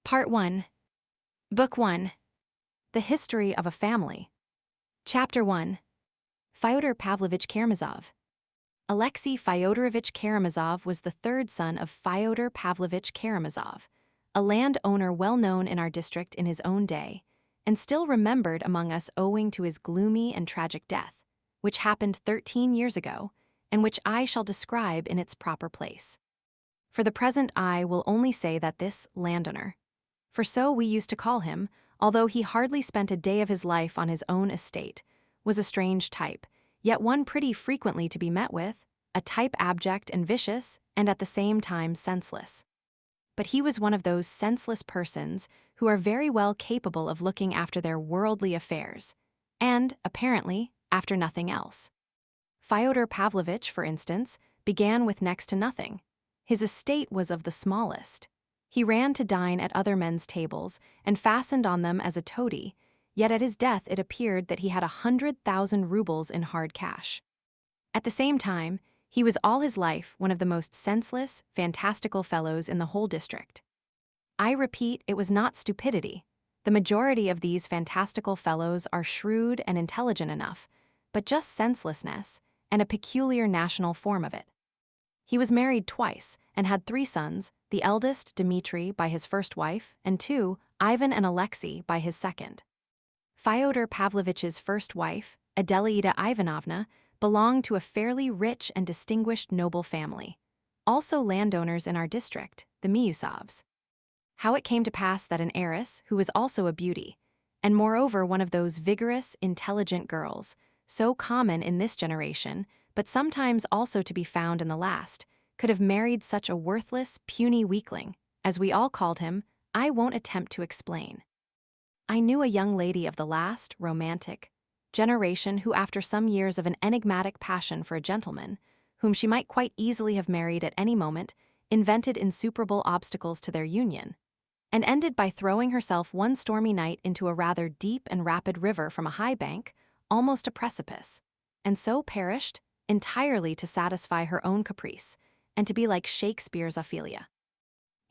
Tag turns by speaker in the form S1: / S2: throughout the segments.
S1: Part 1. Book 1. The History of a Family. Chapter 1. Fyodor Pavlovitch Karamazov. Alexei Fyodorovich Karamazov was the third son of Fyodor Pavlovitch Karamazov, a landowner well known in our district in his own day, and still remembered among us owing to his gloomy and tragic death, which happened 13 years ago, and which I shall describe in its proper place. For the present I will only say that this landowner, for so we used to call him, although he hardly spent a day of his life on his own estate, was a strange type, yet one pretty frequently to be met with, a type abject and vicious, and at the same time senseless. But he was one of those senseless persons who are very well capable of looking after their worldly affairs, and, apparently, after nothing else. Fyodor Pavlovitch, for instance, began with next to nothing. His estate was of the smallest. He ran to dine at other men's tables and fastened on them as a toady, yet at his death it appeared that he had 100,000 rubles in hard cash. At the same time, he was all his life one of the most senseless, fantastical fellows in the whole district. I repeat, it was not stupidity. The majority of these fantastical fellows are shrewd and intelligent enough, but just senselessness, and a peculiar national form of it. He was married twice and had 3 sons, the eldest, Dmitri, by his first wife, and 2, Ivan and Alexei, by his second. Fyodor Pavlovitch's first wife, Adelaida Ivanovna, belonged to a fairly rich and distinguished noble family, also landowners in our district, the Miusovs. How it came to pass that an heiress, who was also a beauty, and moreover one of those vigorous, intelligent girls, so common in this generation, but sometimes also to be found in the last, could have married such a worthless, puny weakling, as we all called him, I won't attempt to explain. I knew a young lady of the last, romantic, generation who, after some years of an enigmatic passion for a gentleman, whom she might quite easily have married at any moment, invented insuperable obstacles to their union, and ended by throwing herself one stormy night into a rather deep and rapid river from a high bank, almost a precipice, and so perished, entirely to satisfy her own caprice, and to be like Shakespeare's Ophelia.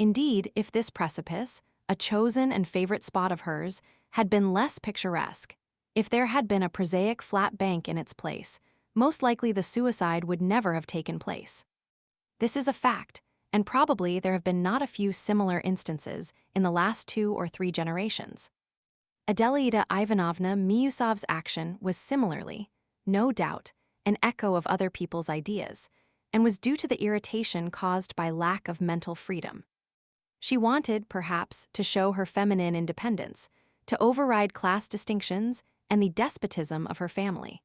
S1: Indeed, if this precipice, a chosen and favorite spot of hers, had been less picturesque, if there had been a prosaic flat bank in its place, most likely the suicide would never have taken place. This is a fact, and probably there have been not a few similar instances in the last 2 or 3 generations. Adelaida Ivanovna Miusov's action was similarly, no doubt, an echo of other people's ideas, and was due to the irritation caused by lack of mental freedom. She wanted, perhaps, to show her feminine independence, to override class distinctions and the despotism of her family.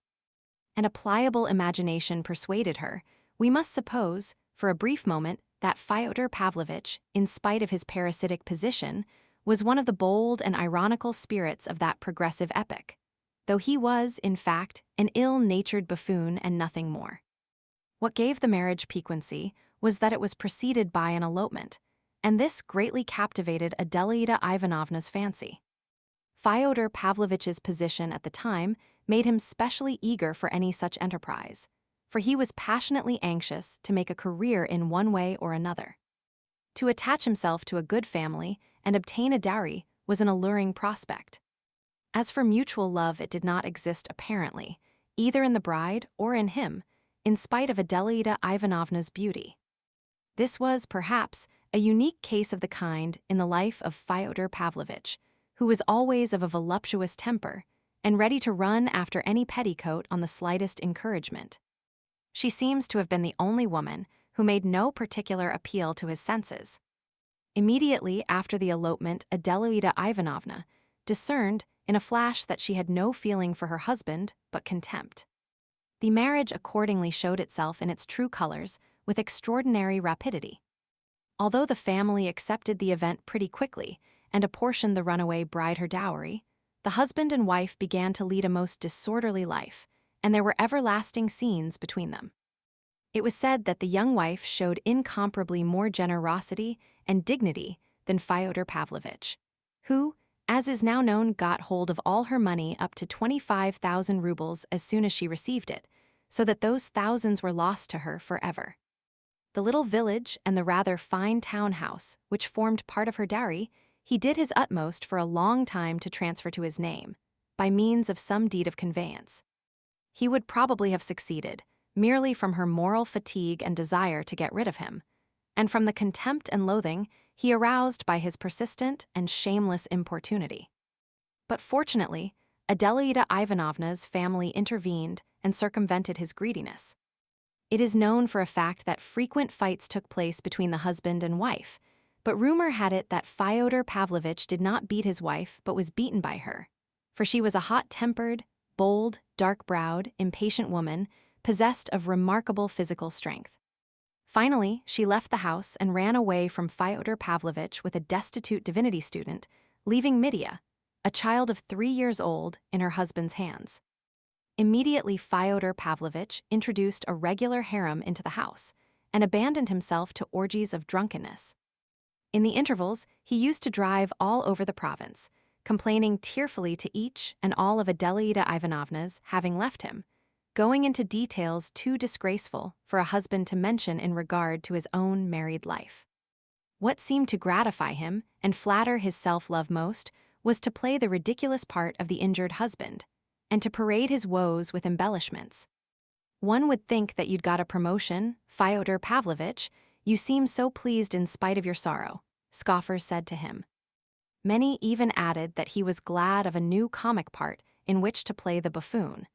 S1: And a pliable imagination persuaded her, we must suppose, for a brief moment, that Fyodor Pavlovitch, in spite of his parasitic position, was one of the bold and ironical spirits of that progressive epoch, though he was, in fact, an ill-natured buffoon and nothing more. What gave the marriage piquancy was that it was preceded by an elopement, and this greatly captivated Adelaida Ivanovna's fancy. Fyodor Pavlovitch's position at the time made him specially eager for any such enterprise, for he was passionately anxious to make a career in one way or another. To attach himself to a good family and obtain a dowry was an alluring prospect. As for mutual love, it did not exist apparently, either in the bride or in him, in spite of Adelaida Ivanovna's beauty. This was, perhaps, a unique case of the kind in the life of Fyodor Pavlovitch, who was always of a voluptuous temper and ready to run after any petticoat on the slightest encouragement. She seems to have been the only woman who made no particular appeal to his senses. Immediately after the elopement, Adelaida Ivanovna discerned in a flash that she had no feeling for her husband but contempt. The marriage accordingly showed itself in its true colors with extraordinary rapidity. Although the family accepted the event pretty quickly and apportioned the runaway bride her dowry, the husband and wife began to lead a most disorderly life, and there were everlasting scenes between them. It was said that the young wife showed incomparably more generosity and dignity than Fyodor Pavlovitch, who, as is now known, got hold of all her money up to 25,000 rubles as soon as she received it, so that those thousands were lost to her forever. The little village and the rather fine town house, which formed part of her dowry, he did his utmost for a long time to transfer to his name, by means of some deed of conveyance. He would probably have succeeded, merely from her moral fatigue and desire to get rid of him, and from the contempt and loathing he aroused by his persistent and shameless importunity. But fortunately, Adelaida Ivanovna's family intervened and circumvented his greediness. It is known for a fact that frequent fights took place between the husband and wife, but rumor had it that Fyodor Pavlovitch did not beat his wife but was beaten by her, for she was a hot-tempered, bold, dark-browed, impatient woman possessed of remarkable physical strength. Finally, she left the house and ran away from Fyodor Pavlovitch with a destitute divinity student, leaving Mitya, a child of 3 years old, in her husband's hands. Immediately, Fyodor Pavlovitch introduced a regular harem into the house and abandoned himself to orgies of drunkenness. In the intervals, he used to drive all over the province, complaining tearfully to each and all of Adelaida Ivanovna's having left him, going into details too disgraceful for a husband to mention in regard to his own married life. What seemed to gratify him and flatter his self-love most was to play the ridiculous part of the injured husband, and to parade his woes with embellishments. "One would think that you'd got a promotion, Fyodor Pavlovitch. You seem so pleased in spite of your sorrow," scoffers said to him. Many even added that he was glad of a new comic part in which to play the buffoon,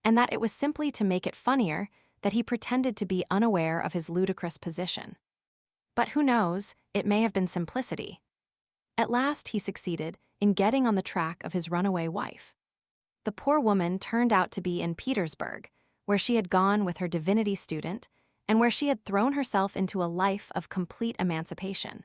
S1: and that it was simply to make it funnier that he pretended to be unaware of his ludicrous position. But who knows, it may have been simplicity. At last he succeeded in getting on the track of his runaway wife. The poor woman turned out to be in Petersburg, where she had gone with her divinity student, and where she had thrown herself into a life of complete emancipation.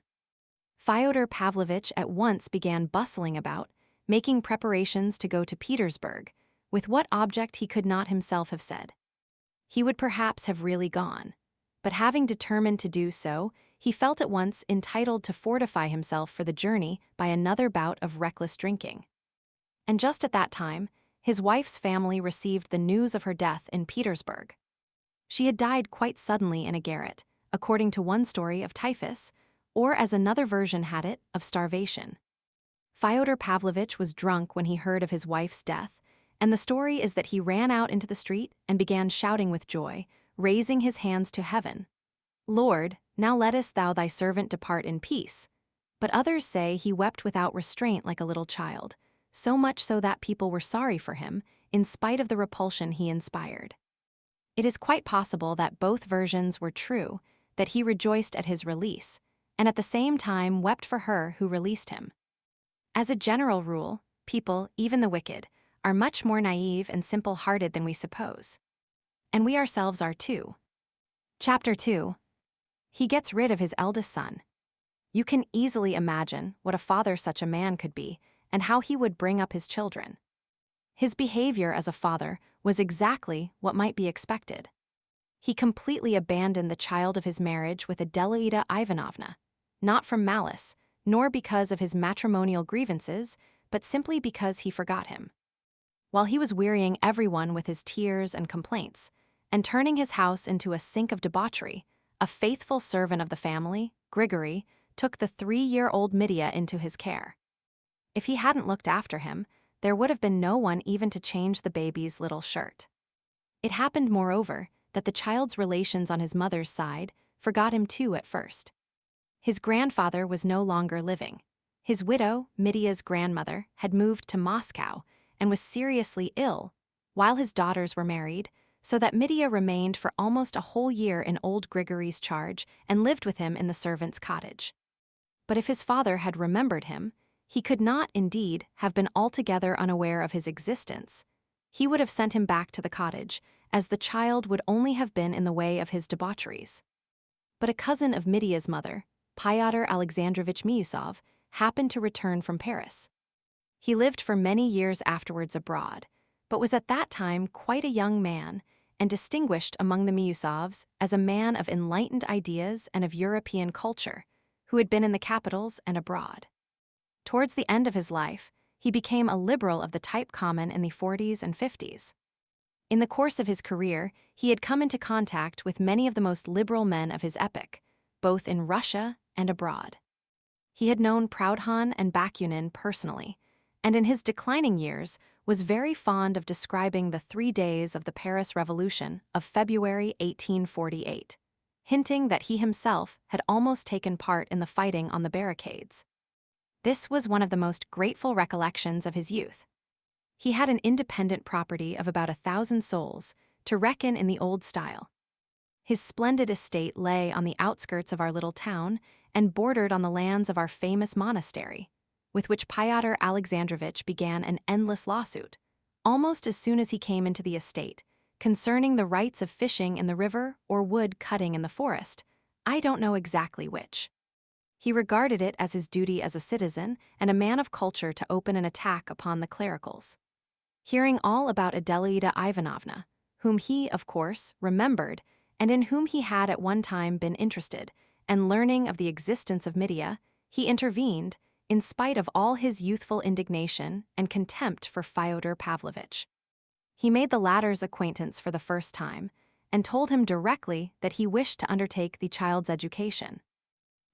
S1: Fyodor Pavlovitch at once began bustling about, making preparations to go to Petersburg, with what object he could not himself have said. He would perhaps have really gone, but having determined to do so, he felt at once entitled to fortify himself for the journey by another bout of reckless drinking. And just at that time, his wife's family received the news of her death in Petersburg. She had died quite suddenly in a garret, according to one story of typhus, or as another version had it, of starvation. Fyodor Pavlovitch was drunk when he heard of his wife's death, and the story is that he ran out into the street and began shouting with joy, raising his hands to heaven, "Lord, now lettest thou thy servant depart in peace." But others say he wept without restraint like a little child, so much so that people were sorry for him, in spite of the repulsion he inspired. It is quite possible that both versions were true, that he rejoiced at his release, and at the same time wept for her who released him. As a general rule, people, even the wicked, are much more naive and simple-hearted than we suppose. And we ourselves are too. Chapter 2. He gets rid of his eldest son. You can easily imagine what a father such a man could be, and how he would bring up his children. His behavior as a father was exactly what might be expected. He completely abandoned the child of his marriage with Adelaida Ivanovna, not from malice, nor because of his matrimonial grievances, but simply because he forgot him. While he was wearying everyone with his tears and complaints, and turning his house into a sink of debauchery, a faithful servant of the family, Grigory, took the 3-year-old Mitya into his care. If he hadn't looked after him, there would have been no one even to change the baby's little shirt. It happened, moreover, that the child's relations on his mother's side forgot him too at first. His grandfather was no longer living. His widow, Mitya's grandmother, had moved to Moscow and was seriously ill, while his daughters were married, so that Mitya remained for almost a whole year in old Grigory's charge and lived with him in the servant's cottage. But if his father had remembered him, he could not, indeed, have been altogether unaware of his existence. He would have sent him back to the cottage, as the child would only have been in the way of his debaucheries. But a cousin of Mitya's mother, Fyodor Alexandrovich Miusov, happened to return from Paris. He lived for many years afterwards abroad, but was at that time quite a young man and distinguished among the Miusovs as a man of enlightened ideas and of European culture, who had been in the capitals and abroad. Towards the end of his life, he became a liberal of the type common in the 40s and 50s. In the course of his career, he had come into contact with many of the most liberal men of his epoch, both in Russia and abroad. He had known Proudhon and Bakunin personally, and in his declining years was very fond of describing the 3 days of the Paris Revolution of February 1848, hinting that he himself had almost taken part in the fighting on the barricades. This was one of the most grateful recollections of his youth. He had an independent property of about 1,000 souls, to reckon in the old style. His splendid estate lay on the outskirts of our little town and bordered on the lands of our famous monastery, with which Fyodor Alexandrovitch began an endless lawsuit, almost as soon as he came into the estate, concerning the rights of fishing in the river or wood cutting in the forest. I don't know exactly which. He regarded it as his duty as a citizen and a man of culture to open an attack upon the clericals. Hearing all about Adelida Ivanovna, whom he, of course, remembered, and in whom he had at one time been interested, and learning of the existence of Mitya, he intervened, in spite of all his youthful indignation and contempt for Fyodor Pavlovitch. He made the latter's acquaintance for the first time, and told him directly that he wished to undertake the child's education.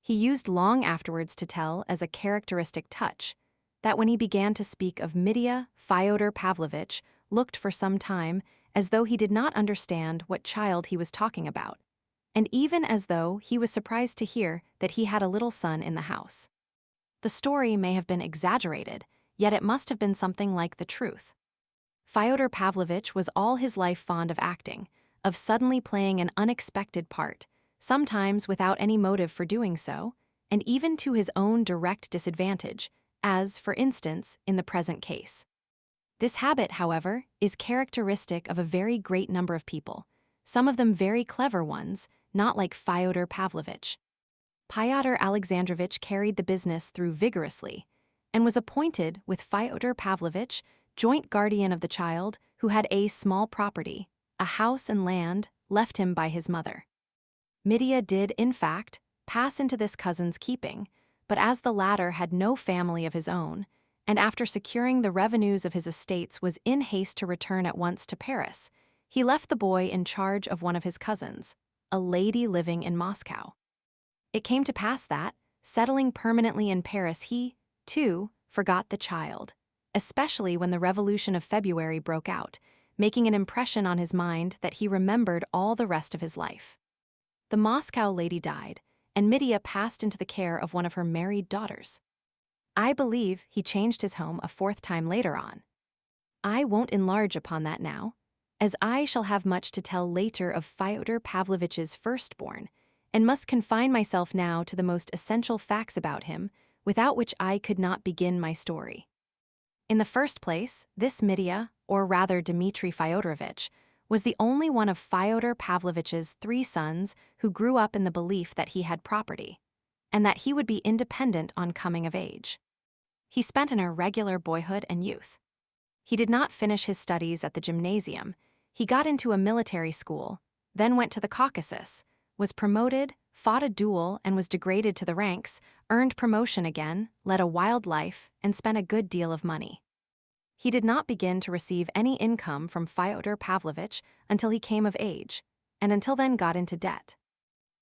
S1: He used long afterwards to tell, as a characteristic touch, that when he began to speak of Mitya, Fyodor Pavlovitch looked for some time as though he did not understand what child he was talking about, and even as though he was surprised to hear that he had a little son in the house. The story may have been exaggerated, yet it must have been something like the truth. Fyodor Pavlovitch was all his life fond of acting, of suddenly playing an unexpected part, sometimes without any motive for doing so, and even to his own direct disadvantage, as, for instance, in the present case. This habit, however, is characteristic of a very great number of people, some of them very clever ones, not like Fyodor Pavlovitch. Fyodor Alexandrovitch carried the business through vigorously, and was appointed, with Fyodor Pavlovitch, joint guardian of the child who had a small property, a house and land, left him by his mother. Mitya did, in fact, pass into this cousin's keeping, but as the latter had no family of his own, and after securing the revenues of his estates was in haste to return at once to Paris, he left the boy in charge of one of his cousins, a lady living in Moscow. It came to pass that, settling permanently in Paris, he, too, forgot the child, especially when the Revolution of February broke out, making an impression on his mind that he remembered all the rest of his life. The Moscow lady died, and Mitya passed into the care of one of her married daughters. I believe he changed his home a 4th time later on. I won't enlarge upon that now, as I shall have much to tell later of Fyodor Pavlovitch's firstborn, and must confine myself now to the most essential facts about him, without which I could not begin my story. In the first place, this Mitya, or rather Dmitri Fyodorovitch, was the only one of Fyodor Pavlovitch's 3 sons who grew up in the belief that he had property, and that he would be independent on coming of age. He spent an irregular boyhood and youth. He did not finish his studies at the gymnasium. He got into a military school, then went to the Caucasus, was promoted, fought a duel and was degraded to the ranks, earned promotion again, led a wild life, and spent a good deal of money. He did not begin to receive any income from Fyodor Pavlovitch until he came of age, and until then got into debt.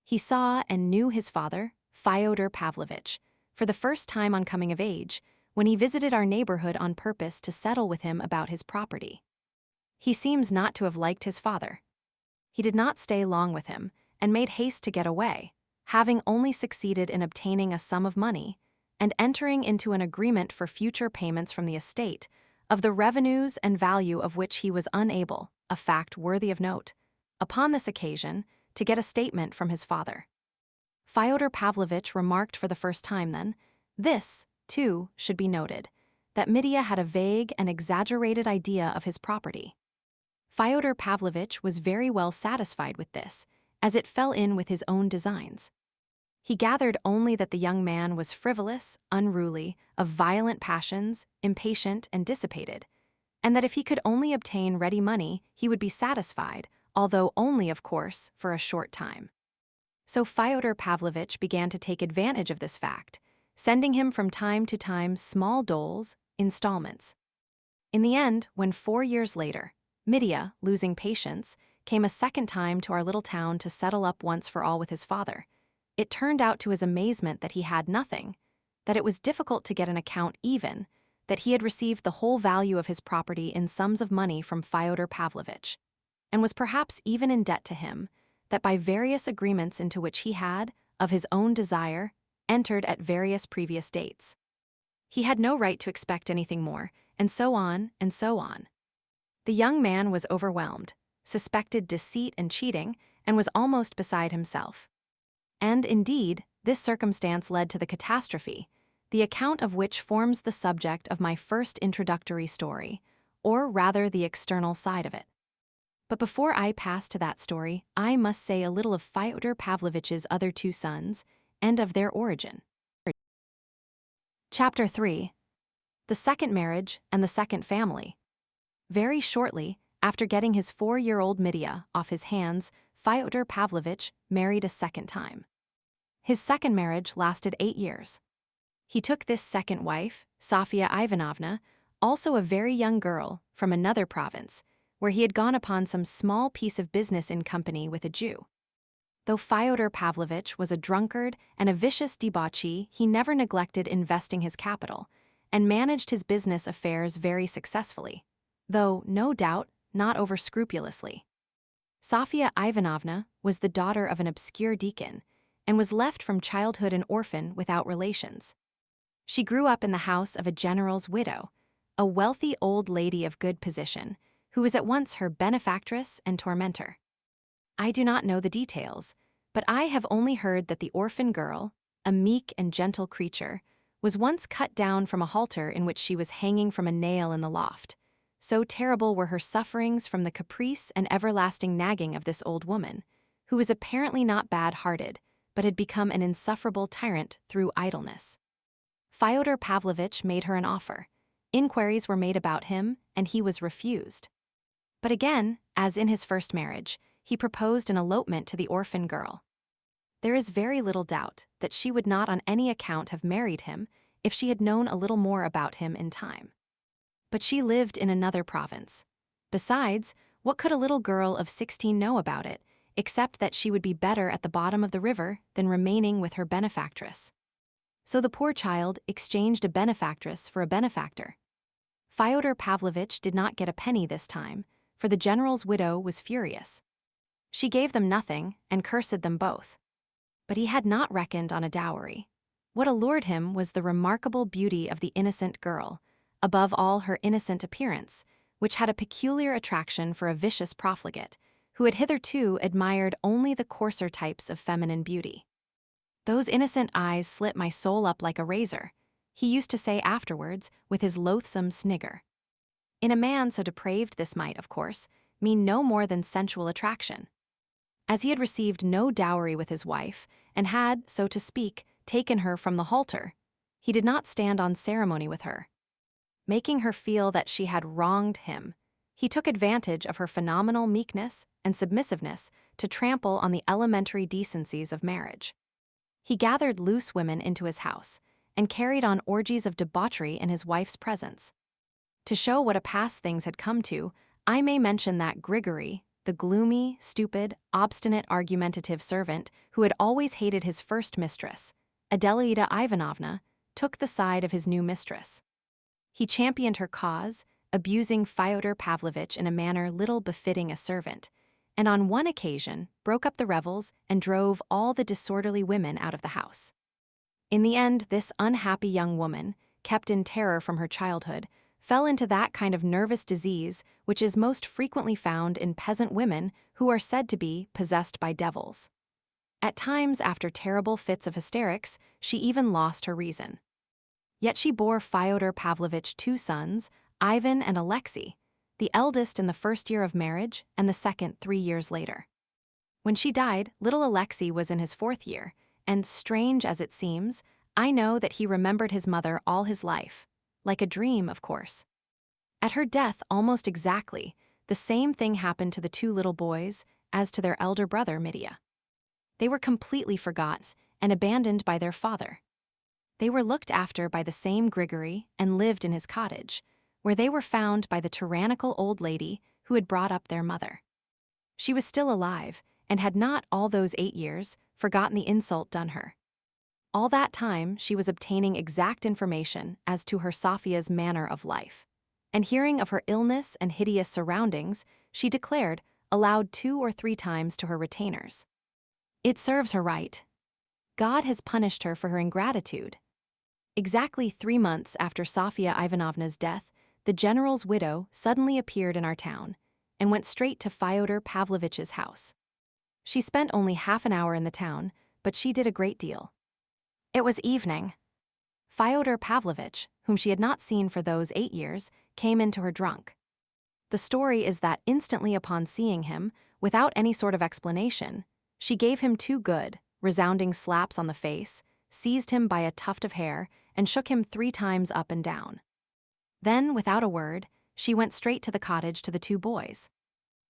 S1: He saw and knew his father, Fyodor Pavlovitch, for the first time on coming of age, when he visited our neighborhood on purpose to settle with him about his property. He seems not to have liked his father. He did not stay long with him, and made haste to get away, having only succeeded in obtaining a sum of money, and entering into an agreement for future payments from the estate, of the revenues and value of which he was unable, a fact worthy of note, upon this occasion, to get a statement from his father. Fyodor Pavlovitch remarked for the first time then, this, too, should be noted, that Mitya had a vague and exaggerated idea of his property. Fyodor Pavlovitch was very well satisfied with this, as it fell in with his own designs. He gathered only that the young man was frivolous, unruly, of violent passions, impatient and dissipated, and that if he could only obtain ready money, he would be satisfied, although only, of course, for a short time. So Fyodor Pavlovitch began to take advantage of this fact, sending him from time to time small doles, installments. In the end, when 4 years later, Mitya, losing patience, came a second time to our little town to settle up once for all with his father, it turned out to his amazement that he had nothing, that it was difficult to get an account even, that he had received the whole value of his property in sums of money from Fyodor Pavlovitch, and was perhaps even in debt to him, that by various agreements into which he had, of his own desire, entered at various previous dates. He had no right to expect anything more, and so on and so on. The young man was overwhelmed, suspected deceit and cheating, and was almost beside himself. And indeed, this circumstance led to the catastrophe, the account of which forms the subject of my first introductory story, or rather the external side of it. But before I pass to that story, I must say a little of Fyodor Pavlovitch's other two sons, and of their origin. Chapter 3. The Second Marriage and the Second Family. Very shortly, after getting his 4-year-old Mitya off his hands, Fyodor Pavlovitch married a second time. His second marriage lasted 8 years. He took this second wife, Sofia Ivanovna, also a very young girl, from another province, where he had gone upon some small piece of business in company with a Jew. Though Fyodor Pavlovitch was a drunkard and a vicious debauchee, he never neglected investing his capital, and managed his business affairs very successfully, though, no doubt, not over-scrupulously. Sofia Ivanovna was the daughter of an obscure deacon, and was left from childhood an orphan without relations. She grew up in the house of a general's widow, a wealthy old lady of good position, who was at once her benefactress and tormentor. I do not know the details, but I have only heard that the orphan girl, a meek and gentle creature, was once cut down from a halter in which she was hanging from a nail in the loft. So terrible were her sufferings from the caprice and everlasting nagging of this old woman, who was apparently not bad-hearted, but had become an insufferable tyrant through idleness. Fyodor Pavlovitch made her an offer. Inquiries were made about him, and he was refused. But again, as in his first marriage, he proposed an elopement to the orphan girl. There is very little doubt that she would not on any account have married him if she had known a little more about him in time. But she lived in another province. Besides, what could a little girl of 16 know about it, except that she would be better at the bottom of the river than remaining with her benefactress? So the poor child exchanged a benefactress for a benefactor. Fyodor Pavlovitch did not get a penny this time, for the general's widow was furious. She gave them nothing and cursed them both. But he had not reckoned on a dowry. What allured him was the remarkable beauty of the innocent girl, above all her innocent appearance, which had a peculiar attraction for a vicious profligate, who had hitherto admired only the coarser types of feminine beauty. "Those innocent eyes slit my soul up like a razor," he used to say afterwards with his loathsome snigger. In a man so depraved this might, of course, mean no more than sensual attraction. As he had received no dowry with his wife, and had, so to speak, taken her from the halter, he did not stand on ceremony with her. Making her feel that she had wronged him, he took advantage of her phenomenal meekness and submissiveness to trample on the elementary decencies of marriage. He gathered loose women into his house, and carried on orgies of debauchery in his wife's presence. To show what a pass things had come to, I may mention that Grigory, the gloomy, stupid, obstinate, argumentative servant who had always hated his first mistress, Adelita Ivanovna, took the side of his new mistress. He championed her cause, abusing Fyodor Pavlovitch in a manner little befitting a servant, and on one occasion broke up the revels and drove all the disorderly women out of the house. In the end, this unhappy young woman, kept in terror from her childhood, fell into that kind of nervous disease which is most frequently found in peasant women who are said to be possessed by devils. At times, after terrible fits of hysterics, she even lost her reason. Yet she bore Fyodor Pavlovitch 2 sons, Ivan and Alexei, the eldest in the first year of marriage and the second 3 years later. When she died, little Alexei was in his 4th year, and, strange as it seems, I know that he remembered his mother all his life, like a dream, of course. At her death, almost exactly, the same thing happened to the 2 little boys as to their elder brother, Mitya. They were completely forgotten and abandoned by their father. They were looked after by the same Grigory and lived in his cottage, where they were found by the tyrannical old lady who had brought up their mother. She was still alive, and had not, all those 8 years, forgotten the insult done her. All that time, she was obtaining exact information as to her Sophia's manner of life. And hearing of her illness and hideous surroundings, she declared, aloud 2 or 3 times to her retainers, "It serves her right. God has punished her for her ingratitude." Exactly 3 months after Sofia Ivanovna's death, the general's widow suddenly appeared in our town and went straight to Fyodor Pavlovitch's house. She spent only half an hour in the town, but she did a great deal. It was evening. Fyodor Pavlovitch, whom she had not seen for those 8 years, came into her drunk. The story is that instantly upon seeing him, without any sort of explanation, she gave him 2 good, resounding slaps on the face, seized him by a tuft of hair, and shook him 3 times up and down. Then, without a word, she went straight to the cottage to the 2 boys.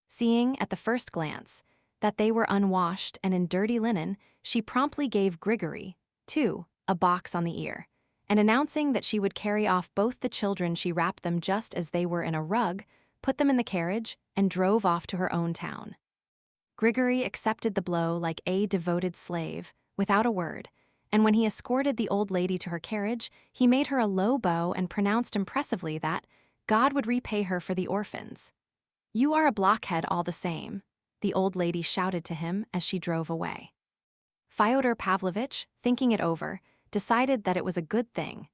S1: Seeing, at the first glance, that they were unwashed and in dirty linen, she promptly gave Grigory, too, a box on the ear, and announcing that she would carry off both the children, she wrapped them just as they were in a rug, put them in the carriage, and drove off to her own town. Grigory accepted the blow like a devoted slave, without a word, and when he escorted the old lady to her carriage, he made her a low bow and pronounced impressively that God would repay her for the orphans. "You are a blockhead all the same," the old lady shouted to him as she drove away. Fyodor Pavlovitch, thinking it over, decided that it was a good thing,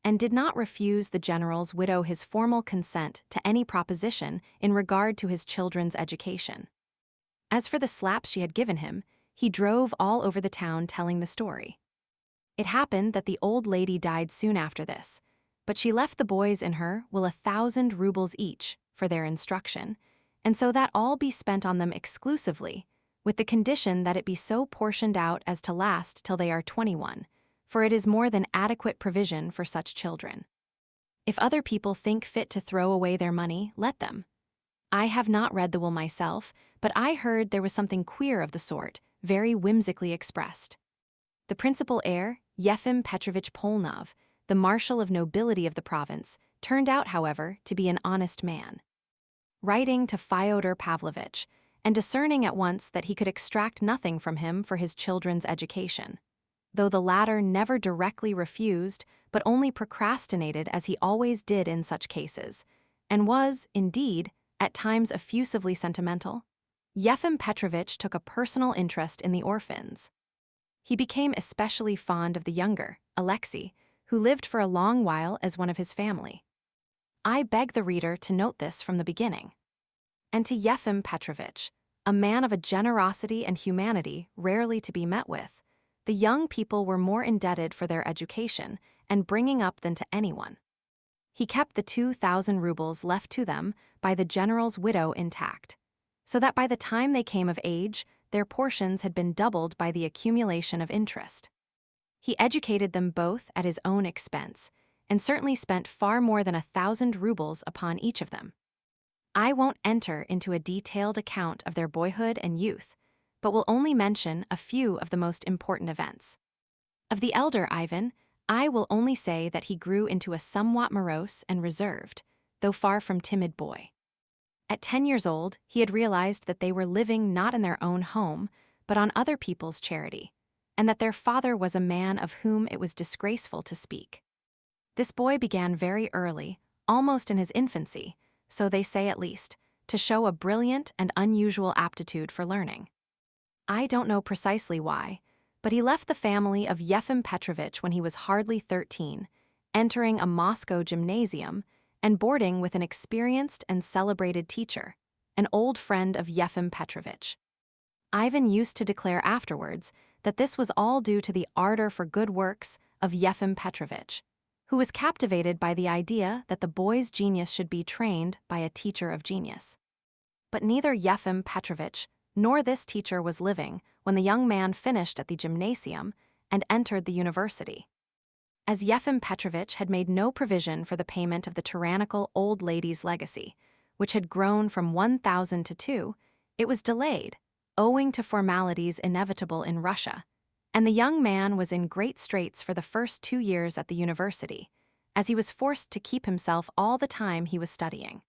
S1: and did not refuse the general's widow his formal consent to any proposition in regard to his children's education. As for the slaps she had given him, he drove all over the town telling the story. It happened that the old lady died soon after this, but she left the boys in her 1,000 rubles each for their instruction, and so that all be spent on them exclusively, with the condition that it be so portioned out as to last till they are 21, for it is more than adequate provision for such children. If other people think fit to throw away their money, let them. I have not read the will myself, but I heard there was something queer of the sort, very whimsically expressed. The principal heir, Yefim Petrovich Polnov, the marshal of nobility of the province, turned out, however, to be an honest man. Writing to Fyodor Pavlovitch, and discerning at once that he could extract nothing from him for his children's education, though the latter never directly refused, but only procrastinated as he always did in such cases, and was, indeed, at times effusively sentimental, Yefim Petrovitch took a personal interest in the orphans. He became especially fond of the younger, Alexei, who lived for a long while as one of his family. I beg the reader to note this from the beginning. And to Yefim Petrovitch, a man of a generosity and humanity rarely to be met with, the young people were more indebted for their education and bringing up than to anyone. He kept the 2,000 rubles left to them by the general's widow intact, so that by the time they came of age, their portions had been doubled by the accumulation of interest. He educated them both at his own expense, and certainly spent far more than 1,000 rubles upon each of them. I won't enter into a detailed account of their boyhood and youth, but will only mention a few of the most important events. Of the elder Ivan, I will only say that he grew into a somewhat morose and reserved, though far from timid boy. At 10 years old, he had realized that they were living not in their own home, but on other people's charity, and that their father was a man of whom it was disgraceful to speak. This boy began very early, almost in his infancy, so they say at least, to show a brilliant and unusual aptitude for learning. I don't know precisely why, but he left the family of Yefim Petrovitch when he was hardly 13, entering a Moscow gymnasium and boarding with an experienced and celebrated teacher, an old friend of Yefim Petrovitch. Ivan used to declare afterwards that this was all due to the ardor for good works of Yefim Petrovitch, who was captivated by the idea that the boy's genius should be trained by a teacher of genius. But neither Yefim Petrovitch nor this teacher was living when the young man finished at the gymnasium and entered the university. As Yefim Petrovitch had made no provision for the payment of the tyrannical old lady's legacy, which had grown from 1,000 to 2, it was delayed, owing to formalities inevitable in Russia, and the young man was in great straits for the first 2 years at the university, as he was forced to keep himself all the time he was studying.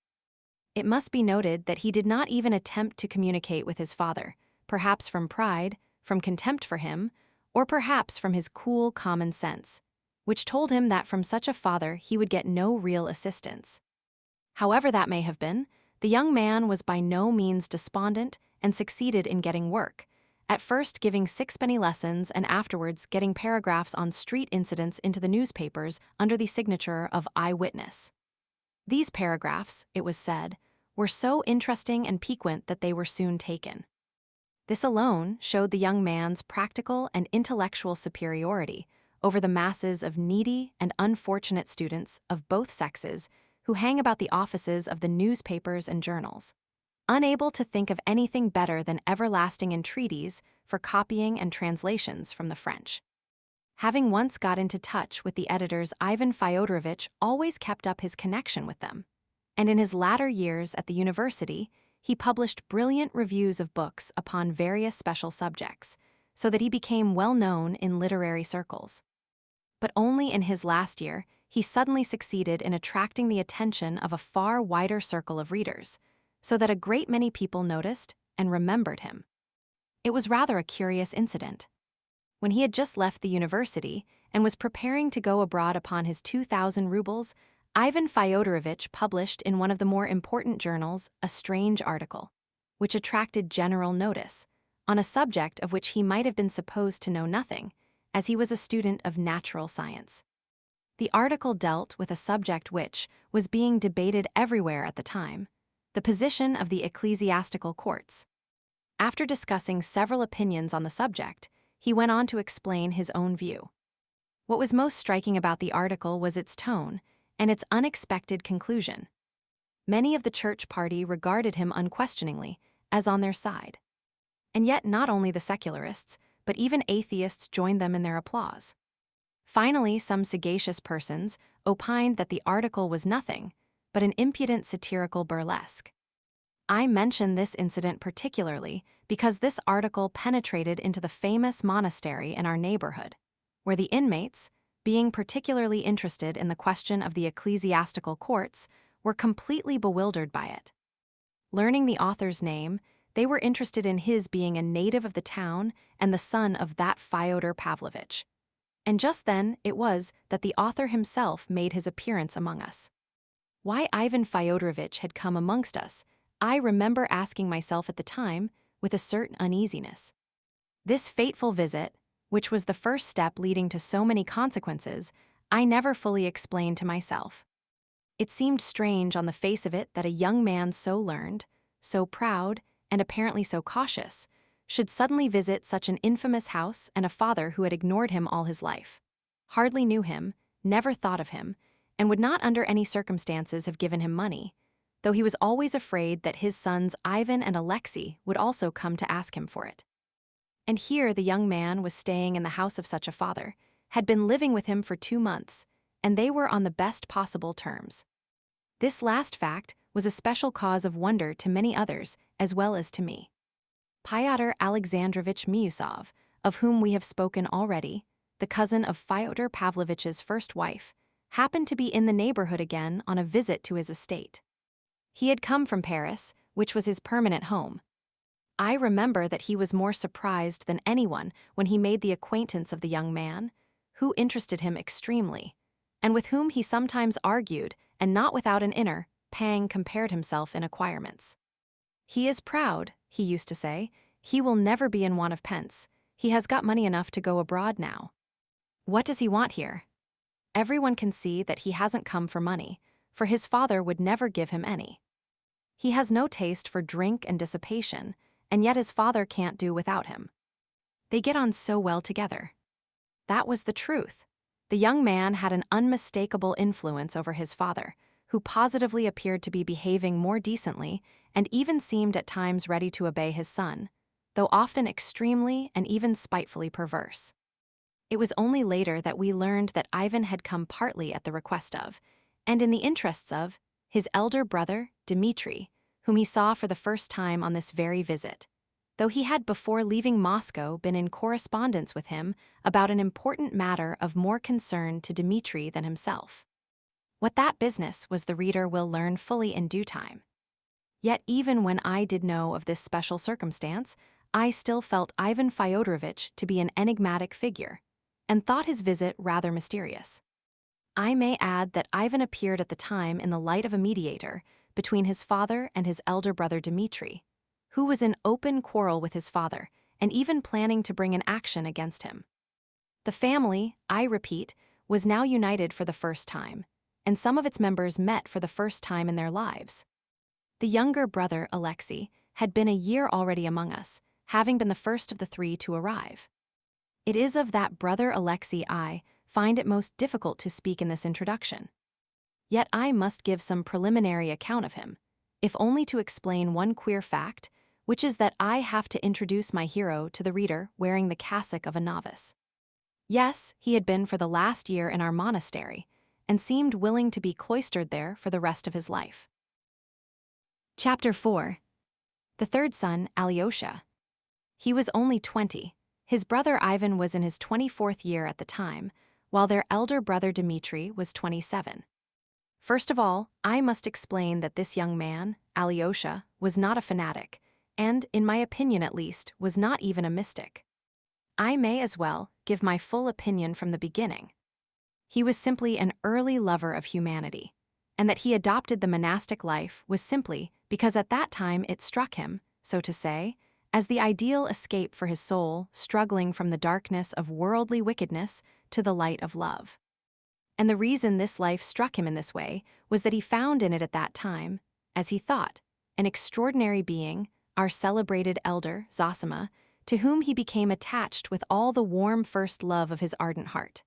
S1: It must be noted that he did not even attempt to communicate with his father, perhaps from pride, from contempt for him, or perhaps from his cool common sense, which told him that from such a father he would get no real assistance. However that may have been, the young man was by no means despondent and succeeded in getting work, at first giving sixpenny lessons and afterwards getting paragraphs on street incidents into the newspapers under the signature of eyewitness. These paragraphs, it was said, were so interesting and piquant that they were soon taken. This alone showed the young man's practical and intellectual superiority over the masses of needy and unfortunate students of both sexes who hang about the offices of the newspapers and journals, unable to think of anything better than everlasting entreaties for copying and translations from the French. Having once got into touch with the editors, Ivan Fyodorovitch always kept up his connection with them, and in his latter years at the university, he published brilliant reviews of books upon various special subjects, so that he became well known in literary circles. But only in his last year, he suddenly succeeded in attracting the attention of a far wider circle of readers, so that a great many people noticed and remembered him. It was rather a curious incident. When he had just left the university and was preparing to go abroad upon his 2,000 rubles, Ivan Fyodorovitch published in one of the more important journals a strange article, which attracted general notice, on a subject of which he might have been supposed to know nothing, as he was a student of natural science. The article dealt with a subject which was being debated everywhere at the time, the position of the ecclesiastical courts. After discussing several opinions on the subject, he went on to explain his own view. What was most striking about the article was its tone and its unexpected conclusion. Many of the church party regarded him unquestioningly as on their side. And yet not only the secularists, but even atheists joined them in their applause. Finally, some sagacious persons opined that the article was nothing but an impudent satirical burlesque. I mention this incident particularly because this article penetrated into the famous monastery in our neighborhood, where the inmates, being particularly interested in the question of the ecclesiastical courts, were completely bewildered by it. Learning the author's name, they were interested in his being a native of the town and the son of that Fyodor Pavlovitch. And just then it was that the author himself made his appearance among us. Why Ivan Fyodorovitch had come amongst us, I remember asking myself at the time with a certain uneasiness. This fateful visit, which was the first step leading to so many consequences, I never fully explained to myself. It seemed strange on the face of it that a young man so learned, so proud, and apparently so cautious, should suddenly visit such an infamous house and a father who had ignored him all his life, hardly knew him, never thought of him, and would not under any circumstances have given him money, though he was always afraid that his sons Ivan and Alexei would also come to ask him for it. And here the young man was staying in the house of such a father, had been living with him for 2 months, and they were on the best possible terms. This last fact was a special cause of wonder to many others as well as to me. Pyotr Alexandrovich Miusov, of whom we have spoken already, the cousin of Fyodor Pavlovitch's first wife, happened to be in the neighborhood again on a visit to his estate. He had come from Paris, which was his permanent home. I remember that he was more surprised than anyone when he made the acquaintance of the young man, who interested him extremely, and with whom he sometimes argued, and not without an inner pang compared himself in acquirements. "He is proud," he used to say. "He will never be in want of pence. He has got money enough to go abroad now. What does he want here? Everyone can see that he hasn't come for money, for his father would never give him any. He has no taste for drink and dissipation, and yet his father can't do without him. They get on so well together." That was the truth. The young man had an unmistakable influence over his father, who positively appeared to be behaving more decently and even seemed at times ready to obey his son, though often extremely and even spitefully perverse. It was only later that we learned that Ivan had come partly at the request of, and in the interests of, his elder brother, Dmitri, whom he saw for the first time on this very visit, though he had before leaving Moscow been in correspondence with him about an important matter of more concern to Dmitri than himself. What that business was the reader will learn fully in due time. Yet even when I did know of this special circumstance, I still felt Ivan Fyodorovitch to be an enigmatic figure, and thought his visit rather mysterious. I may add that Ivan appeared at the time in the light of a mediator between his father and his elder brother Dmitri, who was in open quarrel with his father and even planning to bring an action against him. The family, I repeat, was now united for the first time, and some of its members met for the first time in their lives. The younger brother, Alexei, had been a year already among us, having been the first of the three to arrive. It is of that brother Alexei I find it most difficult to speak in this introduction. Yet I must give some preliminary account of him, if only to explain one queer fact, which is that I have to introduce my hero to the reader wearing the cassock of a novice. Yes, he had been for the last year in our monastery, and seemed willing to be cloistered there for the rest of his life. Chapter 4. The third son, Alyosha. He was only 20. His brother Ivan was in his 24th year at the time, while their elder brother Dmitri was 27. First of all, I must explain that this young man, Alyosha, was not a fanatic, and, in my opinion at least, was not even a mystic. I may as well give my full opinion from the beginning. He was simply an early lover of humanity, and that he adopted the monastic life was simply because at that time it struck him, so to say, as the ideal escape for his soul struggling from the darkness of worldly wickedness to the light of love. And the reason this life struck him in this way was that he found in it at that time, as he thought, an extraordinary being, our celebrated elder, Zosima, to whom he became attached with all the warm first love of his ardent heart.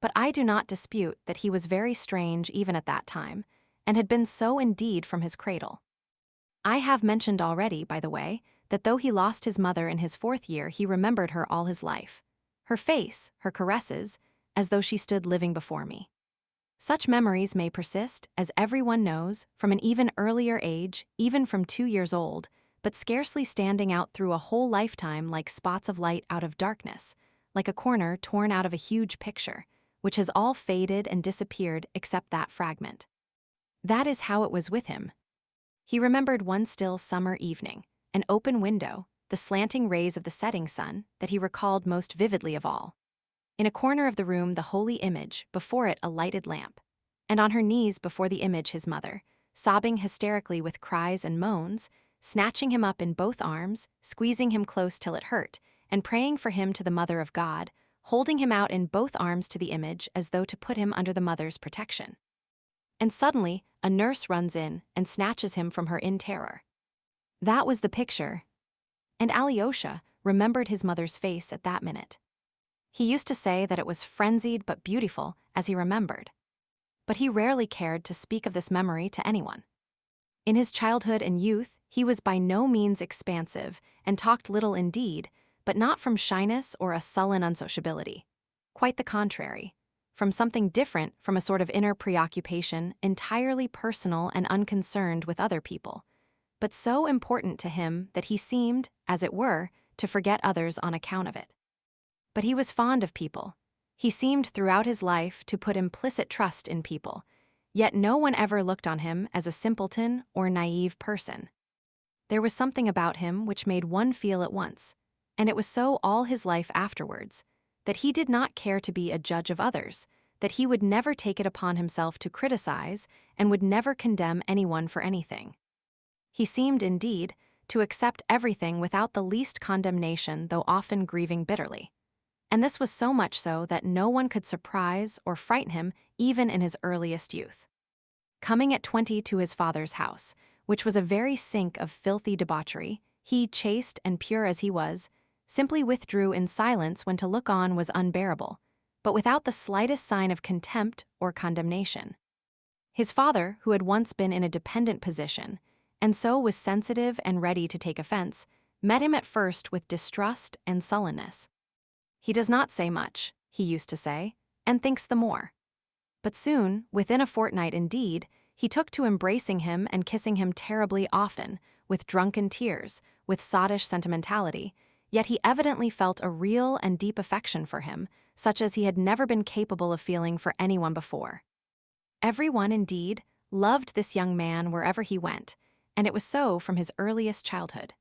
S1: But I do not dispute that he was very strange even at that time, and had been so indeed from his cradle. I have mentioned already, by the way, that though he lost his mother in his 4th year, he remembered her all his life. Her face, her caresses, as though she stood living before me. Such memories may persist, as everyone knows, from an even earlier age, even from 2 years old, but scarcely standing out through a whole lifetime like spots of light out of darkness, like a corner torn out of a huge picture, which has all faded and disappeared except that fragment. That is how it was with him. He remembered one still summer evening, an open window, the slanting rays of the setting sun that he recalled most vividly of all. In a corner of the room the holy image, before it a lighted lamp, and on her knees before the image his mother, sobbing hysterically with cries and moans, snatching him up in both arms, squeezing him close till it hurt, and praying for him to the Mother of God, holding him out in both arms to the image as though to put him under the mother's protection. And suddenly a nurse runs in and snatches him from her in terror. That was the picture, and Alyosha remembered his mother's face at that minute. He used to say that it was frenzied but beautiful as he remembered. But he rarely cared to speak of this memory to anyone. In his childhood and youth, he was by no means expansive and talked little indeed, but not from shyness or a sullen unsociability. Quite the contrary. From something different, from a sort of inner preoccupation, entirely personal and unconcerned with other people, but so important to him that he seemed, as it were, to forget others on account of it. But he was fond of people. He seemed throughout his life to put implicit trust in people, yet no one ever looked on him as a simpleton or naive person. There was something about him which made one feel at once, and it was so all his life afterwards, that he did not care to be a judge of others, that he would never take it upon himself to criticize and would never condemn anyone for anything. He seemed, indeed, to accept everything without the least condemnation, though often grieving bitterly. And this was so much so that no one could surprise or frighten him even in his earliest youth. Coming at 20 to his father's house, which was a very sink of filthy debauchery, he, chaste and pure as he was, simply withdrew in silence when to look on was unbearable, but without the slightest sign of contempt or condemnation. His father, who had once been in a dependent position, and so was sensitive and ready to take offense, met him at first with distrust and sullenness. "He does not say much," he used to say, "and thinks the more." But soon, within a fortnight indeed, he took to embracing him and kissing him terribly often, with drunken tears, with sottish sentimentality, yet he evidently felt a real and deep affection for him, such as he had never been capable of feeling for anyone before. Everyone, indeed, loved this young man wherever he went, and it was so from his earliest childhood.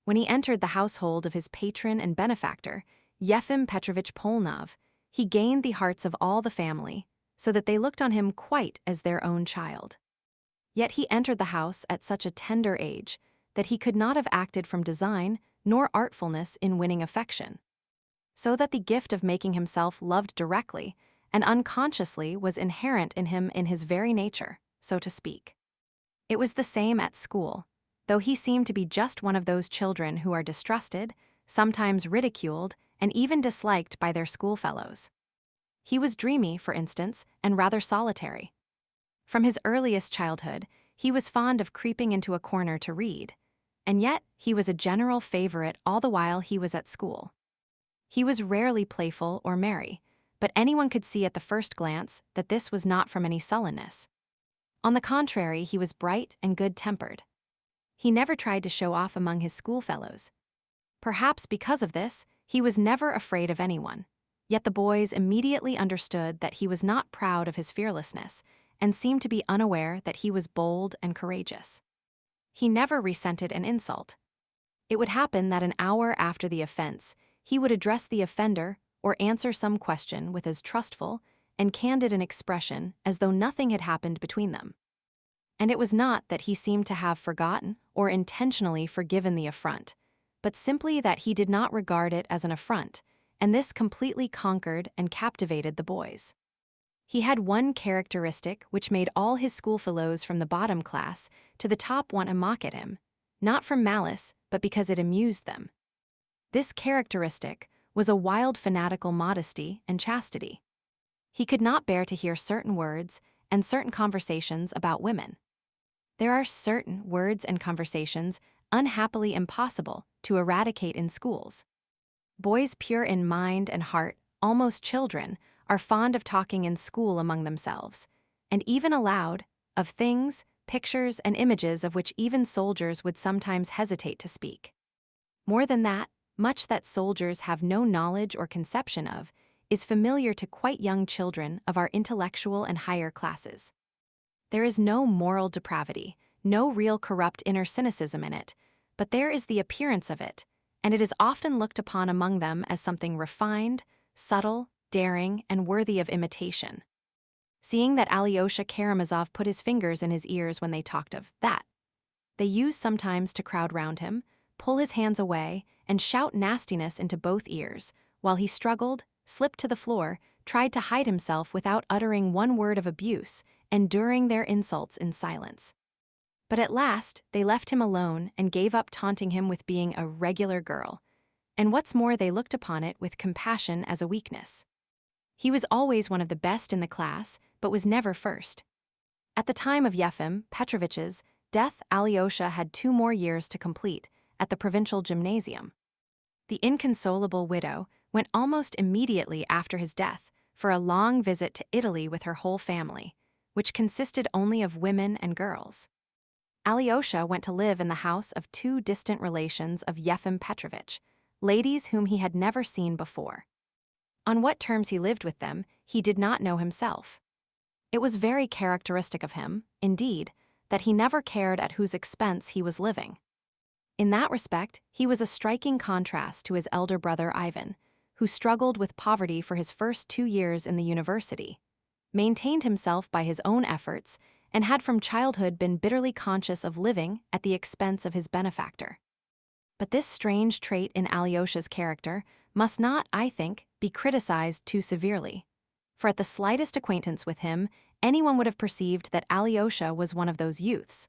S1: When he entered the household of his patron and benefactor, Yefim Petrovich Polnov, he gained the hearts of all the family, so that they looked on him quite as their own child. Yet he entered the house at such a tender age that he could not have acted from design nor artfulness in winning affection. So that the gift of making himself loved directly and unconsciously was inherent in him in his very nature, so to speak. It was the same at school, though he seemed to be just one of those children who are distrusted, sometimes ridiculed, and even disliked by their schoolfellows. He was dreamy, for instance, and rather solitary. From his earliest childhood, he was fond of creeping into a corner to read, and yet he was a general favorite all the while he was at school. He was rarely playful or merry, but anyone could see at the first glance that this was not from any sullenness. On the contrary, he was bright and good-tempered. He never tried to show off among his schoolfellows. Perhaps because of this, he was never afraid of anyone, yet the boys immediately understood that he was not proud of his fearlessness and seemed to be unaware that he was bold and courageous. He never resented an insult. It would happen that an hour after the offense, he would address the offender or answer some question with as trustful and candid an expression as though nothing had happened between them. And it was not that he seemed to have forgotten or intentionally forgiven the affront, but simply that he did not regard it as an affront, and this completely conquered and captivated the boys. He had one characteristic which made all his schoolfellows from the bottom class to the top want to mock at him, not from malice, but because it amused them. This characteristic was a wild fanatical modesty and chastity. He could not bear to hear certain words and certain conversations about women. There are certain words and conversations unhappily impossible to eradicate in schools. Boys pure in mind and heart, almost children, are fond of talking in school among themselves, and even aloud, of things, pictures, and images of which even soldiers would sometimes hesitate to speak. More than that, much that soldiers have no knowledge or conception of is familiar to quite young children of our intellectual and higher classes. There is no moral depravity, no real corrupt inner cynicism in it, but there is the appearance of it, and it is often looked upon among them as something refined, subtle, daring, and worthy of imitation. Seeing that Alyosha Karamazov put his fingers in his ears when they talked of that, they used sometimes to crowd round him, pull his hands away, and shout nastiness into both ears, while he struggled, slipped to the floor, tried to hide himself without uttering one word of abuse, enduring their insults in silence. But at last, they left him alone and gave up taunting him with being a regular girl, and what's more, they looked upon it with compassion as a weakness. He was always one of the best in the class, but was never first. At the time of Yefim Petrovitch's death, Alyosha had 2 more years to complete at the provincial gymnasium. The inconsolable widow went almost immediately after his death for a long visit to Italy with her whole family, which consisted only of women and girls. Alyosha went to live in the house of 2 distant relations of Yefim Petrovitch, ladies whom he had never seen before. On what terms he lived with them, he did not know himself. It was very characteristic of him, indeed, that he never cared at whose expense he was living. In that respect, he was a striking contrast to his elder brother Ivan, who struggled with poverty for his first 2 years in the university, maintained himself by his own efforts, and had from childhood been bitterly conscious of living at the expense of his benefactor. But this strange trait in Alyosha's character must not, I think, be criticized too severely, for at the slightest acquaintance with him, anyone would have perceived that Alyosha was one of those youths,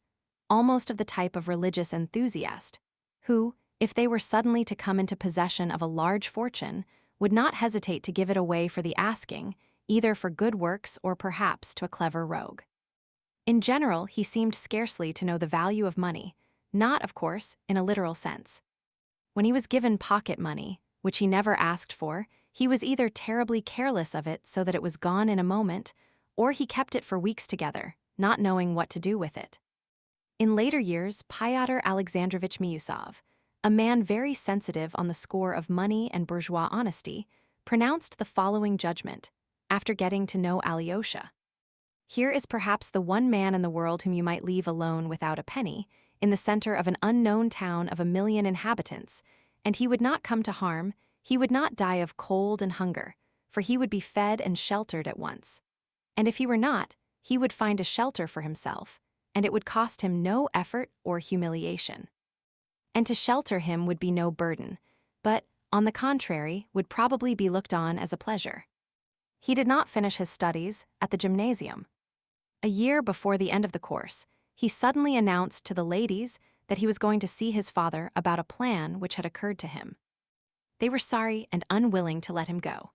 S1: almost of the type of religious enthusiast, who, if they were suddenly to come into possession of a large fortune, would not hesitate to give it away for the asking, either for good works or perhaps to a clever rogue. In general, he seemed scarcely to know the value of money, not, of course, in a literal sense. When he was given pocket money, which he never asked for, he was either terribly careless of it so that it was gone in a moment, or he kept it for weeks together, not knowing what to do with it. In later years, Fyodor Alexandrovich Miusov, a man very sensitive on the score of money and bourgeois honesty, pronounced the following judgment, after getting to know Alyosha. Here is perhaps the one man in the world whom you might leave alone without a penny, in the center of an unknown town of 1 million inhabitants, and he would not come to harm, he would not die of cold and hunger, for he would be fed and sheltered at once. And if he were not, he would find a shelter for himself, and it would cost him no effort or humiliation. And to shelter him would be no burden, but, on the contrary, would probably be looked on as a pleasure. He did not finish his studies at the gymnasium. A year before the end of the course, he suddenly announced to the ladies that he was going to see his father about a plan which had occurred to him. They were sorry and unwilling to let him go.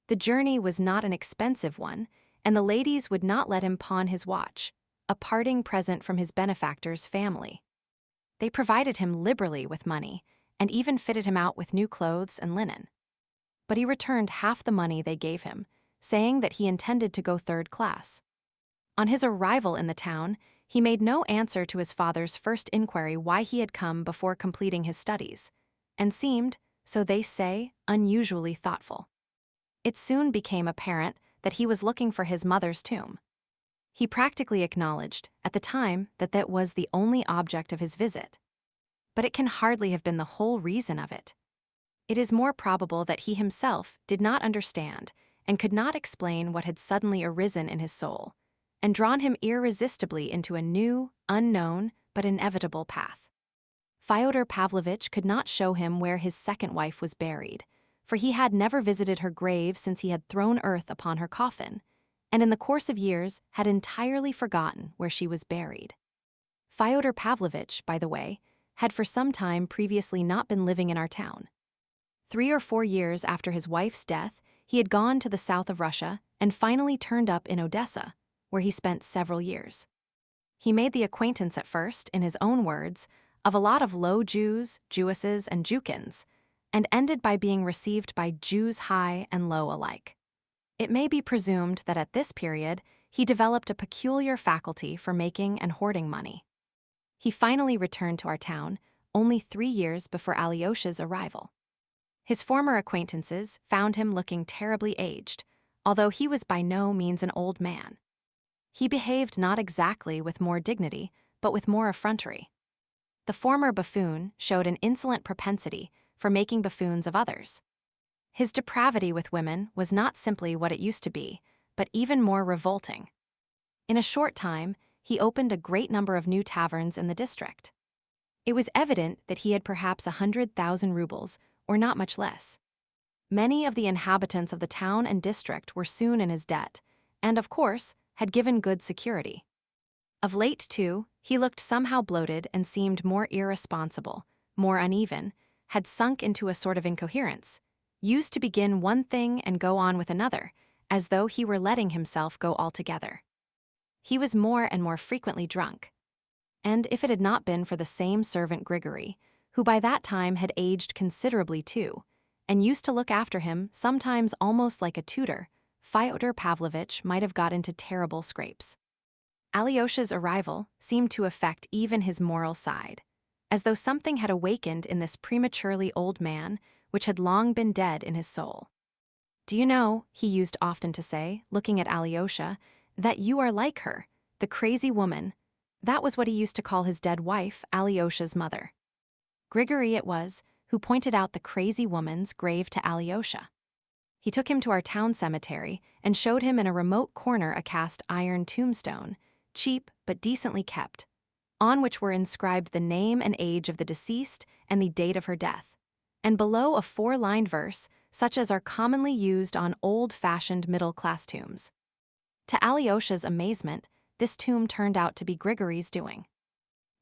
S1: The journey was not an expensive one, and the ladies would not let him pawn his watch, a parting present from his benefactor's family. They provided him liberally with money, and even fitted him out with new clothes and linen. But he returned half the money they gave him, saying that he intended to go third class. On his arrival in the town, he made no answer to his father's first inquiry why he had come before completing his studies, and seemed, so they say, unusually thoughtful. It soon became apparent that he was looking for his mother's tomb. He practically acknowledged, at the time, that that was the only object of his visit. But it can hardly have been the whole reason of it. It is more probable that he himself did not understand and could not explain what had suddenly arisen in his soul, and drawn him irresistibly into a new, unknown, but inevitable path. Fyodor Pavlovitch could not show him where his second wife was buried, for he had never visited her grave since he had thrown earth upon her coffin, and in the course of years had entirely forgotten where she was buried. Fyodor Pavlovitch, by the way, had for some time previously not been living in our town. 3 or 4 years after his wife's death, he had gone to the south of Russia and finally turned up in Odessa, where he spent several years. He made the acquaintance at first, in his own words, of a lot of low Jews, Jewesses, and Jewkins, and ended by being received by Jews high and low alike. It may be presumed that at this period, he developed a peculiar faculty for making and hoarding money. He finally returned to our town, only 3 years before Alyosha's arrival. His former acquaintances found him looking terribly aged, although he was by no means an old man. He behaved not exactly with more dignity, but with more effrontery. The former buffoon showed an insolent propensity for making buffoons of others. His depravity with women was not simply what it used to be, but even more revolting. In a short time, he opened a great number of new taverns in the district. It was evident that he had perhaps 100,000 rubles, or not much less. Many of the inhabitants of the town and district were soon in his debt, and, of course, had given good security. Of late, too, he looked somehow bloated and seemed more irresponsible, more uneven, had sunk into a sort of incoherence, used to begin one thing and go on with another, as though he were letting himself go altogether. He was more and more frequently drunk. And if it had not been for the same servant Grigory, who by that time had aged considerably too, and used to look after him sometimes almost like a tutor, Fyodor Pavlovitch might have got into terrible scrapes. Alyosha's arrival seemed to affect even his moral side, as though something had awakened in this prematurely old man which had long been dead in his soul. "Do you know," he used often to say, looking at Alyosha, "that you are like her, the crazy woman?" That was what he used to call his dead wife, Alyosha's mother. Grigory it was who pointed out the crazy woman's grave to Alyosha. He took him to our town cemetery and showed him in a remote corner a cast iron tombstone, cheap but decently kept, on which were inscribed the name and age of the deceased and the date of her death, and below a 4-lined verse such as are commonly used on old-fashioned middle-class tombs. To Alyosha's amazement, this tomb turned out to be Grigory's doing.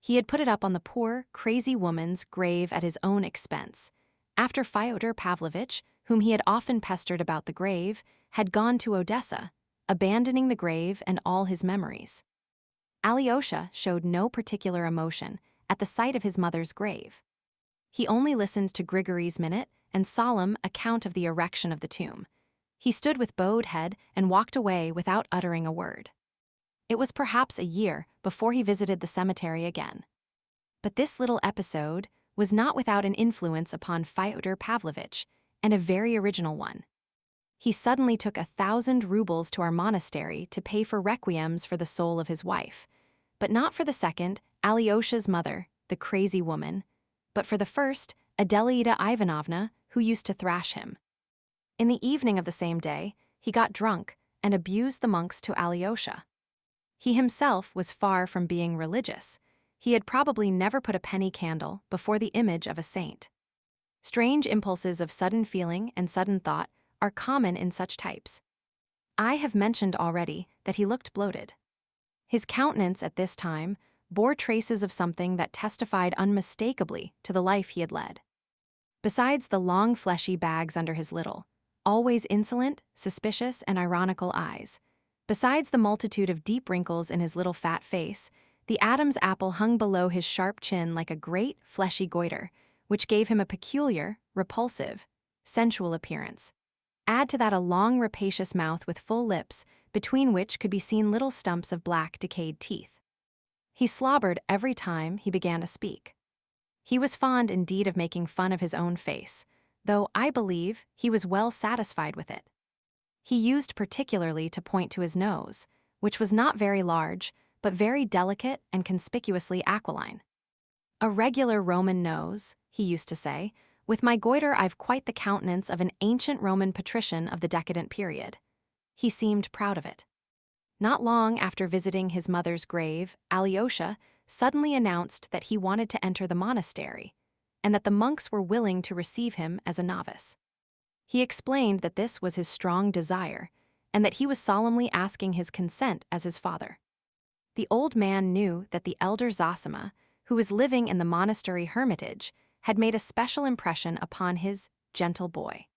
S1: He had put it up on the poor, crazy woman's grave at his own expense, after Fyodor Pavlovitch, whom he had often pestered about the grave, had gone to Odessa, abandoning the grave and all his memories. Alyosha showed no particular emotion at the sight of his mother's grave. He only listened to Grigory's minute and solemn account of the erection of the tomb. He stood with bowed head and walked away without uttering a word. It was perhaps a year before he visited the cemetery again. But this little episode was not without an influence upon Fyodor Pavlovitch, and a very original one. He suddenly took 1,000 rubles to our monastery to pay for requiems for the soul of his wife, but not for the second, Alyosha's mother, the crazy woman, but for the first, Adelaida Ivanovna, who used to thrash him. In the evening of the same day, he got drunk and abused the monks to Alyosha. He himself was far from being religious. He had probably never put a penny candle before the image of a saint. Strange impulses of sudden feeling and sudden thought are common in such types. I have mentioned already that he looked bloated. His countenance at this time bore traces of something that testified unmistakably to the life he had led. Besides the long fleshy bags under his little, always insolent, suspicious, and ironical eyes, besides the multitude of deep wrinkles in his little fat face, the Adam's apple hung below his sharp chin like a great, fleshy goiter, which gave him a peculiar, repulsive, sensual appearance. Add to that a long, rapacious mouth with full lips, between which could be seen little stumps of black, decayed teeth. He slobbered every time he began to speak. He was fond indeed of making fun of his own face, though I believe he was well satisfied with it. He used particularly to point to his nose, which was not very large, but very delicate and conspicuously aquiline. "A regular Roman nose," he used to say, "with my goiter I've quite the countenance of an ancient Roman patrician of the decadent period." He seemed proud of it. Not long after visiting his mother's grave, Alyosha suddenly announced that he wanted to enter the monastery, and that the monks were willing to receive him as a novice. He explained that this was his strong desire, and that he was solemnly asking his consent as his father. The old man knew that the elder Zosima, who was living in the monastery hermitage, had made a special impression upon his gentle boy.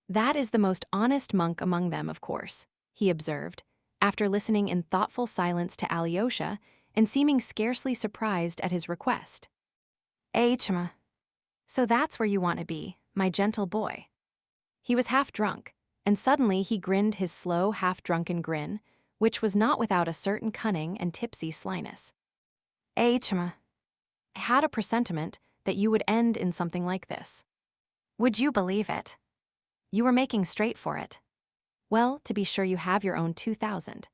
S1: "That is the most honest monk among them, of course," he observed, after listening in thoughtful silence to Alyosha and seeming scarcely surprised at his request. "Chma. So that's where you want to be, my gentle boy." He was half drunk, and suddenly he grinned his slow, half-drunken grin, which was not without a certain cunning and tipsy slyness. "Chma. I had a presentiment that you would end in something like this. Would you believe it? You were making straight for it. Well, to be sure you have your own 2,000.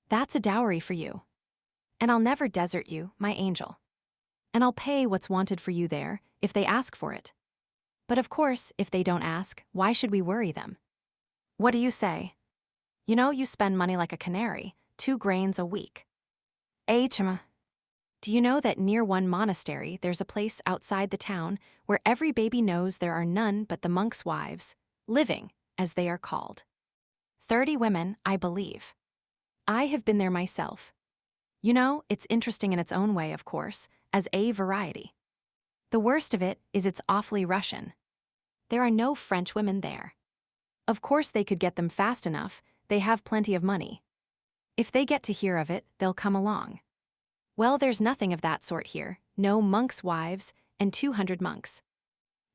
S1: That's a dowry for you. And I'll never desert you, my angel. And I'll pay what's wanted for you there, if they ask for it. But of course, if they don't ask, why should we worry them? What do you say? You know you spend money like a canary, 2 grains a week. Chma. Do you know that near one monastery there's a place outside the town where every baby knows there are none but the monks' wives, living, as they are called. 30 women, I believe. I have been there myself. You know, it's interesting in its own way, of course, as a variety. The worst of it is it's awfully Russian. There are no French women there. Of course they could get them fast enough, they have plenty of money. If they get to hear of it, they'll come along. Well, there's nothing of that sort here, no monks' wives and 200 monks.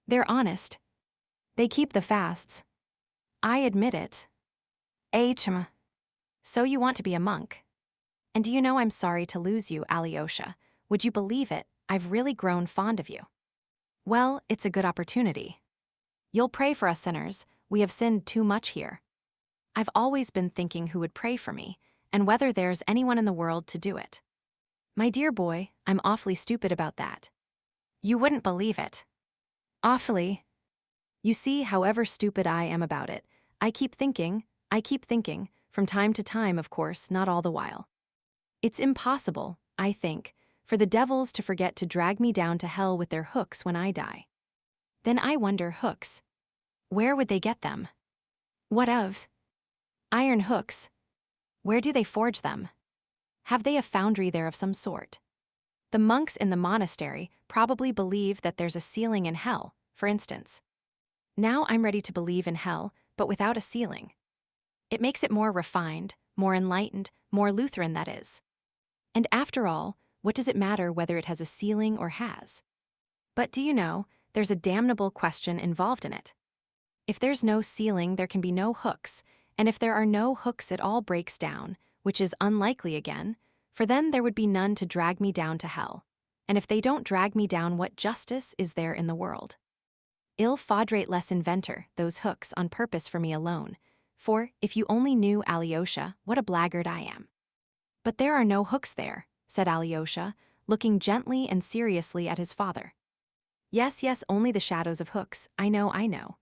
S1: They're honest. They keep the fasts. I admit it. Chma. So you want to be a monk. And do you know I'm sorry to lose you, Alyosha. Would you believe it, I've really grown fond of you. Well, it's a good opportunity. You'll pray for us sinners, we have sinned too much here. I've always been thinking who would pray for me, and whether there's anyone in the world to do it. My dear boy, I'm awfully stupid about that. You wouldn't believe it. Awfully. You see, however stupid I am about it, I keep thinking, from time to time, of course, not all the while. It's impossible, I think, for the devils to forget to drag me down to hell with their hooks when I die. Then I wonder, hooks. Where would they get them? What of? Iron hooks. Where do they forge them? Have they a foundry there of some sort? The monks in the monastery probably believe that there's a ceiling in hell, for instance. Now I'm ready to believe in hell, but without a ceiling. It makes it more refined, more enlightened, more Lutheran, that is. And after all, what does it matter whether it has a ceiling or has? But do you know, there's a damnable question involved in it. If there's no ceiling, there can be no hooks, and if there are no hooks, it all breaks down, which is unlikely again, for then there would be none to drag me down to hell. And if they don't drag me down, what justice is there in the world? Il faudrait les inventer, those hooks, on purpose for me alone, for, if you only knew, Alyosha, what a blackguard I am. But there are no hooks there, said Alyosha, looking gently and seriously at his father. Yes, yes, only the shadows of hooks, I know, I know.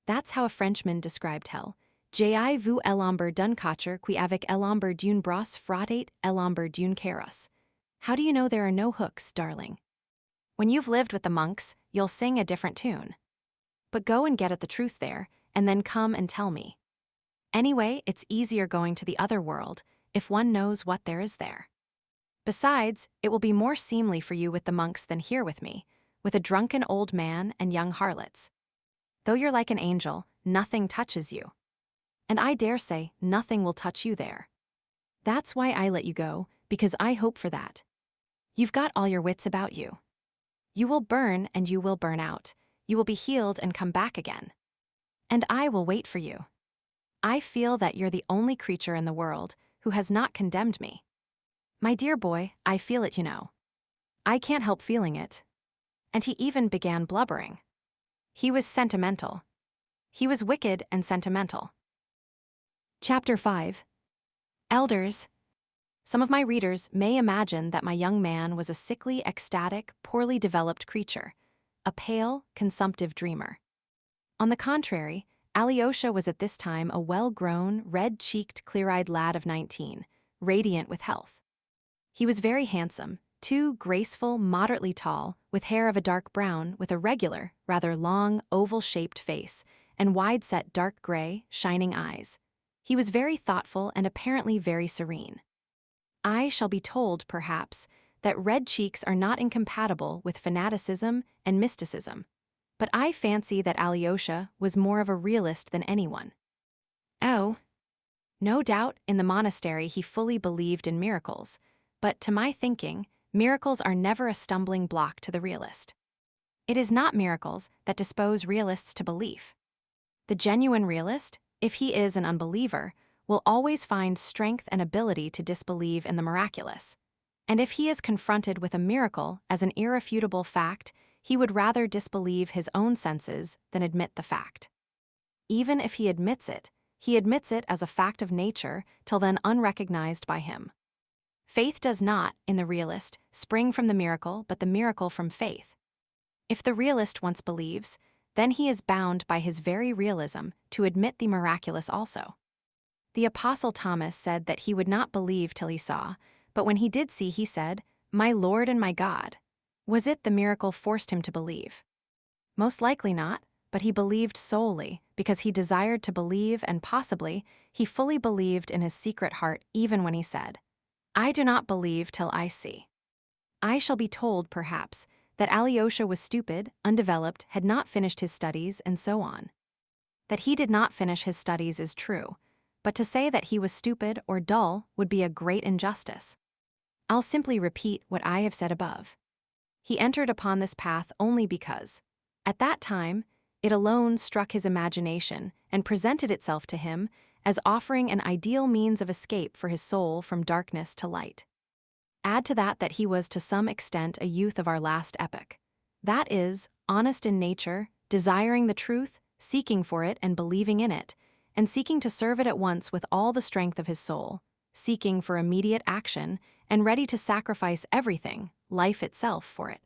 S1: That's how a Frenchman described hell. J'ai vu l'ombre d'un catcher qui avec l'ombre d'une brosse frottait l'ombre d'une carrosse. How do you know there are no hooks, darling? When you've lived with the monks, you'll sing a different tune. But go and get at the truth there, and then come and tell me. Anyway, it's easier going to the other world, if one knows what there is there. Besides, it will be more seemly for you with the monks than here with me, with a drunken old man and young harlots. Though you're like an angel, nothing touches you. And I dare say nothing will touch you there. That's why I let you go, because I hope for that. You've got all your wits about you. You will burn and you will burn out. You will be healed and come back again. And I will wait for you. I feel that you're the only creature in the world who has not condemned me. My dear boy, I feel it, you know. I can't help feeling it. And he even began blubbering. He was sentimental. He was wicked and sentimental. Chapter 5. Elders. Some of my readers may imagine that my young man was a sickly, ecstatic, poorly developed creature, a pale, consumptive dreamer. On the contrary, Alyosha was at this time a well-grown, red-cheeked, clear-eyed lad of 19, radiant with health. He was very handsome, too graceful, moderately tall, with hair of a dark brown, with a regular, rather long, oval-shaped face, and wide-set dark gray, shining eyes. He was very thoughtful and apparently very serene. I shall be told, perhaps, that red cheeks are not incompatible with fanaticism and mysticism, but I fancy that Alyosha was more of a realist than anyone. Oh, no doubt in the monastery he fully believed in miracles, but to my thinking, miracles are never a stumbling block to the realist. It is not miracles that dispose realists to belief. The genuine realist, if he is an unbeliever, will always find strength and ability to disbelieve in the miraculous. And if he is confronted with a miracle as an irrefutable fact, he would rather disbelieve his own senses than admit the fact. Even if he admits it as a fact of nature till then unrecognized by him. Faith does not, in the realist, spring from the miracle, but the miracle from faith. If the realist once believes, then he is bound by his very realism to admit the miraculous also. The Apostle Thomas said that he would not believe till he saw, but when he did see, he said, "My Lord and my God." Was it the miracle forced him to believe? Most likely not, but he believed solely because he desired to believe, and possibly he fully believed in his secret heart even when he said, "I do not believe till I see." I shall be told, perhaps, that Alyosha was stupid, undeveloped, had not finished his studies, and so on. That he did not finish his studies is true, but to say that he was stupid or dull would be a great injustice. I'll simply repeat what I have said above. He entered upon this path only because, at that time, it alone struck his imagination and presented itself to him as offering an ideal means of escape for his soul from darkness to light. Add to that he was to some extent a youth of our last epoch. That is, honest in nature, desiring the truth, seeking for it and believing in it, and seeking to serve it at once with all the strength of his soul, seeking for immediate action, and ready to sacrifice everything, life itself, for it.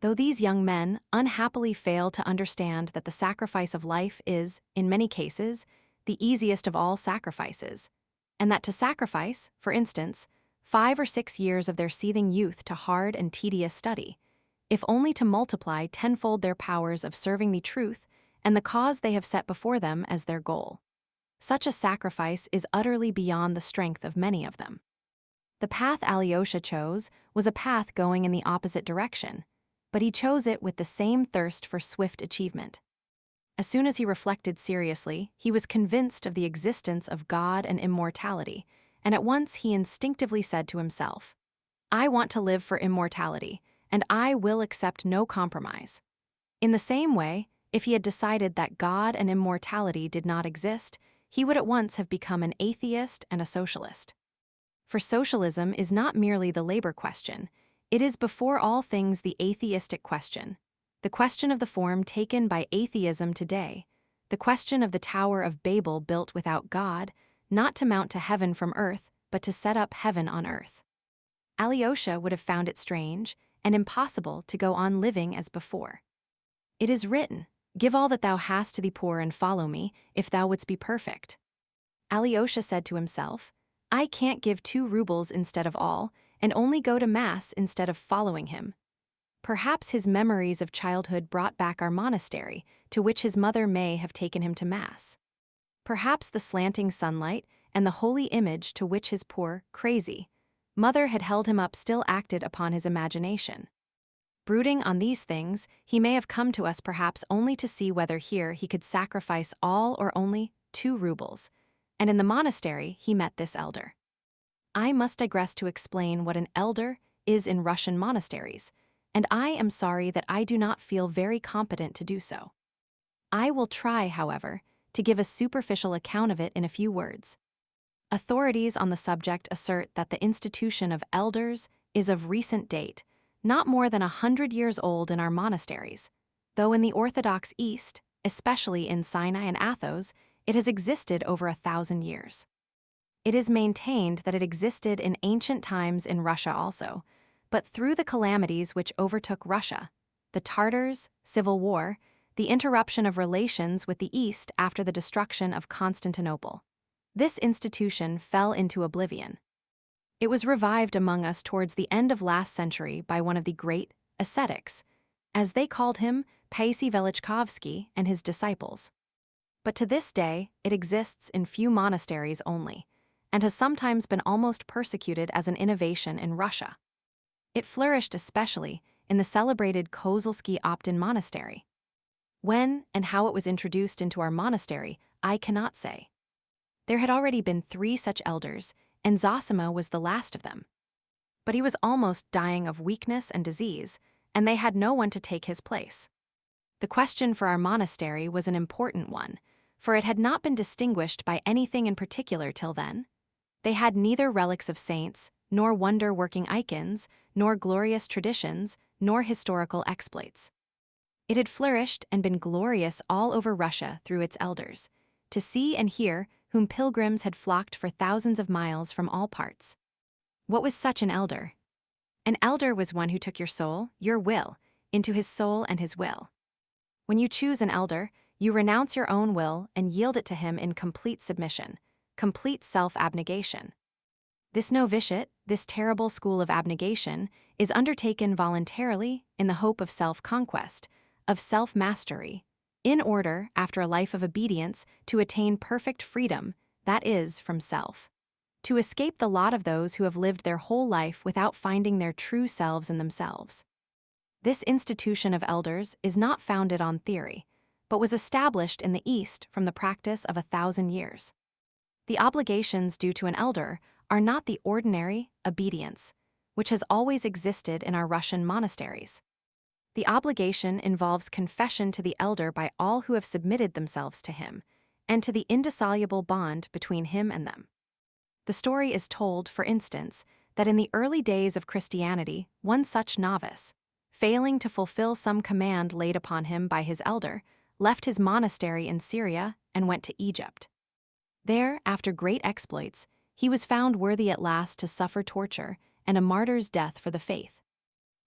S1: Though these young men unhappily fail to understand that the sacrifice of life is, in many cases, the easiest of all sacrifices, and that to sacrifice, for instance, 5 or 6 years of their seething youth to hard and tedious study, if only to multiply tenfold their powers of serving the truth and the cause they have set before them as their goal. Such a sacrifice is utterly beyond the strength of many of them. The path Alyosha chose was a path going in the opposite direction, but he chose it with the same thirst for swift achievement. As soon as he reflected seriously, he was convinced of the existence of God and immortality, and at once he instinctively said to himself, "I want to live for immortality, and I will accept no compromise." In the same way, if he had decided that God and immortality did not exist, he would at once have become an atheist and a socialist. For socialism is not merely the labor question, it is before all things the atheistic question, the question of the form taken by atheism today, the question of the Tower of Babel built without God, not to mount to heaven from earth, but to set up heaven on earth. Alyosha would have found it strange and impossible to go on living as before. It is written, "Give all that thou hast to the poor and follow me, if thou wouldst be perfect." Alyosha said to himself, "I can't give 2 rubles instead of all, and only go to Mass instead of following him." Perhaps his memories of childhood brought back our monastery, to which his mother may have taken him to Mass. Perhaps the slanting sunlight and the holy image to which his poor, crazy mother had held him up still acted upon his imagination. Brooding on these things, he may have come to us perhaps only to see whether here he could sacrifice all or only 2 rubles, and in the monastery he met this elder. I must digress to explain what an elder is in Russian monasteries, and I am sorry that I do not feel very competent to do so. I will try, however, to give a superficial account of it in a few words. Authorities on the subject assert that the institution of elders is of recent date, not more than 100 years old in our monasteries, though in the Orthodox East, especially in Sinai and Athos, it has existed over 1,000 years. It is maintained that it existed in ancient times in Russia also, but through the calamities which overtook Russia, the Tartars, civil war, the interruption of relations with the East after the destruction of Constantinople, this institution fell into oblivion. It was revived among us towards the end of last century by one of the great ascetics, as they called him, Fyodor Velichkovsky and his disciples. But to this day, it exists in few monasteries only, and has sometimes been almost persecuted as an innovation in Russia. It flourished especially in the celebrated Kozelsky Optin monastery. When and how it was introduced into our monastery, I cannot say. There had already been 3 such elders, and Zosima was the last of them. But he was almost dying of weakness and disease, and they had no one to take his place. The question for our monastery was an important one, for it had not been distinguished by anything in particular till then. They had neither relics of saints, nor wonder-working icons, nor glorious traditions, nor historical exploits. It had flourished and been glorious all over Russia through its elders, to see and hear whom pilgrims had flocked for thousands of miles from all parts. What was such an elder? An elder was one who took your soul, your will, into his soul and his will. When you choose an elder, you renounce your own will and yield it to him in complete submission, complete self-abnegation. This novitiate, this terrible school of abnegation, is undertaken voluntarily in the hope of self-conquest, of self-mastery, in order, after a life of obedience, to attain perfect freedom, that is, from self. To escape the lot of those who have lived their whole life without finding their true selves in themselves. This institution of elders is not founded on theory, but was established in the East from the practice of 1,000 years. The obligations due to an elder are not the ordinary obedience, which has always existed in our Russian monasteries. The obligation involves confession to the elder by all who have submitted themselves to him, and to the indissoluble bond between him and them. The story is told, for instance, that in the early days of Christianity, one such novice, failing to fulfill some command laid upon him by his elder, left his monastery in Syria and went to Egypt. There, after great exploits, he was found worthy at last to suffer torture and a martyr's death for the faith.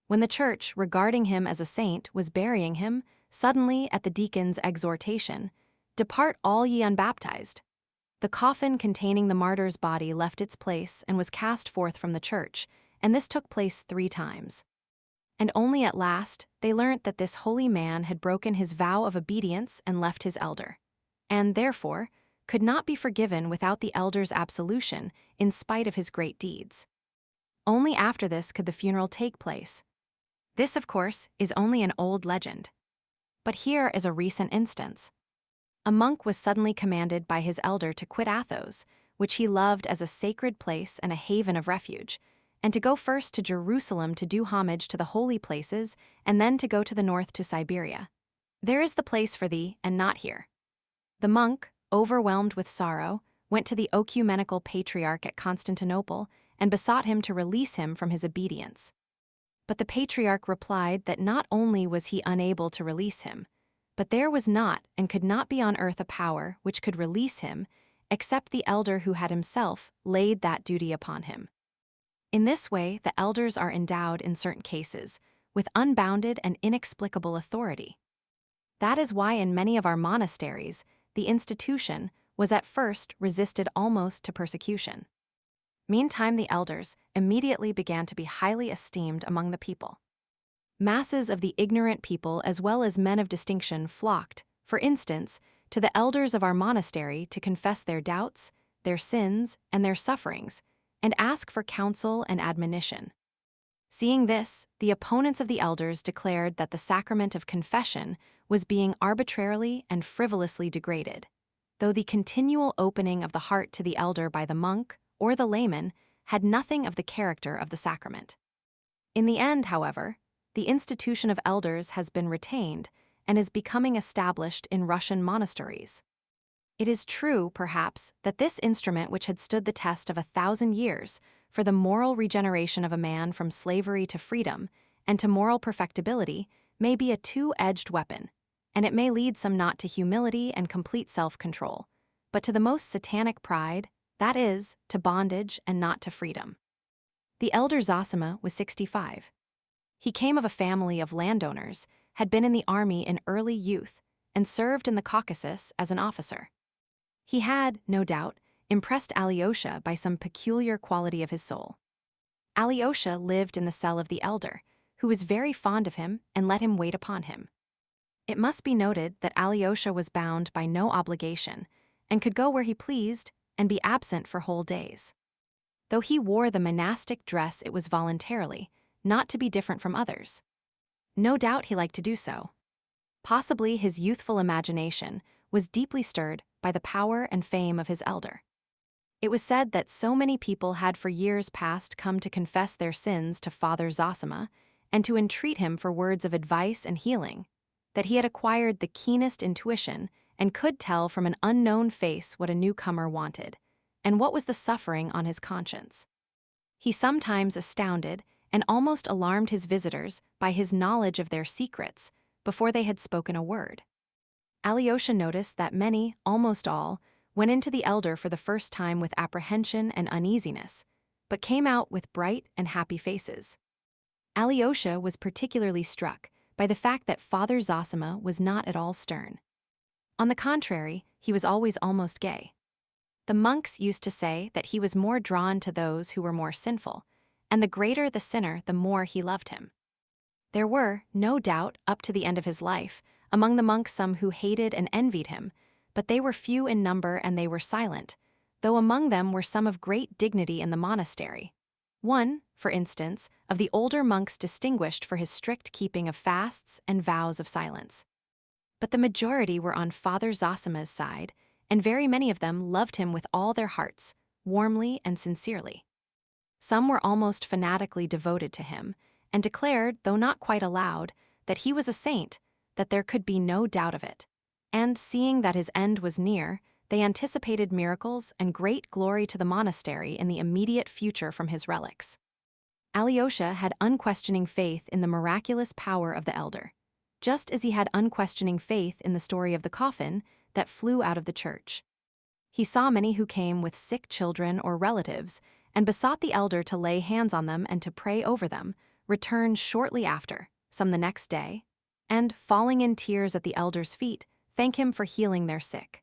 S1: When the church, regarding him as a saint, was burying him, suddenly, at the deacon's exhortation, "Depart all ye unbaptized," the coffin containing the martyr's body left its place and was cast forth from the church, and this took place 3 times. And only at last they learnt that this holy man had broken his vow of obedience and left his elder, and, therefore, could not be forgiven without the elder's absolution in spite of his great deeds. Only after this could the funeral take place. This, of course, is only an old legend. But here is a recent instance. A monk was suddenly commanded by his elder to quit Athos, which he loved as a sacred place and a haven of refuge, and to go first to Jerusalem to do homage to the holy places, and then to go to the north to Siberia. "There is the place for thee, and not here." The monk, overwhelmed with sorrow, went to the ecumenical patriarch at Constantinople and besought him to release him from his obedience. But the patriarch replied that not only was he unable to release him, but there was not and could not be on earth a power which could release him except the elder who had himself laid that duty upon him. In this way, the elders are endowed in certain cases with unbounded and inexplicable authority. That is why in many of our monasteries, the institution was at first resisted almost to persecution. Meantime, the elders immediately began to be highly esteemed among the people. Masses of the ignorant people as well as men of distinction flocked, for instance, to the elders of our monastery to confess their doubts, their sins, and their sufferings, and ask for counsel and admonition. Seeing this, the opponents of the elders declared that the sacrament of confession was being arbitrarily and frivolously degraded, though the continual opening of the heart to the elder by the monk or the layman had nothing of the character of the sacrament. In the end, however, the institution of elders has been retained and is becoming established in Russian monasteries. It is true, perhaps, that this instrument, which had stood the test of 1,000 years for the moral regeneration of a man from slavery to freedom and to moral perfectibility, may be a two-edged weapon, and it may lead some not to humility and complete self-control, but to the most satanic pride, that is, to bondage and not to freedom. The elder Zosima was 65. He came of a family of landowners, had been in the army in early youth, and served in the Caucasus as an officer. He had, no doubt, impressed Alyosha by some peculiar quality of his soul. Alyosha lived in the cell of the elder, who was very fond of him and let him wait upon him. It must be noted that Alyosha was bound by no obligation and could go where he pleased and be absent for whole days. Though he wore the monastic dress, it was voluntarily, not to be different from others. No doubt he liked to do so. Possibly his youthful imagination was deeply stirred by the power and fame of his elder. It was said that so many people had for years past come to confess their sins to Father Zosima and to entreat him for words of advice and healing, that he had acquired the keenest intuition and could tell from an unknown face what a newcomer wanted, and what was the suffering on his conscience. He sometimes astounded and almost alarmed his visitors by his knowledge of their secrets before they had spoken a word. Alyosha noticed that many, almost all, went into the elder for the first time with apprehension and uneasiness, but came out with bright and happy faces. Alyosha was particularly struck by the fact that Father Zosima was not at all stern. On the contrary, he was always almost gay. The monks used to say that he was more drawn to those who were more sinful, and the greater the sinner, the more he loved him. There were, no doubt, up to the end of his life, among the monks some who hated and envied him, but they were few in number and they were silent, though among them were some of great dignity in the monastery. One, for instance, of the older monks distinguished for his strict keeping of fasts and vows of silence. But the majority were on Father Zosima's side, and very many of them loved him with all their hearts, warmly and sincerely. Some were almost fanatically devoted to him, and declared, though not quite aloud, that he was a saint, that there could be no doubt of it. And seeing that his end was near, they anticipated miracles and great glory to the monastery in the immediate future from his relics. Alyosha had unquestioning faith in the miraculous power of the elder, just as he had unquestioning faith in the story of the coffin that flew out of the church. He saw many who came with sick children or relatives and besought the elder to lay hands on them and to pray over them, return shortly after, some the next day, and, falling in tears at the elder's feet, thank him for healing their sick.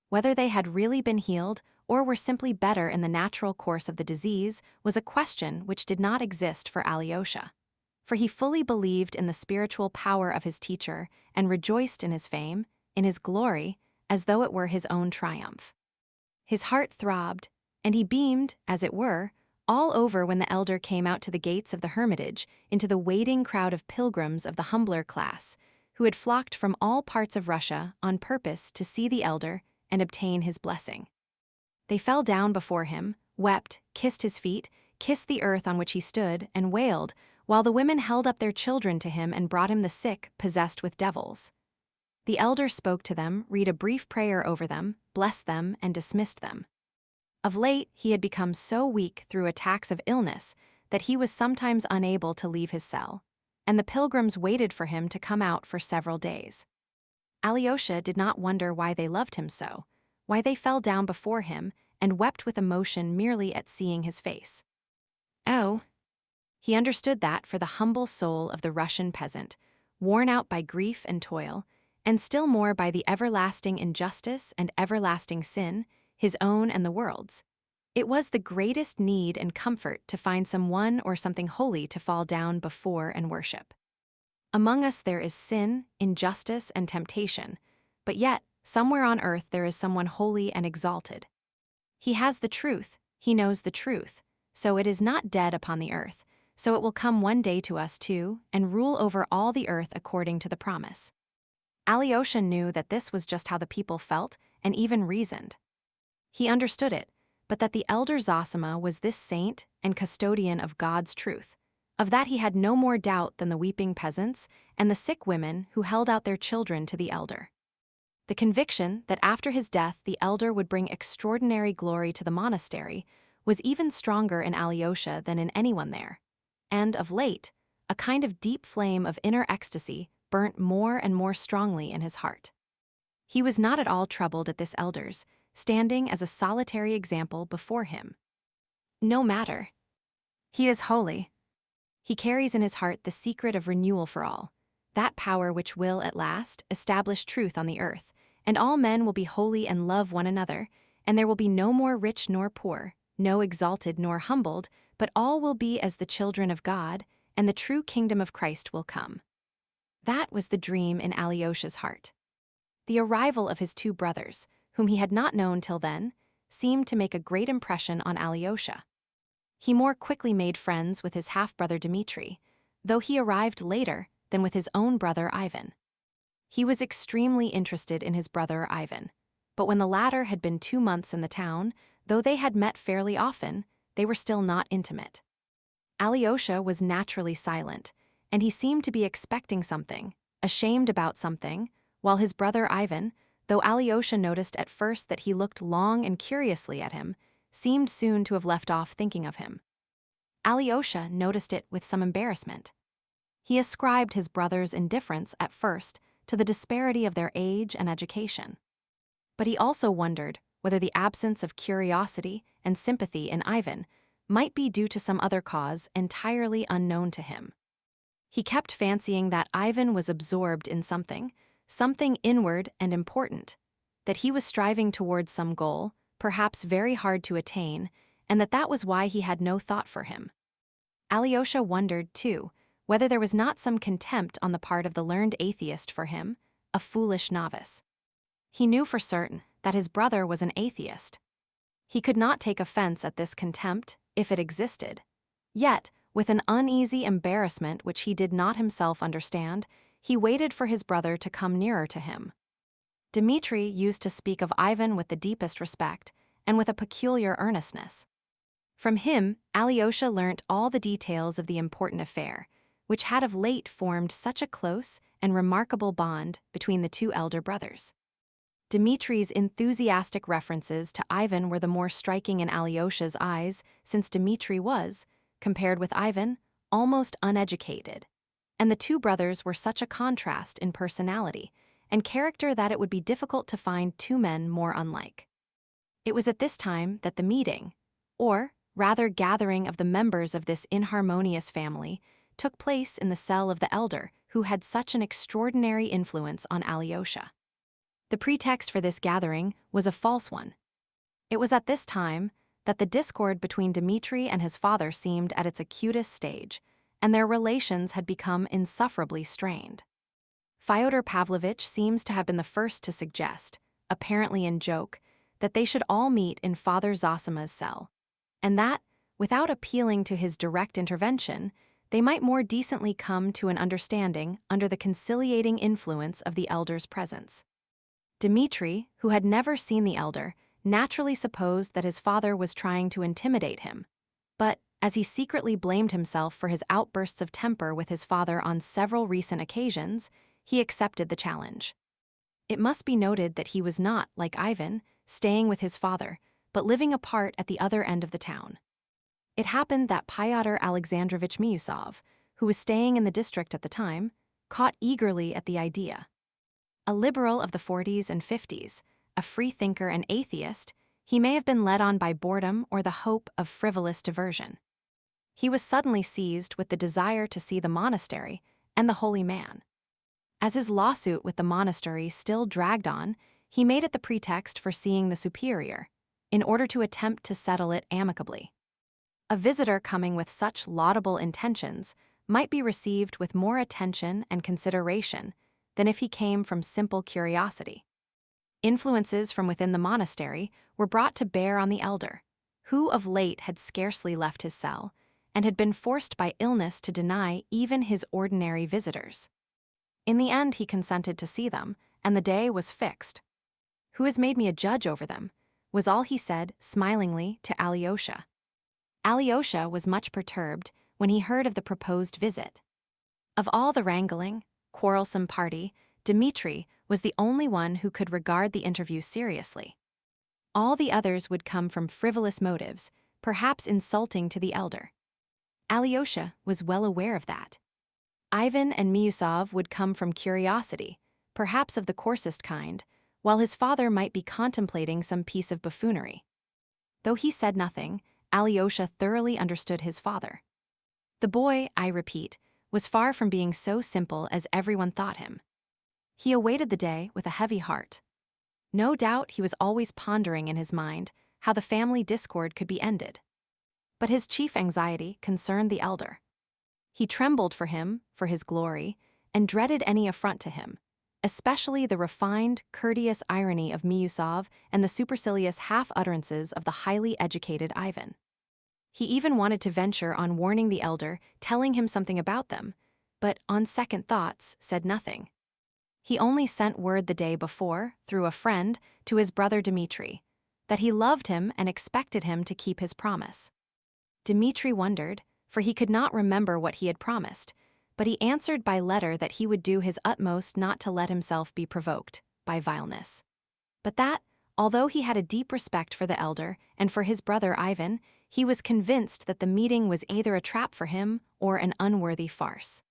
S1: Whether they had really been healed or were simply better in the natural course of the disease was a question which did not exist for Alyosha, for he fully believed in the spiritual power of his teacher and rejoiced in his fame, in his glory, as though it were his own triumph. His heart throbbed, and he beamed, as it were, all over when the elder came out to the gates of the hermitage into the waiting crowd of pilgrims of the humbler class, who had flocked from all parts of Russia on purpose to see the elder and obtain his blessing. They fell down before him, wept, kissed his feet, kissed the earth on which he stood, and wailed, while the women held up their children to him and brought him the sick possessed with devils. The elder spoke to them, read a brief prayer over them, blessed them, and dismissed them. Of late, he had become so weak through attacks of illness that he was sometimes unable to leave his cell, and the pilgrims waited for him to come out for several days. Alyosha did not wonder why they loved him so, why they fell down before him and wept with emotion merely at seeing his face. Oh, he understood that for the humble soul of the Russian peasant, worn out by grief and toil, and still more by the everlasting injustice and everlasting sin, his own and the world's, it was the greatest need and comfort to find someone or something holy to fall down before and worship. Among us there is sin, injustice, and temptation, but yet, somewhere on earth there is someone holy and exalted. He has the truth, he knows the truth, so it is not dead upon the earth, so it will come one day to us too, and rule over all the earth according to the promise. Alyosha knew that this was just how the people felt and even reasoned. He understood it, but that the elder Zosima was this saint and custodian of God's truth. Of that he had no more doubt than the weeping peasants and the sick women who held out their children to the elder. The conviction that after his death the elder would bring extraordinary glory to the monastery was even stronger in Alyosha than in anyone there. And, of late, a kind of deep flame of inner ecstasy burnt more and more strongly in his heart. He was not at all troubled at this elder's, standing as a solitary example before him. No matter. He is holy. He carries in his heart the secret of renewal for all, that power which will, at last, establish truth on the earth, and all men will be holy and love one another, and there will be no more rich nor poor, no exalted nor humbled, but all will be as the children of God, and the true kingdom of Christ will come. That was the dream in Alyosha's heart. The arrival of his two brothers, whom he had not known till then, seemed to make a great impression on Alyosha. He more quickly made friends with his half-brother Dmitri, though he arrived later than with his own brother Ivan. He was extremely interested in his brother Ivan, but when the latter had been 2 months in the town, though they had met fairly often, they were still not intimate. Alyosha was naturally silent, and he seemed to be expecting something, ashamed about something, while his brother Ivan, though Alyosha noticed at first that he looked long and curiously at him, seemed soon to have left off thinking of him. Alyosha noticed it with some embarrassment. He ascribed his brother's indifference at first to the disparity of their age and education. But he also wondered whether the absence of curiosity and sympathy in Ivan might be due to some other cause entirely unknown to him. He kept fancying that Ivan was absorbed in something inward and important, that he was striving towards some goal, perhaps very hard to attain, and that was why he had no thought for him. Alyosha wondered, too, whether there was not some contempt on the part of the learned atheist for him, a foolish novice. He knew for certain that his brother was an atheist. He could not take offense at this contempt, if it existed. Yet, with an uneasy embarrassment which he did not himself understand, he waited for his brother to come nearer to him. Dmitri used to speak of Ivan with the deepest respect, and with a peculiar earnestness. From him, Alyosha learnt all the details of the important affair, which had of late formed such a close and remarkable bond between the two elder brothers. Dmitri's enthusiastic references to Ivan were the more striking in Alyosha's eyes, since Dmitri was, compared with Ivan, almost uneducated, and the two brothers were such a contrast in personality and character that it would be difficult to find two men more unlike. It was at this time that the meeting, or rather gathering of the members of this inharmonious family, took place in the cell of the elder who had such an extraordinary influence on Alyosha. The pretext for this gathering was a false one. It was at this time that the discord between Dmitri and his father seemed at its acutest stage, and their relations had become insufferably strained. Fyodor Pavlovitch seems to have been the first to suggest, apparently in joke, that they should all meet in Father Zosima's cell, and that, without appealing to his direct intervention, they might more decently come to an understanding under the conciliating influence of the elder's presence. Dmitri, who had never seen the elder, naturally supposed that his father was trying to intimidate him, but, as he secretly blamed himself for his outbursts of temper with his father on several recent occasions, he accepted the challenge. It must be noted that he was not, like Ivan, staying with his father, but living apart at the other end of the town. It happened that Fyodor Alexandrovich Miusov, who was staying in the district at the time, caught eagerly at the idea. A liberal of the 40s and 50s, a freethinker and atheist, he may have been led on by boredom or the hope of frivolous diversion. he was suddenly seized with the desire to see the monastery and the holy man. As his lawsuit with the monastery still dragged on, he made it the pretext for seeing the superior, in order to attempt to settle it amicably. A visitor coming with such laudable intentions might be received with more attention and consideration than if he came from simple curiosity. Influences from within the monastery were brought to bear on the elder, who of late had scarcely left his cell and had been forced by illness to deny even his ordinary visitors. In the end, he consented to see them, and the day was fixed. "Who has made me a judge over them?" was all he said smilingly to Alyosha. Alyosha was much perturbed when he heard of the proposed visit. Of all the wrangling, quarrelsome party, Dmitri was the only one who could regard the interview seriously. All the others would come from frivolous motives, perhaps insulting to the elder. Alyosha was well aware of that. Ivan and Miusov would come from curiosity, perhaps of the coarsest kind, while his father might be contemplating some piece of buffoonery. Though he said nothing, Alyosha thoroughly understood his father. The boy, I repeat, was far from being so simple as everyone thought him. He awaited the day with a heavy heart. No doubt he was always pondering in his mind how the family discord could be ended. But his chief anxiety concerned the elder. He trembled for him, for his glory, and dreaded any affront to him, especially the refined, courteous irony of Miusov and the supercilious half-utterances of the highly educated Ivan. He even wanted to venture on warning the elder, telling him something about them, but on second thoughts said nothing. He only sent word the day before, through a friend, to his brother Dmitri, that he loved him and expected him to keep his promise. Dmitri wondered, for he could not remember what he had promised, but he answered by letter that he would do his utmost not to let himself be provoked by vileness. But that, although he had a deep respect for the elder and for his brother Ivan, he was convinced that the meeting was either a trap for him or an unworthy farce.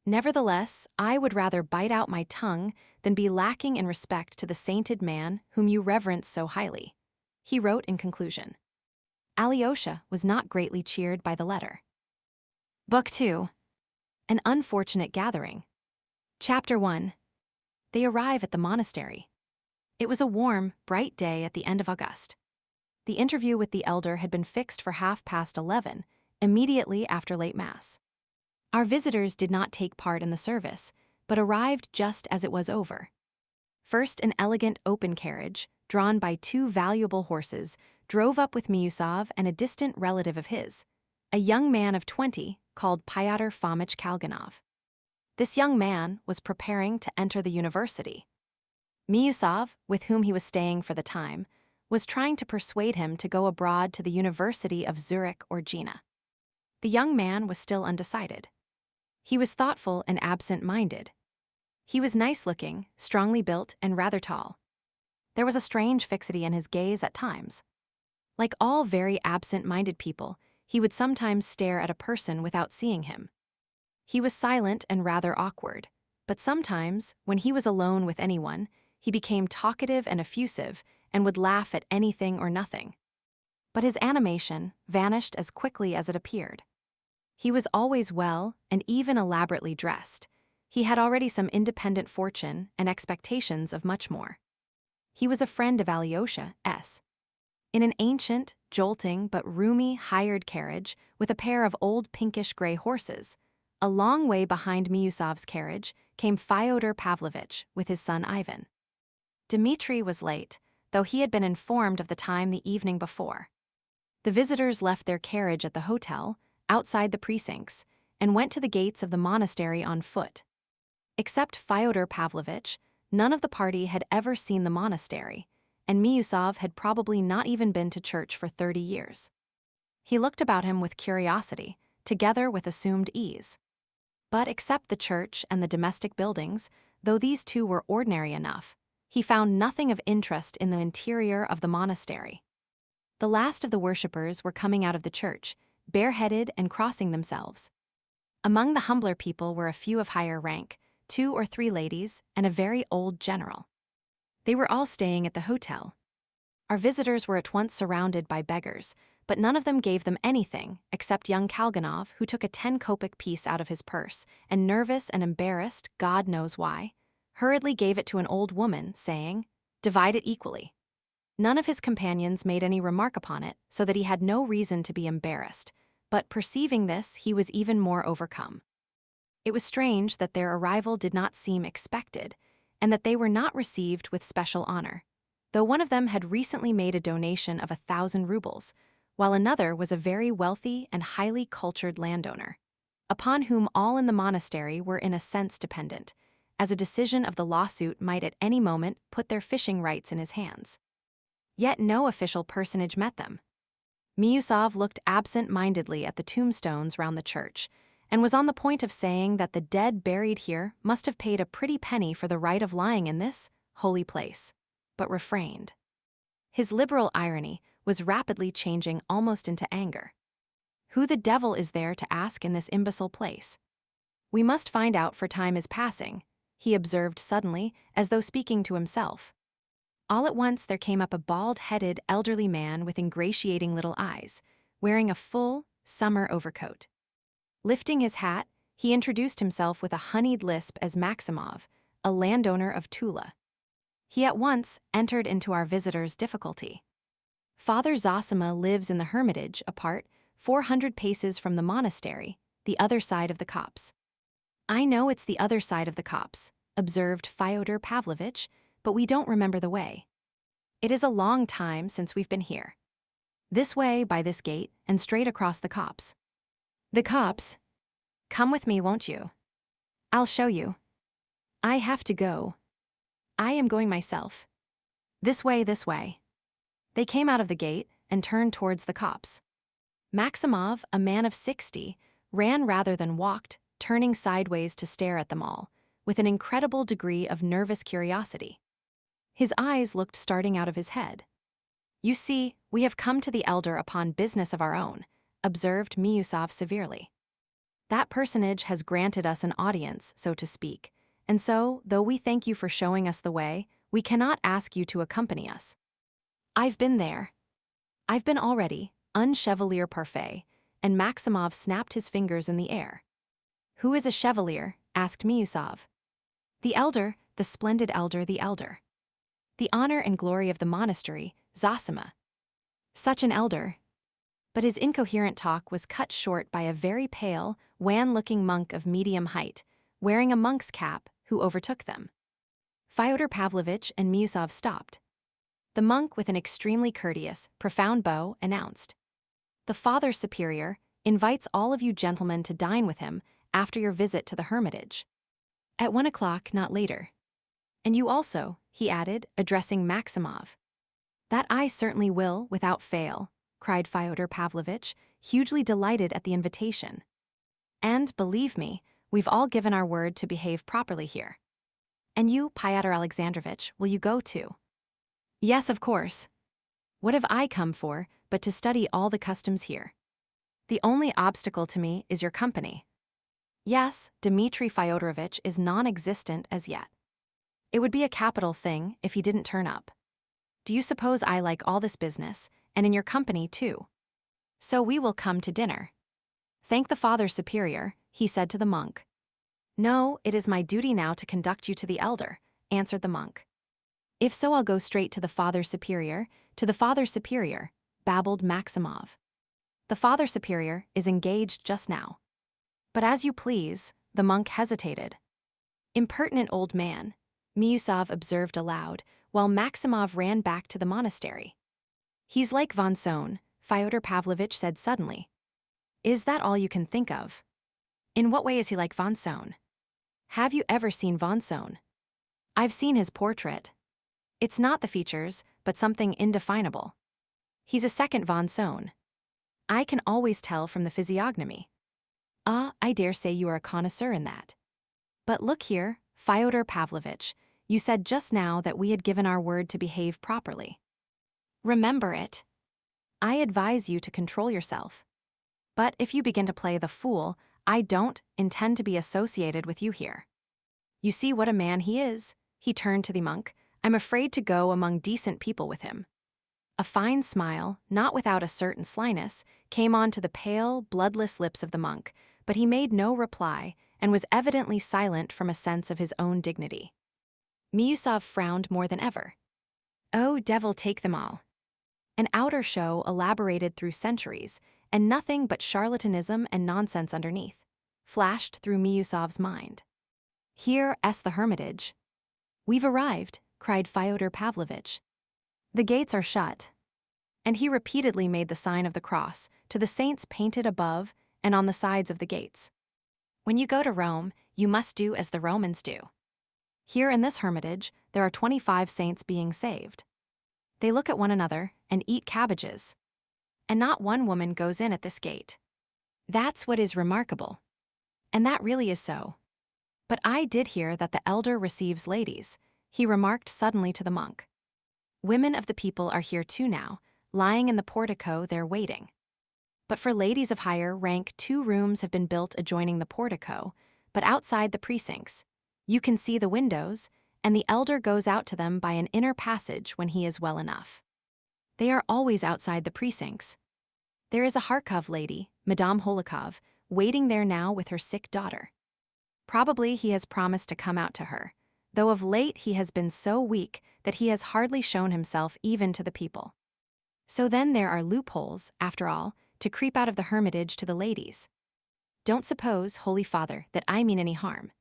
S1: "Nevertheless, I would rather bite out my tongue than be lacking in respect to the sainted man whom you reverence so highly," he wrote in conclusion. Alyosha was not greatly cheered by the letter. Book 2. An Unfortunate Gathering. Chapter 1. They arrive at the monastery. It was a warm, bright day at the end of August. The interview with the elder had been fixed for 11:30, immediately after late Mass. Our visitors did not take part in the service, but arrived just as it was over. First, an elegant open carriage, drawn by 2 valuable horses, drove up with Miusov and a distant relative of his, a young man of 20 called Fyodor Pavlovitch Karamazov. This young man was preparing to enter the university. Miusov, with whom he was staying for the time, was trying to persuade him to go abroad to the University of Zurich or Jena. The young man was still undecided. He was thoughtful and absent-minded. He was nice-looking, strongly built, and rather tall. There was a strange fixity in his gaze at times. Like all very absent-minded people, he would sometimes stare at a person without seeing him. He was silent and rather awkward, but sometimes, when he was alone with anyone, he became talkative and effusive and would laugh at anything or nothing. But his animation vanished as quickly as it appeared. He was always well and even elaborately dressed. He had already some independent fortune and expectations of much more. He was a friend of Alyosha's. In an ancient, jolting but roomy hired carriage with a pair of old pinkish-gray horses, a long way behind Miusov's carriage, came Fyodor Pavlovitch with his son Ivan. Dmitri was late, though he had been informed of the time the evening before. The visitors left their carriage at the hotel, outside the precincts, and went to the gates of the monastery on foot. Except Fyodor Pavlovitch, none of the party had ever seen the monastery, and Miusov had probably not even been to church for 30 years. He looked about him with curiosity, together with assumed ease. But except the church and the domestic buildings, though these two were ordinary enough, he found nothing of interest in the interior of the monastery. The last of the worshippers were coming out of the church, bareheaded and crossing themselves. Among the humbler people were a few of higher rank, 2 or 3 ladies, and a very old general. They were all staying at the hotel. Our visitors were at once surrounded by beggars, but none of them gave them anything except young Kalganov, who took a 10-kopeck piece out of his purse and, nervous and embarrassed, God knows why, hurriedly gave it to an old woman, saying, "Divide it equally." None of his companions made any remark upon it, so that he had no reason to be embarrassed, but perceiving this, he was even more overcome. It was strange that their arrival did not seem expected, and that they were not received with special honor, though one of them had recently made a donation of 1,000 rubles, while another was a very wealthy and highly cultured landowner, upon whom all in the monastery were in a sense dependent, as a decision of the lawsuit might at any moment put their fishing rights in his hands. Yet no official personage met them. Miusov looked absent-mindedly at the tombstones round the church, and was on the point of saying that the dead buried here must have paid a pretty penny for the right of lying in this holy place, but refrained. His liberal irony was rapidly changing almost into anger. Who the devil is there to ask in this imbecile place? We must find out, for time is passing, he observed suddenly, as though speaking to himself. All at once there came up a bald-headed, elderly man with ingratiating little eyes, wearing a full, summer overcoat. Lifting his hat, he introduced himself with a honeyed lisp as Maximov, a landowner of Tula. He at once entered into our visitor's difficulty. Father Zosima lives in the hermitage, apart, 400 paces from the monastery, the other side of the copse. "I know it's the other side of the copse," observed Fyodor Pavlovitch, "but we don't remember the way. It is a long time since we've been here. This way, by this gate, and straight across the copse." "The copse? Come with me, won't you? I'll show you. I have to go. I am going myself. This way, this way." They came out of the gate and turned towards the copse. Maximov, a man of 60, ran rather than walked, turning sideways to stare at them all, with an incredible degree of nervous curiosity. His eyes looked starting out of his head. "You see, we have come to the elder upon business of our own," observed Miusov severely. "That personage has granted us an audience, so to speak, and so, though we thank you for showing us the way, we cannot ask you to accompany us. I've been there. I've been already, un chevalier parfait," and Maximov snapped his fingers in the air. "Who is a chevalier?" asked Miusov. "The elder, the splendid elder, the elder. The honor and glory of the monastery, Zosima. Such an elder." But his incoherent talk was cut short by a very pale, wan-looking monk of medium height, wearing a monk's cap, who overtook them. Fyodor Pavlovitch and Miusov stopped. The monk, with an extremely courteous, profound bow, announced, "The Father Superior invites all of you gentlemen to dine with him after your visit to the hermitage. At 1 o'clock, not later. And you also," he added, addressing Maximov. "That I certainly will, without fail," cried Fyodor Pavlovitch, hugely delighted at the invitation. "And, believe me, we've all given our word to behave properly here. And you, Pyotr Alexandrovitch, will you go too?" "Yes, of course. What have I come for but to study all the customs here? The only obstacle to me is your company. Yes, Dmitri Fyodorovitch is non-existent as yet. It would be a capital thing if he didn't turn up. Do you suppose I like all this business, and in your company too? So we will come to dinner. Thank the Father Superior," he said to the monk. "No, it is my duty now to conduct you to the elder," answered the monk. "If so, I'll go straight to the Father Superior, babbled Maximov. "The Father Superior is engaged just now." "But as you please," the monk hesitated. "Impertinent old man," Miusov observed aloud, while Maximov ran back to the monastery. "He's like von Sohn," Fyodor Pavlovitch said suddenly. "Is that all you can think of? In what way is he like von Sohn? Have you ever seen von Sohn?" "I've seen his portrait. It's not the features, but something indefinable. He's a second von Sohn. I can always tell from the physiognomy." "Ah, I dare say you are a connoisseur in that. But look here, Fyodor Pavlovitch, you said just now that we had given our word to behave properly. Remember it. I advise you to control yourself. But if you begin to play the fool, I don't intend to be associated with you here. You see what a man he is," he turned to the monk. "I'm afraid to go among decent people with him." A fine smile, not without a certain slyness, came onto the pale, bloodless lips of the monk, but he made no reply and was evidently silent from a sense of his own dignity. Miusov frowned more than ever. Oh, devil take them all. An outer show elaborated through centuries, and nothing but charlatanism and nonsense underneath, flashed through Miusov's mind. Here's the hermitage. We've arrived, cried Fyodor Pavlovitch. The gates are shut. And he repeatedly made the sign of the cross to the saints painted above and on the sides of the gates. When you go to Rome, you must do as the Romans do. Here in this hermitage, there are 25 saints being saved. They look at one another and eat cabbages. And not one woman goes in at this gate. That's what is remarkable. And that really is so. But I did hear that the elder receives ladies, he remarked suddenly to the monk. Women of the people are here too now, lying in the portico there waiting. But for ladies of higher rank 2 rooms have been built adjoining the portico, but outside the precincts. You can see the windows, and the elder goes out to them by an inner passage when he is well enough. They are always outside the precincts. There is a Kharkov lady, Madame Holikov, waiting there now with her sick daughter. Probably he has promised to come out to her, though of late he has been so weak that he has hardly shown himself even to the people. So then there are loopholes, after all, to creep out of the hermitage to the ladies. Don't suppose, Holy Father, that I mean any harm.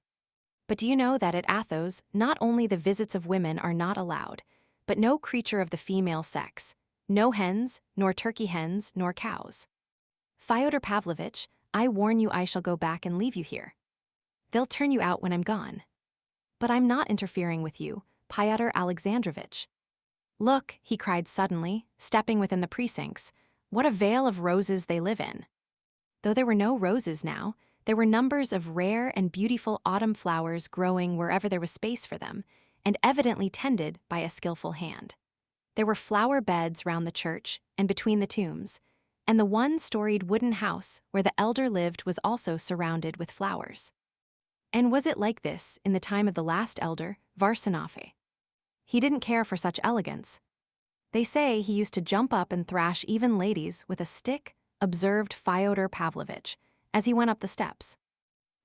S1: But do you know that at Athos not only the visits of women are not allowed, but no creature of the female sex, no hens, nor turkey hens, nor cows. Fyodor Pavlovitch, I warn you I shall go back and leave you here. They'll turn you out when I'm gone. But I'm not interfering with you, Pyotr Alexandrovitch. Look, he cried suddenly, stepping within the precincts, what a vale of roses they live in. Though there were no roses now, there were numbers of rare and beautiful autumn flowers growing wherever there was space for them, and evidently tended by a skillful hand. There were flower beds round the church and between the tombs, and the one-storied wooden house where the elder lived was also surrounded with flowers. And was it like this in the time of the last elder, Varsinofe? He didn't care for such elegance. They say he used to jump up and thrash even ladies with a stick, observed Fyodor Pavlovitch, as he went up the steps.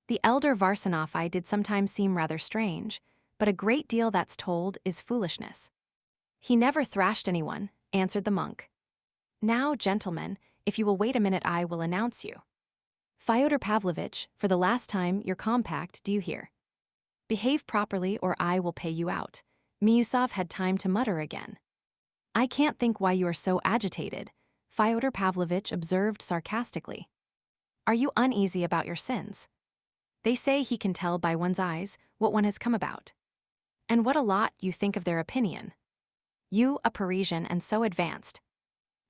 S1: The elder Varsinofe did sometimes seem rather strange, but a great deal that's told is foolishness. He never thrashed anyone, answered the monk. Now, gentlemen, if you will wait a minute I will announce you. Fyodor Pavlovitch, for the last time, your compact, do you hear? Behave properly or I will pay you out. Miusov had time to mutter again. I can't think why you are so agitated, Fyodor Pavlovitch observed sarcastically. Are you uneasy about your sins? They say he can tell by one's eyes what one has come about. And what a lot you think of their opinion. You, a Parisian and so advanced.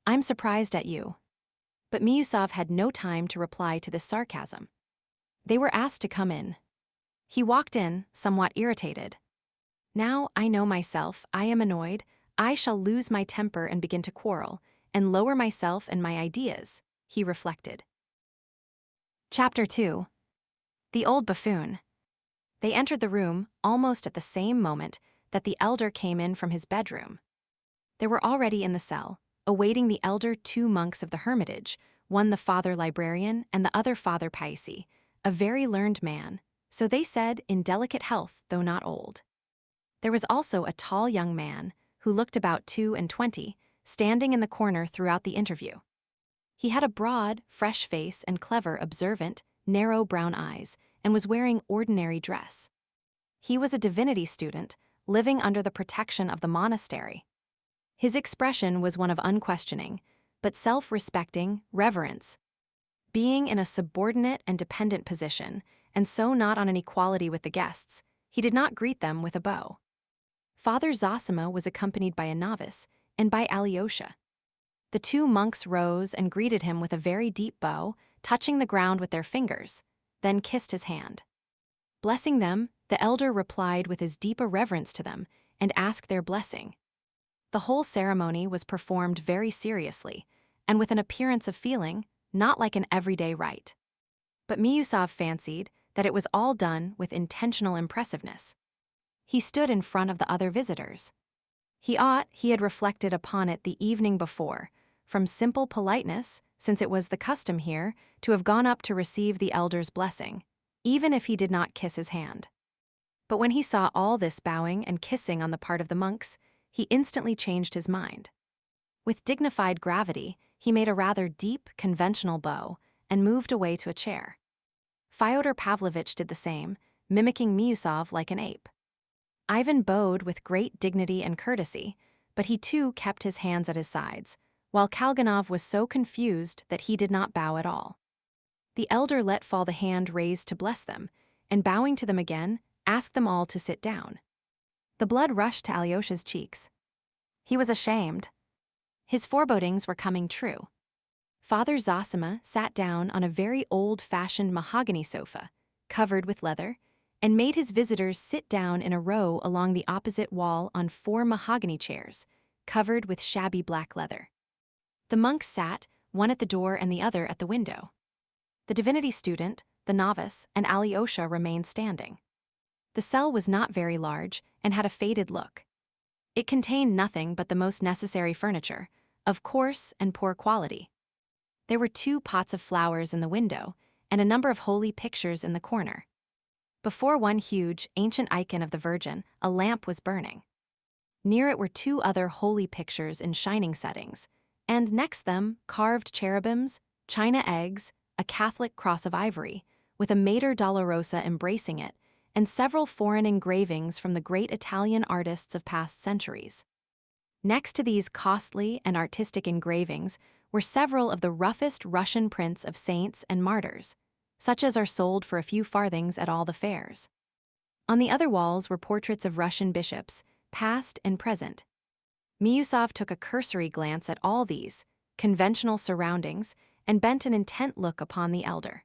S1: I'm surprised at you. But Miusov had no time to reply to this sarcasm. They were asked to come in. He walked in, somewhat irritated. Now I know myself, I am annoyed, I shall lose my temper and begin to quarrel, and lower myself and my ideas, he reflected. Chapter 2. The Old Buffoon. They entered the room almost at the same moment that the elder came in from his bedroom. There were already in the cell, awaiting the elder 2 monks of the hermitage, one the father librarian and the other Father Paisi, a very learned man, so they said in delicate health though not old. There was also a tall young man, who looked about 22, standing in the corner throughout the interview. He had a broad, fresh face and clever, observant, narrow brown eyes, and was wearing ordinary dress. He was a divinity student, living under the protection of the monastery. His expression was one of unquestioning, but self-respecting, reverence. Being in a subordinate and dependent position, and so not on an equality with the guests, he did not greet them with a bow. Father Zosima was accompanied by a novice, and by Alyosha. The 2 monks rose and greeted him with a very deep bow, touching the ground with their fingers, then kissed his hand. Blessing them, the elder replied with as deep a reverence to them, and asked their blessing. The whole ceremony was performed very seriously, and with an appearance of feeling, not like an everyday rite. But Miusov fancied that it was all done with intentional impressiveness. He stood in front of the other visitors. He had reflected upon it the evening before, from simple politeness, since it was the custom here, to have gone up to receive the elder's blessing, even if he did not kiss his hand. But when he saw all this bowing and kissing on the part of the monks, he instantly changed his mind. With dignified gravity, he made a rather deep, conventional bow and moved away to a chair. Fyodor Pavlovitch did the same, mimicking Miusov like an ape. Ivan bowed with great dignity and courtesy, but he too kept his hands at his sides, while Kalganov was so confused that he did not bow at all. The elder let fall the hand raised to bless them, and bowing to them again, asked them all to sit down. The blood rushed to Alyosha's cheeks. He was ashamed. His forebodings were coming true. Father Zosima sat down on a very old-fashioned mahogany sofa, covered with leather, and made his visitors sit down in a row along the opposite wall on 4 mahogany chairs, covered with shabby black leather. The monks sat, one at the door and the other at the window. The divinity student, the novice, and Alyosha remained standing. The cell was not very large and had a faded look. It contained nothing but the most necessary furniture, of coarse and poor quality. There were 2 pots of flowers in the window and a number of holy pictures in the corner. Before one huge, ancient icon of the Virgin, a lamp was burning. Near it were 2 other holy pictures in shining settings, and next them, carved cherubims, china eggs, a Catholic cross of ivory, with a Mater Dolorosa embracing it, and several foreign engravings from the great Italian artists of past centuries. Next to these costly and artistic engravings were several of the roughest Russian prints of saints and martyrs, such as are sold for a few farthings at all the fairs. On the other walls were portraits of Russian bishops, past and present. Miusov took a cursory glance at all these conventional surroundings and bent an intent look upon the elder.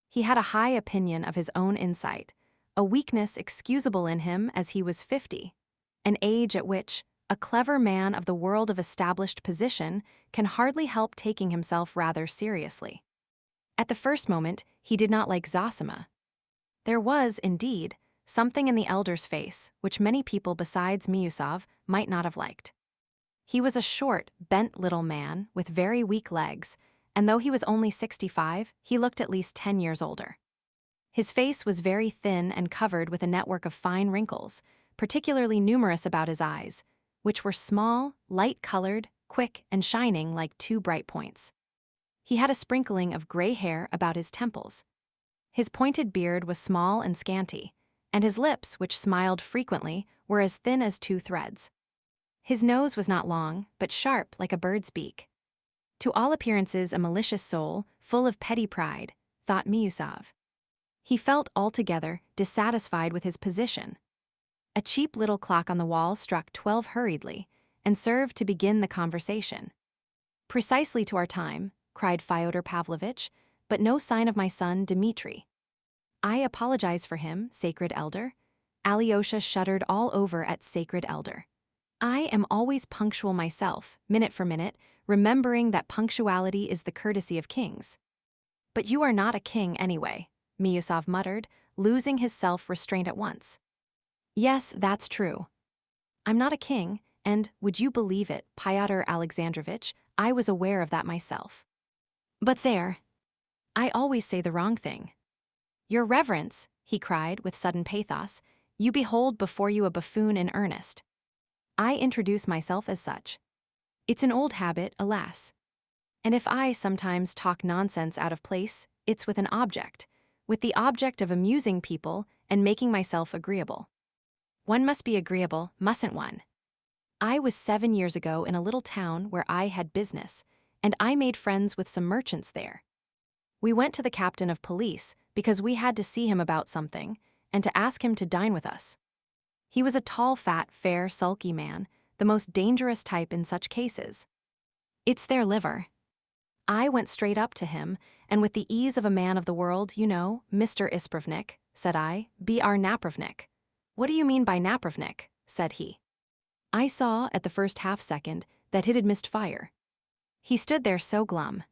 S1: He had a high opinion of his own insight, a weakness excusable in him as he was 50, an age at which a clever man of the world of established position can hardly help taking himself rather seriously. At the first moment, he did not like Zosima. There was, indeed, something in the elder's face which many people besides Miusov might not have liked. He was a short, bent little man with very weak legs, and though he was only 65, he looked at least 10 years older. His face was very thin and covered with a network of fine wrinkles, particularly numerous about his eyes, which were small, light-colored, quick, and shining like 2 bright points. He had a sprinkling of gray hair about his temples. His pointed beard was small and scanty, and his lips, which smiled frequently, were as thin as 2 threads. His nose was not long, but sharp like a bird's beak. To all appearances a malicious soul, full of petty pride, thought Miusov. He felt altogether dissatisfied with his position. A cheap little clock on the wall struck 12 hurriedly, and served to begin the conversation. "Precisely to our time," cried Fyodor Pavlovitch, "but no sign of my son, Dmitri." "I apologize for him, sacred elder." Alyosha shuddered all over at sacred elder. "I am always punctual myself, minute for minute, remembering that punctuality is the courtesy of kings." "But you are not a king anyway," Miusov muttered, losing his self-restraint at once. "Yes, that's true. I'm not a king, and, would you believe it, Pyotr Alexandrovitch, I was aware of that myself. But there, I always say the wrong thing." "Your reverence," he cried with sudden pathos, "you behold before you a buffoon in earnest." "I introduce myself as such. It's an old habit, alas. And if I sometimes talk nonsense out of place, it's with the object of amusing people and making myself agreeable. One must be agreeable, mustn't one? I was 7 years ago in a little town where I had business, and I made friends with some merchants there. We went to the captain of police because we had to see him about something and to ask him to dine with us. He was a tall, fat, fair, sulky man, the most dangerous type in such cases. It's their liver. I went straight up to him, and with the ease of a man of the world, you know, "Mr. Ispravnik," said I, "be our Napravnik." "What do you mean by Napravnik?" said he. I saw, at the first half-second, that it had missed fire. He stood there so glum.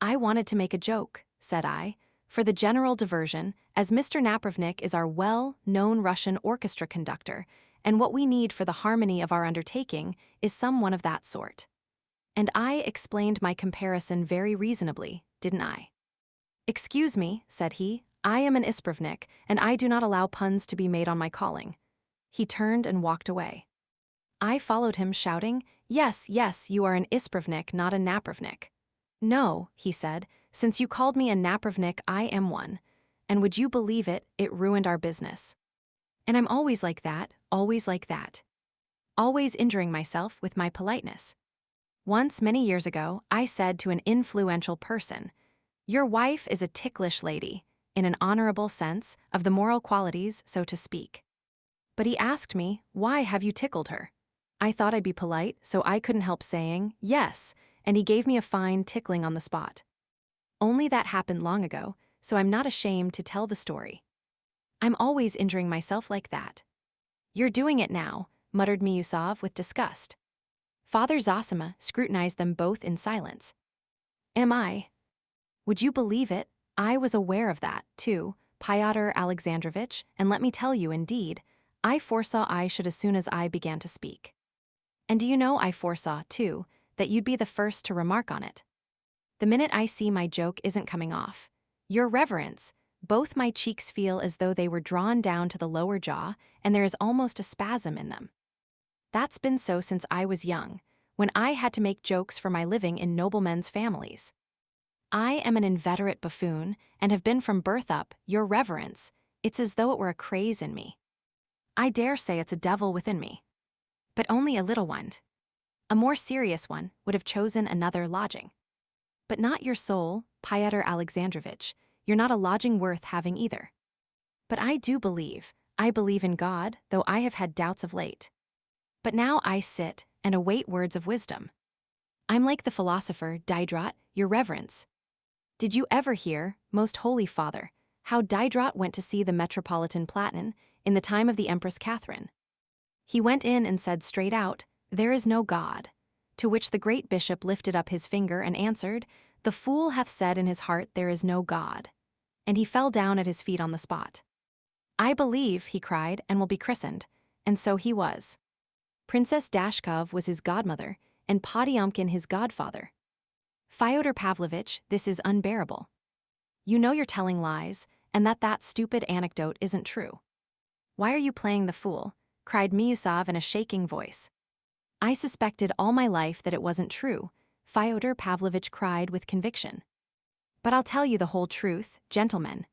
S1: "I wanted to make a joke," said I, "for the general diversion, as Mr. Napravnik is our well-known Russian orchestra conductor, and what we need for the harmony of our undertaking is someone of that sort. And I explained my comparison very reasonably, didn't I? Excuse me, said he, I am an ispravnik, and I do not allow puns to be made on my calling. He turned and walked away. I followed him, shouting, Yes, yes, you are an ispravnik, not a napravnik. No, he said, since you called me a napravnik, I am one. And would you believe it, it ruined our business. And I'm always like that, always like that. Always injuring myself with my politeness. Once, many years ago, I said to an influential person, Your wife is a ticklish lady, in an honorable sense, of the moral qualities, so to speak. But he asked me, Why have you tickled her? I thought I'd be polite, so I couldn't help saying, Yes, and he gave me a fine tickling on the spot. Only that happened long ago, so I'm not ashamed to tell the story. I'm always injuring myself like that. You're doing it now, muttered Miusov with disgust. Father Zosima scrutinized them both in silence. Am I? Would you believe it? I was aware of that, too, Pyotr Alexandrovitch, and let me tell you, indeed, I foresaw I should as soon as I began to speak. And do you know I foresaw, too, that you'd be the first to remark on it. The minute I see my joke isn't coming off. Your reverence, both my cheeks feel as though they were drawn down to the lower jaw, and there is almost a spasm in them. That's been so since I was young, when I had to make jokes for my living in noblemen's families. I am an inveterate buffoon, and have been from birth up, your reverence. It's as though it were a craze in me. I dare say it's a devil within me. But only a little one. A more serious one would have chosen another lodging. But not your soul, Pyotr Alexandrovitch, you're not a lodging worth having either. But I believe in God, though I have had doubts of late. But now I sit and await words of wisdom. I'm like the philosopher Diderot, your reverence. Did you ever hear, most holy father, how Diderot went to see the Metropolitan Platon in the time of the Empress Catherine? He went in and said straight out, There is no God. To which the great bishop lifted up his finger and answered, The fool hath said in his heart there is no God. And he fell down at his feet on the spot. I believe, he cried, and will be christened. And so he was. Princess Dashkov was his godmother, and Potyomkin his godfather. Fyodor Pavlovitch, this is unbearable. You know you're telling lies, and that stupid anecdote isn't true. Why are you playing the fool? Cried Miusov in a shaking voice. I suspected all my life that it wasn't true, Fyodor Pavlovitch cried with conviction. But I'll tell you the whole truth, gentlemen.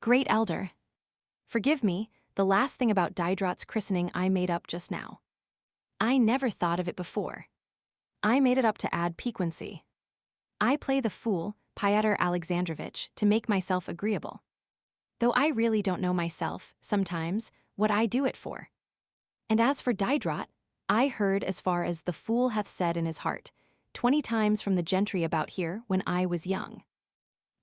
S1: Great elder. Forgive me, the last thing about Diderot's christening I made up just now. I never thought of it before. I made it up to add piquancy. I play the fool, Pyotr Alexandrovitch, to make myself agreeable. Though I really don't know myself, sometimes, what I do it for. And as for Diderot, I heard as far as the fool hath said in his heart, 20 times from the gentry about here when I was young.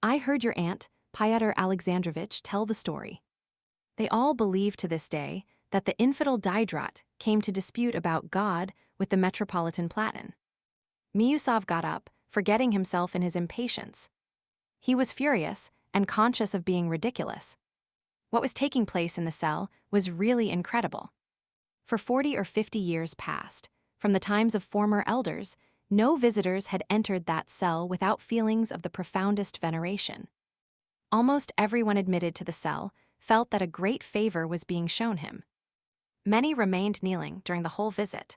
S1: I heard your aunt, Pyotr Alexandrovitch, tell the story. They all believe to this day that the infidel Diderot came to dispute about God with the Metropolitan Platon. Miusov got up, forgetting himself in his impatience. He was furious and conscious of being ridiculous. What was taking place in the cell was really incredible. For 40 or 50 years past, from the times of former elders, no visitors had entered that cell without feelings of the profoundest veneration. Almost everyone admitted to the cell felt that a great favor was being shown him. Many remained kneeling during the whole visit.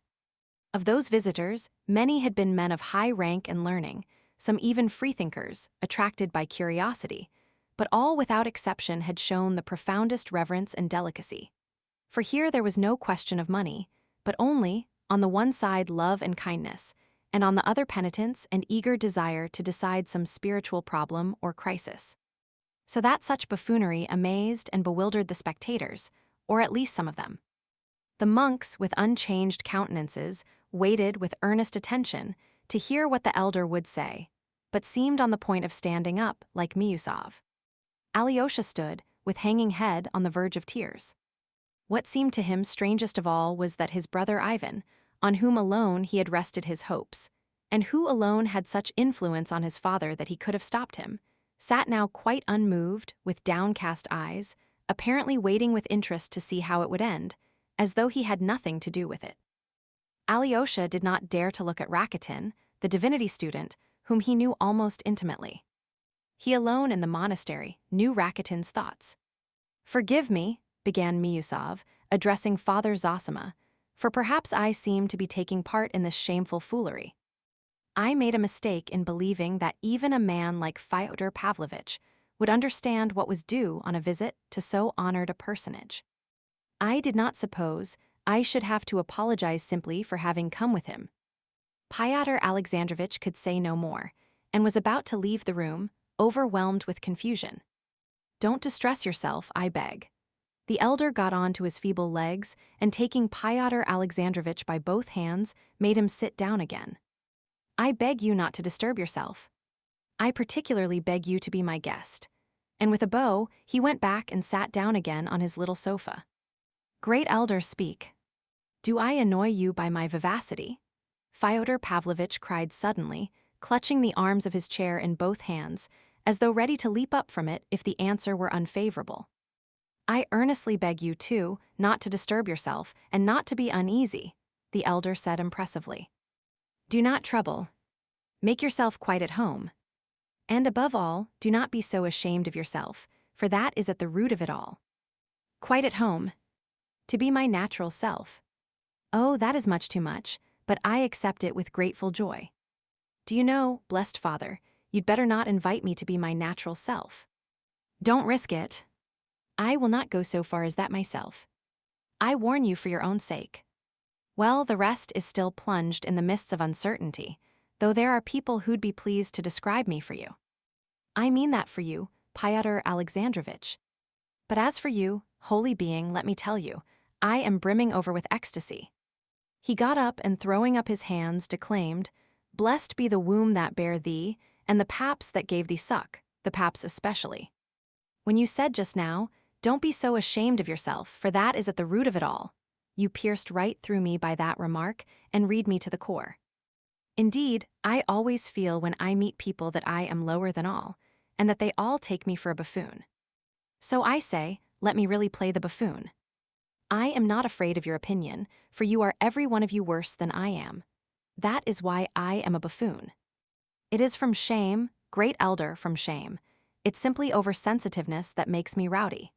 S1: Of those visitors, many had been men of high rank and learning, some even freethinkers, attracted by curiosity, but all without exception had shown the profoundest reverence and delicacy. For here there was no question of money, but only, on the one side, love and kindness, and on the other penitence and eager desire to decide some spiritual problem or crisis. So that such buffoonery amazed and bewildered the spectators, or at least some of them. The monks, with unchanged countenances, waited with earnest attention to hear what the elder would say, but seemed on the point of standing up, like Miusov. Alyosha stood, with hanging head, on the verge of tears. What seemed to him strangest of all was that his brother Ivan, on whom alone he had rested his hopes, and who alone had such influence on his father that he could have stopped him, sat now quite unmoved, with downcast eyes, apparently waiting with interest to see how it would end, as though he had nothing to do with it. Alyosha did not dare to look at Rakitin, the divinity student, whom he knew almost intimately. He alone in the monastery knew Rakitin's thoughts. "Forgive me," began Miusov, addressing Father Zosima, "for perhaps I seem to be taking part in this shameful foolery. I made a mistake in believing that even a man like Fyodor Pavlovitch would understand what was due on a visit to so honored a personage. I did not suppose I should have to apologize simply for having come with him." Pyotr Alexandrovitch could say no more, and was about to leave the room, overwhelmed with confusion. "Don't distress yourself, I beg." The elder got on to his feeble legs and, taking Pyotr Alexandrovitch by both hands, made him sit down again. "I beg you not to disturb yourself. I particularly beg you to be my guest." And with a bow, he went back and sat down again on his little sofa. "Great elder, speak. Do I annoy you by my vivacity?" Fyodor Pavlovitch cried suddenly, clutching the arms of his chair in both hands, as though ready to leap up from it if the answer were unfavorable. "I earnestly beg you, too, not to disturb yourself, and not to be uneasy," the elder said impressively. "Do not trouble. Make yourself quite at home. And above all, do not be so ashamed of yourself, for that is at the root of it all. Quite at home. To be my natural self. Oh, that is much too much, but I accept it with grateful joy. Do you know, blessed Father, you'd better not invite me to be my natural self. Don't risk it. I will not go so far as that myself. I warn you for your own sake. Well, the rest is still plunged in the mists of uncertainty, though there are people who'd be pleased to describe me for you. I mean that for you, Pyotr Alexandrovitch. But as for you, holy being, let me tell you, I am brimming over with ecstasy." He got up and, throwing up his hands, declaimed, "Blessed be the womb that bare thee, and the paps that gave thee suck, the paps especially. When you said just now, 'Don't be so ashamed of yourself, for that is at the root of it all,' you pierced right through me by that remark and read me to the core. Indeed, I always feel when I meet people that I am lower than all, and that they all take me for a buffoon. So I say, let me really play the buffoon. I am not afraid of your opinion, for you are every one of you worse than I am. That is why I am a buffoon. It is from shame, great elder, from shame. It's simply oversensitiveness that makes me rowdy.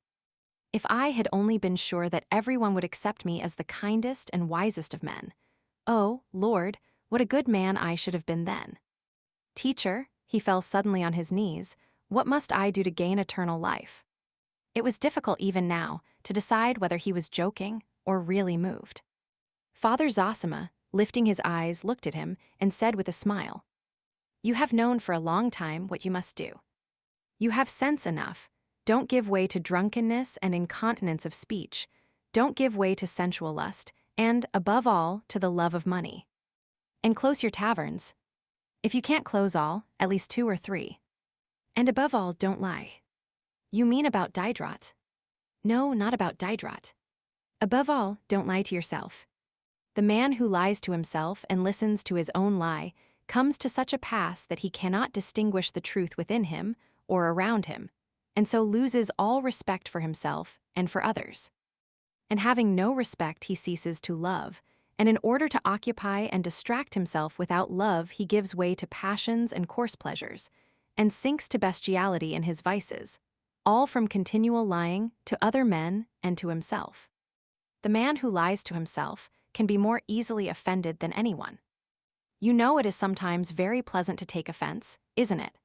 S1: If I had only been sure that everyone would accept me as the kindest and wisest of men, oh, Lord, what a good man I should have been then. Teacher," he fell suddenly on his knees, "what must I do to gain eternal life?" It was difficult even now to decide whether he was joking or really moved. Father Zosima, lifting his eyes, looked at him and said with a smile, "You have known for a long time what you must do. You have sense enough. Don't give way to drunkenness and incontinence of speech. Don't give way to sensual lust, and, above all, to the love of money. And close your taverns. If you can't close all, at least 2 or 3. And above all, don't lie." "You mean about Diderot?" "No, not about Diderot. Above all, don't lie to yourself. The man who lies to himself and listens to his own lie comes to such a pass that he cannot distinguish the truth within him or around him, and so loses all respect for himself and for others. And having no respect, he ceases to love, and in order to occupy and distract himself without love, he gives way to passions and coarse pleasures, and sinks to bestiality in his vices, all from continual lying to other men and to himself. The man who lies to himself can be more easily offended than anyone. You know it is sometimes very pleasant to take offense, isn't it?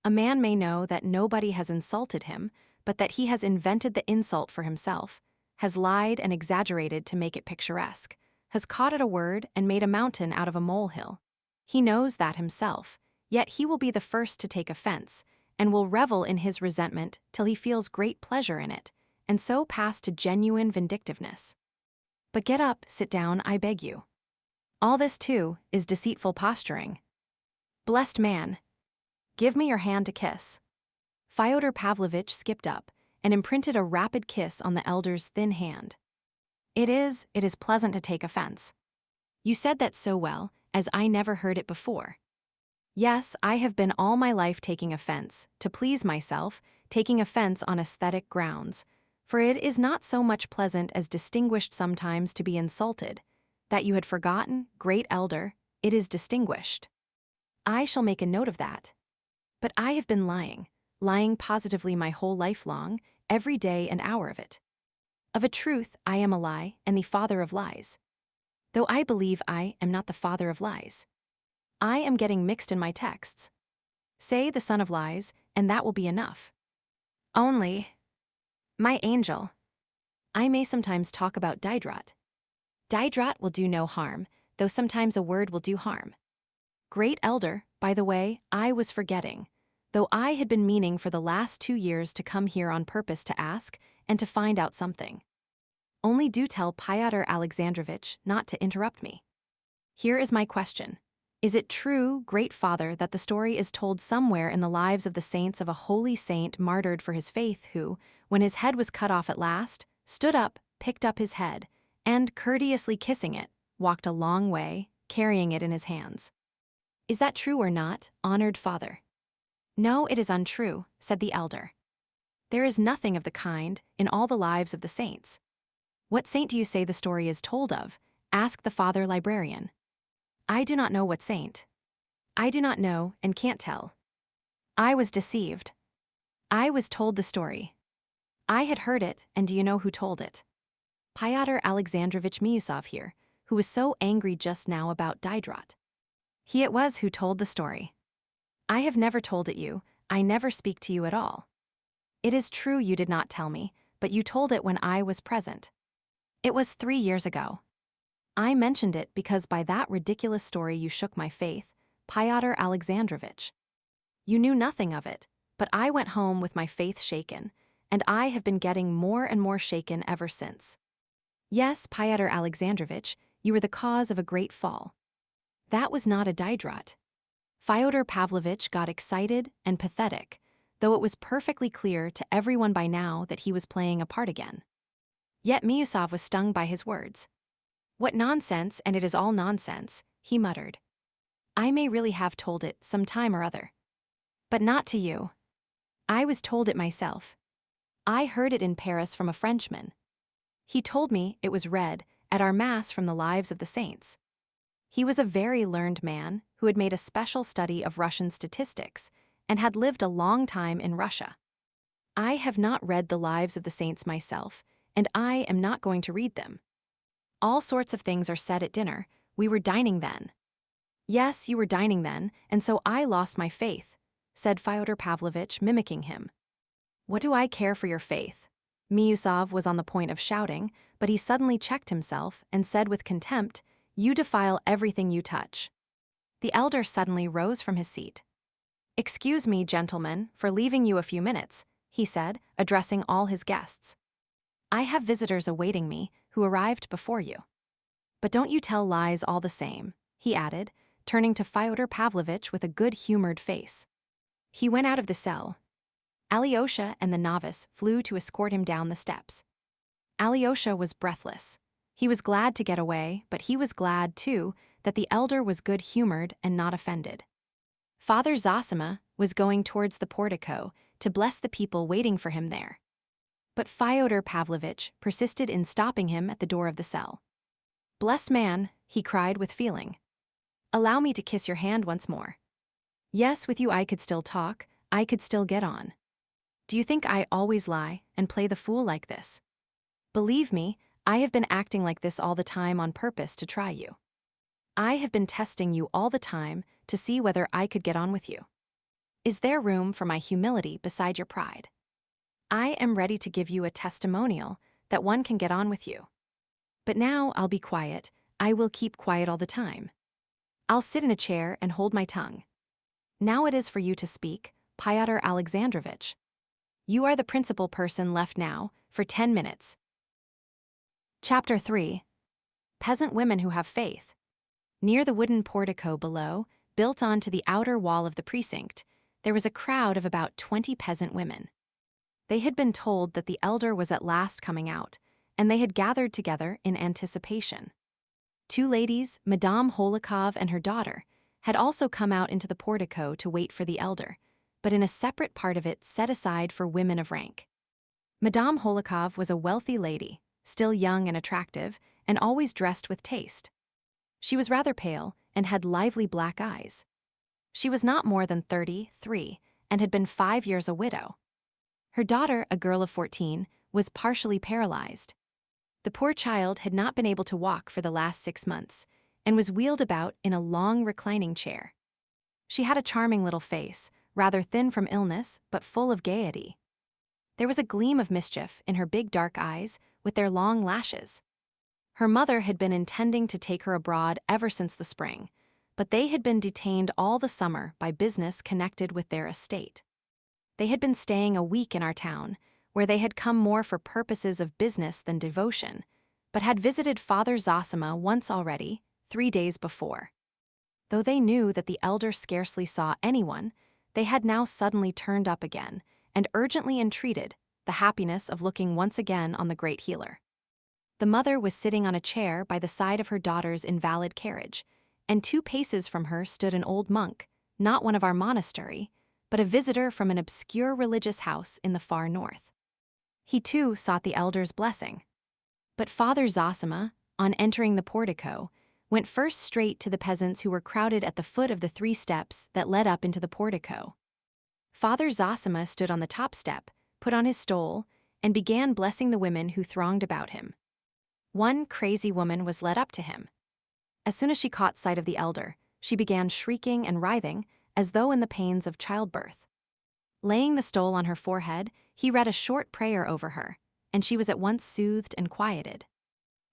S1: A man may know that nobody has insulted him, but that he has invented the insult for himself, has lied and exaggerated to make it picturesque, has caught at a word and made a mountain out of a molehill. He knows that himself, yet he will be the first to take offense, and will revel in his resentment till he feels great pleasure in it, and so pass to genuine vindictiveness. But get up, sit down, I beg you. All this, too, is deceitful posturing. Blessed man, give me your hand to kiss." Fyodor Pavlovitch skipped up and imprinted a rapid kiss on the elder's thin hand. It is pleasant to take offense. You said that so well, as I never heard it before. Yes, I have been all my life taking offense, to please myself, taking offense on aesthetic grounds, For it is not so much pleasant as distinguished sometimes to be insulted, that you had forgotten, great elder, it is distinguished. I shall make a note of that. But I have been lying positively my whole life long, every day and hour of it. Of a truth, I am a lie, and the father of lies. Though I believe I am not the father of lies. I am getting mixed in my texts. Say the son of lies, and that will be enough. Only, my angel, I may sometimes talk about Diderot. Diderot will do no harm, though sometimes a word will do harm. Great elder, by the way, I was forgetting, though I had been meaning for the last 2 years to come here on purpose to ask and to find out something. Only do tell Fyodor Alexandrovitch not to interrupt me. Here is my question. Is it true, great father, that the story is told somewhere in the lives of the saints of a holy saint martyred for his faith who, when his head was cut off at last, stood up, picked up his head, and, courteously kissing it, walked a long way, carrying it in his hands? Is that true or not, honored father? No, it is untrue, said the elder. There is nothing of the kind in all the lives of the saints. What saint do you say the story is told of? Asked the father librarian. I do not know what saint. I do not know and can't tell. I was deceived. I was told the story. I had heard it, and do you know who told it? Fyodor Alexandrovitch Miusov here, who was so angry just now about Diderot. He it was who told the story. I have never told it you, I never speak to you at all. It is true you did not tell me, but you told it when I was present. It was 3 years ago. I mentioned it because by that ridiculous story you shook my faith, Fyodor Alexandrovitch. You knew nothing of it, but I went home with my faith shaken, and I have been getting more and more shaken ever since. Yes, Fyodor Alexandrovitch, you were the cause of a great fall. That was not a Diderot. Fyodor Pavlovitch got excited and pathetic, though it was perfectly clear to everyone by now that he was playing a part again. Yet Miusov was stung by his words. What nonsense, and it is all nonsense, he muttered. I may really have told it some time or other. But not to you. I was told it myself. I heard it in Paris from a Frenchman. He told me it was read at our Mass from the lives of the saints. He was a very learned man who had made a special study of Russian statistics and had lived a long time in Russia. I have not read the lives of the saints myself, and I am not going to read them. All sorts of things are said at dinner. We were dining then. Yes, you were dining then, and so I lost my faith, said Fyodor Pavlovitch, mimicking him. What do I care for your faith? Miusov was on the point of shouting, but he suddenly checked himself and said with contempt, You defile everything you touch. The elder suddenly rose from his seat. Excuse me, gentlemen, for leaving you a few minutes, he said, addressing all his guests. I have visitors awaiting me who arrived before you. But don't you tell lies all the same, he added, turning to Fyodor Pavlovitch with a good-humored face. He went out of the cell. Alyosha and the novice flew to escort him down the steps. Alyosha was breathless. He was glad to get away, but he was glad, too, that the elder was good-humored and not offended. Father Zosima was going towards the portico to bless the people waiting for him there. But Fyodor Pavlovitch persisted in stopping him at the door of the cell. Blessed man, he cried with feeling. Allow me to kiss your hand once more. Yes, with you I could still talk, I could still get on. Do you think I always lie and play the fool like this? Believe me, I have been acting like this all the time on purpose to try you. I have been testing you all the time to see whether I could get on with you. Is there room for my humility beside your pride? I am ready to give you a testimonial that one can get on with you. But now I'll be quiet, I will keep quiet all the time. I'll sit in a chair and hold my tongue. Now it is for you to speak, Fyodor Alexandrovitch. You are the principal person left now, for 10 minutes. Chapter 3. Peasant Women Who Have Faith. Near the wooden portico below, built onto the outer wall of the precinct, there was a crowd of about 20 peasant women. They had been told that the elder was at last coming out, and they had gathered together in anticipation. 2 ladies, Madame Holikov and her daughter, had also come out into the portico to wait for the elder, but in a separate part of it set aside for women of rank. Madame Holikov was a wealthy lady, still young and attractive, and always dressed with taste. She was rather pale and had lively black eyes. She was not more than 33 and had been 5 years a widow. Her daughter, a girl of 14, was partially paralyzed. The poor child had not been able to walk for the last 6 months and was wheeled about in a long reclining chair. She had a charming little face, rather thin from illness but full of gaiety. There was a gleam of mischief in her big dark eyes with their long lashes. Her mother had been intending to take her abroad ever since the spring, but they had been detained all the summer by business connected with their estate. They had been staying a week in our town, where they had come more for purposes of business than devotion, but had visited Father Zosima once already, 3 days before. Though they knew that the elder scarcely saw anyone, they had now suddenly turned up again and urgently entreated the happiness of looking once again on the great healer. The mother was sitting on a chair by the side of her daughter's invalid carriage, and 2 paces from her stood an old monk, not one of our monastery, but a visitor from an obscure religious house in the far north. He too sought the elder's blessing. But Father Zosima, on entering the portico, went first straight to the peasants who were crowded at the foot of the 3 steps that led up into the portico. Father Zosima stood on the top step, put on his stole, and began blessing the women who thronged about him. One crazy woman was led up to him. As soon as she caught sight of the elder, she began shrieking and writhing as though in the pains of childbirth. Laying the stole on her forehead, he read a short prayer over her, and she was at once soothed and quieted.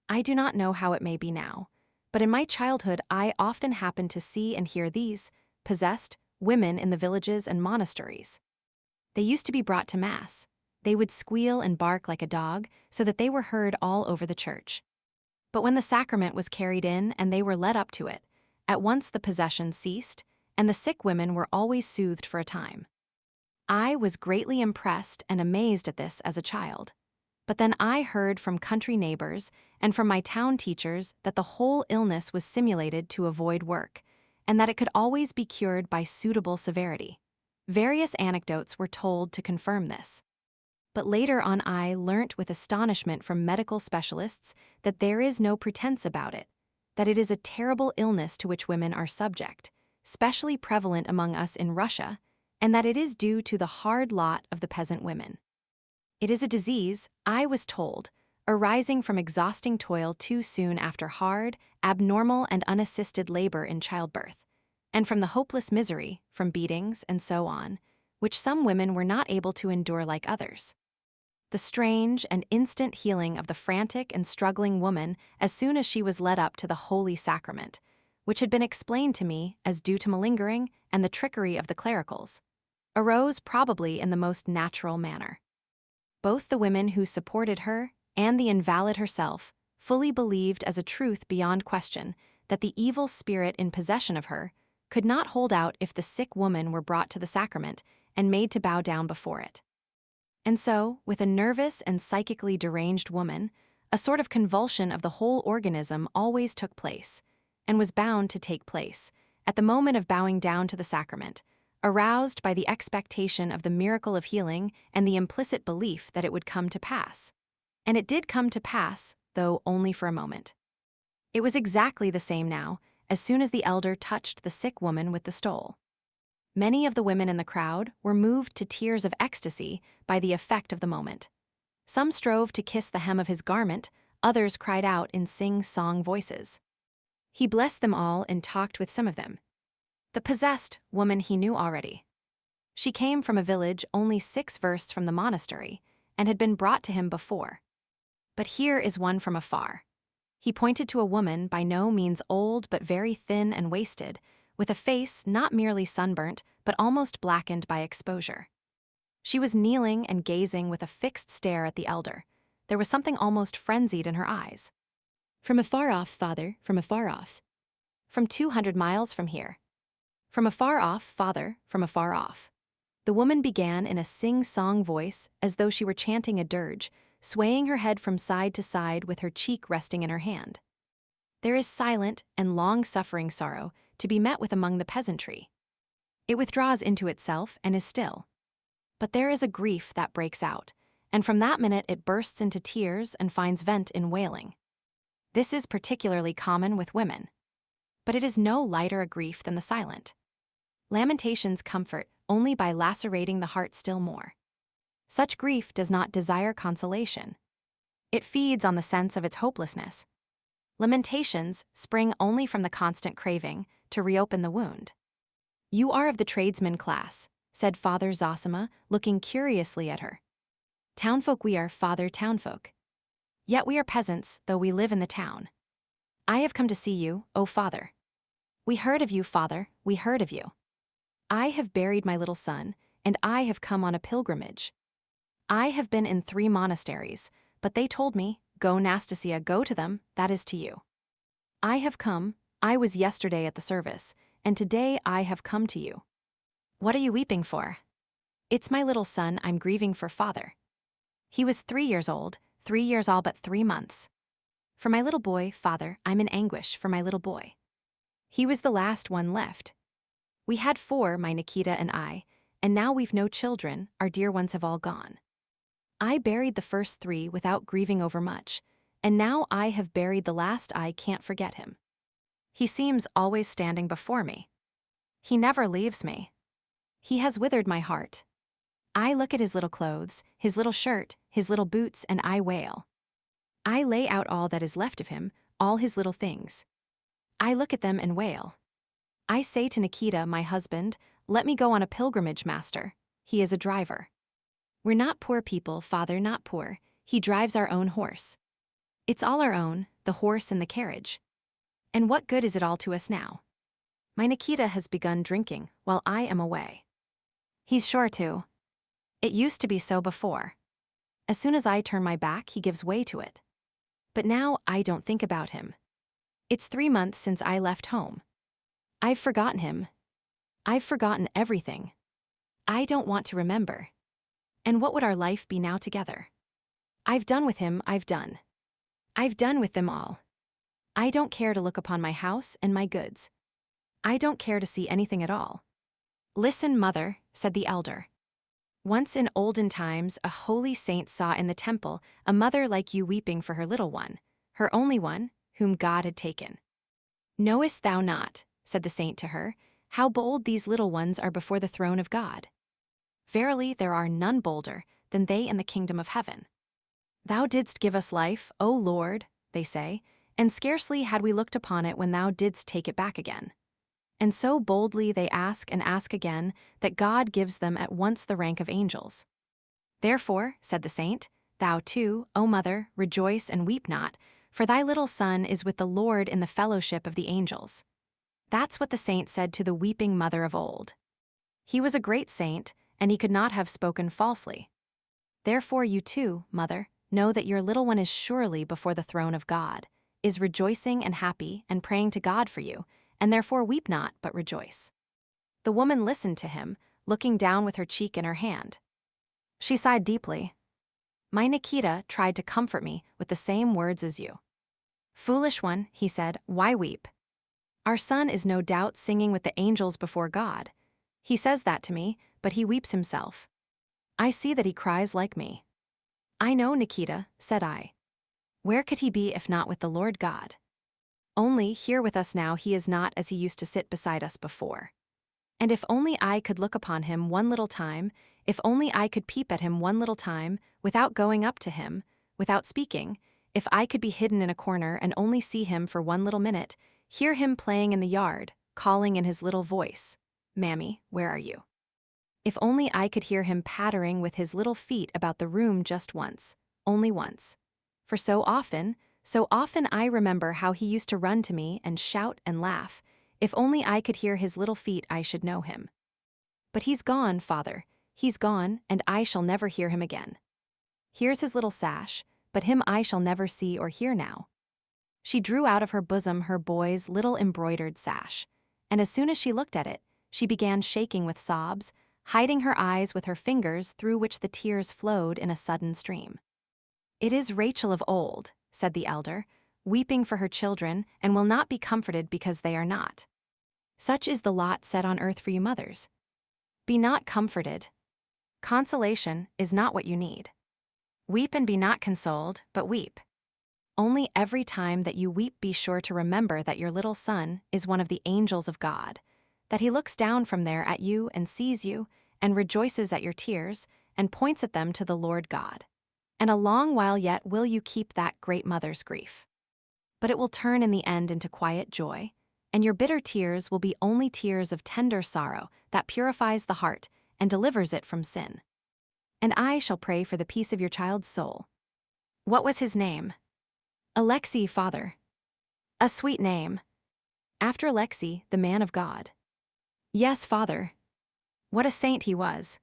S1: I do not know how it may be now, but in my childhood I often happened to see and hear these, possessed, women in the villages and monasteries. They used to be brought to Mass. They would squeal and bark like a dog so that they were heard all over the church. But when the sacrament was carried in and they were led up to it, at once the possession ceased, and the sick women were always soothed for a time. I was greatly impressed and amazed at this as a child. But then I heard from country neighbors and from my town teachers that the whole illness was simulated to avoid work, and that it could always be cured by suitable severity. Various anecdotes were told to confirm this. But later on I learnt with astonishment from medical specialists that there is no pretense about it, that it is a terrible illness to which women are subject, specially prevalent among us in Russia, and that it is due to the hard lot of the peasant women. It is a disease, I was told, arising from exhausting toil too soon after hard, abnormal and unassisted labor in childbirth, and from the hopeless misery, from beatings and so on, which some women were not able to endure like others. The strange and instant healing of the frantic and struggling woman as soon as she was led up to the Holy Sacrament, which had been explained to me as due to malingering and the trickery of the clericals, arose probably in the most natural manner. Both the women who supported her and the invalid herself fully believed as a truth beyond question that the evil spirit in possession of her could not hold out if the sick woman were brought to the sacrament and made to bow down before it. And so, with a nervous and psychically deranged woman, a sort of convulsion of the whole organism always took place, and was bound to take place, at the moment of bowing down to the sacrament, aroused by the expectation of the miracle of healing and the implicit belief that it would come to pass. And it did come to pass, though only for a moment. It was exactly the same now, as soon as the elder touched the sick woman with the stole. Many of the women in the crowd were moved to tears of ecstasy by the effect of the moment. Some strove to kiss the hem of his garment, others cried out in sing-song voices. He blessed them all and talked with some of them. The possessed woman he knew already. She came from a village only 6 versts from the monastery and had been brought to him before. But here is one from afar. He pointed to a woman by no means old but very thin and wasted, with a face not merely sunburnt but almost blackened by exposure. She was kneeling and gazing with a fixed stare at the elder. There was something almost frenzied in her eyes. "From afar off, Father, from afar off." "From 200 miles from here." "From afar off, Father, from afar off." The woman began in a sing-song voice as though she were chanting a dirge, swaying her head from side to side with her cheek resting in her hand. There is silent and long-suffering sorrow to be met with among the peasantry. It withdraws into itself and is still. But there is a grief that breaks out, and from that minute it bursts into tears and finds vent in wailing. This is particularly common with women. But it is no lighter a grief than the silent. Lamentations comfort only by lacerating the heart still more. Such grief does not desire consolation. It feeds on the sense of its hopelessness. Lamentations spring only from the constant craving to reopen the wound. "You are of the tradesman class," said Father Zosima, looking curiously at her. "Townfolk we are, Father, townfolk. Yet we are peasants, though we live in the town. I have come to see you, O Father. We heard of you, Father, we heard of you. I have buried my little son, and I have come on a pilgrimage. I have been in 3 monasteries, but they told me, 'Go, Nastasia, go to them, that is to you.' I have come, I was yesterday at the service, and today I have come to you." "What are you weeping for?" "It's my little son I'm grieving for, Father. He was 3 years old, 3 years all but 3 months. For my little boy, Father, I'm in anguish for my little boy. He was the last one left. We had 4, my Nikita and I, and now we've no children, our dear ones have all gone. I buried the first 3 without grieving over much, and now I have buried the last. I can't forget him. He seems always standing before me. He never leaves me. He has withered my heart. I look at his little clothes, his little shirt, his little boots, and I wail. I lay out all that is left of him, all his little things. I look at them and wail. I say to Nikita, my husband, 'Let me go on a pilgrimage, master.' He is a driver. We're not poor people, Father, not poor. He drives our own horse. It's all our own, the horse and the carriage. And what good is it all to us now? My Nikita has begun drinking while I am away. He's sure to. It used to be so before. As soon as I turn my back, he gives way to it. But now I don't think about him. It's 3 months since I left home. I've forgotten him. I've forgotten everything. I don't want to remember. And what would our life be now together? I've done with him, I've done. I've done with them all. I don't care to look upon my house and my goods. I don't care to see anything at all." "Listen, mother," said the elder. "Once in olden times a holy saint saw in the temple a mother like you weeping for her little one, her only one, whom God had taken. Knowest thou not," said the saint to her, "how bold these little ones are before the throne of God? Verily there are none bolder than they in the kingdom of heaven. Thou didst give us life, O Lord," they say, "and scarcely had we looked upon it when thou didst take it back again." And so boldly they ask and ask again that God gives them at once the rank of angels. "Therefore," said the saint, "thou too, O mother, rejoice and weep not, for thy little son is with the Lord in the fellowship of the angels." That's what the saint said to the weeping mother of old. He was a great saint, and he could not have spoken falsely. Therefore you too, mother, know that your little one is surely before the throne of God, is rejoicing and happy and praying to God for you, and therefore weep not, but rejoice." The woman listened to him, looking down with her cheek in her hand. She sighed deeply. "My Nikita tried to comfort me with the same words as you. 'Foolish one,' he said, 'why weep? Our son is no doubt singing with the angels before God. He says that to me, but he weeps himself. I see that he cries like me.' 'I know, Nikita,' said I. 'Where could he be if not with the Lord God? Only here with us now he is not as he used to sit beside us before. And if only I could look upon him one little time, if only I could peep at him one little time, without going up to him, without speaking, if I could be hidden in a corner and only see him for one little minute, hear him playing in the yard, calling in his little voice, "Mammy, where are you?" If only I could hear him pattering with his little feet about the room just once, only once. For so often I remember how he used to run to me and shout and laugh. If only I could hear his little feet, I should know him. But he's gone, Father, he's gone, and I shall never hear him again. Here's his little sash, but him I shall never see or hear now." She drew out of her bosom her boy's little embroidered sash, and as soon as she looked at it, she began shaking with sobs, hiding her eyes with her fingers through which the tears flowed in a sudden stream. "It is Rachel of old," said the elder, "weeping for her children, and will not be comforted because they are not. Such is the lot set on earth for you mothers. Be not comforted. Consolation is not what you need. Weep and be not consoled, but weep. Only every time that you weep, be sure to remember that your little son is one of the angels of God, that he looks down from there at you and sees you, and rejoices at your tears, and points at them to the Lord God. And a long while yet will you keep that great mother's grief. But it will turn in the end into quiet joy, and your bitter tears will be only tears of tender sorrow that purifies the heart and delivers it from sin. And I shall pray for the peace of your child's soul. What was his name? Alexei, father. A sweet name. After Alexei, the man of God. Yes, father. What a saint he was.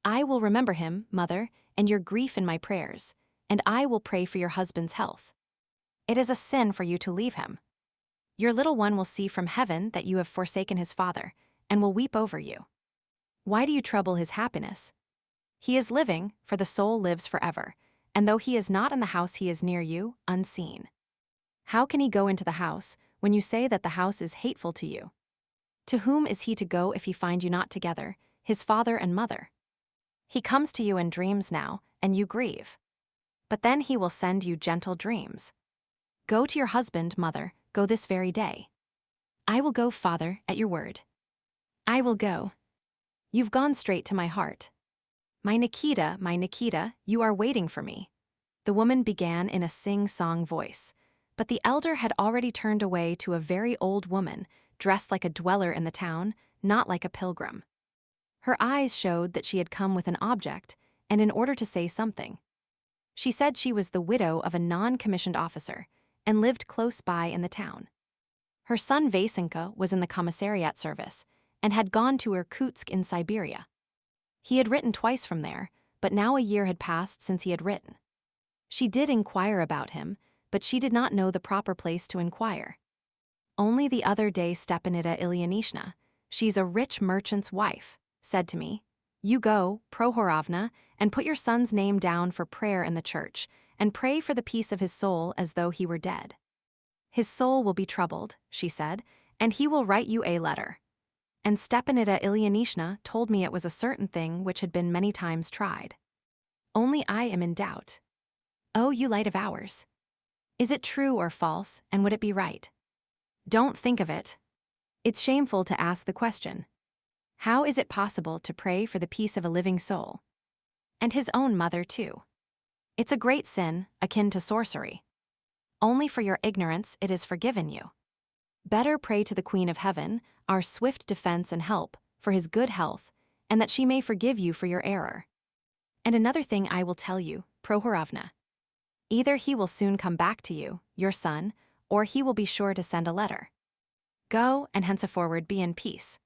S1: I will remember him, mother, and your grief in my prayers, and I will pray for your husband's health. It is a sin for you to leave him. Your little one will see from heaven that you have forsaken his father, and will weep over you. Why do you trouble his happiness? He is living, for the soul lives forever, and though he is not in the house, he is near you, unseen. How can he go into the house, when you say that the house is hateful to you? To whom is he to go if he find you not together, his father and mother? He comes to you in dreams now, and you grieve. But then he will send you gentle dreams. Go to your husband, mother, go this very day. I will go, father, at your word. I will go. You've gone straight to my heart. My Nikita, you are waiting for me. The woman began in a sing-song voice, but the elder had already turned away to a very old woman, dressed like a dweller in the town, not like a pilgrim. Her eyes showed that she had come with an object, and in order to say something. She said she was the widow of a non-commissioned officer, and lived close by in the town. Her son Vasenka was in the commissariat service, and had gone to Irkutsk in Siberia. He had written twice from there, but now a year had passed since he had written. She did inquire about him, but she did not know the proper place to inquire. Only the other day Stepanida Ilyinishna, she's a rich merchant's wife, said to me, "You go, Prohorovna, and put your son's name down for prayer in the church, and pray for the peace of his soul as though he were dead. His soul will be troubled," she said, "and he will write you a letter." And Stepanida Ilyinishna told me it was a certain thing which had been many times tried. Only I am in doubt. Oh, you light of ours! Is it true or false, and would it be right? Don't think of it. It's shameful to ask the question. How is it possible to pray for the peace of a living soul? And his own mother, too. It's a great sin, akin to sorcery. Only for your ignorance it is forgiven you. Better pray to the Queen of Heaven, our swift defense and help, for his good health, and that she may forgive you for your error. And another thing I will tell you, Prohorovna. Either he will soon come back to you, your son, or he will be sure to send a letter. Go, and henceforward be in peace.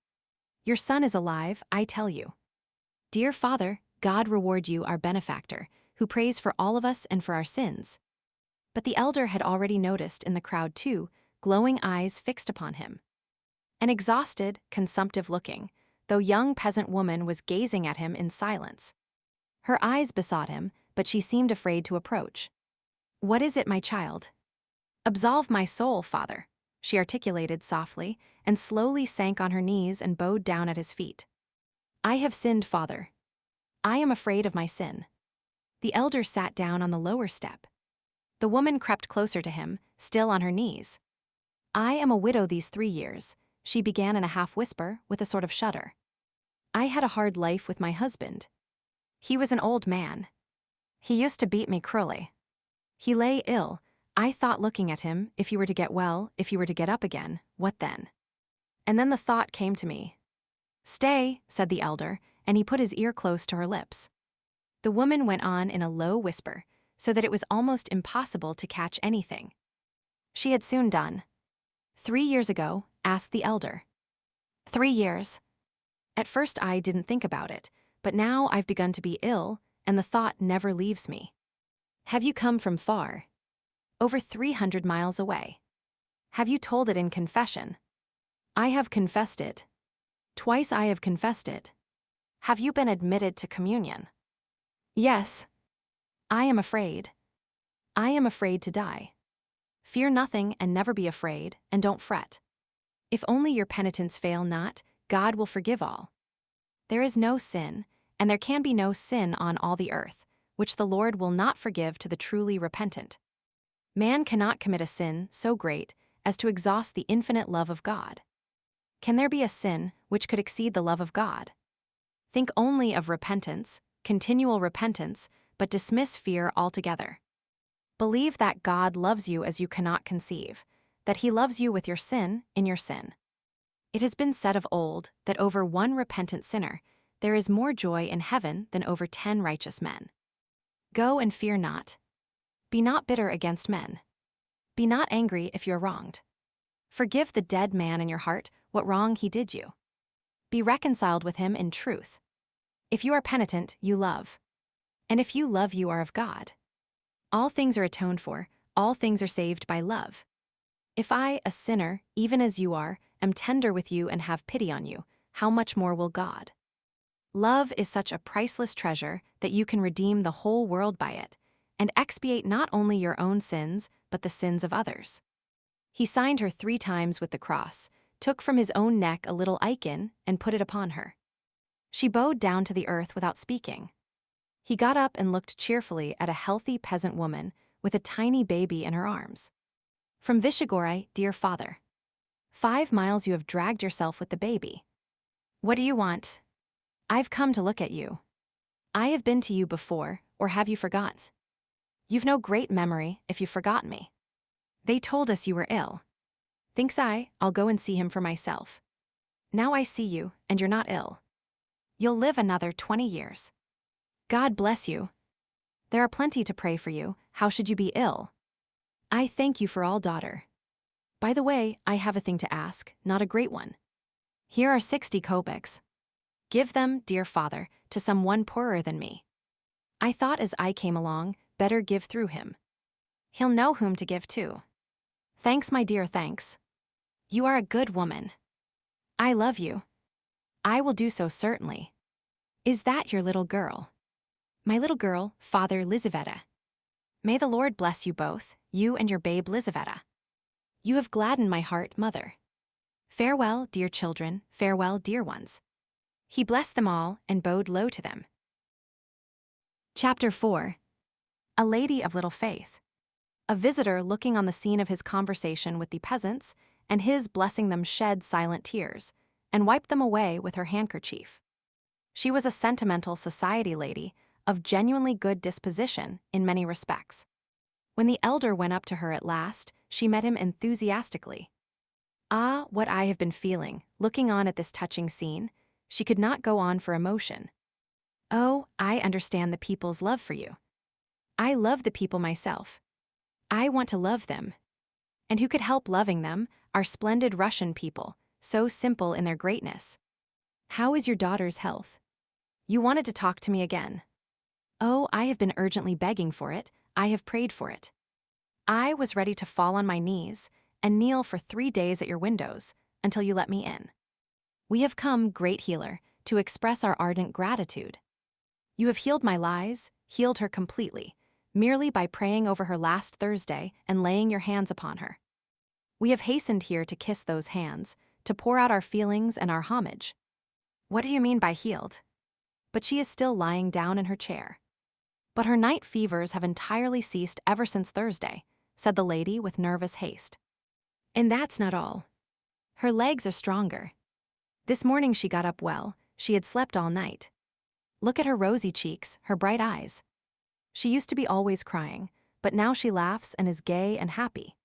S1: Your son is alive, I tell you. Dear father, God reward you, our benefactor, who prays for all of us and for our sins. But the elder had already noticed in the crowd too, glowing eyes fixed upon him. An exhausted, consumptive-looking, though young peasant woman was gazing at him in silence. Her eyes besought him, but she seemed afraid to approach. What is it, my child? Absolve my soul, father, she articulated softly, and slowly sank on her knees and bowed down at his feet. I have sinned, father. I am afraid of my sin. The elder sat down on the lower step. The woman crept closer to him, still on her knees. I am a widow these 3 years, she began in a half-whisper, with a sort of shudder. I had a hard life with my husband. He was an old man. He used to beat me cruelly. He lay ill. I thought, looking at him, if he were to get well, if he were to get up again, what then? And then the thought came to me. Stay, said the elder, and he put his ear close to her lips. The woman went on in a low whisper, so that it was almost impossible to catch anything. She had soon done. 3 years ago, asked the elder. 3 years. At first I didn't think about it, but now I've begun to be ill, and the thought never leaves me. Have you come from far? Over 300 miles away. Have you told it in confession? I have confessed it. Twice I have confessed it. Have you been admitted to communion? Yes. I am afraid. I am afraid to die. Fear nothing and never be afraid, and don't fret. If only your penitence fail not, God will forgive all. There is no sin, and there can be no sin on all the earth, which the Lord will not forgive to the truly repentant. Man cannot commit a sin so great as to exhaust the infinite love of God. Can there be a sin which could exceed the love of God? Think only of repentance, continual repentance, but dismiss fear altogether. Believe that God loves you as you cannot conceive, that He loves you with your sin in your sin. It has been said of old that over one repentant sinner, there is more joy in heaven than over 10 righteous men. Go and fear not. Be not bitter against men. Be not angry if you are wronged. Forgive the dead man in your heart what wrong he did you. Be reconciled with him in truth. If you are penitent, you love. And if you love, you are of God. All things are atoned for, all things are saved by love. If I, a sinner, even as you are, am tender with you and have pity on you, how much more will God? Love is such a priceless treasure that you can redeem the whole world by it, and expiate not only your own sins, but the sins of others. He signed her 3 times with the cross, took from his own neck a little icon, and put it upon her. She bowed down to the earth without speaking. He got up and looked cheerfully at a healthy peasant woman with a tiny baby in her arms. From Vishigorai, dear father. 5 miles you have dragged yourself with the baby. What do you want? I've come to look at you. I have been to you before, or have you forgot? You've no great memory if you've forgotten me. They told us you were ill. Thinks I'll go and see him for myself. Now I see you, and you're not ill. You'll live another 20 years. God bless you. There are plenty to pray for you, how should you be ill? I thank you for all, daughter. By the way, I have a thing to ask, not a great one. Here are 60 kopecks. Give them, dear father, to some one poorer than me. I thought as I came along, better give through him. He'll know whom to give to. Thanks, my dear, thanks. You are a good woman. I love you. I will do so certainly. Is that your little girl? My little girl, Father Lizaveta. May the Lord bless you both, you and your babe Lizaveta. You have gladdened my heart, mother. Farewell, dear children, farewell, dear ones. He blessed them all and bowed low to them. Chapter 4. A lady of little faith. A visitor looking on the scene of his conversation with the peasants, and his blessing them shed silent tears, and wiped them away with her handkerchief. She was a sentimental society lady, of genuinely good disposition in many respects. When the elder went up to her at last, she met him enthusiastically. Ah, what I have been feeling, looking on at this touching scene. She could not go on for emotion. Oh, I understand the people's love for you. I love the people myself. I want to love them. And who could help loving them, our splendid Russian people, so simple in their greatness. How is your daughter's health? You wanted to talk to me again. Oh, I have been urgently begging for it, I have prayed for it. I was ready to fall on my knees and kneel for 3 days at your windows, until you let me in. We have come, great healer, to express our ardent gratitude. You have healed my lies, healed her completely, merely by praying over her last Thursday and laying your hands upon her. We have hastened here to kiss those hands, to pour out our feelings and our homage. What do you mean by healed? But she is still lying down in her chair. But her night fevers have entirely ceased ever since Thursday, said the lady with nervous haste. And that's not all. Her legs are stronger. This morning she got up well, she had slept all night. Look at her rosy cheeks, her bright eyes. She used to be always crying, but now she laughs and is gay and happy.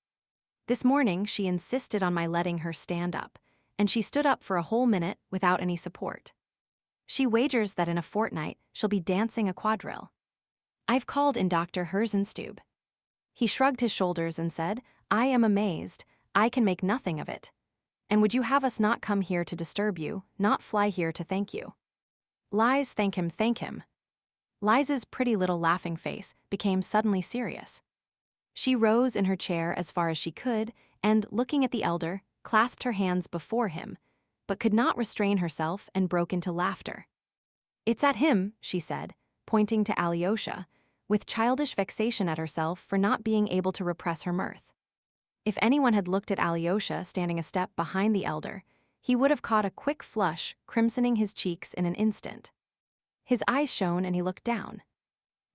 S1: This morning she insisted on my letting her stand up, and she stood up for a whole minute without any support. She wagers that in a fortnight she'll be dancing a quadrille. I've called in Dr. Herzenstube. He shrugged his shoulders and said, I am amazed, I can make nothing of it. And would you have us not come here to disturb you, not fly here to thank you? Lies, thank him, thank him. Liza's pretty little laughing face became suddenly serious. She rose in her chair as far as she could, and, looking at the elder, clasped her hands before him, but could not restrain herself and broke into laughter. It's at him, she said, pointing to Alyosha, with childish vexation at herself for not being able to repress her mirth. If anyone had looked at Alyosha standing a step behind the elder, he would have caught a quick flush crimsoning his cheeks in an instant. His eyes shone and he looked down.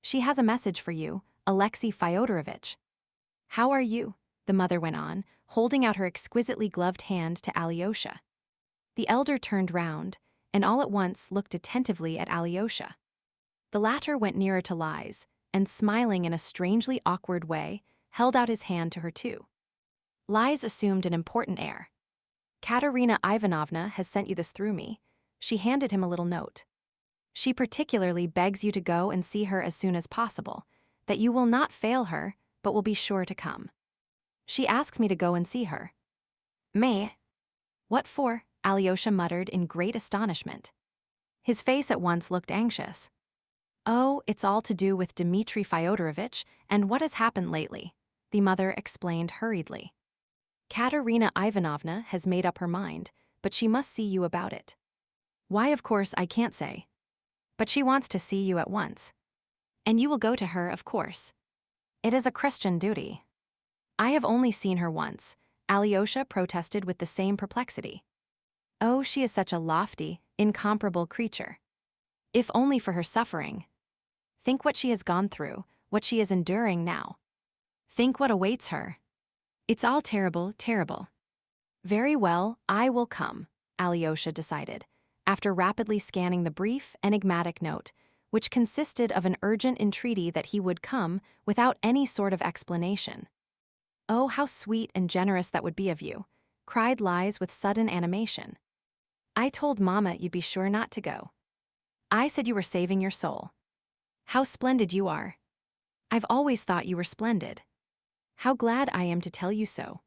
S1: She has a message for you, Alexei Fyodorovitch. How are you? The mother went on, holding out her exquisitely gloved hand to Alyosha. The elder turned round, and all at once looked attentively at Alyosha. The latter went nearer to Liz, and smiling in a strangely awkward way, held out his hand to her too. Liz assumed an important air. Katerina Ivanovna has sent you this through me. She handed him a little note. She particularly begs you to go and see her as soon as possible, that you will not fail her, but will be sure to come. She asks me to go and see her. Me? What for? Alyosha muttered in great astonishment. His face at once looked anxious. Oh, it's all to do with Dmitri Fyodorovitch and what has happened lately, the mother explained hurriedly. Katerina Ivanovna has made up her mind, but she must see you about it. Why, of course, I can't say. But she wants to see you at once. And you will go to her, of course. It is a Christian duty. I have only seen her once, Alyosha protested with the same perplexity. Oh, she is such a lofty, incomparable creature. If only for her suffering. Think what she has gone through, what she is enduring now. Think what awaits her. It's all terrible, terrible. Very well, I will come, Alyosha decided, after rapidly scanning the brief, enigmatic note, which consisted of an urgent entreaty that he would come without any sort of explanation. Oh, how sweet and generous that would be of you, cried Liz with sudden animation. I told Mama you'd be sure not to go. I said you were saving your soul. How splendid you are. I've always thought you were splendid. How glad I am to tell you so.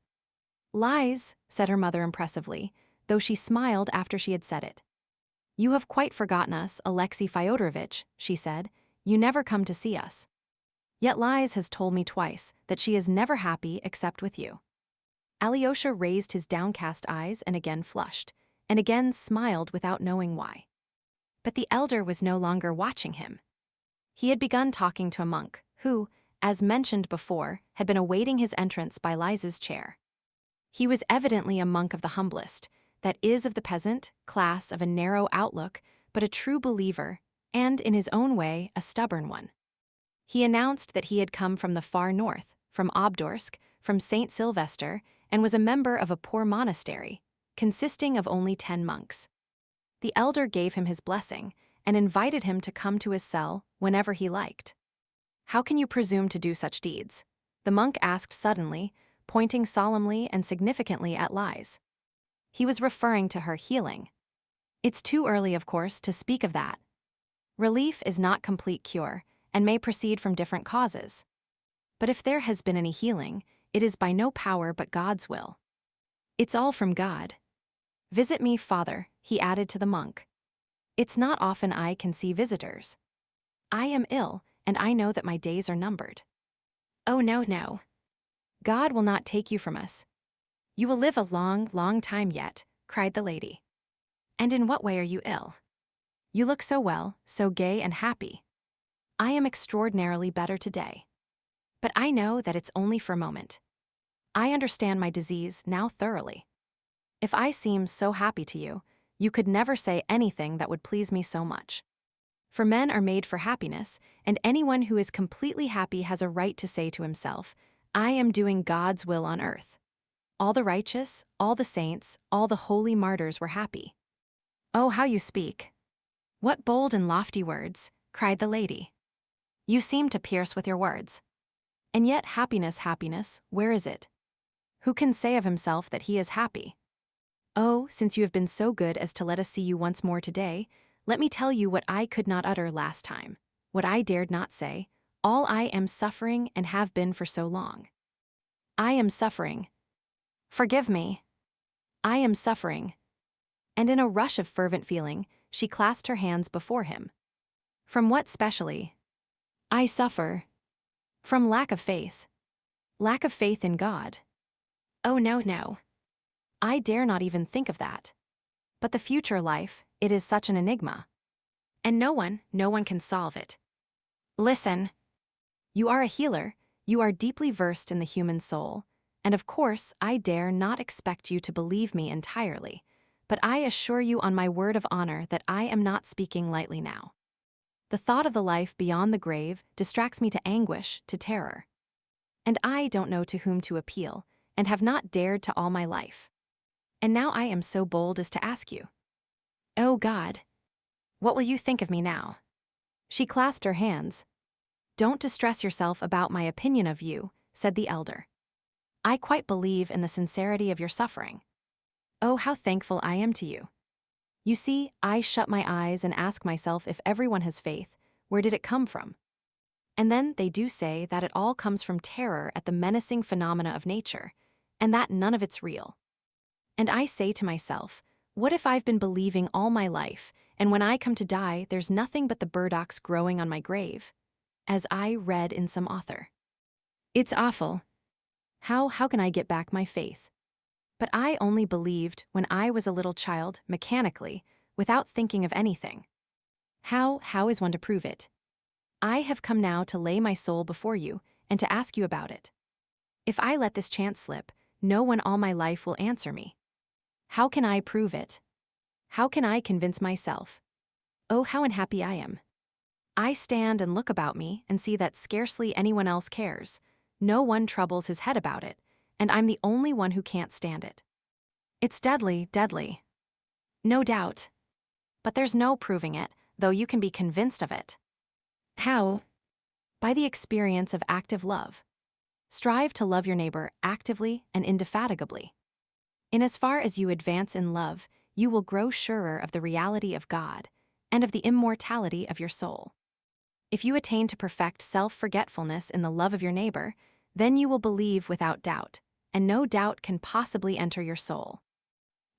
S1: Liz, said her mother impressively, though she smiled after she had said it. You have quite forgotten us, Alexei Fyodorovitch, she said. You never come to see us. Yet Liz has told me twice that she is never happy except with you. Alyosha raised his downcast eyes and again flushed, and again smiled without knowing why. But the elder was no longer watching him. He had begun talking to a monk, who, as mentioned before, had been awaiting his entrance by Liz's chair. He was evidently a monk of the humblest, that is of the peasant class of a narrow outlook, but a true believer, and, in his own way, a stubborn one. He announced that he had come from the far north, from Obdorsk, from St. Sylvester, and was a member of a poor monastery, consisting of only 10 monks. The elder gave him his blessing, and invited him to come to his cell whenever he liked. How can you presume to do such deeds? The monk asked suddenly, pointing solemnly and significantly at Liz. He was referring to her healing. It's too early, of course, to speak of that. Relief is not complete cure, and may proceed from different causes. But if there has been any healing, it is by no power but God's will. It's all from God. Visit me, Father, he added to the monk. It's not often I can see visitors. I am ill, and I know that my days are numbered. Oh no, no. God will not take you from us. You will live a long, long time yet, cried the lady. And in what way are you ill? You look so well, so gay and happy. I am extraordinarily better today. But I know that it's only for a moment. I understand my disease now thoroughly. If I seem so happy to you, you could never say anything that would please me so much. For men are made for happiness, and anyone who is completely happy has a right to say to himself, I am doing God's will on earth. All the righteous, all the saints, all the holy martyrs were happy. Oh, how you speak. What bold and lofty words, cried the lady. You seem to pierce with your words. And yet happiness, happiness, where is it? Who can say of himself that he is happy? Oh, since you have been so good as to let us see you once more today, let me tell you what I could not utter last time, what I dared not say, all I am suffering and have been for so long. I am suffering. Forgive me. I am suffering. And in a rush of fervent feeling, she clasped her hands before him. From what specially? I suffer. From lack of faith. Lack of faith in God. Oh no, no. I dare not even think of that. But the future life, it is such an enigma. And no one can solve it. Listen. You are a healer, you are deeply versed in the human soul, and of course I dare not expect you to believe me entirely, but I assure you on my word of honor that I am not speaking lightly now. The thought of the life beyond the grave distracts me to anguish, to terror. And I don't know to whom to appeal, and have not dared to all my life. And now I am so bold as to ask you. Oh God, what will you think of me now? She clasped her hands. Don't distress yourself about my opinion of you, said the elder. I quite believe in the sincerity of your suffering. Oh, how thankful I am to you. You see, I shut my eyes and ask myself if everyone has faith, where did it come from? And then they do say that it all comes from terror at the menacing phenomena of nature, and that none of it's real. And I say to myself, what if I've been believing all my life, and when I come to die, there's nothing but the burdocks growing on my grave? As I read in some author. It's awful. How can I get back my faith? But I only believed when I was a little child, mechanically, without thinking of anything. How is one to prove it? I have come now to lay my soul before you and to ask you about it. If I let this chance slip, no one all my life will answer me. How can I prove it? How can I convince myself? Oh, how unhappy I am. I stand and look about me and see that scarcely anyone else cares. No one troubles his head about it, and I'm the only one who can't stand it. It's deadly, deadly. No doubt. But there's no proving it, though you can be convinced of it. How? By the experience of active love. Strive to love your neighbor actively and indefatigably. In as far as you advance in love, you will grow surer of the reality of God and of the immortality of your soul. If you attain to perfect self-forgetfulness in the love of your neighbor, then you will believe without doubt, and no doubt can possibly enter your soul.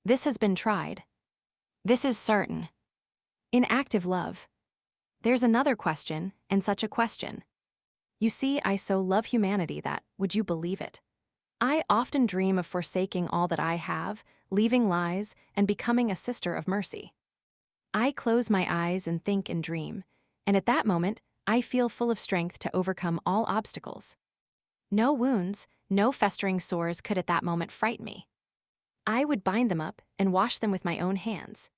S1: This has been tried. This is certain. In active love. There's another question, and such a question. You see, I so love humanity that, would you believe it? I often dream of forsaking all that I have, leaving lies, and becoming a sister of mercy. I close my eyes and think and dream, and at that moment, I feel full of strength to overcome all obstacles. No wounds, no festering sores could at that moment frighten me. I would bind them up and wash them with my own hands.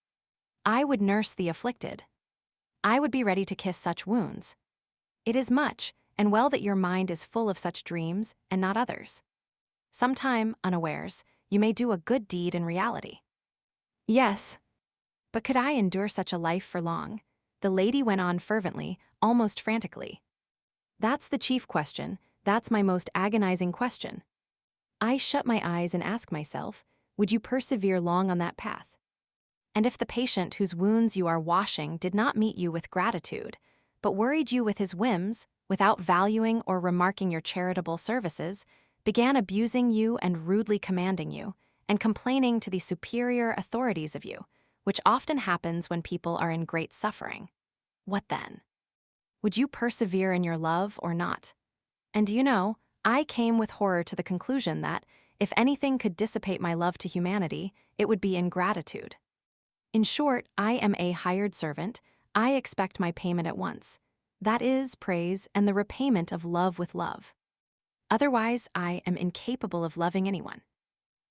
S1: I would nurse the afflicted. I would be ready to kiss such wounds. It is much, and well that your mind is full of such dreams and not others. Sometime, unawares, you may do a good deed in reality. Yes. But could I endure such a life for long? The lady went on fervently, almost frantically. That's the chief question, that's my most agonizing question. I shut my eyes and ask myself, would you persevere long on that path? And if the patient whose wounds you are washing did not meet you with gratitude, but worried you with his whims, without valuing or remarking your charitable services, began abusing you and rudely commanding you, and complaining to the superior authorities of you, which often happens when people are in great suffering. What then? Would you persevere in your love or not? And do you know, I came with horror to the conclusion that, if anything could dissipate my love to humanity, it would be ingratitude. In short, I am a hired servant, I expect my payment at once. That is, praise and the repayment of love with love. Otherwise, I am incapable of loving anyone.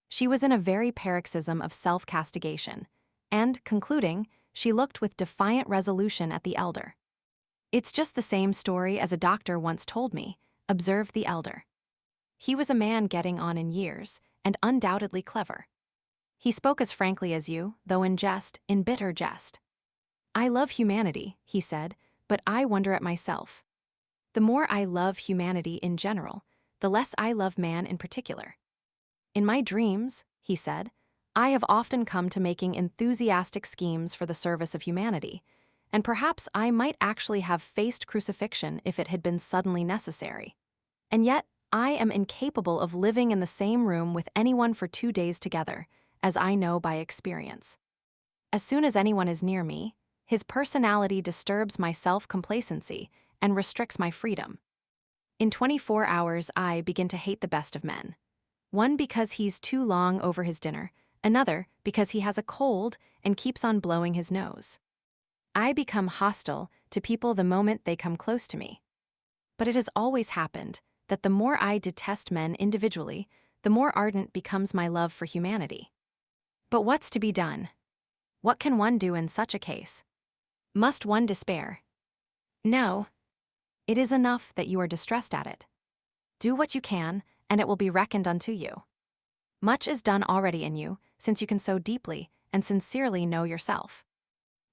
S1: She was in a very paroxysm of self-castigation, and, concluding, she looked with defiant resolution at the elder. It's just the same story as a doctor once told me, observed the elder. He was a man getting on in years, and undoubtedly clever. He spoke as frankly as you, though in jest, in bitter jest. I love humanity, he said, but I wonder at myself. The more I love humanity in general, the less I love man in particular. In my dreams, he said, I have often come to making enthusiastic schemes for the service of humanity, and perhaps I might actually have faced crucifixion if it had been suddenly necessary. And yet, I am incapable of living in the same room with anyone for 2 days together, as I know by experience. As soon as anyone is near me, his personality disturbs my self-complacency and restricts my freedom. In 24 hours, I begin to hate the best of men. One because he's too long over his dinner, another because he has a cold and keeps on blowing his nose. I become hostile to people the moment they come close to me. But it has always happened that the more I detest men individually, the more ardent becomes my love for humanity. But what's to be done? What can one do in such a case? Must one despair? No, it is enough that you are distressed at it. Do what you can, and it will be reckoned unto you. Much is done already in you, since you can so deeply and sincerely know yourself.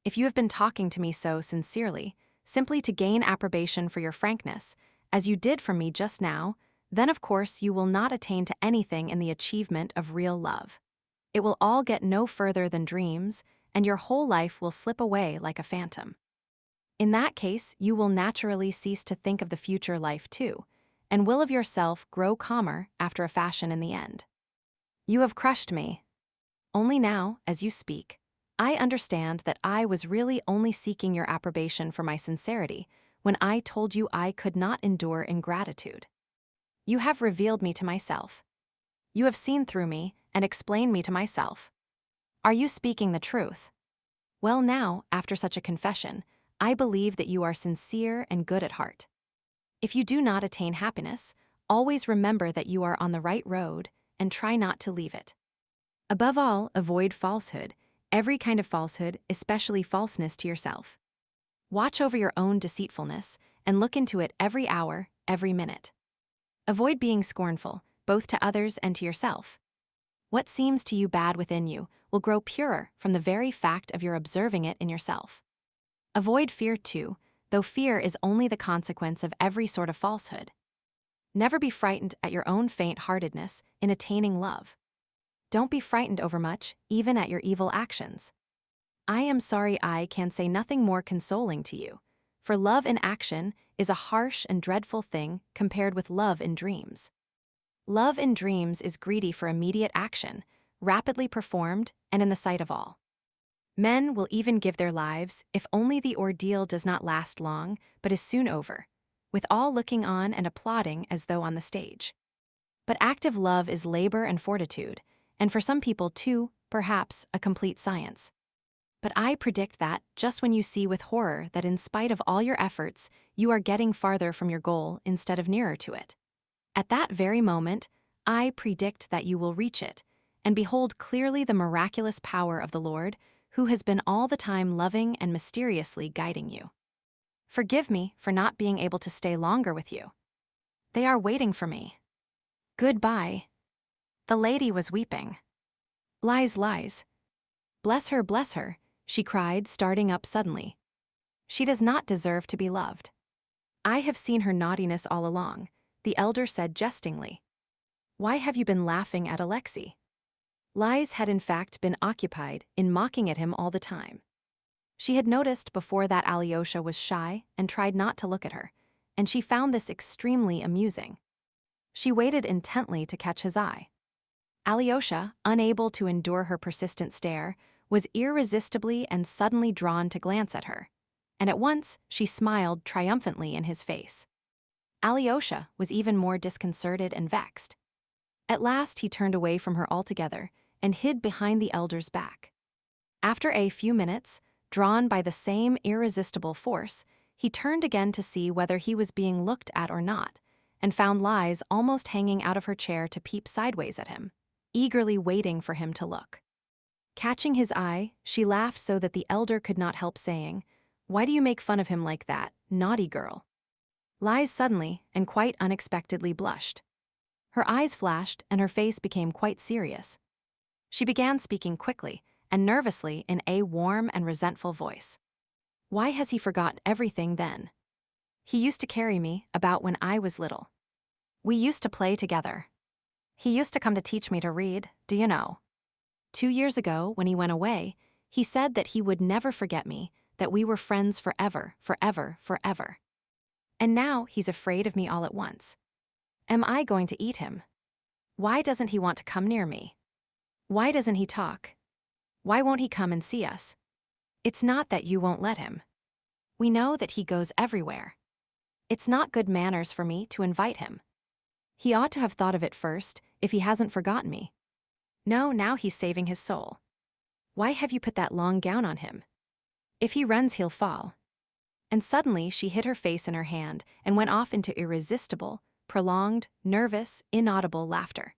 S1: If you have been talking to me so sincerely, simply to gain approbation for your frankness, as you did from me just now, then of course you will not attain to anything in the achievement of real love. It will all get no further than dreams, and your whole life will slip away like a phantom. In that case, you will naturally cease to think of the future life too, and will of yourself grow calmer after a fashion in the end. You have crushed me. Only now, as you speak, I understand that I was really only seeking your approbation for my sincerity when I told you I could not endure ingratitude. You have revealed me to myself. You have seen through me and explained me to myself. Are you speaking the truth? Well now, after such a confession, I believe that you are sincere and good at heart. If you do not attain happiness, always remember that you are on the right road and try not to leave it. Above all, avoid falsehood, every kind of falsehood, especially falseness to yourself. Watch over your own deceitfulness and look into it every hour, every minute. Avoid being scornful, both to others and to yourself. What seems to you bad within you will grow purer from the very fact of your observing it in yourself. Avoid fear too, though fear is only the consequence of every sort of falsehood. Never be frightened at your own faint-heartedness in attaining love. Don't be frightened overmuch, even at your evil actions. I am sorry I can say nothing more consoling to you, for love in action is a harsh and dreadful thing compared with love in dreams. Love in dreams is greedy for immediate action, rapidly performed and in the sight of all. Men will even give their lives if only the ordeal does not last long but is soon over, with all looking on and applauding as though on the stage. But active love is labor and fortitude, and for some people too, perhaps, a complete science. But I predict that, just when you see with horror that in spite of all your efforts, you are getting farther from your goal instead of nearer to it, at that very moment, I predict that you will reach it, and behold clearly the miraculous power of the Lord, who has been all the time loving and mysteriously guiding you. Forgive me for not being able to stay longer with you. They are waiting for me. Goodbye. The lady was weeping. Lies, lies. Bless her, she cried, starting up suddenly. She does not deserve to be loved. I have seen her naughtiness all along, the elder said jestingly. Why have you been laughing at Alexei? Lies had in fact been occupied in mocking at him all the time. She had noticed before that Alyosha was shy and tried not to look at her, and she found this extremely amusing. She waited intently to catch his eye. Alyosha, unable to endure her persistent stare, was irresistibly and suddenly drawn to glance at her, and at once she smiled triumphantly in his face. Alyosha was even more disconcerted and vexed. At last he turned away from her altogether and hid behind the elder's back. After a few minutes, drawn by the same irresistible force, he turned again to see whether he was being looked at or not, and found Lies almost hanging out of her chair to peep sideways at him, eagerly waiting for him to look. Catching his eye, she laughed so that the elder could not help saying, "Why do you make fun of him like that, naughty girl?" Lies suddenly and quite unexpectedly blushed. Her eyes flashed and her face became quite serious. She began speaking quickly and nervously in a warm and resentful voice. Why has he forgot everything then? He used to carry me about when I was little. We used to play together. He used to come to teach me to read, do you know? 2 years ago, when he went away, he said that he would never forget me, that we were friends forever, forever, forever. And now he's afraid of me all at once. Am I going to eat him? Why doesn't he want to come near me? Why doesn't he talk? Why won't he come and see us? It's not that you won't let him. We know that he goes everywhere. It's not good manners for me to invite him. He ought to have thought of it first, if he hasn't forgotten me. No, now he's saving his soul. Why have you put that long gown on him? If he runs, he'll fall. And suddenly she hid her face in her hand and went off into irresistible, prolonged, nervous, inaudible laughter.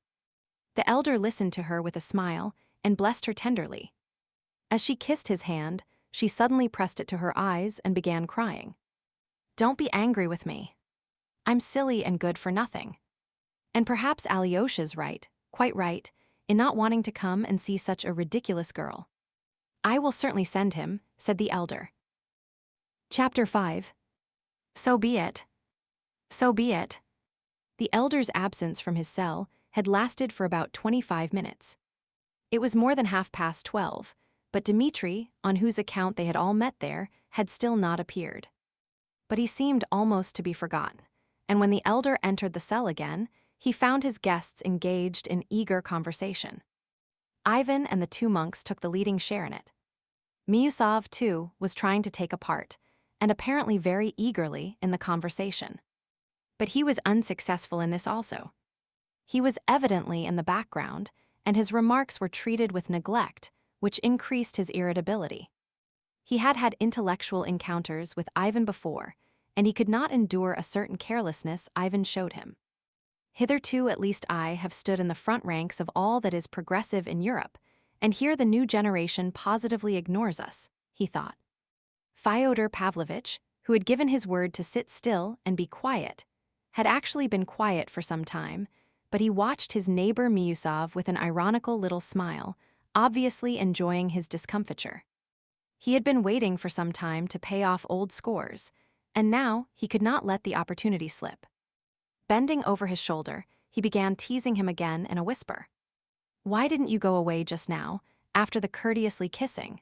S1: The elder listened to her with a smile and blessed her tenderly. As she kissed his hand, she suddenly pressed it to her eyes and began crying. Don't be angry with me. I'm silly and good for nothing. And perhaps Alyosha's right, quite right, in not wanting to come and see such a ridiculous girl. I will certainly send him, said the elder. Chapter 5. So be it. So be it. The elder's absence from his cell had lasted for about 25 minutes. It was more than 12:30, but Dmitri, on whose account they had all met there, had still not appeared. But he seemed almost to be forgotten, and when the elder entered the cell again, he found his guests engaged in eager conversation. Ivan and the two monks took the leading share in it. Miusov, too, was trying to take a part, and apparently very eagerly, in the conversation. But he was unsuccessful in this also. He was evidently in the background, and his remarks were treated with neglect, which increased his irritability. He had had intellectual encounters with Ivan before, and he could not endure a certain carelessness Ivan showed him. Hitherto at least I have stood in the front ranks of all that is progressive in Europe, and here the new generation positively ignores us, he thought. Fyodor Pavlovitch, who had given his word to sit still and be quiet, had actually been quiet for some time, but he watched his neighbor Miusov with an ironical little smile, obviously enjoying his discomfiture. He had been waiting for some time to pay off old scores, and now he could not let the opportunity slip. Bending over his shoulder, he began teasing him again in a whisper. Why didn't you go away just now, after the courteously kissing?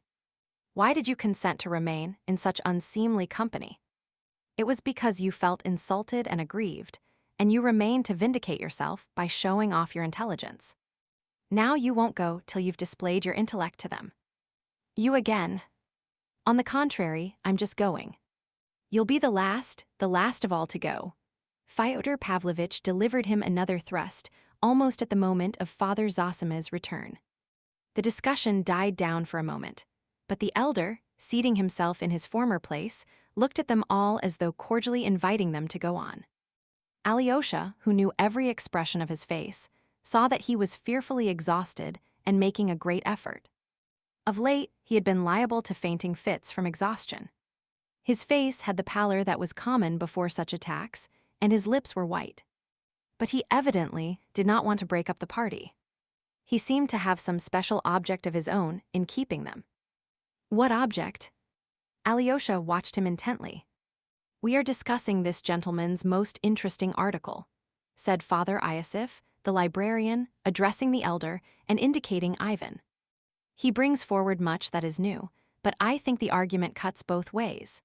S1: Why did you consent to remain in such unseemly company? It was because you felt insulted and aggrieved, and you remained to vindicate yourself by showing off your intelligence. Now you won't go till you've displayed your intellect to them. You again. On the contrary, I'm just going. You'll be the last of all to go. Fyodor Pavlovitch delivered him another thrust, almost at the moment of Father Zosima's return. The discussion died down for a moment, but the elder, seating himself in his former place, looked at them all as though cordially inviting them to go on. Alyosha, who knew every expression of his face, saw that he was fearfully exhausted and making a great effort. Of late, he had been liable to fainting fits from exhaustion. His face had the pallor that was common before such attacks, and his lips were white. But he evidently did not want to break up the party. He seemed to have some special object of his own in keeping them. What object? Alyosha watched him intently. We are discussing this gentleman's most interesting article, said Father Iosif, the librarian, addressing the elder and indicating Ivan. He brings forward much that is new, but I think the argument cuts both ways.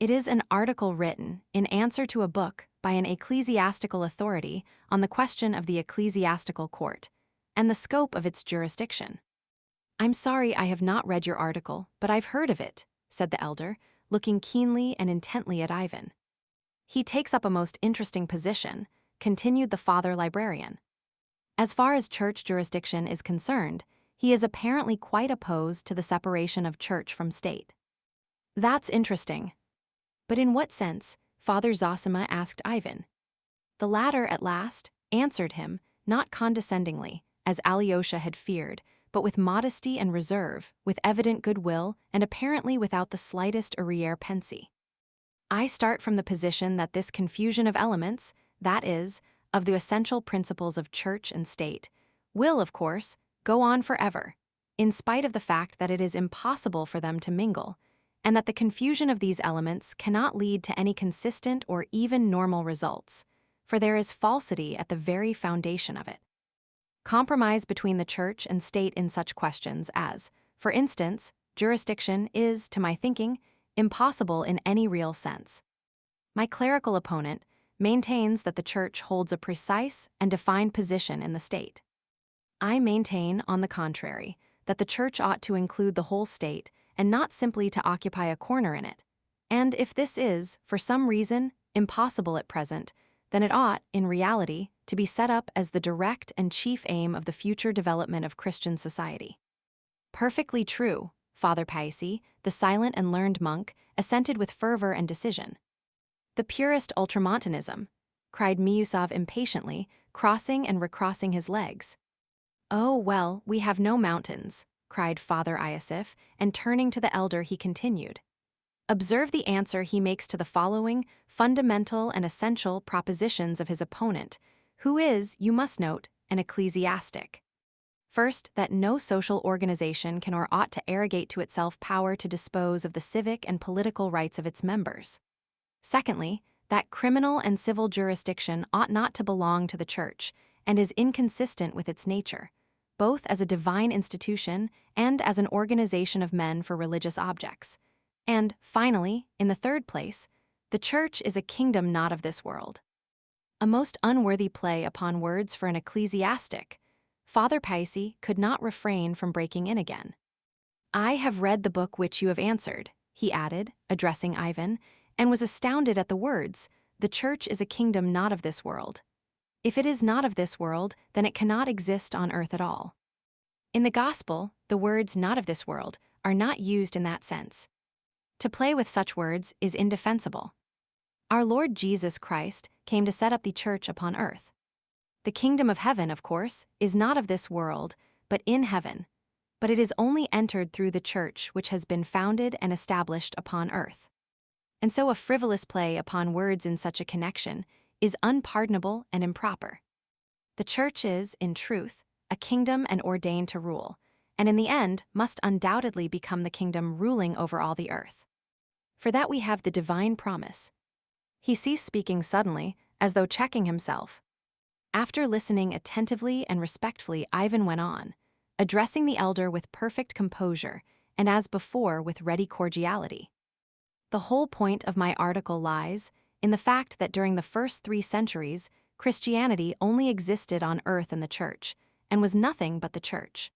S1: It is an article written in answer to a book by an ecclesiastical authority on the question of the ecclesiastical court and the scope of its jurisdiction. I'm sorry I have not read your article, but I've heard of it, said the elder, looking keenly and intently at Ivan. He takes up a most interesting position, continued the father librarian. As far as church jurisdiction is concerned, he is apparently quite opposed to the separation of church from state. That's interesting. But in what sense? Father Zosima asked Ivan. The latter, at last, answered him, not condescendingly, as Alyosha had feared, but with modesty and reserve, with evident goodwill, and apparently without the slightest arrière-pensée. I start from the position that this confusion of elements, that is, of the essential principles of church and state, will, of course, go on forever, in spite of the fact that it is impossible for them to mingle, and that the confusion of these elements cannot lead to any consistent or even normal results, for there is falsity at the very foundation of it. Compromise between the church and state in such questions as, for instance, jurisdiction is, to my thinking, impossible in any real sense. My clerical opponent maintains that the church holds a precise and defined position in the state. I maintain, on the contrary, that the church ought to include the whole state and not simply to occupy a corner in it. And if this is, for some reason, impossible at present, then it ought, in reality, to be set up as the direct and chief aim of the future development of Christian society. Perfectly true, Father Paisi, the silent and learned monk, assented with fervor and decision. The purest ultramontanism, cried Miusov impatiently, crossing and recrossing his legs. Oh, well, we have no mountains, cried Father Iosif, and turning to the elder he continued. Observe the answer he makes to the following fundamental and essential propositions of his opponent, who is, you must note, an ecclesiastic. First, that no social organization can or ought to arrogate to itself power to dispose of the civic and political rights of its members. Secondly, that criminal and civil jurisdiction ought not to belong to the Church and is inconsistent with its nature, both as a divine institution and as an organization of men for religious objects. And, finally, in the third place, the Church is a kingdom not of this world. A most unworthy play upon words for an ecclesiastic. Father Paisi could not refrain from breaking in again. "I have read the book which you have answered," he added, addressing Ivan, and was astounded at the words, "The Church is a kingdom not of this world." If it is not of this world, then it cannot exist on earth at all. In the Gospel, the words "not of this world" are not used in that sense. To play with such words is indefensible. Our Lord Jesus Christ came to set up the Church upon earth. The kingdom of heaven, of course, is not of this world, but in heaven. But it is only entered through the Church which has been founded and established upon earth. And so a frivolous play upon words in such a connection is unpardonable and improper. The Church is, in truth, a kingdom and ordained to rule, and in the end must undoubtedly become the kingdom ruling over all the earth. For that we have the divine promise. He ceased speaking suddenly, as though checking himself. After listening attentively and respectfully, Ivan went on, addressing the elder with perfect composure, and as before with ready cordiality. "The whole point of my article lies in the fact that during the first 3 centuries, Christianity only existed on earth in the Church, and was nothing but the Church.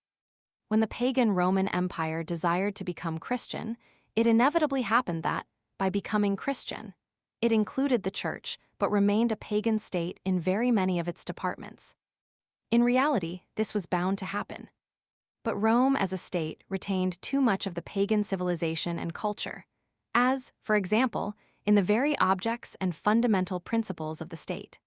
S1: When the pagan Roman Empire desired to become Christian, it inevitably happened that, by becoming Christian, it included the Church, but remained a pagan state in very many of its departments. In reality, this was bound to happen. But Rome as a state retained too much of the pagan civilization and culture, as, for example, in the very objects and fundamental principles of the state.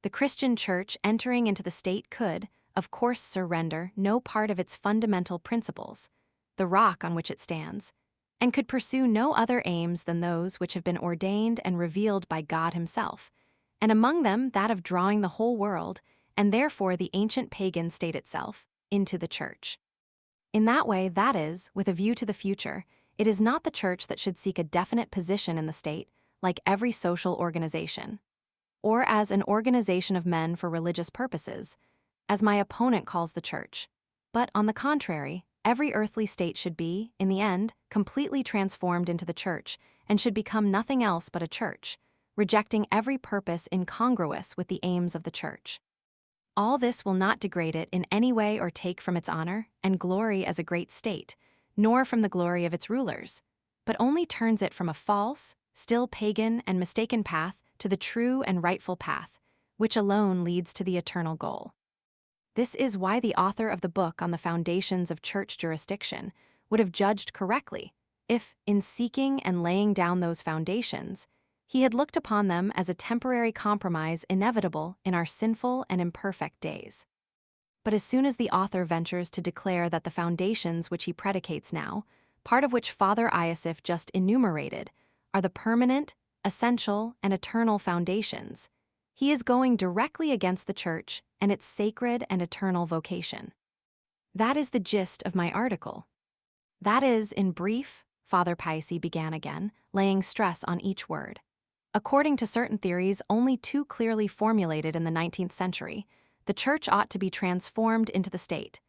S1: The Christian Church entering into the state could, of course, surrender no part of its fundamental principles, the rock on which it stands, and could pursue no other aims than those which have been ordained and revealed by God himself, and among them that of drawing the whole world, and therefore the ancient pagan state itself, into the Church. In that way, that is, with a view to the future, it is not the Church that should seek a definite position in the state, like every social organization, or as an organization of men for religious purposes, as my opponent calls the Church, but, on the contrary, every earthly state should be, in the end, completely transformed into the Church, and should become nothing else but a Church, rejecting every purpose incongruous with the aims of the Church. All this will not degrade it in any way or take from its honor and glory as a great state, nor from the glory of its rulers, but only turns it from a false, still pagan and mistaken path to the true and rightful path, which alone leads to the eternal goal. This is why the author of the book on the foundations of Church jurisdiction would have judged correctly if, in seeking and laying down those foundations, he had looked upon them as a temporary compromise inevitable in our sinful and imperfect days. But as soon as the author ventures to declare that the foundations which he predicates now, part of which Father Iosif just enumerated, are the permanent, essential, and eternal foundations, he is going directly against the Church and its sacred and eternal vocation. That is the gist of my article. That is, in brief, Father Paisi began again, laying stress on each word. According to certain theories only too clearly formulated in the 19th century, the Church ought to be transformed into the state,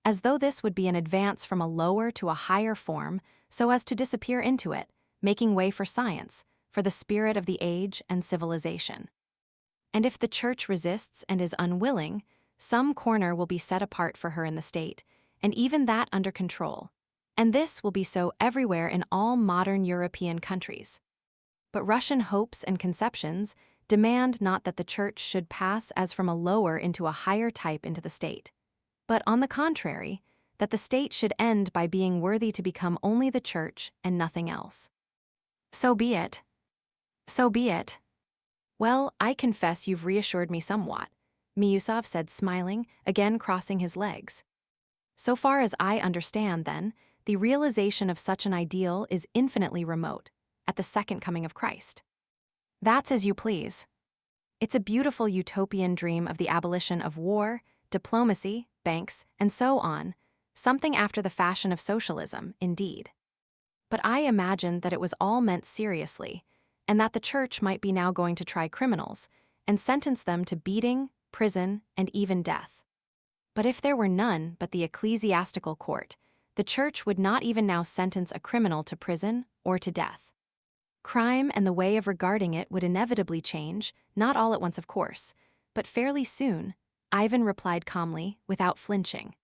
S1: as though this would be an advance from a lower to a higher form so as to disappear into it, making way for science, for the spirit of the age and civilization. And if the Church resists and is unwilling, some corner will be set apart for her in the state, and even that under control. And this will be so everywhere in all modern European countries. But Russian hopes and conceptions demand not that the Church should pass as from a lower into a higher type into the state, but on the contrary, that the state should end by being worthy to become only the Church and nothing else. So be it. So be it. Well, I confess you've reassured me somewhat, Miusov said, smiling, again crossing his legs. So far as I understand, then, the realization of such an ideal is infinitely remote, at the second coming of Christ. That's as you please. It's a beautiful utopian dream of the abolition of war, diplomacy, banks, and so on, something after the fashion of socialism, indeed. But I imagined that it was all meant seriously, and that the church might be now going to try criminals and sentence them to beating, prison, and even death. But if there were none but the ecclesiastical court, the church would not even now sentence a criminal to prison or to death. Crime and the way of regarding it would inevitably change, not all at once of course, but fairly soon, Ivan replied calmly, without flinching.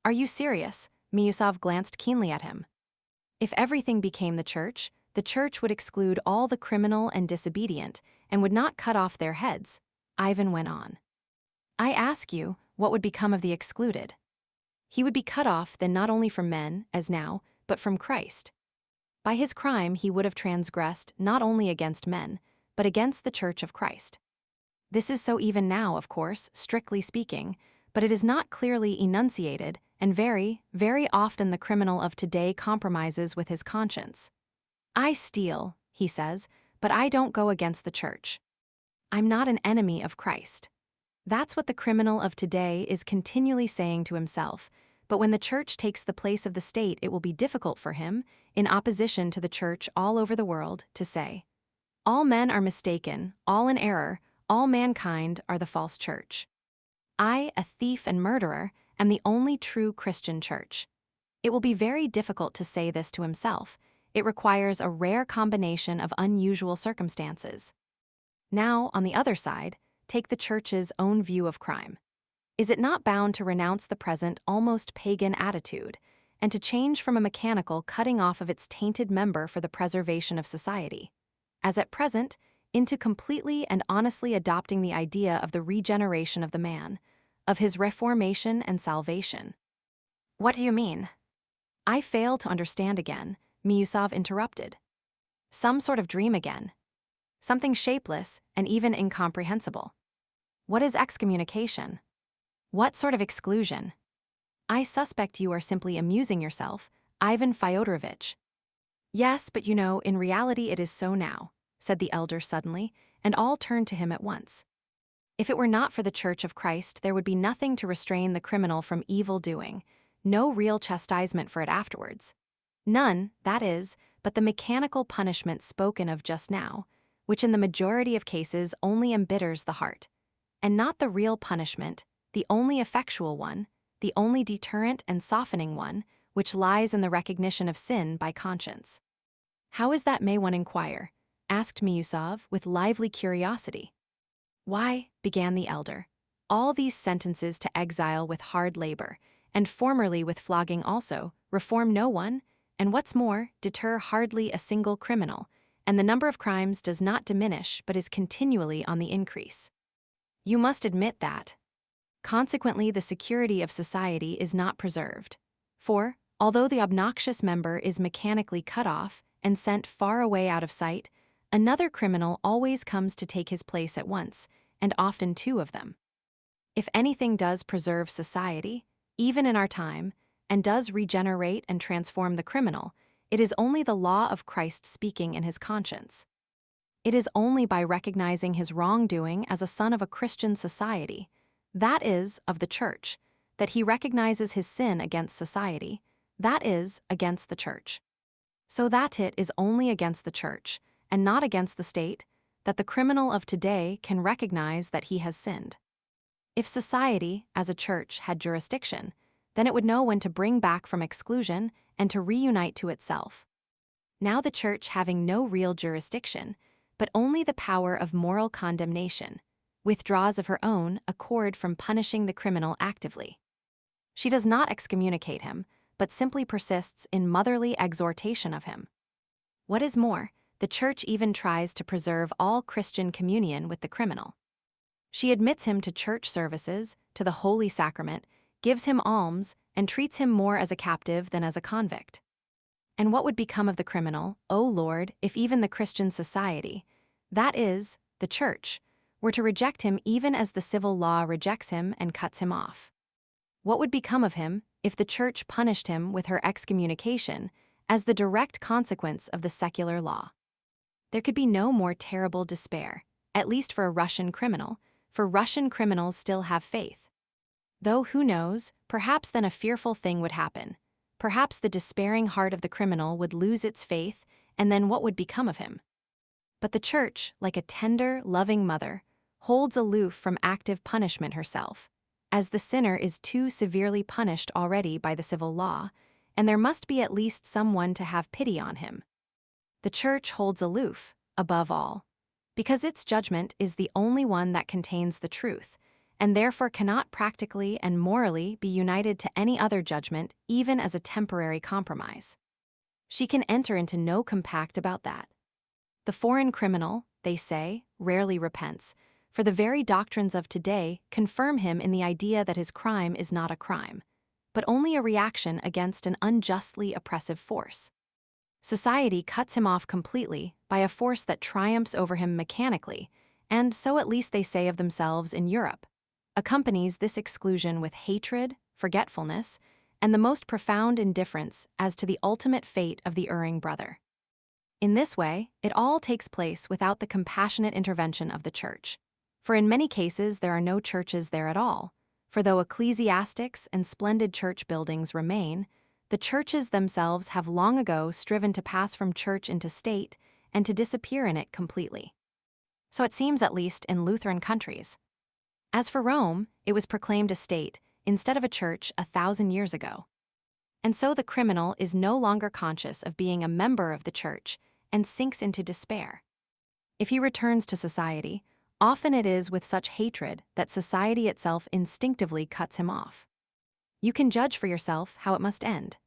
S1: Are you serious? Miusov glanced keenly at him. If everything became the church would exclude all the criminal and disobedient and would not cut off their heads, Ivan went on. I ask you, what would become of the excluded? He would be cut off then not only from men, as now, but from Christ. By his crime he would have transgressed not only against men, but against the Church of Christ. This is so even now, of course, strictly speaking, but it is not clearly enunciated, and very, very often the criminal of today compromises with his conscience. I steal, he says, but I don't go against the Church. I'm not an enemy of Christ. That's what the criminal of today is continually saying to himself, but when the Church takes the place of the state, it will be difficult for him, in opposition to the Church all over the world, to say, all men are mistaken, all in error, all mankind are the false church. I, a thief and murderer, am the only true Christian church. It will be very difficult to say this to himself. It requires a rare combination of unusual circumstances. Now, on the other side, take the Church's own view of crime. Is it not bound to renounce the present almost pagan attitude, and to change from a mechanical cutting off of its tainted member for the preservation of society, as at present, into completely and honestly adopting the idea of the regeneration of the man, of his reformation and salvation? What do you mean? I fail to understand again, Miusov interrupted. Some sort of dream again. Something shapeless and even incomprehensible. What is excommunication? What sort of exclusion? I suspect you are simply amusing yourself, Ivan Fyodorovitch. Yes, but in reality it is so now, said the elder suddenly, and all turned to him at once. If it were not for the Church of Christ, there would be nothing to restrain the criminal from evil doing, no real chastisement for it afterwards. None, that is, but the mechanical punishment spoken of just now, which in the majority of cases only embitters the heart, and not the real punishment, the only effectual one, the only deterrent and softening one, which lies in the recognition of sin by conscience. How is that, may one inquire? Asked Miusov with lively curiosity. Why, began the elder, all these sentences to exile with hard labor, and formerly with flogging also, reform no one, and what's more, deter hardly a single criminal, and the number of crimes does not diminish but is continually on the increase. You must admit that. Consequently, the security of society is not preserved. For, although the obnoxious member is mechanically cut off and sent far away out of sight, another criminal always comes to take his place at once, and often two of them. If anything does preserve society, even in our time, and does regenerate and transform the criminal, it is only the law of Christ speaking in his conscience. It is only by recognizing his wrongdoing as a son of a Christian society, that is, of the Church, that he recognizes his sin against society, that is, against the Church. So that it is only against the Church, and not against the state, that the criminal of today can recognize that he has sinned. If society, as a church, had jurisdiction, then it would know when to bring back from exclusion and to reunite to itself. Now the church, having no real jurisdiction, but only the power of moral condemnation, withdraws of her own accord from punishing the criminal actively. She does not excommunicate him, but simply persists in motherly exhortation of him. What is more, the church even tries to preserve all Christian communion with the criminal. She admits him to church services, to the Holy Sacrament, gives him alms, and treats him more as a captive than as a convict. And what would become of the criminal, O Lord, if even the Christian society, that is, the church, were to reject him even as the civil law rejects him and cuts him off? What would become of him if the church punished him with her excommunication as the direct consequence of the secular law? There could be no more terrible despair, at least for a Russian criminal, for Russian criminals still have faith. Though who knows, perhaps then a fearful thing would happen. Perhaps the despairing heart of the criminal would lose its faith, and then what would become of him? But the Church, like a tender, loving mother, holds aloof from active punishment herself, as the sinner is too severely punished already by the civil law, and there must be at least someone to have pity on him. The Church holds aloof, above all, because its judgment is the only one that contains the truth, and therefore cannot practically and morally be united to any other judgment, even as a temporary compromise. She can enter into no compact about that. The foreign criminal, they say, rarely repents, for the very doctrines of today confirm him in the idea that his crime is not a crime, but only a reaction against an unjustly oppressive force. Society cuts him off completely by a force that triumphs over him mechanically, and so at least they say of themselves in Europe, accompanies this exclusion with hatred, forgetfulness, and the most profound indifference as to the ultimate fate of the erring brother. In this way, it all takes place without the compassionate intervention of the Church. For in many cases there are no churches there at all, for though ecclesiastics and splendid church buildings remain, the churches themselves have long ago striven to pass from church into state and to disappear in it completely. So it seems at least in Lutheran countries. As for Rome, it was proclaimed a state instead of a church 1,000 years ago. And so the criminal is no longer conscious of being a member of the church and sinks into despair. If he returns to society, often it is with such hatred that society itself instinctively cuts him off. You can judge for yourself how it must end.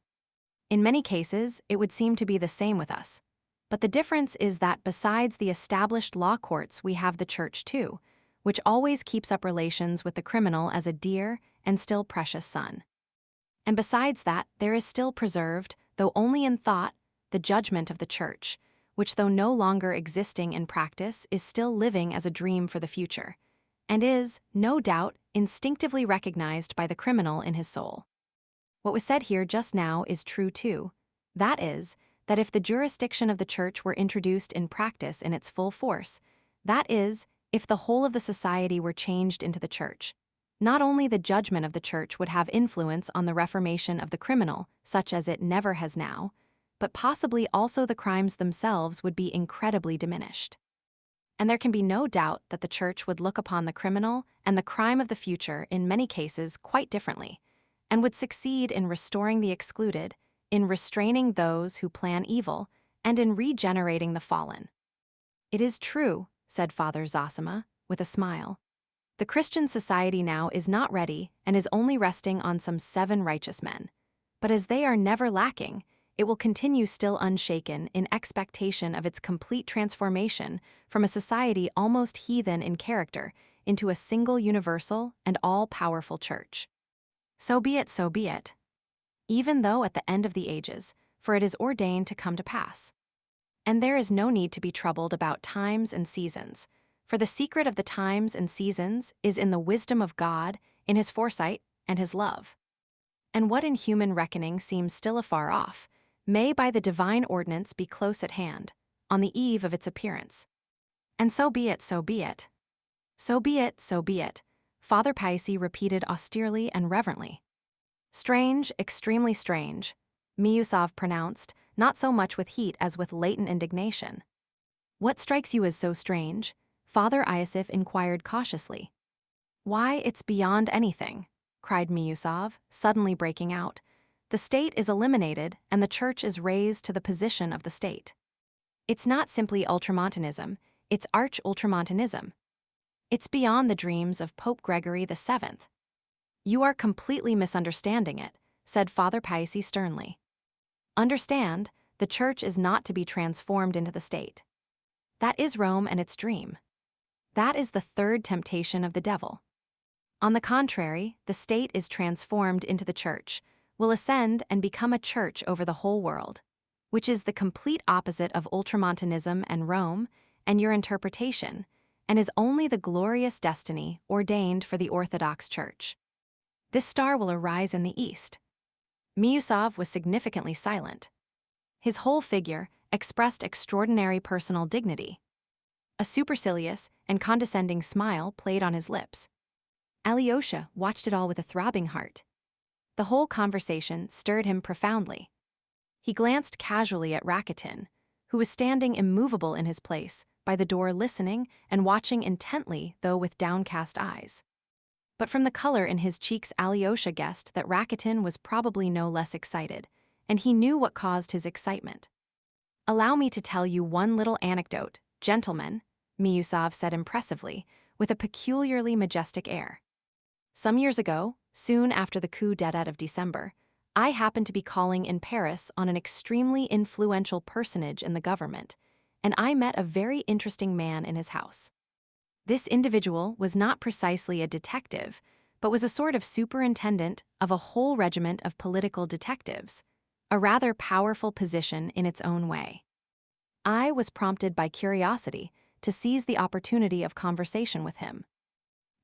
S1: In many cases, it would seem to be the same with us. But the difference is that besides the established law courts, we have the church too, which always keeps up relations with the criminal as a dear and still precious son. And besides that, there is still preserved, though only in thought, the judgment of the church, which though no longer existing in practice is still living as a dream for the future, and is, no doubt, instinctively recognized by the criminal in his soul. What was said here just now is true too. That is, that if the jurisdiction of the church were introduced in practice in its full force, that is, if the whole of the society were changed into the church, not only the judgment of the church would have influence on the reformation of the criminal, such as it never has now, but possibly also the crimes themselves would be incredibly diminished. And there can be no doubt that the church would look upon the criminal and the crime of the future in many cases quite differently, and would succeed in restoring the excluded, in restraining those who plan evil, and in regenerating the fallen. It is true, said Father Zosima, with a smile. The Christian society now is not ready and is only resting on some 7 righteous men. But as they are never lacking, it will continue still unshaken in expectation of its complete transformation from a society almost heathen in character into a single universal and all-powerful church. So be it, so be it. Even though at the end of the ages, for it is ordained to come to pass. And there is no need to be troubled about times and seasons, for the secret of the times and seasons is in the wisdom of God, in his foresight, and his love. And what in human reckoning seems still afar off, may by the divine ordinance be close at hand, on the eve of its appearance. And so be it, so be it. So be it, so be it, Father Paisi repeated austerely and reverently. Strange, extremely strange, Miusov pronounced, not so much with heat as with latent indignation. What strikes you as so strange? Father Iosif inquired cautiously. Why, it's beyond anything, cried Miusov, suddenly breaking out. The state is eliminated and the church is raised to the position of the state. It's not simply ultramontanism, it's arch-ultramontanism. It's beyond the dreams of Pope Gregory VII. You are completely misunderstanding it, said Father Paisi sternly. Understand, the church is not to be transformed into the state. That is Rome and its dream. That is the third temptation of the devil. On the contrary, the state is transformed into the church, will ascend and become a church over the whole world, which is the complete opposite of ultramontanism and Rome and your interpretation, and is only the glorious destiny ordained for the Orthodox Church. This star will arise in the east. Miusov was significantly silent. His whole figure, expressed extraordinary personal dignity. A supercilious and condescending smile played on his lips. Alyosha watched it all with a throbbing heart. The whole conversation stirred him profoundly. He glanced casually at Rakitin, who was standing immovable in his place, by the door listening and watching intently, though with downcast eyes. But from the color in his cheeks, Alyosha guessed that Rakitin was probably no less excited, and he knew what caused his excitement. "Allow me to tell you one little anecdote, gentlemen," Miusov said impressively, with a peculiarly majestic air. "Some years ago, soon after the coup d'état of December, I happened to be calling in Paris on an extremely influential personage in the government, and I met a very interesting man in his house. This individual was not precisely a detective, but was a sort of superintendent of a whole regiment of political detectives, a rather powerful position in its own way. I was prompted by curiosity to seize the opportunity of conversation with him.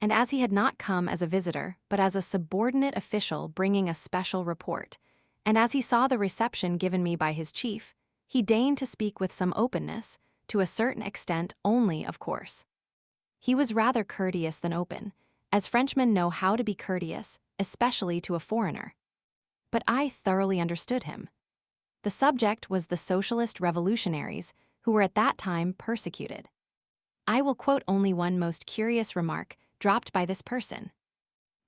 S1: And as he had not come as a visitor, but as a subordinate official bringing a special report, and as he saw the reception given me by his chief, he deigned to speak with some openness, to a certain extent only, of course. He was rather courteous than open, as Frenchmen know how to be courteous, especially to a foreigner. But I thoroughly understood him. The subject was the socialist revolutionaries who were at that time persecuted. I will quote only one most curious remark dropped by this person.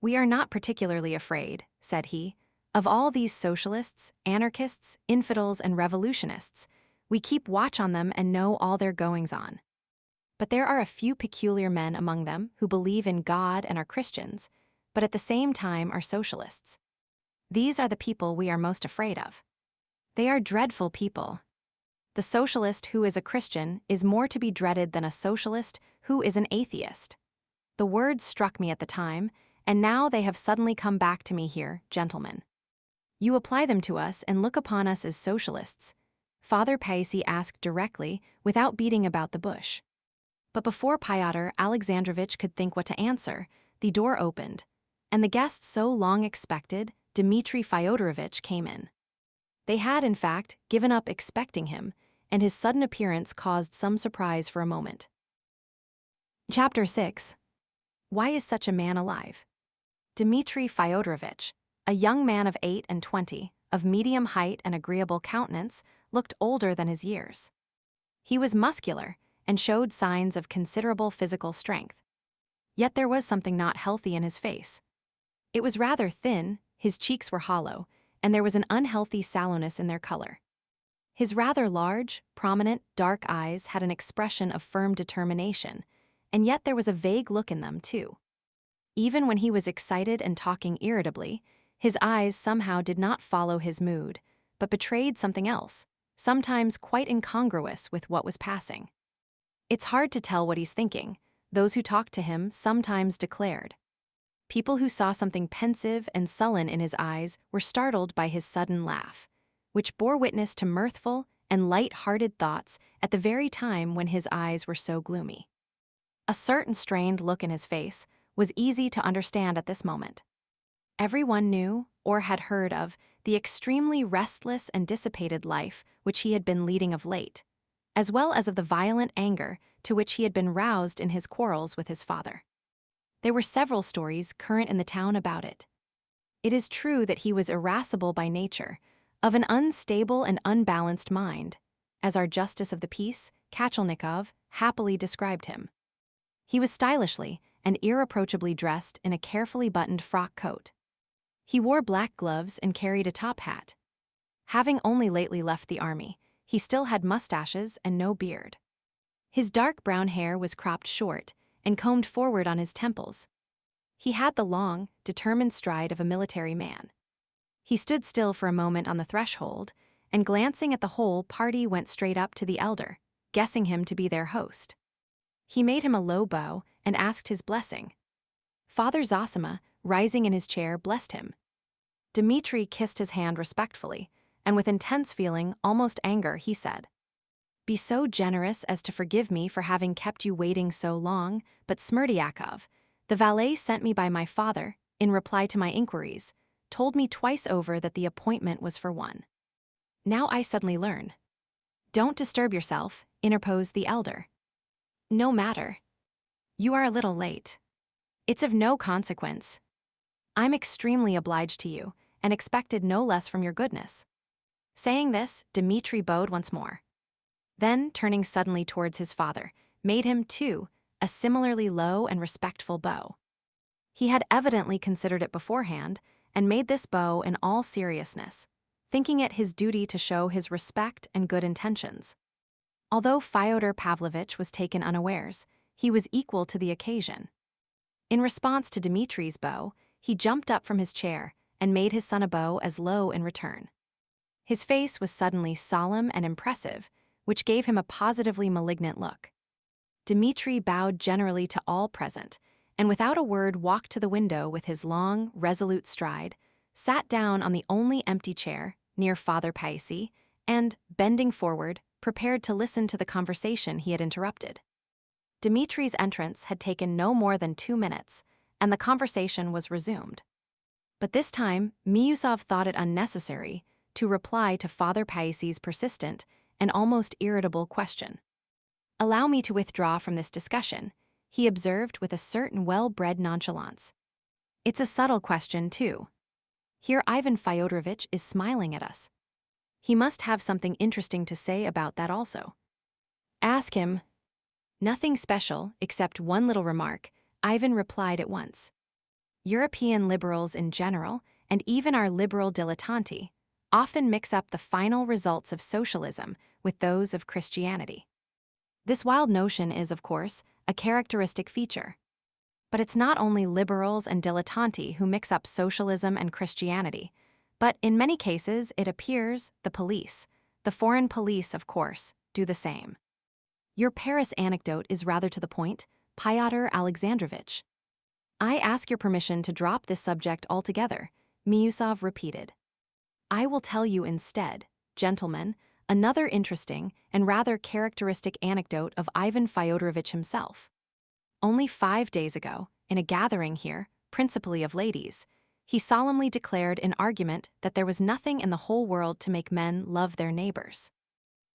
S1: 'We are not particularly afraid,' said he, 'of all these socialists, anarchists, infidels, and revolutionists. We keep watch on them and know all their goings-on. But there are a few peculiar men among them who believe in God and are Christians, but at the same time are socialists. These are the people we are most afraid of. They are dreadful people. The socialist who is a Christian is more to be dreaded than a socialist who is an atheist.' The words struck me at the time, and now they have suddenly come back to me here, gentlemen. You apply them to us and look upon us as socialists," Father Paisi asked directly, without beating about the bush. But before Pyotr Alexandrovitch could think what to answer, the door opened, and the guest so long expected, Dmitri Fyodorovitch, came in. They had, in fact, given up expecting him, and his sudden appearance caused some surprise for a moment. Chapter 6. Why is such a man alive? Dmitri Fyodorovitch, a young man of 28, of medium height and agreeable countenance, looked older than his years. He was muscular and showed signs of considerable physical strength. Yet there was something not healthy in his face. It was rather thin, his cheeks were hollow, and there was an unhealthy sallowness in their color. His rather large, prominent, dark eyes had an expression of firm determination, and yet there was a vague look in them, too. Even when he was excited and talking irritably, his eyes somehow did not follow his mood, but betrayed something else, sometimes quite incongruous with what was passing. "It's hard to tell what he's thinking," those who talked to him sometimes declared. People who saw something pensive and sullen in his eyes were startled by his sudden laugh, which bore witness to mirthful and light-hearted thoughts at the very time when his eyes were so gloomy. A certain strained look in his face was easy to understand at this moment. Everyone knew, or had heard of, the extremely restless and dissipated life which he had been leading of late, as well as of the violent anger to which he had been roused in his quarrels with his father. There were several stories current in the town about it. It is true that he was irascible by nature, of an unstable and unbalanced mind, as our Justice of the Peace, Kachelnikov, happily described him. He was stylishly and irreproachably dressed in a carefully buttoned frock coat. He wore black gloves and carried a top hat. Having only lately left the army, he still had mustaches and no beard. His dark brown hair was cropped short and combed forward on his temples. He had the long, determined stride of a military man. He stood still for a moment on the threshold, and glancing at the whole party went straight up to the elder, guessing him to be their host. He made him a low bow and asked his blessing. Father Zosima, rising in his chair, blessed him. Dmitri kissed his hand respectfully, and with intense feeling, almost anger, he said, "Be so generous as to forgive me for having kept you waiting so long, but Smerdyakov, the valet sent me by my father, in reply to my inquiries, told me twice over that the appointment was for one. Now I suddenly learn." "Don't disturb yourself," interposed the elder. "No matter. You are a little late. It's of no consequence. I'm extremely obliged to you, and expected no less from your goodness." Saying this, Dmitri bowed once more. Then, turning suddenly towards his father, made him, too, a similarly low and respectful bow. He had evidently considered it beforehand, and made this bow in all seriousness, thinking it his duty to show his respect and good intentions. Although Fyodor Pavlovitch was taken unawares, he was equal to the occasion. In response to Dmitri's bow, he jumped up from his chair and made his son a bow as low in return. His face was suddenly solemn and impressive, which gave him a positively malignant look. Dmitri bowed generally to all present, and without a word walked to the window with his long, resolute stride, sat down on the only empty chair, near Father Païssy, and, bending forward, prepared to listen to the conversation he had interrupted. Dmitri's entrance had taken no more than 2 minutes, and the conversation was resumed. But this time, Miusov thought it unnecessary to reply to Father Païssy's persistent and almost irritable question. "Allow me to withdraw from this discussion," he observed with a certain well-bred nonchalance. "It's a subtle question, too. Here Ivan Fyodorovitch is smiling at us. He must have something interesting to say about that also. Ask him." "Nothing special, except one little remark," Ivan replied at once. "European liberals in general, and even our liberal dilettanti, often mix up the final results of socialism with those of Christianity. This wild notion is, of course, a characteristic feature. But it's not only liberals and dilettanti who mix up socialism and Christianity, but in many cases it appears the police, the foreign police, of course, do the same. Your Paris anecdote is rather to the point, Pyotr Alexandrovitch." "I ask your permission to drop this subject altogether," Miusov repeated. "I will tell you instead, gentlemen, another interesting and rather characteristic anecdote of Ivan Fyodorovitch himself. Only 5 days ago, in a gathering here, principally of ladies, he solemnly declared in argument that there was nothing in the whole world to make men love their neighbors.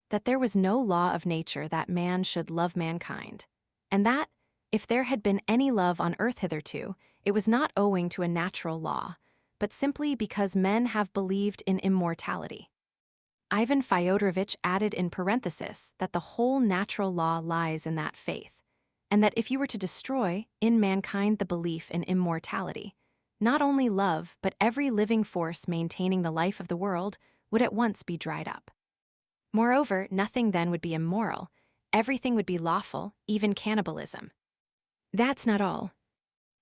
S1: That there was no law of nature that man should love mankind, and that, if there had been any love on earth hitherto, it was not owing to a natural law, but simply because men have believed in immortality. Ivan Fyodorovitch added in parenthesis that the whole natural law lies in that faith, and that if you were to destroy in mankind the belief in immortality, not only love but every living force maintaining the life of the world would at once be dried up. Moreover, nothing then would be immoral, everything would be lawful, even cannibalism. That's not all.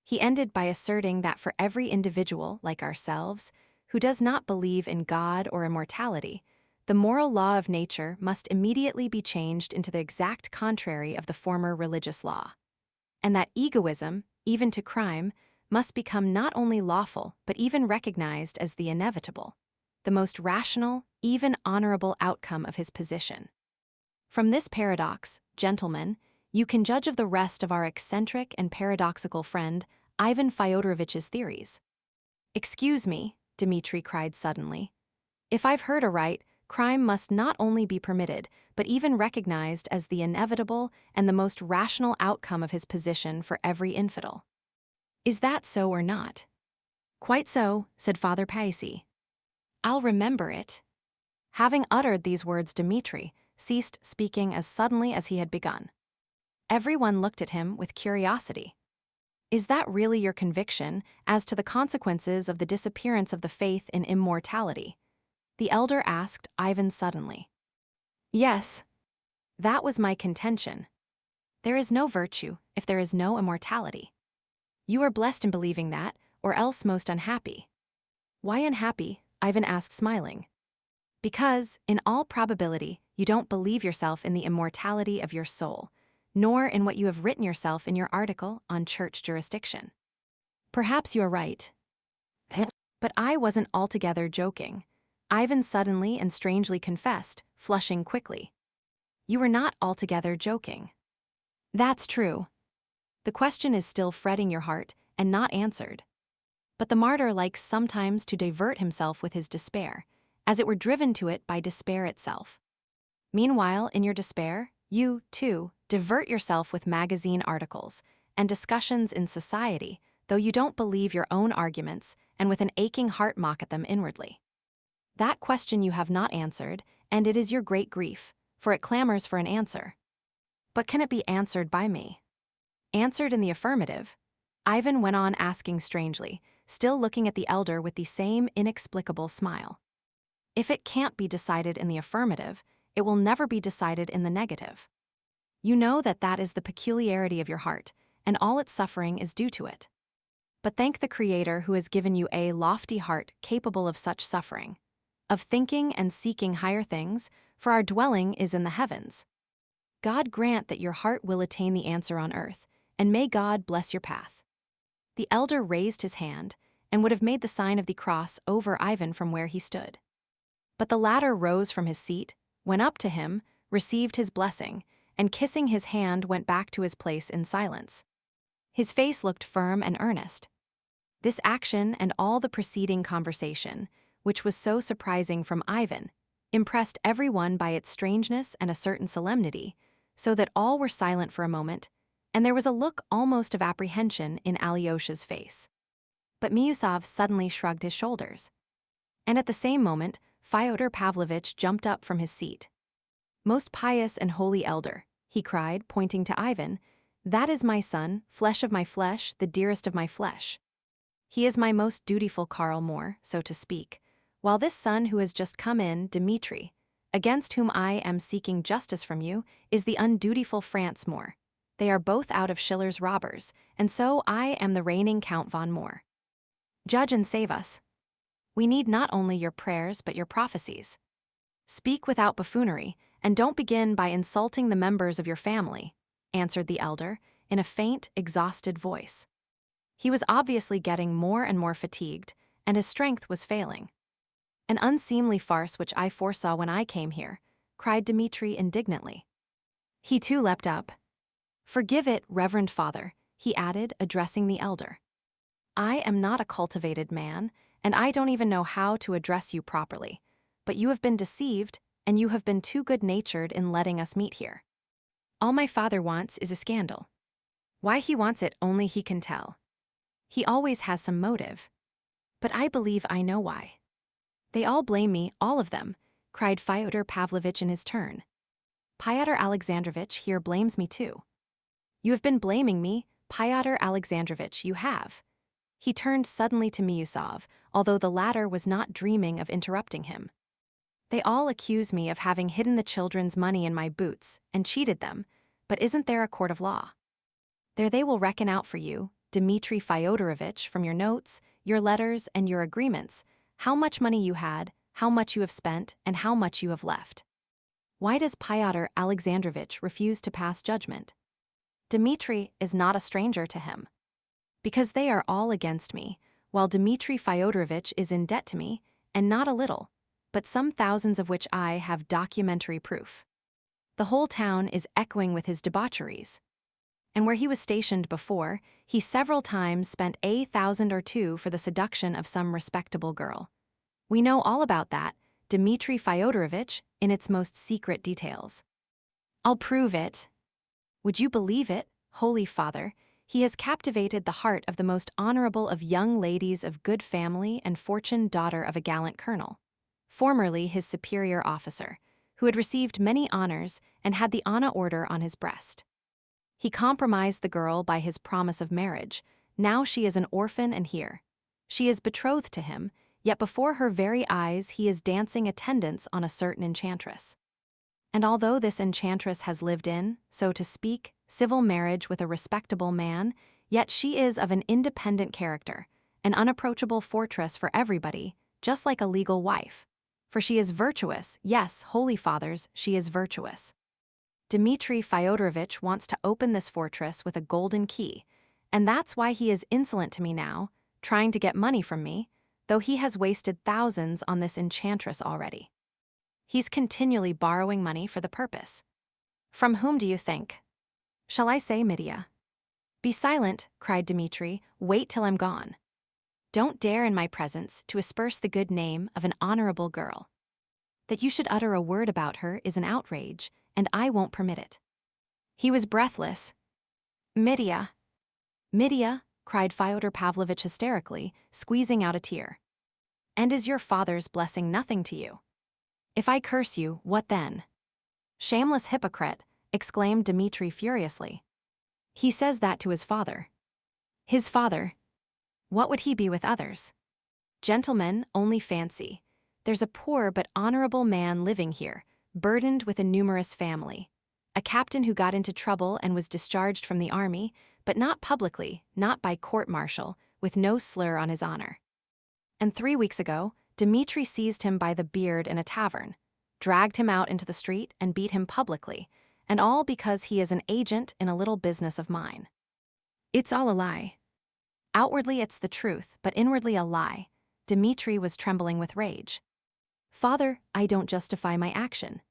S1: He ended by asserting that for every individual, like ourselves, who does not believe in God or immortality, the moral law of nature must immediately be changed into the exact contrary of the former religious law, and that egoism, even to crime, must become not only lawful but even recognized as the inevitable, the most rational, even honorable outcome of his position. From this paradox, gentlemen, you can judge of the rest of our eccentric and paradoxical friend Ivan Fyodorovitch's theories. "Excuse me," Dmitri cried suddenly. "If I've heard aright, crime must not only be permitted, but even recognized as the inevitable and the most rational outcome of his position for every infidel. Is that so or not?" "Quite so," said Father Païssy. "I'll remember it." Having uttered these words, Dmitri ceased speaking as suddenly as he had begun. Everyone looked at him with curiosity. "Is that really your conviction as to the consequences of the disappearance of the faith in immortality?" the elder asked Ivan suddenly. "Yes. That was my contention. There is no virtue if there is no immortality. You are blessed in believing that, or else most unhappy." "Why unhappy?" Ivan asked, smiling. "Because, in all probability, you don't believe yourself in the immortality of your soul, nor in what you have written yourself in your article on church jurisdiction." "Perhaps you are right. But I wasn't altogether joking," Ivan suddenly and strangely confessed, flushing quickly. "You were not altogether joking." "That's true. The question is still fretting your heart and not answered. But the martyr likes sometimes to divert himself with his despair, as it were driven to it by despair itself. Meanwhile, in your despair, you, too, divert yourself with magazine articles and discussions in society, though you don't believe your own arguments, and with an aching heart mock at them inwardly. That question you have not answered, and it is your great grief, for it clamors for an answer. But can it be answered by me? Answered in the affirmative? Ivan went on asking strangely, still looking at the elder with the same inexplicable smile. If it can't be decided in the affirmative, it will never be decided in the negative. You know that that is the peculiarity of your heart, and all its suffering is due to it. But thank the Creator who has given you a lofty heart capable of such suffering, of thinking and seeking higher things, for our dwelling is in the heavens. God grant that your heart will attain the answer on earth, and may God bless your path. The elder raised his hand, and would have made the sign of the cross over Ivan from where he stood. But the latter rose from his seat, went up to him, received his blessing, and kissing his hand went back to his place in silence. His face looked firm and earnest. This action and all the preceding conversation, which was so surprising from Ivan, impressed everyone by its strangeness and a certain solemnity, so that all were silent for a moment, and there was a look almost of apprehension in Alyosha's face. But Miusov suddenly shrugged his shoulders. And at the same moment, Fyodor Pavlovitch jumped up from his seat. "Most pious and holy elder," he cried, pointing to Ivan, "that is my son, flesh of my flesh, the dearest of my flesh. He is my most dutiful Karl Moore, so to speak, while this son who has just come in, Dmitri, against whom I am seeking justice from you, is the undutiful Franz Moore. They are both out of Schiller's robbers, and so I am the reigning Count von Moore. Judge and save us. We need not only your prayers but your prophecies. Speak without buffoonery, and don't begin by insulting the members of your family," answered the elder, in a faint, exhausted voice. He was obviously getting more and more fatigued, and his strength was failing. "An unseemly farce which I foresaw when I came here," cried Dmitri indignantly. He too leapt up. "Forgive it, Reverend Father," he added, addressing the elder. "I am not a cultivated man, and I don't even know how to address you properly, but you have been deceived, and you have been too good-natured in letting us meet here. All my father wants is a scandal. Why he wants it only he can tell. He always has some motive. But I believe I know why. They all blame me, all of them," cried Fyodor Pavlovitch in his turn. "Pyotr Alexandrovitch here blames me too. You have been blaming me, Pyotr Alexandrovitch, you have." He turned suddenly to Miusov, although the latter was not dreaming of interrupting him. "They all accuse me of having hidden the children's money in my boots and cheated them, but isn't there a court of law? There they will reckon out for you, Dmitri Fyodorovitch, from your notes, your letters, and your agreements, how much money you had, how much you have spent, and how much you have left. Why does Pyotr Alexandrovitch refuse to pass judgment? Dmitri is not a stranger to him. Because they are all against me, while Dmitri Fyodorovitch is in debt to me, and not a little, but some thousands of which I have documentary proof. The whole town is echoing with his debaucheries. And where he was stationed before, he several times spent 1,000 or 2 for the seduction of some respectable girl. We know all about that, Dmitri Fyodorovitch, in its most secret details. I'll prove it. Would you believe it, Holy Father? He has captivated the heart of the most honorable of young ladies of good family and fortune, daughter of a gallant colonel, formerly his superior officer, who had received many honors and had the Anna Order on his breast. He compromised the girl by his promise of marriage. Now she is an orphan and here. She is betrothed to him, yet before her very eyes he is dancing attendance on a certain enchantress. And although this enchantress has lived in, so to speak, civil marriage with a respectable man, yet she is of an independent character, an unapproachable fortress for everybody, just like a legal wife. For she is virtuous, yes, Holy Fathers, she is virtuous. Dmitri Fyodorovitch wants to open this fortress with a golden key, and that's why he is insolent to me now, trying to get money from me, though he has wasted thousands on this enchantress already. He's continually borrowing money for the purpose. From whom do you think? Shall I say, Mitya? Be silent, cried Dmitri, wait till I'm gone. Don't dare in my presence to asperse the good name of an honorable girl. That you should utter a word about her is an outrage, and I won't permit it." He was breathless. "Mitya! Mitya!" cried Fyodor Pavlovitch hysterically, squeezing out a tear. "And is your father's blessing nothing to you? If I curse you, what then?" "Shameless hypocrite!" exclaimed Dmitri furiously. "He says that to his father. His father? What would he be with others? Gentlemen, only fancy. There's a poor but honorable man living here, burdened with a numerous family. A captain who got into trouble and was discharged from the army, but not publicly, not by court-martial, with no slur on his honor. And 3 weeks ago, Dmitri seized him by the beard in a tavern, dragged him out into the street and beat him publicly, and all because he is an agent in a little business of mine. It's all a lie. Outwardly it's the truth, but inwardly a lie." Dmitri was trembling with rage. "Father, I don't justify my action.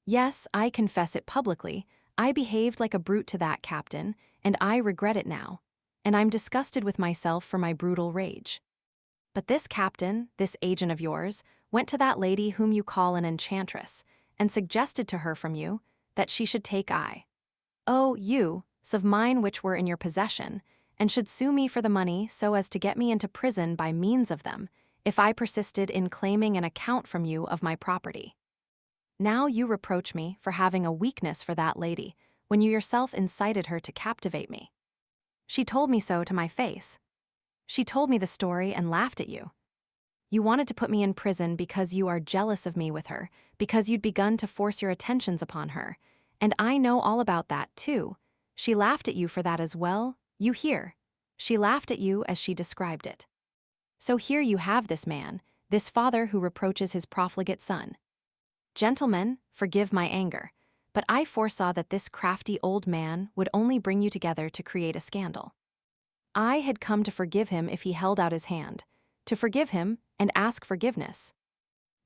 S1: Yes, I confess it publicly. I behaved like a brute to that captain, and I regret it now, and I'm disgusted with myself for my brutal rage. But this captain, this agent of yours, went to that lady whom you call an enchantress, and suggested to her from you that she should take you, of mine which were in your possession, and should sue me for the money so as to get me into prison by means of them, if I persisted in claiming an account from you of my property. Now you reproach me for having a weakness for that lady, when you yourself incited her to captivate me. She told me so to my face. She told me the story and laughed at you. You wanted to put me in prison because you are jealous of me with her, because you'd begun to force your attentions upon her, and I know all about that too. She laughed at you for that as well, you hear. She laughed at you as she described it. So here you have this man, this father who reproaches his profligate son. Gentlemen, forgive my anger, but I foresaw that this crafty old man would only bring you together to create a scandal. I had come to forgive him if he held out his hand, to forgive him and ask forgiveness.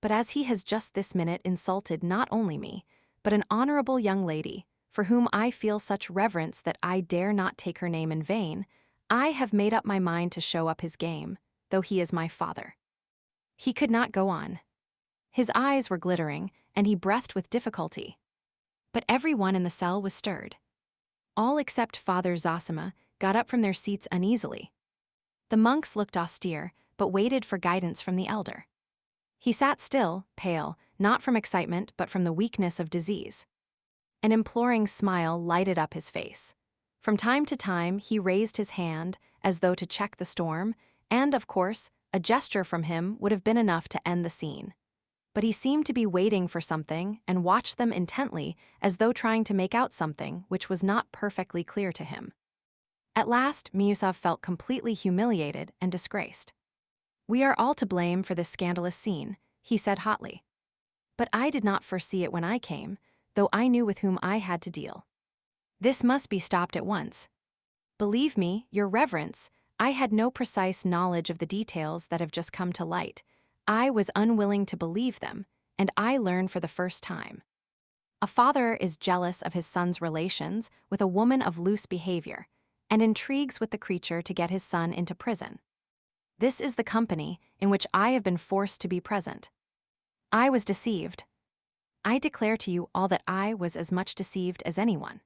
S1: But as he has just this minute insulted not only me, but an honorable young lady, for whom I feel such reverence that I dare not take her name in vain, I have made up my mind to show up his game, though he is my father." He could not go on. His eyes were glittering, and he breathed with difficulty. But every one in the cell was stirred. All except Father Zosima got up from their seats uneasily. The monks looked austere, but waited for guidance from the elder. He sat still, pale, not from excitement but from the weakness of disease. An imploring smile lighted up his face. From time to time he raised his hand as though to check the storm, and, of course, a gesture from him would have been enough to end the scene. But he seemed to be waiting for something and watched them intently as though trying to make out something which was not perfectly clear to him. At last, Miusov felt completely humiliated and disgraced. "We are all to blame for this scandalous scene," he said hotly. "But I did not foresee it when I came, though I knew with whom I had to deal. This must be stopped at once. Believe me, your reverence, I had no precise knowledge of the details that have just come to light. I was unwilling to believe them, and I learn for the first time. A father is jealous of his son's relations with a woman of loose behavior, and intrigues with the creature to get his son into prison. This is the company in which I have been forced to be present. I was deceived. I declare to you all that I was as much deceived as anyone."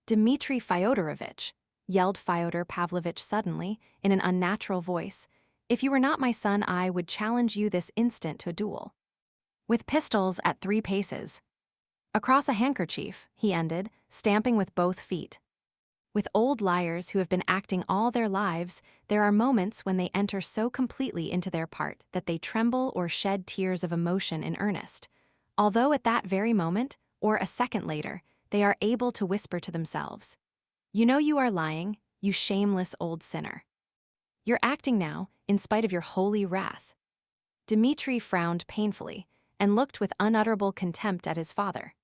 S1: "Dmitri Fyodorovitch," yelled Fyodor Pavlovitch suddenly, in an unnatural voice, "if you were not my son, I would challenge you this instant to a duel. With pistols at 3 paces. Across a handkerchief," he ended, stamping with both feet. "With old liars who have been acting all their lives, there are moments when they enter so completely into their part that they tremble or shed tears of emotion in earnest, although at that very moment, or a second later, they are able to whisper to themselves, 'You know you are lying, you shameless old sinner.' You're acting now, in spite of your holy wrath." Dmitri frowned painfully, and looked with unutterable contempt at his father.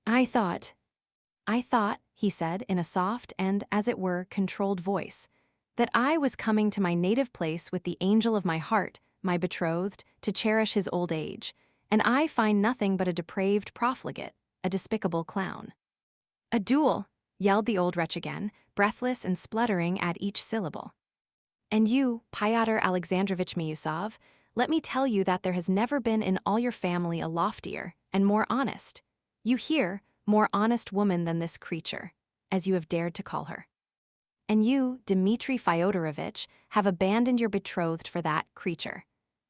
S1: I thought, he said in a soft and, as it were, controlled voice, "that I was coming to my native place with the angel of my heart, my betrothed, to cherish his old age, and I find nothing but a depraved profligate, a despicable clown." "A duel!" yelled the old wretch again, breathless and spluttering at each syllable. "And you, Pyotr Alexandrovitch Miusov, let me tell you that there has never been in all your family a loftier and more honest, you hear, more honest woman than this creature, as you have dared to call her. And you, Dmitri Fyodorovitch, have abandoned your betrothed for that creature.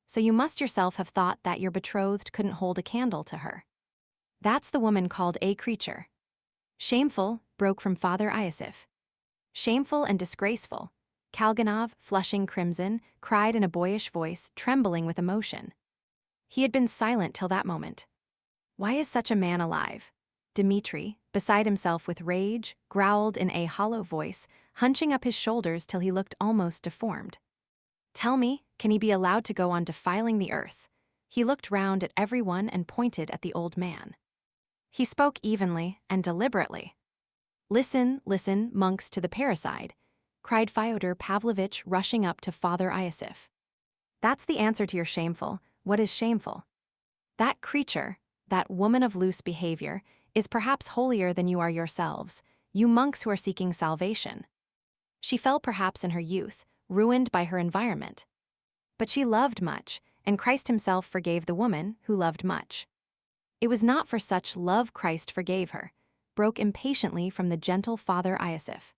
S1: So you must yourself have thought that your betrothed couldn't hold a candle to her. That's the woman called a creature. Shameful, broke from Father Iosif. Shameful and disgraceful, Kalganov, flushing crimson, cried in a boyish voice, trembling with emotion. He had been silent till that moment. Why is such a man alive? Dmitri, beside himself with rage, growled in a hollow voice, hunching up his shoulders till he looked almost deformed. Tell me, can he be allowed to go on defiling the earth? He looked round at everyone and pointed at the old man. He spoke evenly and deliberately. Listen, listen, monks, to the parricide, cried Fyodor Pavlovitch, rushing up to Father Iosif. That's the answer to your shameful. What is shameful? That creature, that woman of loose behavior, is perhaps holier than you are yourselves, you monks who are seeking salvation. She fell perhaps in her youth, ruined by her environment. But she loved much, and Christ himself forgave the woman who loved much. It was not for such love Christ forgave her, broke impatiently from the gentle Father Iosif.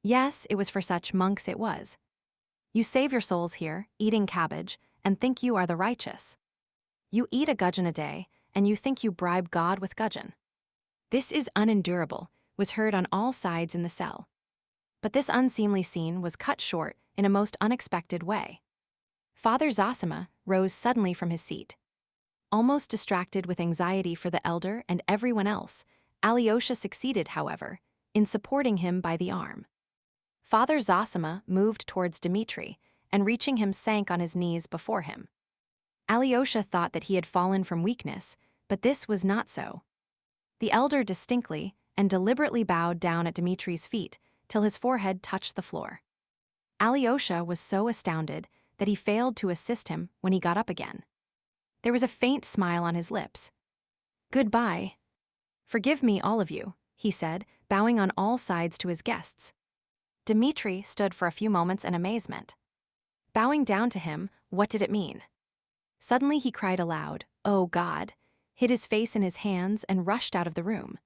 S1: Yes, it was for such monks it was. You save your souls here, eating cabbage, and think you are the righteous. You eat a gudgeon a day, and you think you bribe God with gudgeon. This is unendurable, was heard on all sides in the cell. But this unseemly scene was cut short in a most unexpected way. Father Zosima rose suddenly from his seat. Almost distracted with anxiety for the elder and everyone else, Alyosha succeeded, however, in supporting him by the arm. Father Zosima moved towards Dmitri, and reaching him sank on his knees before him. Alyosha thought that he had fallen from weakness, but this was not so. The elder distinctly and deliberately bowed down at Dmitri's feet till his forehead touched the floor. Alyosha was so astounded that he failed to assist him when he got up again. There was a faint smile on his lips. Goodbye. Forgive me, all of you, he said, bowing on all sides to his guests. Dmitri stood for a few moments in amazement. Bowing down to him, what did it mean? Suddenly he cried aloud, "Oh God!" hid his face in his hands and rushed out of the room.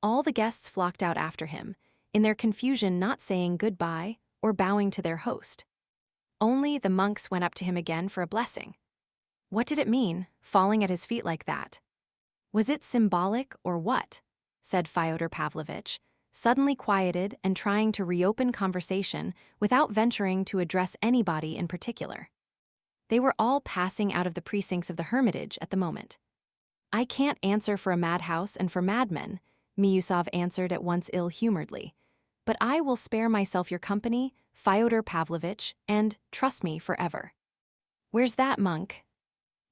S1: All the guests flocked out after him, in their confusion not saying goodbye or bowing to their host. Only the monks went up to him again for a blessing. What did it mean, falling at his feet like that? Was it symbolic or what? Said Fyodor Pavlovitch, suddenly quieted and trying to reopen conversation without venturing to address anybody in particular. They were all passing out of the precincts of the hermitage at the moment. I can't answer for a madhouse and for madmen, Miusov answered at once ill-humoredly, but I will spare myself your company, Fyodor Pavlovitch, and trust me forever. Where's that monk?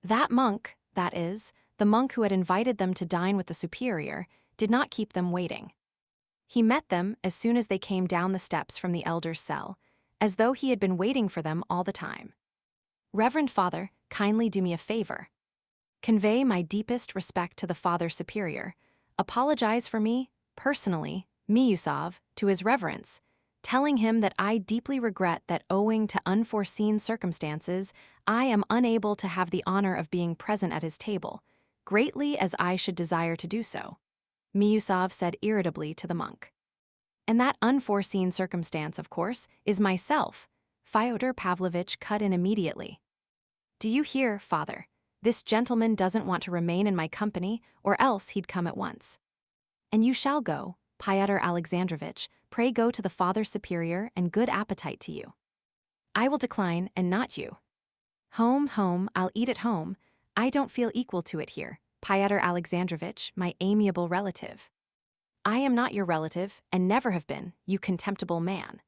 S1: That monk, that is, the monk who had invited them to dine with the superior, did not keep them waiting. He met them as soon as they came down the steps from the elder's cell, as though he had been waiting for them all the time. Reverend Father, kindly do me a favor. Convey my deepest respect to the Father Superior. Apologize for me, personally, Miusov, to his reverence, telling him that I deeply regret that owing to unforeseen circumstances, I am unable to have the honor of being present at his table, greatly as I should desire to do so, Miusov said irritably to the monk. And that unforeseen circumstance, of course, is myself, Fyodor Pavlovitch cut in immediately. Do you hear, Father? This gentleman doesn't want to remain in my company, or else he'd come at once. And you shall go, Pyotr Alexandrovitch, pray go to the Father Superior and good appetite to you. I will decline, and not you. Home, home, I'll eat at home. I don't feel equal to it here, Pyotr Alexandrovitch, my amiable relative. I am not your relative, and never have been, you contemptible man.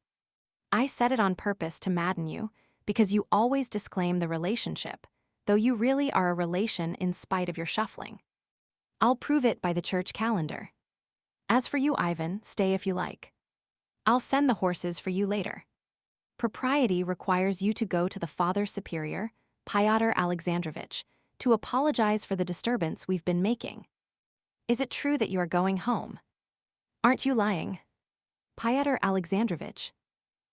S1: I said it on purpose to madden you, because you always disclaim the relationship, though you really are a relation in spite of your shuffling. I'll prove it by the church calendar. As for you, Ivan, stay if you like. I'll send the horses for you later. Propriety requires you to go to the Father Superior, Pyotr Alexandrovitch, to apologize for the disturbance we've been making. Is it true that you are going home? Aren't you lying? Pyotr Alexandrovitch,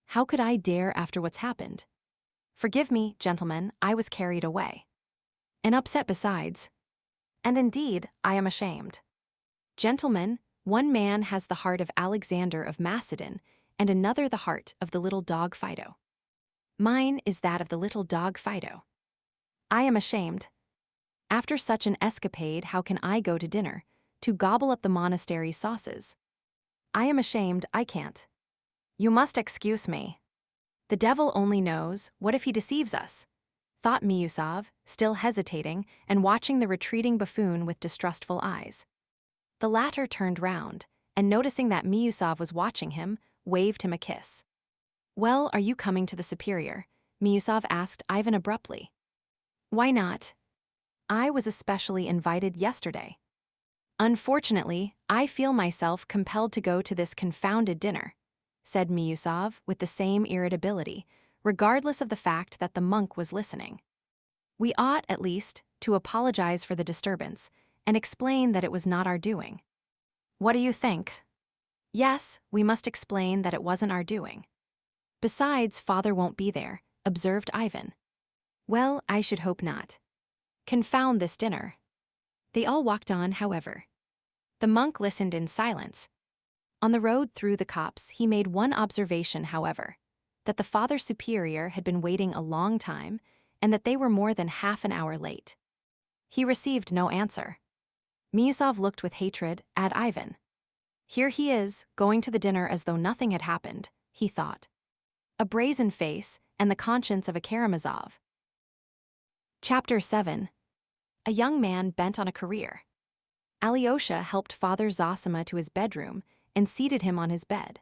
S1: how could I dare after what's happened? Forgive me, gentlemen, I was carried away. And upset besides. And indeed, I am ashamed. Gentlemen, one man has the heart of Alexander of Macedon, and another the heart of the little dog Fido. Mine is that of the little dog Fido. I am ashamed. After such an escapade, how can I go to dinner, to gobble up the monastery sauces? I am ashamed, I can't. You must excuse me. The devil only knows, what if he deceives us? Thought Miusov, still hesitating and watching the retreating buffoon with distrustful eyes. The latter turned round, and noticing that Miusov was watching him, waved him a kiss. Well, are you coming to the superior? Miusov asked Ivan abruptly. Why not? I was especially invited yesterday. Unfortunately, I feel myself compelled to go to this confounded dinner, said Miusov with the same irritability, regardless of the fact that the monk was listening. We ought, at least, to apologize for the disturbance and explain that it was not our doing. What do you think? Yes, we must explain that it wasn't our doing. Besides, father won't be there, observed Ivan. Well, I should hope not. Confound this dinner. They all walked on, however. The monk listened in silence. On the road through the copse, he made one observation, however, that the Father Superior had been waiting a long time and that they were more than half an hour late. He received no answer. Miusov looked with hatred at Ivan. Here he is, going to the dinner as though nothing had happened, he thought. A brazen face and the conscience of a Karamazov. Chapter 7. A young man bent on a career. Alyosha helped Father Zosima to his bedroom and seated him on his bed.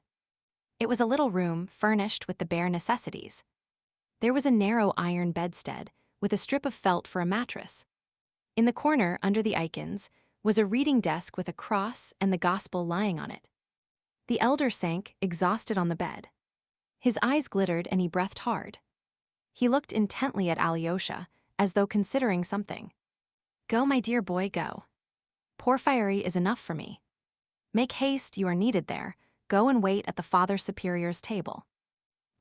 S1: It was a little room furnished with the bare necessities. There was a narrow iron bedstead with a strip of felt for a mattress. In the corner, under the icons, was a reading desk with a cross and the gospel lying on it. The elder sank, exhausted, on the bed. His eyes glittered and he breathed hard. He looked intently at Alyosha, as though considering something. Go, my dear boy, go. Porphyry is enough for me. Make haste, you are needed there. Go and wait at the Father Superior's table.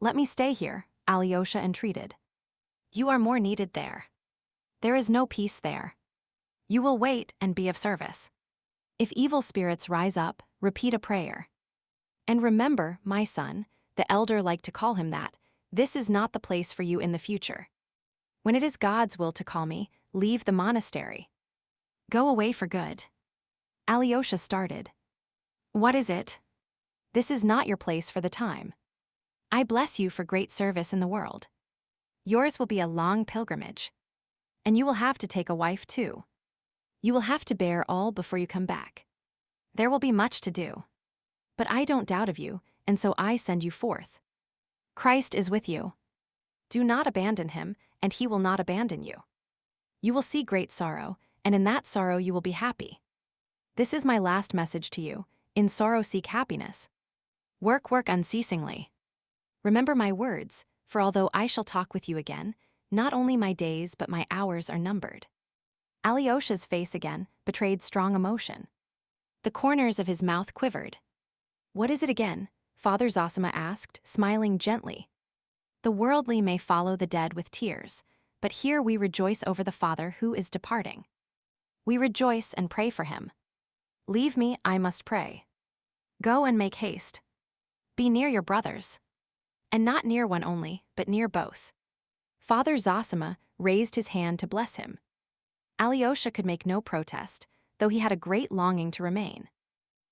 S1: Let me stay here, Alyosha entreated. You are more needed there. There is no peace there. You will wait and be of service. If evil spirits rise up, repeat a prayer. And remember, my son, the elder liked to call him that, this is not the place for you in the future. When it is God's will to call me, leave the monastery. Go away for good. Alyosha started. What is it? This is not your place for the time. I bless you for great service in the world. Yours will be a long pilgrimage. And you will have to take a wife too. You will have to bear all before you come back. There will be much to do. But I don't doubt of you, and so I send you forth. Christ is with you. Do not abandon him, and he will not abandon you. You will see great sorrow, and in that sorrow you will be happy. This is my last message to you. In sorrow seek happiness. Work unceasingly. Remember my words, for although I shall talk with you again, not only my days but my hours are numbered. Alyosha's face again betrayed strong emotion. The corners of his mouth quivered. What is it again? Father Zosima asked, smiling gently. The worldly may follow the dead with tears, but here we rejoice over the Father who is departing. We rejoice and pray for him. Leave me, I must pray. Go and make haste. Be near your brothers. And not near one only, but near both. Father Zosima raised his hand to bless him. Alyosha could make no protest, though he had a great longing to remain.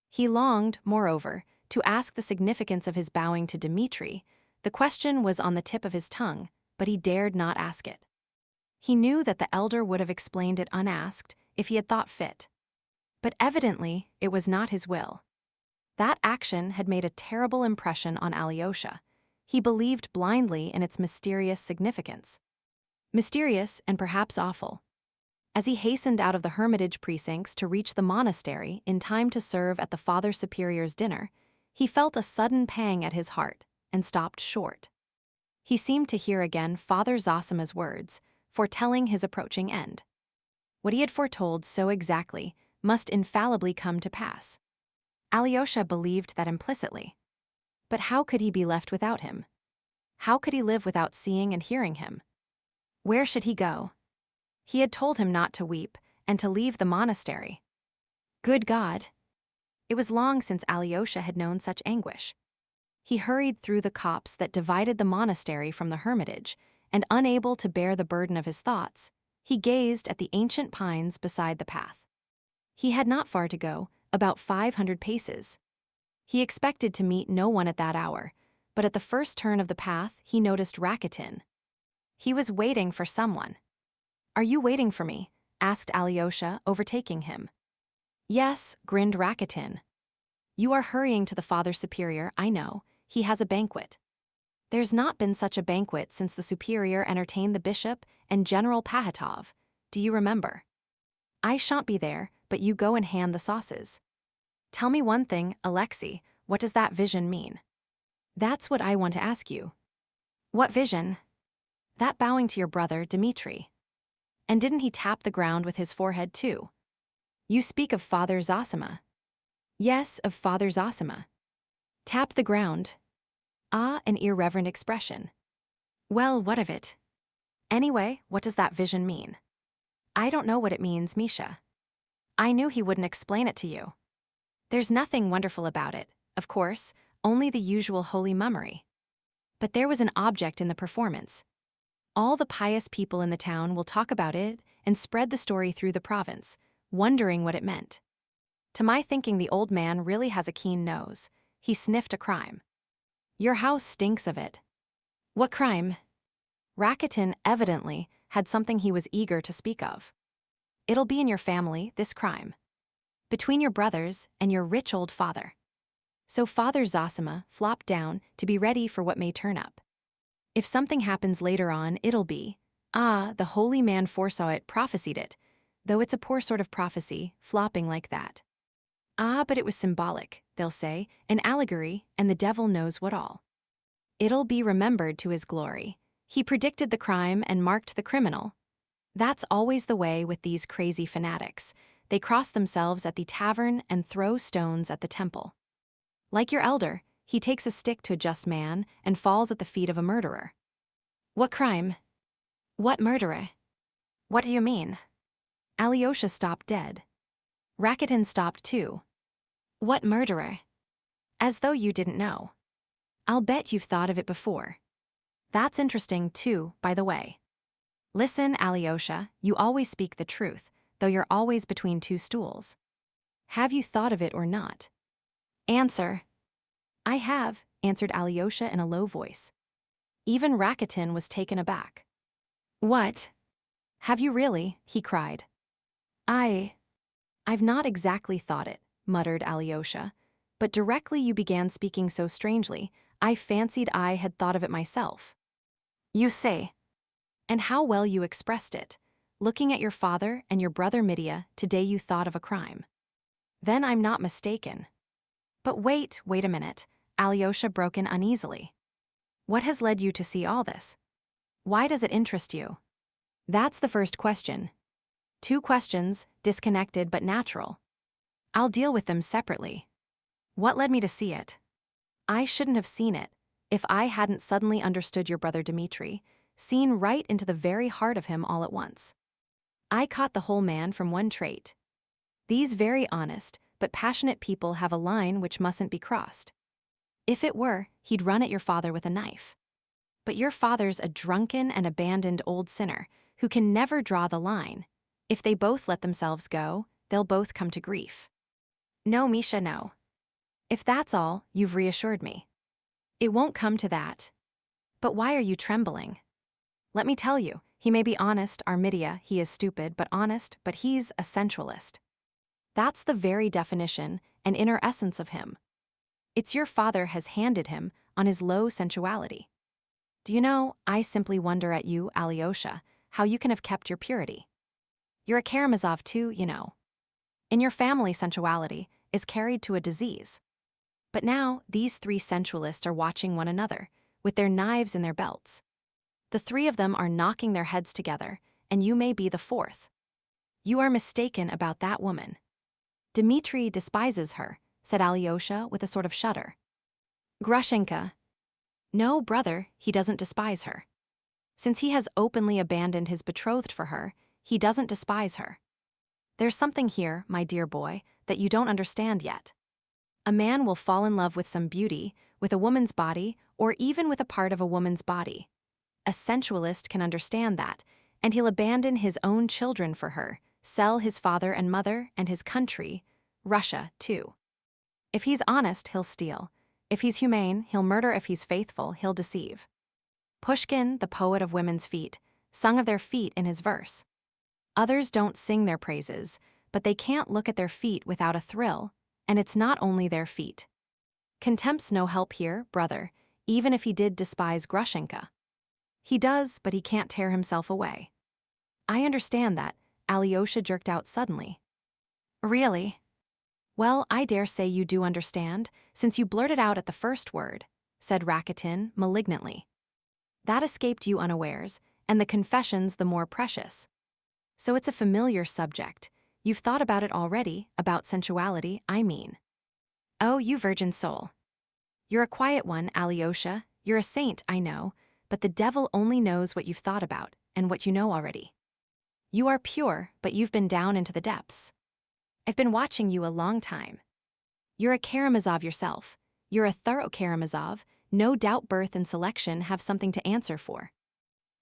S1: He longed, moreover, to ask the significance of his bowing to Dmitri. The question was on the tip of his tongue, but he dared not ask it. He knew that the elder would have explained it unasked if he had thought fit. But evidently, it was not his will. That action had made a terrible impression on Alyosha. He believed blindly in its mysterious significance. Mysterious and perhaps awful. As he hastened out of the hermitage precincts to reach the monastery in time to serve at the Father Superior's dinner, he felt a sudden pang at his heart and stopped short. He seemed to hear again Father Zosima's words, foretelling his approaching end. What he had foretold so exactly must infallibly come to pass. Alyosha believed that implicitly. But how could he be left without him? How could he live without seeing and hearing him? Where should he go? He had told him not to weep and to leave the monastery. Good God! It was long since Alyosha had known such anguish. He hurried through the copse that divided the monastery from the hermitage, and unable to bear the burden of his thoughts, he gazed at the ancient pines beside the path. He had not far to go, about 500 paces. He expected to meet no one at that hour, but at the first turn of the path he noticed Rakitin. He was waiting for someone. "Are you waiting for me?" asked Alyosha, overtaking him. "Yes," grinned Rakitin. "You are hurrying to the Father Superior, I know. He has a banquet." "There's not been such a banquet since the Superior entertained the Bishop and General Pahatov. Do you remember?" "I shan't be there, but you go and hand the sauces." "Tell me one thing, Alexei, what does that vision mean?" "That's what I want to ask you." "What vision?" "That bowing to your brother, Dmitri." "And didn't he tap the ground with his forehead too?" "You speak of Father Zosima." "Yes, of Father Zosima." "Tap the ground." "Ah, an irreverent expression." "Well, what of it? Anyway, what does that vision mean?" "I don't know what it means, Misha." "I knew he wouldn't explain it to you." "There's nothing wonderful about it, of course, only the usual holy mummery." "But there was an object in the performance. All the pious people in the town will talk about it and spread the story through the province, wondering what it meant. To my thinking, the old man really has a keen nose. He sniffed a crime. Your house stinks of it." "What crime?" Rakitin evidently had something he was eager to speak of. "It'll be in your family, this crime. Between your brothers and your rich old father." So Father Zosima flopped down to be ready for what may turn up. If something happens later on, it'll be, the holy man foresaw it, prophesied it, though it's a poor sort of prophecy, flopping like that. But it was symbolic, they'll say, an allegory, and the devil knows what all. It'll be remembered to his glory. He predicted the crime and marked the criminal. That's always the way with these crazy fanatics. They cross themselves at the tavern and throw stones at the temple. Like your elder, he takes a stick to a just man and falls at the feet of a murderer. "What crime?" "What murderer?" "What do you mean?" Alyosha stopped dead. Rakitin stopped too. "What murderer?" "As though you didn't know." "I'll bet you've thought of it before." "That's interesting too, by the way." "Listen, Alyosha, you always speak the truth, though you're always between two stools. Have you thought of it or not?" "Answer." "I have," answered Alyosha in a low voice. Even Rakitin was taken aback. "What? Have you really?" he cried. I've not exactly thought it," muttered Alyosha, "but directly you began speaking so strangely, I fancied I had thought of it myself." "You say?" "And how well you expressed it. Looking at your father and your brother Mitya, today you thought of a crime. Then I'm not mistaken." "But wait a minute," Alyosha broke in uneasily. "What has led you to see all this? Why does it interest you?" "That's the first question." Two questions, disconnected but natural. I'll deal with them separately. What led me to see it? I shouldn't have seen it if I hadn't suddenly understood your brother Dmitri, seen right into the very heart of him all at once. I caught the whole man from one trait. These very honest but passionate people have a line which mustn't be crossed. If it were, he'd run at your father with a knife. But your father's a drunken and abandoned old sinner who can never draw the line. If they both let themselves go, they'll both come to grief. No, Misha, no. If that's all, you've reassured me. It won't come to that. But why are you trembling? Let me tell you, he may be honest, Mitya, he is stupid but honest, but he's a sensualist. That's the very definition and inner essence of him. It's your father has handed him on his low sensuality. Do you know, I simply wonder at you, Alyosha, how you can have kept your purity. You're a Karamazov too, you know. In your family, sensuality is carried to a disease. But now, these three sensualists are watching one another, with their knives in their belts. The three of them are knocking their heads together, and you may be the fourth. You are mistaken about that woman. Dmitri despises her, said Alyosha with a sort of shudder. Grushenka. No, brother, he doesn't despise her. Since he has openly abandoned his betrothed for her, he doesn't despise her. There's something here, my dear boy, that you don't understand yet. A man will fall in love with some beauty, with a woman's body, or even with a part of a woman's body. A sensualist can understand that, and he'll abandon his own children for her, sell his father and mother and his country, Russia, too. If he's honest, he'll steal. If he's humane, he'll murder. If he's faithful, he'll deceive. Pushkin, the poet of women's feet, sung of their feet in his verse. Others don't sing their praises, but they can't look at their feet without a thrill, and it's not only their feet. Contempt's no help here, brother, even if he did despise Grushenka. He does, but he can't tear himself away. I understand that, Alyosha jerked out suddenly. Really? Well, I dare say you do understand, since you blurted out at the first word, said Rakitin malignantly. That escaped you unawares, and the confession's the more precious. So it's a familiar subject. You've thought about it already, about sensuality, I mean. Oh, you virgin soul. You're a quiet one, Alyosha. You're a saint, I know, but the devil only knows what you've thought about, and what you know already. You are pure, but you've been down into the depths. I've been watching you a long time. You're a Karamazov yourself. You're a thorough Karamazov. No doubt birth and selection have something to answer for.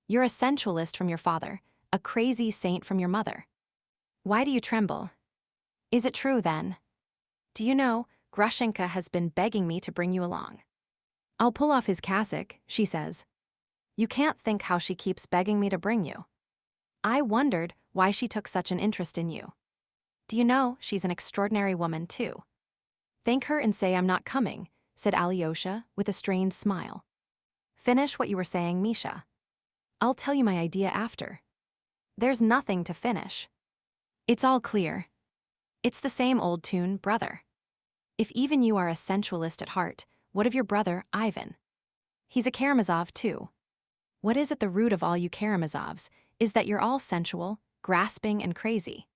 S1: You're a sensualist from your father, a crazy saint from your mother. Why do you tremble? Is it true, then? Do you know, Grushenka has been begging me to bring you along. I'll pull off his cassock, she says. You can't think how she keeps begging me to bring you. I wondered why she took such an interest in you. Do you know, she's an extraordinary woman, too. Thank her and say I'm not coming, said Alyosha with a strained smile. Finish what you were saying, Misha. I'll tell you my idea after. There's nothing to finish. It's all clear. It's the same old tune, brother. If even you are a sensualist at heart, what of your brother, Ivan? He's a Karamazov, too. What is at the root of all you Karamazovs is that you're all sensual, grasping, and crazy.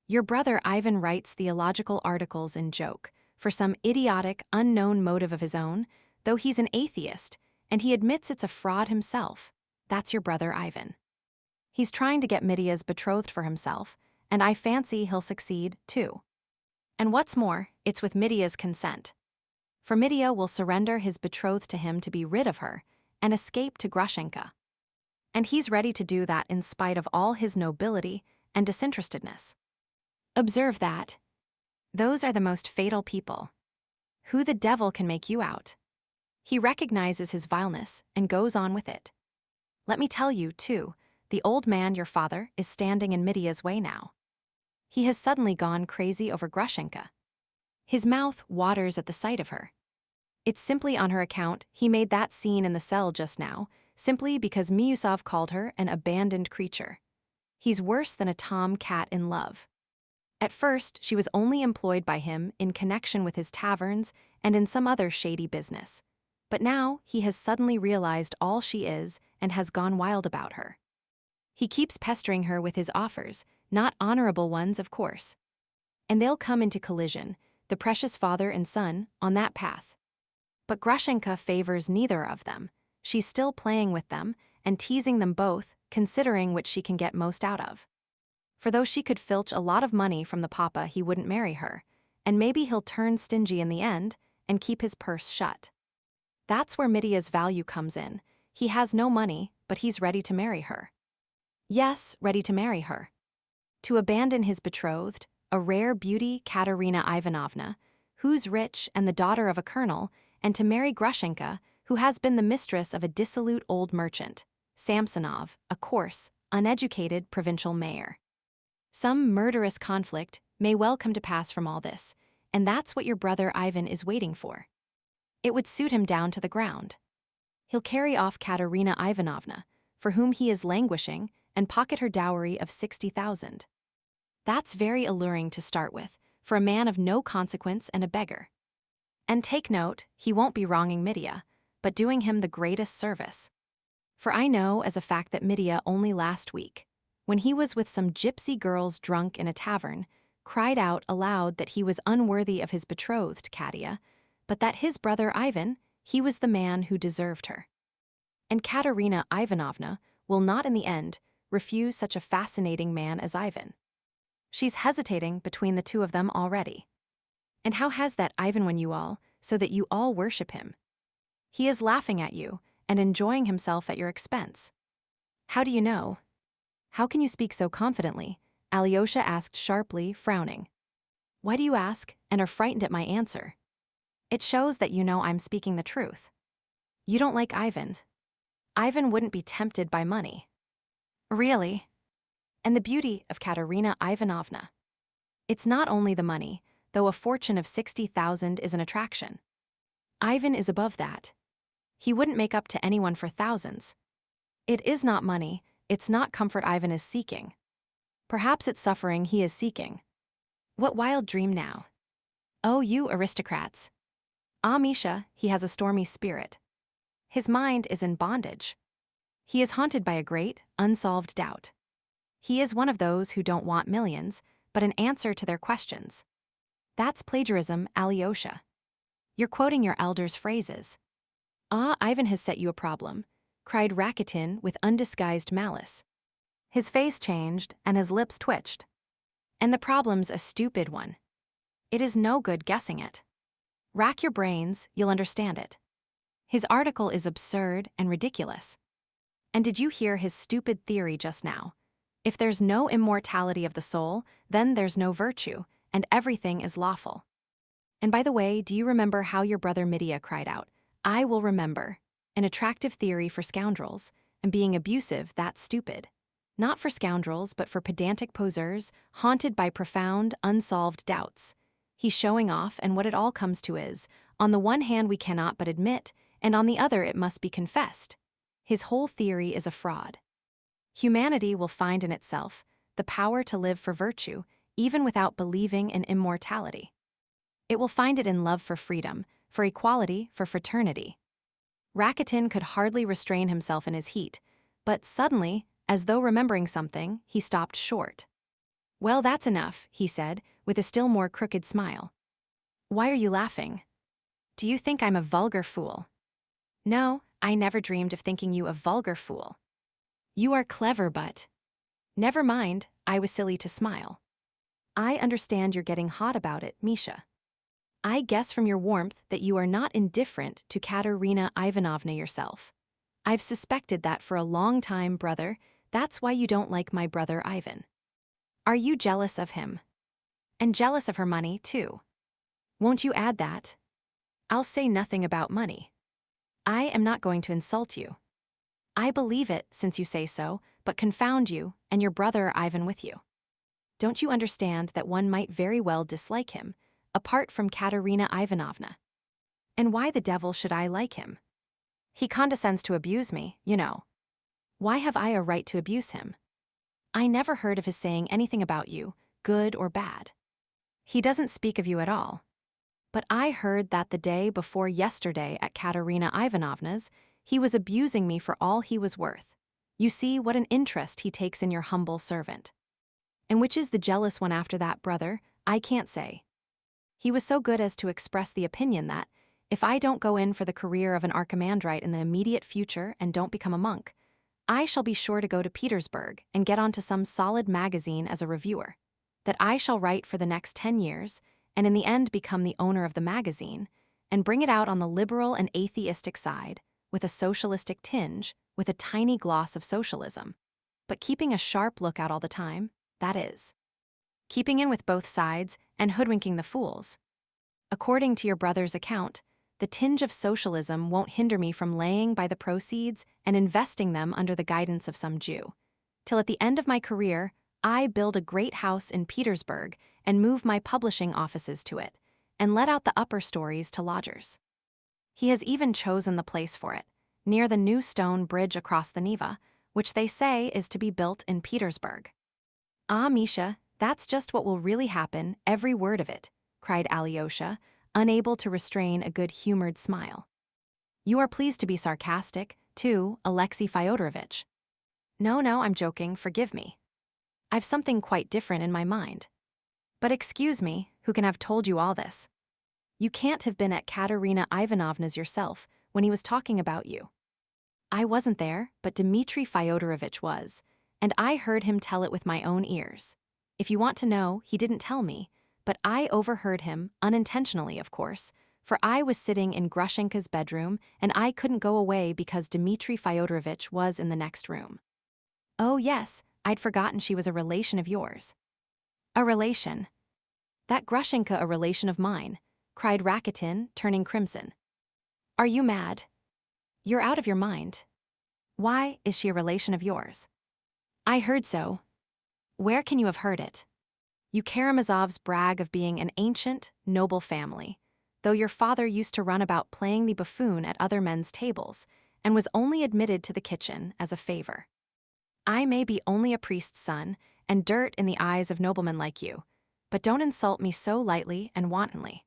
S1: Your brother Ivan writes theological articles in joke, for some idiotic, unknown motive of his own, though he's an atheist, and he admits it's a fraud himself. That's your brother Ivan. He's trying to get Midia's betrothed for himself, and I fancy he'll succeed, too. And what's more, it's with Midia's consent. For Midia will surrender his betrothed to him to be rid of her, and escape to Grushenka. And he's ready to do that in spite of all his nobility and disinterestedness. Observe that. Those are the most fatal people. Who the devil can make you out? He recognizes his vileness and goes on with it. Let me tell you, too, the old man, your father, is standing in Midia's way now. He has suddenly gone crazy over Grushenka. His mouth waters at the sight of her. It's simply on her account he made that scene in the cell just now, simply because Miusov called her an abandoned creature. He's worse than a tom-cat in love. At first, she was only employed by him in connection with his taverns and in some other shady business. But now he has suddenly realized all she is and has gone wild about her. He keeps pestering her with his offers, not honorable ones, of course. And they'll come into collision, the precious father and son, on that path. But Grushenka favors neither of them. She's still playing with them and teasing them both, considering which she can get most out of. For though she could filch a lot of money from the papa, he wouldn't marry her, and maybe he'll turn stingy in the end and keep his purse shut. That's where Midia's value comes in. He has no money, but he's ready to marry her. Yes, ready to marry her. To abandon his betrothed, a rare beauty, Katerina Ivanovna, who's rich and the daughter of a colonel, and to marry Grushenka, who has been the mistress of a dissolute old merchant, Samsonov, a coarse, uneducated provincial mayor. Some murderous conflict may well come to pass from all this, and that's what your brother Ivan is waiting for. It would suit him down to the ground. He'll carry off Katerina Ivanovna, for whom he is languishing, and pocket her dowry of 60,000. That's very alluring to start with, for a man of no consequence and a beggar. And take note, he won't be wronging Midia, but doing him the greatest service. For I know as a fact that Midia only last week, when he was with some gypsy girls drunk in a tavern, cried out aloud that he was unworthy of his betrothed, Katia, but that his brother Ivan, He was the man who deserved her. And Katerina Ivanovna will not in the end refuse such a fascinating man as Ivan. She's hesitating between the two of them already. And how has that Ivan won you all, so that you all worship him? He is laughing at you and enjoying himself at your expense. How do you know? How can you speak so confidently? Alyosha asked sharply, frowning. Why do you ask and are frightened at my answer? It shows that you know I'm speaking the truth. You don't like Ivan. Ivan wouldn't be tempted by money. Really? And the beauty of Katerina Ivanovna. It's not only the money, though a fortune of 60,000 is an attraction. Ivan is above that. He wouldn't make up to anyone for thousands. It is not money, it's not comfort Ivan is seeking. Perhaps it's suffering he is seeking. What wild dream now? Oh, you aristocrats. Ah, Misha, he has a stormy spirit. His mind is in bondage. He is haunted by a great, unsolved doubt. He is one of those who don't want millions, but an answer to their questions. That's plagiarism, Alyosha. You're quoting your elders' phrases. Ah, Ivan has set you a problem, cried Rakitin with undisguised malice. His face changed and his lips twitched. And the problem's a stupid one. It is no good guessing it. Rack your brains, you'll understand it. His article is absurd and ridiculous. And did you hear his stupid theory just now? If there's no immortality of the soul, then there's no virtue, and everything is lawful. And by the way, do you remember how your brother Mitya cried out, I will remember, an attractive theory for scoundrels, and being abusive, that's stupid. Not for scoundrels, but for pedantic poseurs, haunted by profound, unsolved doubts. He's showing off, and what it all comes to is, on the one hand we cannot but admit, and on the other it must be confessed. His whole theory is a fraud. Humanity will find in itself the power to live for virtue, even without believing in immortality. It will find it in love for freedom, for equality, for fraternity. Rakitin could hardly restrain himself in his heat, but suddenly, as though remembering something, he stopped short. Well, that's enough, he said, with a still more crooked smile. Why are you laughing? Do you think I'm a vulgar fool? No, I never dreamed of thinking you a vulgar fool. You are clever, but... Never mind, I was silly to smile. I understand you're getting hot about it, Misha. I guess from your warmth that you are not indifferent to Katerina Ivanovna yourself. I've suspected that for a long time, brother. That's why you don't like my brother Ivan. Are you jealous of him? And jealous of her money, too. Won't you add that? I'll say nothing about money. I am not going to insult you. I believe it, since you say so, but confound you, and your brother Ivan with you. Don't you understand that one might very well dislike him, apart from Katerina Ivanovna? And why the devil should I like him? He condescends to abuse me, you know. Why have I a right to abuse him? I never heard of his saying anything about you, good or bad. He doesn't speak of you at all. But I heard that the day before yesterday at Katerina Ivanovna's, he was abusing me for all he was worth. You see what an interest he takes in your humble servant. And which is the jealous one after that, brother, I can't say. He was so good as to express the opinion that, if I don't go in for the career of an archimandrite in the immediate future and don't become a monk, I shall be sure to go to Petersburg and get onto some solid magazine as a reviewer, that I shall write for the next 10 years, and in the end become the owner of the magazine, and bring it out on the liberal and atheistic side, with a socialistic tinge, with a tiny gloss of socialism, but keeping a sharp lookout all the time, that is. Keeping in with both sides and hoodwinking the fools. According to your brother's account, the tinge of socialism won't hinder me from laying by the proceeds and investing them under the guidance of some Jew, till at the end of my career, I build a great house in Petersburg and move my publishing offices to it, and let out the upper stories to lodgers. He has even chosen the place for it, near the new stone bridge across the Neva, which they say is to be built in Petersburg. Ah, Misha, that's just what will really happen, every word of it, cried Alyosha, unable to restrain a good-humored smile. You are pleased to be sarcastic, too, Alexei Fyodorovitch. No, I'm joking, forgive me. I've something quite different in my mind. But excuse me, who can have told you all this? You can't have been at Katerina Ivanovna's yourself when he was talking about you. I wasn't there, but Dmitri Fyodorovitch was, and I heard him tell it with my own ears. If you want to know, he didn't tell me, but I overheard him, unintentionally, of course, for I was sitting in Grushenka's bedroom and I couldn't go away because Dmitri Fyodorovitch was in the next room. Oh yes, I'd forgotten she was a relation of yours. A relation? That Grushenka a relation of mine, cried Rakitin, turning crimson. Are you mad? You're out of your mind. Why is she a relation of yours? I heard so. Where can you have heard it? You Karamazovs brag of being an ancient, noble family, though your father used to run about playing the buffoon at other men's tables and was only admitted to the kitchen as a favor. I may be only a priest's son and dirt in the eyes of noblemen like you, but don't insult me so lightly and wantonly.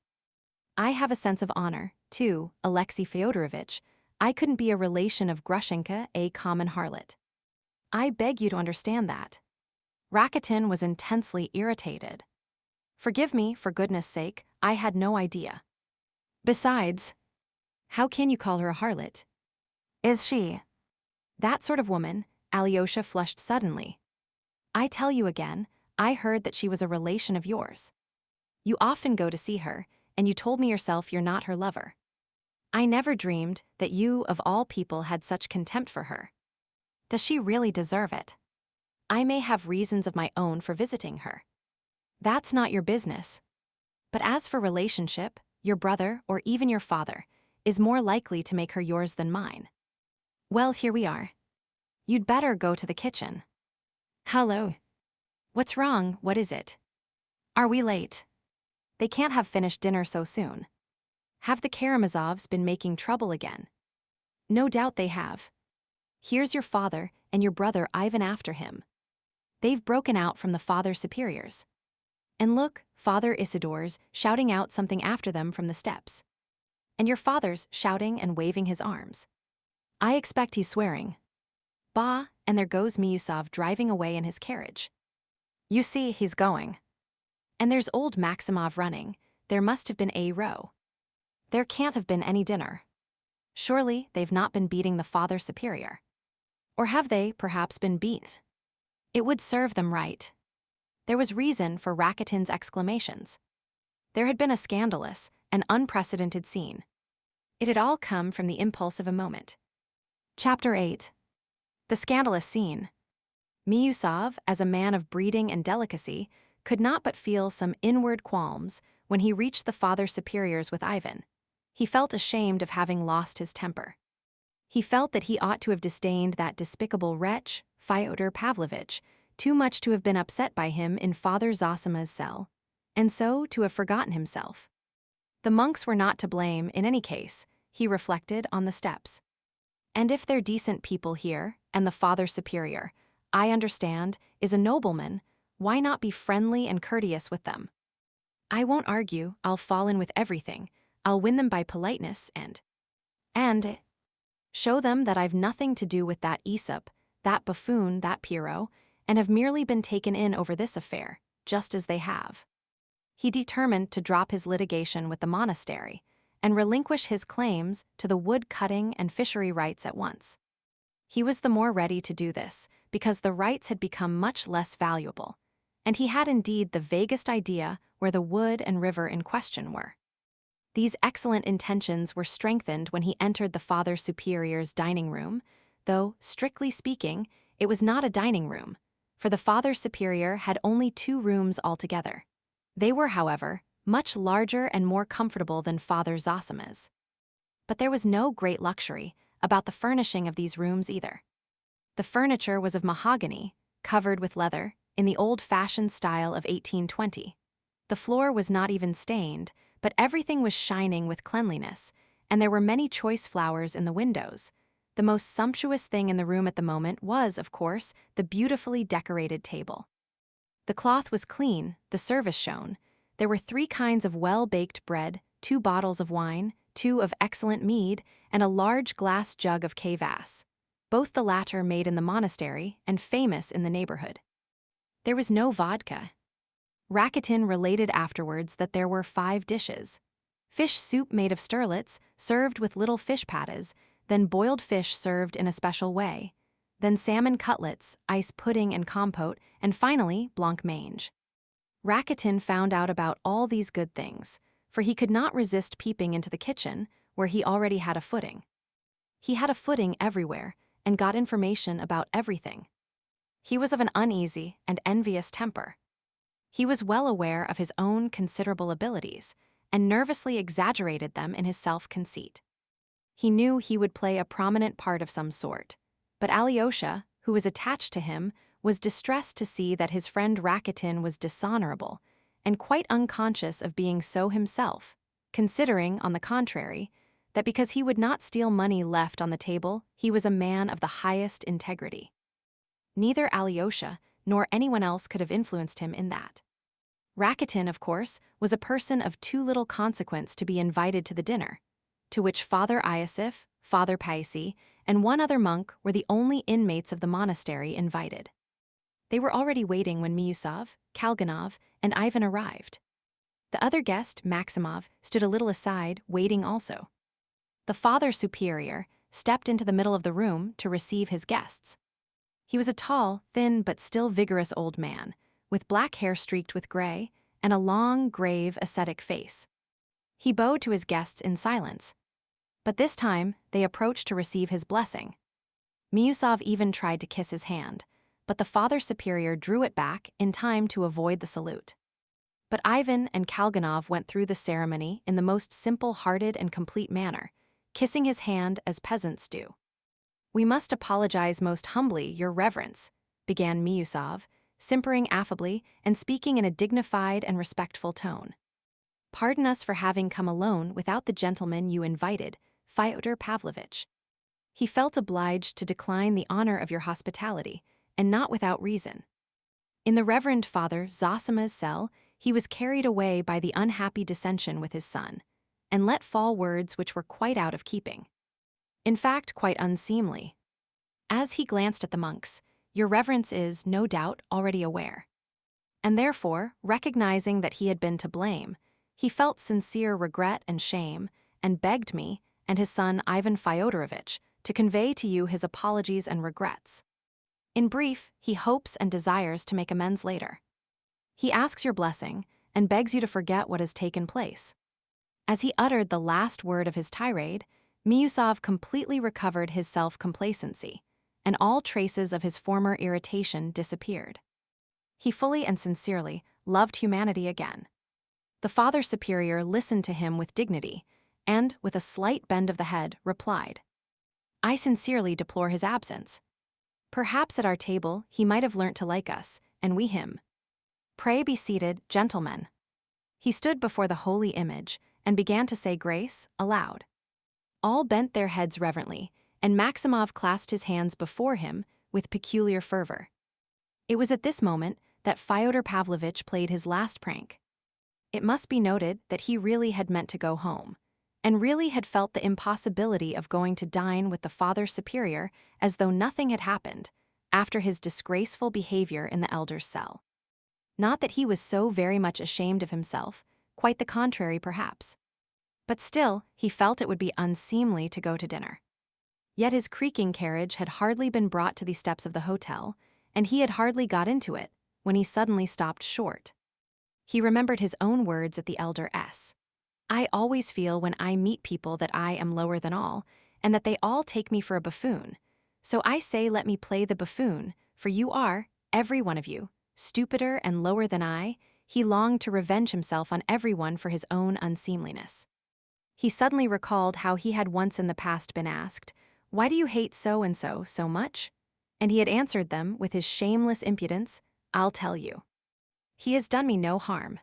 S1: I have a sense of honor, too, Alexei Fyodorovitch. I couldn't be a relation of Grushenka, a common harlot. I beg you to understand that. Rakitin was intensely irritated. Forgive me, for goodness sake, I had no idea. Besides, how can you call her a harlot? Is she that sort of woman? Alyosha flushed suddenly. I tell you again, I heard that she was a relation of yours. You often go to see her, and you told me yourself you're not her lover. I never dreamed that you, of all people, had such contempt for her. Does she really deserve it? I may have reasons of my own for visiting her. That's not your business. But as for relationship, your brother, or even your father, is more likely to make her yours than mine. Well, here we are. You'd better go to the kitchen. Hello. What's wrong? What is it? Are we late? They can't have finished dinner so soon. Have the Karamazovs been making trouble again? No doubt they have. Here's your father and your brother Ivan after him. They've broken out from the Father Superiors. And look, Father Isidore's shouting out something after them from the steps. And your father's shouting and waving his arms. I expect he's swearing. Bah, and there goes Miusov driving away in his carriage. You see, he's going. And there's old Maximov running. There must have been a row. There can't have been any dinner. Surely they've not been beating the Father Superior. Or have they, perhaps, been beat? It would serve them right. There was reason for Rakitin's exclamations. There had been a scandalous and unprecedented scene. It had all come from the impulse of a moment. Chapter 8. The scandalous scene. Miusov, as a man of breeding and delicacy, could not but feel some inward qualms when he reached the Father Superiors with Ivan. He felt ashamed of having lost his temper. He felt that he ought to have disdained that despicable wretch, Fyodor Pavlovitch, too much to have been upset by him in Father Zosima's cell, and so to have forgotten himself. The monks were not to blame in any case, he reflected on the steps. And if they're decent people here, and the Father Superior, I understand, is a nobleman, why not be friendly and courteous with them? I won't argue, I'll fall in with everything, I'll win them by politeness and show them that I've nothing to do with that Aesop, that buffoon, that Pierrot, and have merely been taken in over this affair, just as they have. He determined to drop his litigation with the monastery and relinquish his claims to the wood-cutting and fishery rights at once. He was the more ready to do this because the rights had become much less valuable, and he had indeed the vaguest idea where the wood and river in question were. These excellent intentions were strengthened when he entered the Father Superior's dining room, though, strictly speaking, it was not a dining room, for the Father Superior had only 2 rooms altogether. They were, however, much larger and more comfortable than Father Zosima's. But there was no great luxury about the furnishing of these rooms either. The furniture was of mahogany, covered with leather, in the old-fashioned style of 1820. The floor was not even stained, but everything was shining with cleanliness, and there were many choice flowers in the windows. The most sumptuous thing in the room at the moment was, of course, the beautifully decorated table. The cloth was clean, the service shown. There were 3 kinds of well-baked bread, 2 bottles of wine, 2 of excellent mead, and a large glass jug of kvass, both the latter made in the monastery and famous in the neighborhood. There was no vodka. Rakitin related afterwards that there were 5 dishes. Fish soup made of sterlets, served with little fish patties, then boiled fish served in a special way, then salmon cutlets, ice pudding and compote, and finally blancmange. Rakitin found out about all these good things, for he could not resist peeping into the kitchen, where he already had a footing. He had a footing everywhere, and got information about everything. He was of an uneasy and envious temper. He was well aware of his own considerable abilities, and nervously exaggerated them in his self-conceit. He knew he would play a prominent part of some sort, but Alyosha, who was attached to him, was distressed to see that his friend Rakitin was dishonorable, and quite unconscious of being so himself, considering, on the contrary, that because he would not steal money left on the table, he was a man of the highest integrity. Neither Alyosha nor anyone else could have influenced him in that. Rakitin, of course, was a person of too little consequence to be invited to the dinner, to which Father Iosif, Father Paisi, and one other monk were the only inmates of the monastery invited. They were already waiting when Miusov, Kalganov, and Ivan arrived. The other guest, Maximov, stood a little aside, waiting also. The Father Superior stepped into the middle of the room to receive his guests. He was a tall, thin, but still vigorous old man, with black hair streaked with gray, and a long, grave, ascetic face. He bowed to his guests in silence. But this time, they approached to receive his blessing. Miusov even tried to kiss his hand, but the Father Superior drew it back in time to avoid the salute. But Ivan and Kalganov went through the ceremony in the most simple-hearted and complete manner, kissing his hand as peasants do. "We must apologize most humbly, Your Reverence," began Miusov, simpering affably and speaking in a dignified and respectful tone. "Pardon us for having come alone without the gentleman you invited, Fyodor Pavlovitch. He felt obliged to decline the honor of your hospitality, and not without reason. In the Reverend Father Zosima's cell, he was carried away by the unhappy dissension with his son, and let fall words which were quite out of keeping. In fact, quite unseemly. As he glanced at the monks, Your Reverence is, no doubt, already aware. And therefore, recognizing that he had been to blame, he felt sincere regret and shame, and begged me, and his son Ivan Fyodorovitch, to convey to you his apologies and regrets. In brief, he hopes and desires to make amends later. He asks your blessing, and begs you to forget what has taken place." As he uttered the last word of his tirade, Miusov completely recovered his self-complacency, and all traces of his former irritation disappeared. He fully and sincerely loved humanity again. The Father Superior listened to him with dignity, and, with a slight bend of the head, replied, "I sincerely deplore his absence. Perhaps at our table he might have learnt to like us, and we him. Pray be seated, gentlemen." He stood before the holy image, and began to say grace, aloud. All bent their heads reverently, and Maximov clasped his hands before him with peculiar fervor. It was at this moment that Fyodor Pavlovitch played his last prank. It must be noted that he really had meant to go home, and really had felt the impossibility of going to dine with the Father Superior as though nothing had happened, after his disgraceful behavior in the elder's cell. Not that he was so very much ashamed of himself, quite the contrary perhaps. But still, he felt it would be unseemly to go to dinner. Yet his creaking carriage had hardly been brought to the steps of the hotel, and he had hardly got into it, when he suddenly stopped short. He remembered his own words at the elder S. "I always feel when I meet people that I am lower than all, and that they all take me for a buffoon. So I say let me play the buffoon, for you are, every one of you, stupider and lower than I." He longed to revenge himself on everyone for his own unseemliness. He suddenly recalled how he had once in the past been asked, "Why do you hate so-and-so so much?" And he had answered them with his shameless impudence, "I'll tell you. He has done me no harm.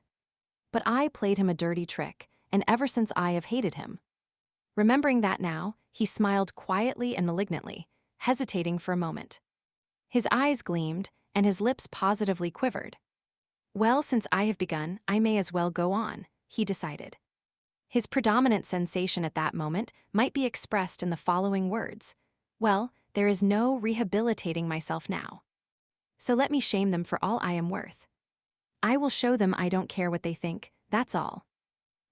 S1: But I played him a dirty trick, and ever since I have hated him." Remembering that now, he smiled quietly and malignantly, hesitating for a moment. His eyes gleamed, and his lips positively quivered. "Well, since I have begun, I may as well go on," he decided. His predominant sensation at that moment might be expressed in the following words: "Well, there is no rehabilitating myself now. So let me shame them for all I am worth. I will show them I don't care what they think, that's all."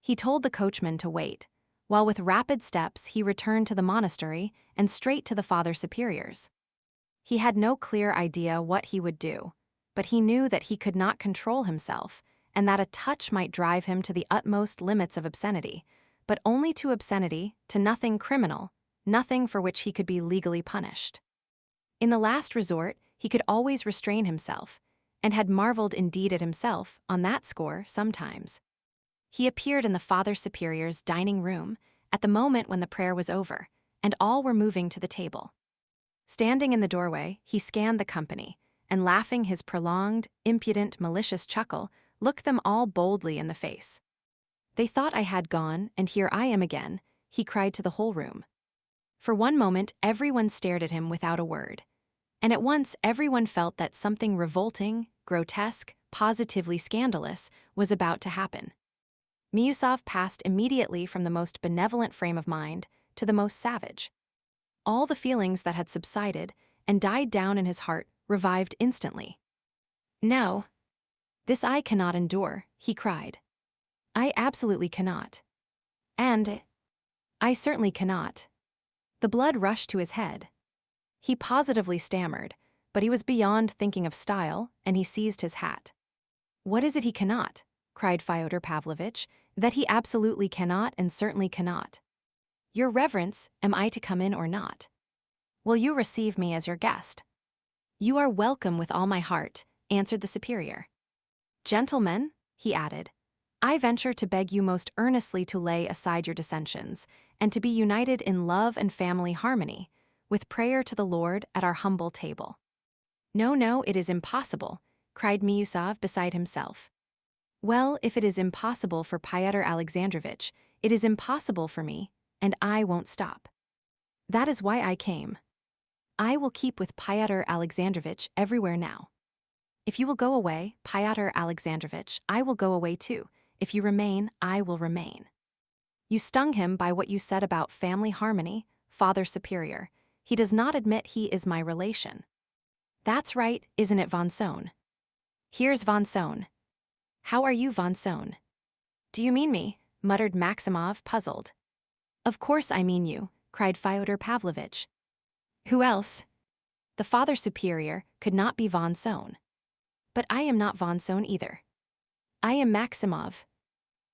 S1: He told the coachman to wait, while with rapid steps he returned to the monastery and straight to the Father Superior's. He had no clear idea what he would do, but he knew that he could not control himself and that a touch might drive him to the utmost limits of obscenity, but only to obscenity, to nothing criminal, nothing for which he could be legally punished. In the last resort, he could always restrain himself, and had marveled indeed at himself on that score sometimes. He appeared in the Father Superior's dining room at the moment when the prayer was over, and all were moving to the table. Standing in the doorway, he scanned the company, and laughing his prolonged, impudent, malicious chuckle, looked them all boldly in the face. "They thought I had gone, and here I am again," he cried to the whole room. For one moment everyone stared at him without a word, and at once everyone felt that something revolting, grotesque, positively scandalous was about to happen. Miusov passed immediately from the most benevolent frame of mind to the most savage. All the feelings that had subsided and died down in his heart revived instantly. "No, this I cannot endure," he cried. "I absolutely cannot. And I certainly cannot." The blood rushed to his head. He positively stammered, but he was beyond thinking of style, and he seized his hat. "What is it he cannot?" cried Fyodor Pavlovitch. "That he absolutely cannot and certainly cannot." "Your Reverence, am I to come in or not? Will you receive me as your guest?" "You are welcome with all my heart," answered the superior. "Gentlemen," he added, "I venture to beg you most earnestly to lay aside your dissensions, and to be united in love and family harmony, with prayer to the Lord at our humble table." "No, no, it is impossible," cried Miusov beside himself. "Well, if it is impossible for Fyodor Alexandrovitch, it is impossible for me, and I won't stop. That is why I came. I will keep with Fyodor Alexandrovitch everywhere now. If you will go away, Fyodor Alexandrovitch, I will go away too. If you remain, I will remain." You stung him by what you said about family harmony, Father Superior. He does not admit he is my relation. That's right, isn't it, Von Sohn? Here's Von Sohn. How are you, Von Sohn? "Do you mean me?" muttered Maximov, puzzled. "Of course I mean you," cried Fyodor Pavlovitch. "Who else?" The Father Superior could not be Von Sohn. "But I am not Von Sohn either. I am Maximov."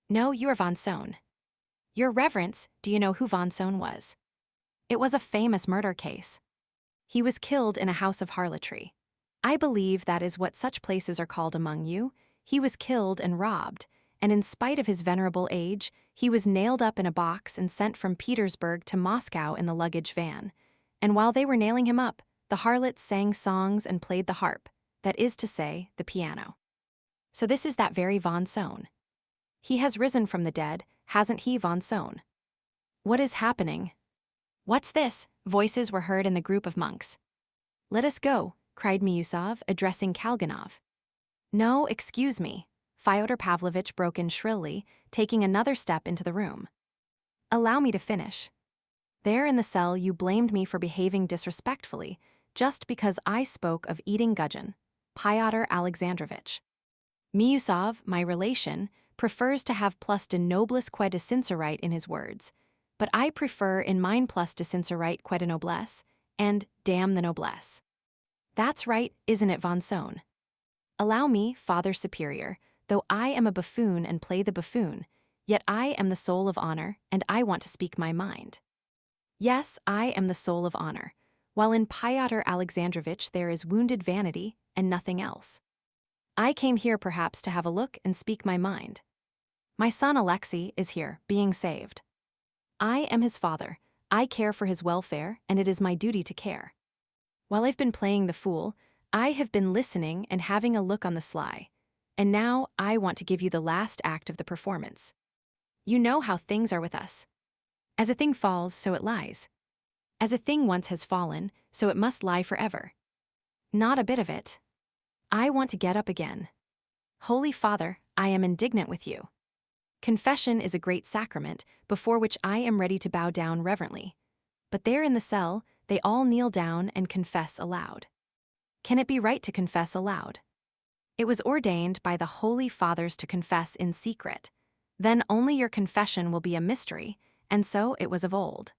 S1: "No, you are Von Sohn." "Your Reverence, do you know who Von Sohn was?" "It was a famous murder case. He was killed in a house of harlotry. I believe that is what such places are called among you. He was killed and robbed, and in spite of his venerable age, he was nailed up in a box and sent from Petersburg to Moscow in the luggage van. And while they were nailing him up, the harlots sang songs and played the harp, that is to say, the piano. So this is that very Von Sohn. He has risen from the dead, hasn't he, Von Sohn? What is happening? What's this?" Voices were heard in the group of monks. "Let us go," cried Miusov, addressing Kalganov. "No, excuse me," Fyodor Pavlovitch broke in shrilly, taking another step into the room. "Allow me to finish. There in the cell you blamed me for behaving disrespectfully, just because I spoke of eating gudgeon, Fyodor Alexandrovitch. Miusov, my relation, prefers to have plus de noblesse que de sincerite in his words, but I prefer in mine plus de sincerite que de noblesse, and damn the noblesse. That's right, isn't it, Von Sohn? Allow me, Father Superior, though I am a buffoon and play the buffoon, yet I am the soul of honor, and I want to speak my mind. Yes, I am the soul of honor, while in Fyodor Alexandrovitch there is wounded vanity and nothing else. I came here perhaps to have a look and speak my mind. My son Alexei is here, being saved. I am his father, I care for his welfare, and it is my duty to care. While I've been playing the fool, I have been listening and having a look on the sly, and now I want to give you the last act of the performance. You know how things are with us. As a thing falls, so it lies. As a thing once has fallen, so it must lie forever. Not a bit of it. I want to get up again. Holy Father, I am indignant with you. Confession is a great sacrament, before which I am ready to bow down reverently. But there in the cell, they all kneel down and confess aloud. Can it be right to confess aloud? It was ordained by the Holy Fathers to confess in secret, Then only your confession will be a mystery, and so it was of old.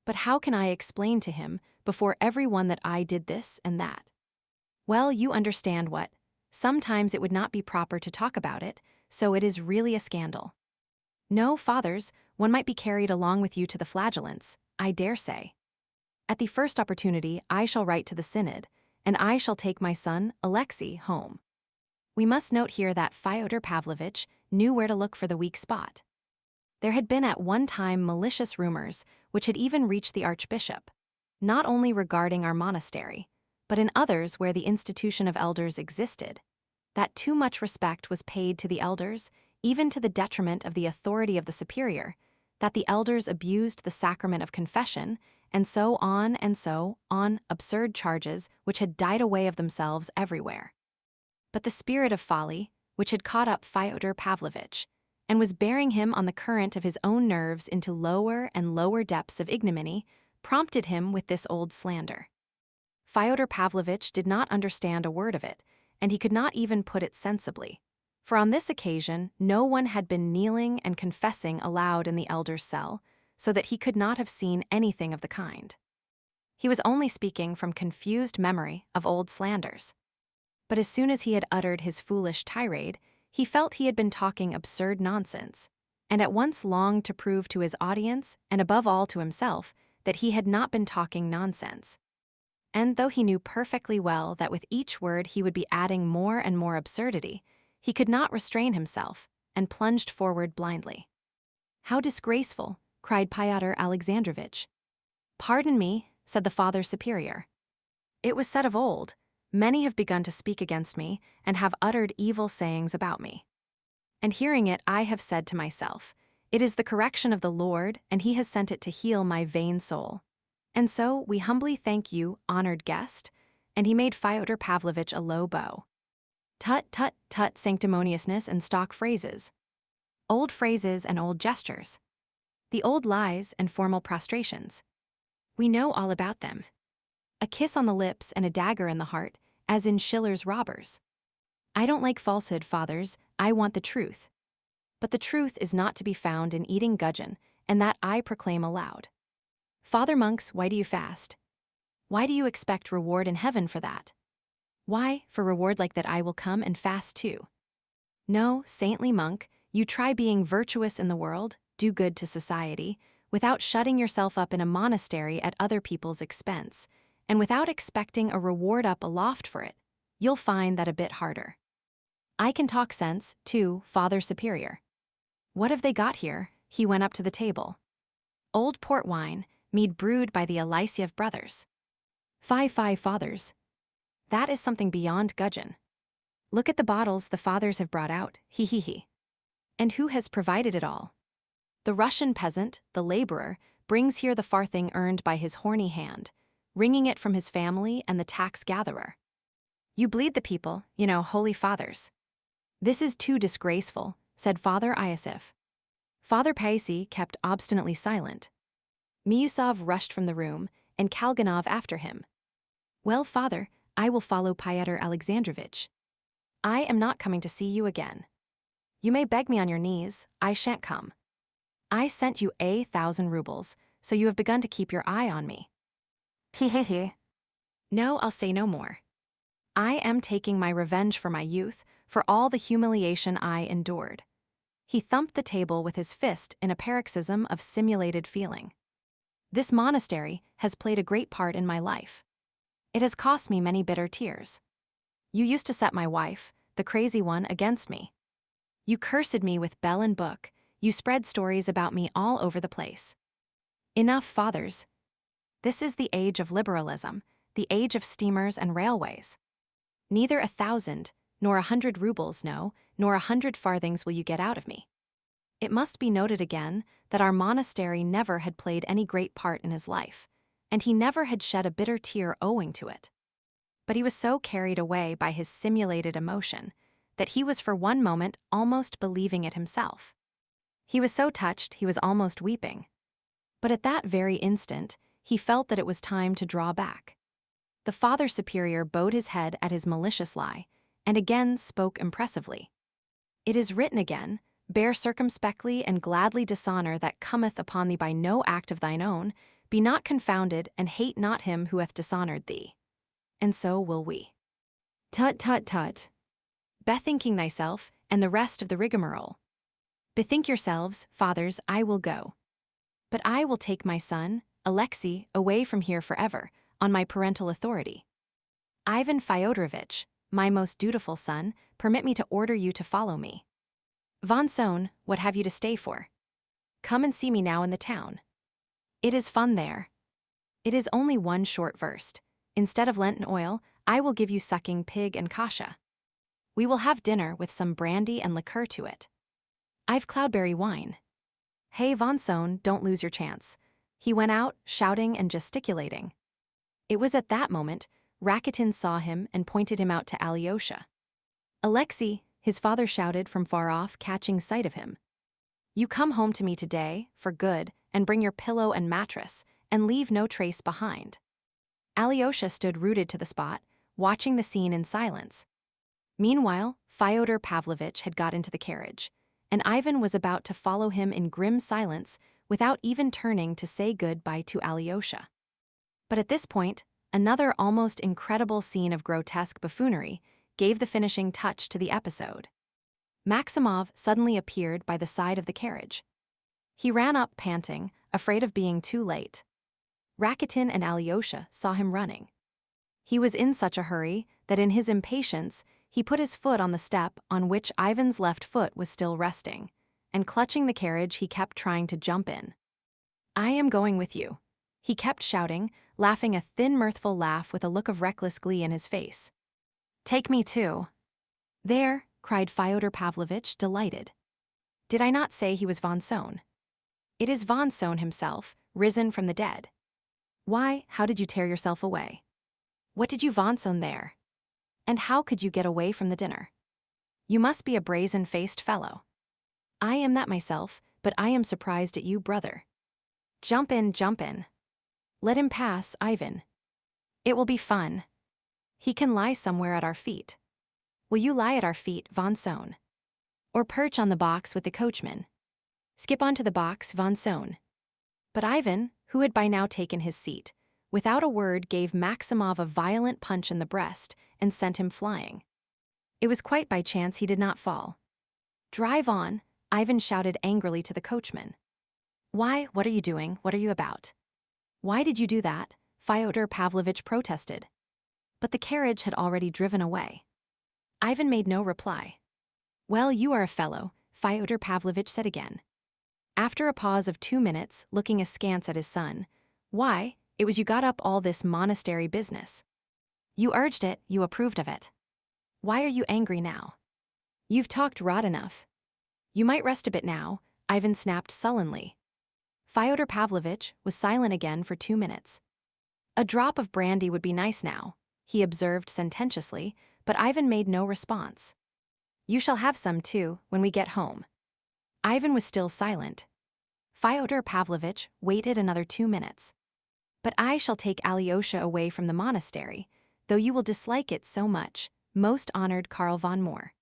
S1: But how can I explain to him before everyone that I did this and that? Well, you understand what. Sometimes it would not be proper to talk about it, so it is really a scandal. No, fathers, one might be carried along with you to the flagellants, I dare say. At the first opportunity I shall write to the synod, and I shall take my son, Alexei, home. We must note here that Fyodor Pavlovitch knew where to look for the weak spot. There had been at one time malicious rumors, which had even reached the archbishop, not only regarding our monastery, but in others where the institution of elders existed, that too much respect was paid to the elders, even to the detriment of the authority of the superior, that the elders abused the sacrament of confession, and so on, absurd charges which had died away of themselves everywhere. But the spirit of folly, which had caught up Fyodor Pavlovitch, and was bearing him on the current of his own nerves into lower and lower depths of ignominy, prompted him with this old slander. Fyodor Pavlovitch did not understand a word of it, and he could not even put it sensibly, for on this occasion no one had been kneeling and confessing aloud in the elder's cell, so that he could not have seen anything of the kind. He was only speaking from confused memory of old slanders. But as soon as he had uttered his foolish tirade, he felt he had been talking absurd nonsense, and at once longed to prove to his audience, and above all to himself, that he had not been talking nonsense. And though he knew perfectly well that with each word he would be adding more and more absurdity, he could not restrain himself, and plunged forward blindly. "How disgraceful!" cried Pyotr Alexandrovitch. "Pardon me," said the Father Superior. "It was said of old, many have begun to speak against me, and have uttered evil sayings about me. And hearing it, I have said to myself, it is the correction of the Lord, and he has sent it to heal my vain soul. And so we humbly thank you, honored guest," and he made Fyodor Pavlovitch a low bow. "Tut, tut, tut, sanctimoniousness and stock phrases. Old phrases and old gestures. The old lies and formal prostrations. We know all about them. A kiss on the lips and a dagger in the heart, as in Schiller's Robbers. I don't like falsehood, fathers, I want the truth. But the truth is not to be found in eating gudgeon, and that I proclaim aloud. Father monks, why do you fast? Why do you expect reward in heaven for that? Why, for reward like that I will come and fast too. No, saintly monk, you try being virtuous in the world, do good to society, without shutting yourself up in a monastery at other people's expense, and without expecting a reward up aloft for it, you'll find that a bit harder. I can talk sense, too, Father Superior. What have they got here?" He went up to the table. "Old port wine, mead brewed by the Alyosha brothers. Fie, fathers. That is something beyond gudgeon. Look at the bottles the fathers have brought out, he. And who has provided it all? The Russian peasant, the laborer, brings here the farthing earned by his horny hand, wringing it from his family and the tax-gatherer. You bleed the people, holy fathers. This is too disgraceful," said Father Iosif. Father Paisi kept obstinately silent. Miusov rushed from the room, and Kalganov after him. "Well, father, I will follow Pyotr Alexandrovitch. I am not coming to see you again. You may beg me on your knees, I shan't come. I sent you 1,000 rubles, so you have begun to keep your eye on me. He. No, I'll say no more. I am taking my revenge for my youth, for all the humiliation I endured." He thumped the table with his fist in a paroxysm of simulated feeling. "This monastery has played a great part in my life. It has cost me many bitter tears. You used to set my wife, the crazy one, against me. You cursed me with bell and book, you spread stories about me all over the place. Enough, fathers. This is the age of liberalism, the age of steamers and railways. Neither 1,000, nor 100 rubles, no, nor 100 farthings will you get out of me. It must be noted again that our monastery never had played any great part in his life, and he never had shed a bitter tear owing to it. But he was so carried away by his simulated emotion that he was for one moment almost believing it himself. He was so touched he was almost weeping. But at that very instant, he felt that it was time to draw back. The Father Superior bowed his head at his malicious lie, and again spoke impressively. "It is written again, Bear circumspectly and gladly dishonor that cometh upon thee by no act of thine own. Be not confounded, and hate not him who hath dishonored thee. And so will we. Tut, tut, tut. Bethinking thyself, and the rest of the rigmarole. Bethink yourselves, fathers, I will go. But I will take my son, Alexei, away from here forever, on my parental authority. Ivan Fyodorovitch, my most dutiful son, permit me to order you to follow me. Von Sohn, what have you to stay for? Come and see me now in the town. It is fun there. It is only one short verst. Instead of Lenten oil, I will give you sucking pig and kasha. We will have dinner with some brandy and liqueur to it. I've cloudberry wine. Hey, Von Sohn, don't lose your chance. He went out, shouting and gesticulating. It was at that moment, Rakitin saw him and pointed him out to Alyosha. Alexei, his father shouted from far off, catching sight of him. You come home to me today, for good, and bring your pillow and mattress, and leave no trace behind. Alyosha stood rooted to the spot, watching the scene in silence. Meanwhile, Fyodor Pavlovitch had got into the carriage, and Ivan was about to follow him in grim silence without even turning to say good-bye to Alyosha. But at this point, another almost incredible scene of grotesque buffoonery gave the finishing touch to the episode. Maximov suddenly appeared by the side of the carriage. He ran up panting, afraid of being too late. Rakitin and Alyosha saw him running. He was in such a hurry that in his impatience he put his foot on the step on which Ivan's left foot was still resting, and clutching the carriage he kept trying to jump in. I am going with you, he kept shouting, laughing a thin mirthful laugh with a look of reckless glee in his face. Take me too. There, cried Fyodor Pavlovitch, delighted. Did I not say he was Von Sohn? It is Von Sohn himself, risen from the dead. Why, how did you tear yourself away? What did you Von Sohn there? And how could you get away from the dinner? You must be a brazen-faced fellow. I am that myself, but I am surprised at you, brother. Jump in, jump in. Let him pass, Ivan. It will be fun. He can lie somewhere at our feet. Will you lie at our feet, Von Sohn? Or perch on the box with the coachman? Skip onto the box, Von Sohn. But Ivan, who had by now taken his seat, without a word gave Maximov a violent punch in the breast and sent him flying. It was quite by chance he did not fall. Drive on, Ivan shouted angrily to the coachman. Why, what are you doing? What are you about? Why did you do that? Fyodor Pavlovitch protested. But the carriage had already driven away. Ivan made no reply. Well, you are a fellow, Fyodor Pavlovitch said again. After a pause of 2 minutes, looking askance at his son, why, it was you got up all this monastery business. You urged it, you approved of it. Why are you angry now? You've talked rot enough. You might rest a bit now, Ivan snapped sullenly. Fyodor Pavlovitch was silent again for 2 minutes. A drop of brandy would be nice now, he observed sententiously, but Ivan made no response. You shall have some too, when we get home. Ivan was still silent. Fyodor Pavlovitch waited another 2 minutes. But I shall take Alyosha away from the monastery, though you will dislike it so much, most honored Karl von Moor.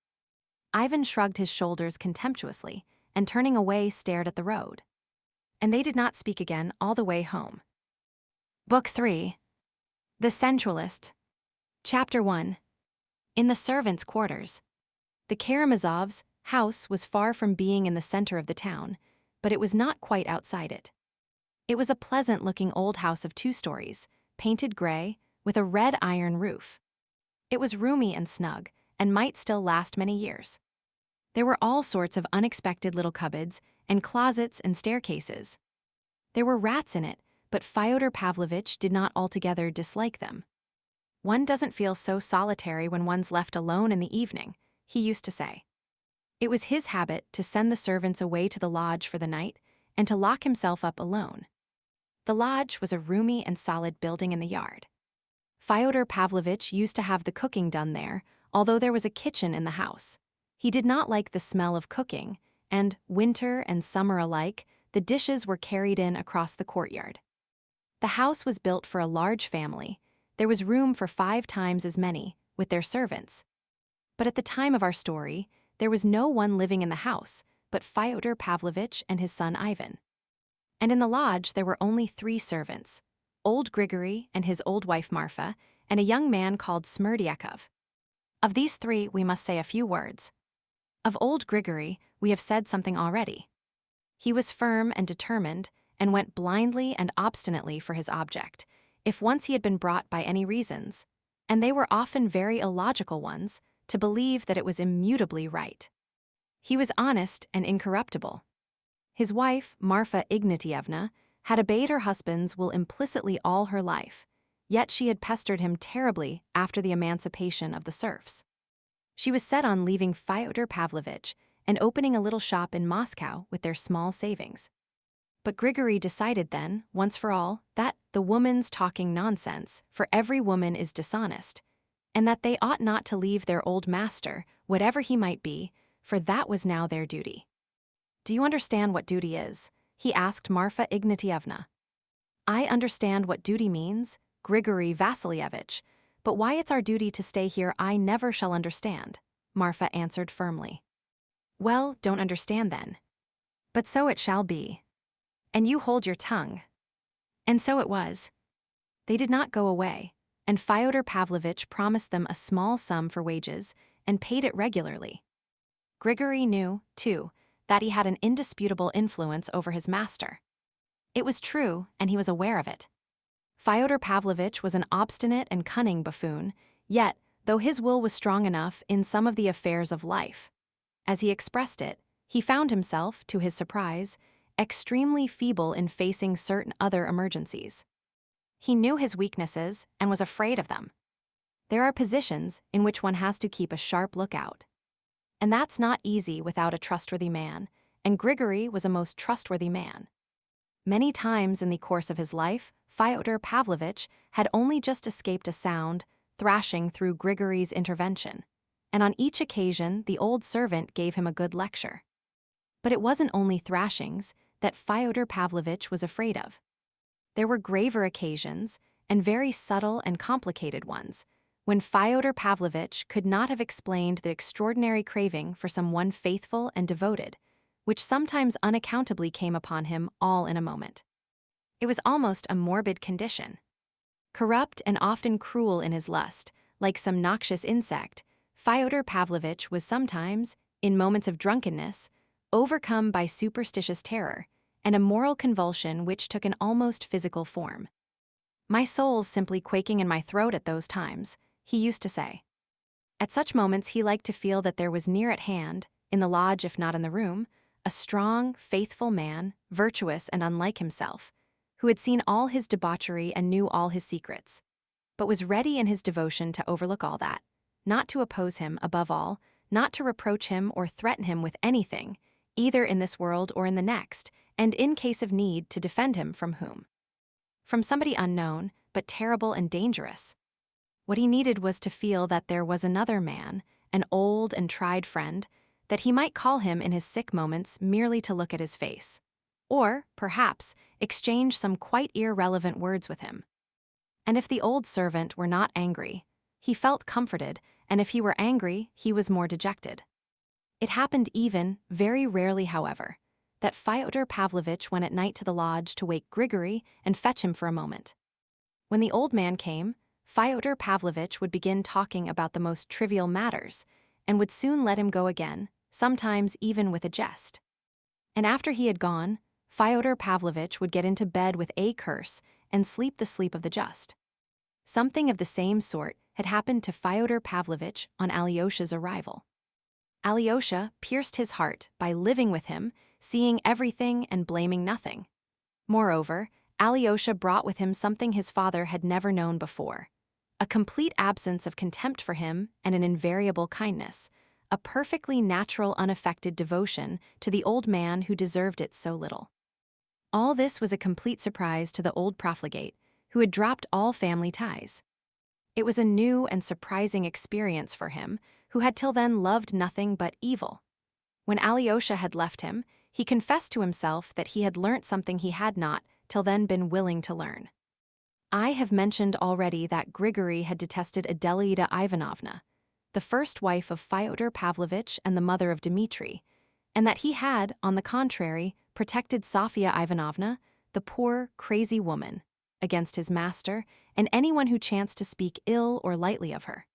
S1: Ivan shrugged his shoulders contemptuously, and turning away stared at the road. And they did not speak again all the way home. Book 3. The Sensualist. Chapter 1. In the servants' quarters. The Karamazovs' house was far from being in the center of the town, but it was not quite outside it. It was a pleasant-looking old house of 2 stories, painted gray, with a red iron roof. It was roomy and snug, and might still last many years. There were all sorts of unexpected little cupboards, and closets and staircases. There were rats in it, but Fyodor Pavlovitch did not altogether dislike them. One doesn't feel so solitary when one's left alone in the evening, he used to say. It was his habit to send the servants away to the lodge for the night and to lock himself up alone. The lodge was a roomy and solid building in the yard. Fyodor Pavlovitch used to have the cooking done there, although there was a kitchen in the house. He did not like the smell of cooking, and, winter and summer alike, the dishes were carried in across the courtyard. The house was built for a large family. There was room for 5 times as many, with their servants. But at the time of our story, there was no one living in the house, but Fyodor Pavlovitch and his son Ivan. And in the lodge there were only 3 servants: old Grigory and his old wife Marfa, and a young man called Smerdyakov. Of these 3 we must say a few words. Of old Grigory we have said something already. He was firm and determined, and went blindly and obstinately for his object, if once he had been brought by any reasons, and they were often very illogical ones, to believe that it was immutably right. He was honest and incorruptible. His wife, Marfa Ignatievna, had obeyed her husband's will implicitly all her life, yet she had pestered him terribly after the emancipation of the serfs. She was set on leaving Fyodor Pavlovitch and opening a little shop in Moscow with their small savings. But Grigory decided then, once for all, that the woman's talking nonsense, for every woman is dishonest, and that they ought not to leave their old master, whatever he might be, for that was now their duty. "Do you understand what duty is?" he asked Marfa Ignatievna. "I understand what duty means, Grigory Vassilievich, but why it's our duty to stay here I never shall understand," Marfa answered firmly. "Well, don't understand then. But so it shall be. And you hold your tongue." And so it was. They did not go away, and Fyodor Pavlovitch promised them a small sum for wages and paid it regularly. Grigory knew, too, that he had an indisputable influence over his master. It was true, and he was aware of it. Fyodor Pavlovitch was an obstinate and cunning buffoon, yet, though his will was strong enough in some of the affairs of life, as he expressed it, he found himself, to his surprise, extremely feeble in facing certain other emergencies. He knew his weaknesses and was afraid of them. There are positions in which one has to keep a sharp lookout. And that's not easy without a trustworthy man, and Grigory was a most trustworthy man. Many times in the course of his life, Fyodor Pavlovitch had only just escaped a sound, thrashing through Grigory's intervention, and on each occasion the old servant gave him a good lecture. But it wasn't only thrashings that Fyodor Pavlovitch was afraid of. There were graver occasions, and very subtle and complicated ones, when Fyodor Pavlovitch could not have explained the extraordinary craving for some one faithful and devoted, which sometimes unaccountably came upon him all in a moment. It was almost a morbid condition. Corrupt and often cruel in his lust, like some noxious insect, Fyodor Pavlovitch was sometimes, in moments of drunkenness, overcome by superstitious terror and a moral convulsion which took an almost physical form. "My soul's simply quaking in my throat at those times," he used to say. At such moments he liked to feel that there was near at hand, in the lodge if not in the room, a strong, faithful man, virtuous and unlike himself, who had seen all his debauchery and knew all his secrets, but was ready in his devotion to overlook all that, not to oppose him, above all, not to reproach him or threaten him with anything, either in this world or in the next, and in case of need to defend him from whom? From somebody unknown, but terrible and dangerous. What he needed was to feel that there was another man, an old and tried friend, that he might call him in his sick moments merely to look at his face, or, perhaps, exchange some quite irrelevant words with him. And if the old servant were not angry, he felt comforted, and if he were angry, he was more dejected. It happened even, very rarely however, that Fyodor Pavlovitch went at night to the lodge to wake Grigory and fetch him for a moment. When the old man came, Fyodor Pavlovitch would begin talking about the most trivial matters, and would soon let him go again, sometimes even with a jest. And after he had gone, Fyodor Pavlovitch would get into bed with a curse and sleep the sleep of the just. Something of the same sort had happened to Fyodor Pavlovitch on Alyosha's arrival. Alyosha pierced his heart by living with him, seeing everything and blaming nothing. Moreover, Alyosha brought with him something his father had never known before: a complete absence of contempt for him and an invariable kindness, a perfectly natural, unaffected devotion to the old man who deserved it so little. All this was a complete surprise to the old profligate, who had dropped all family ties. It was a new and surprising experience for him, who had till then loved nothing but evil. When Alyosha had left him, he confessed to himself that he had learnt something he had not, till then, been willing to learn. I have mentioned already that Grigory had detested Adelaida Ivanovna, the first wife of Fyodor Pavlovitch and the mother of Dmitri, and that he had, on the contrary, protected Sofia Ivanovna, the poor, crazy woman, against his master and anyone who chanced to speak ill or lightly of her.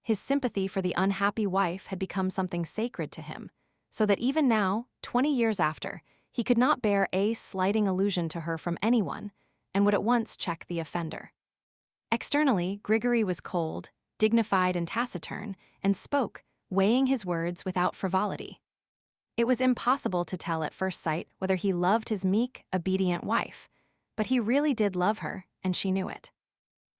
S1: His sympathy for the unhappy wife had become something sacred to him, so that even now, 20 years after, he could not bear a slighting allusion to her from anyone, and would at once check the offender. Externally, Grigory was cold, dignified and taciturn, and spoke, weighing his words without frivolity. It was impossible to tell at first sight whether he loved his meek, obedient wife, but he really did love her, and she knew it.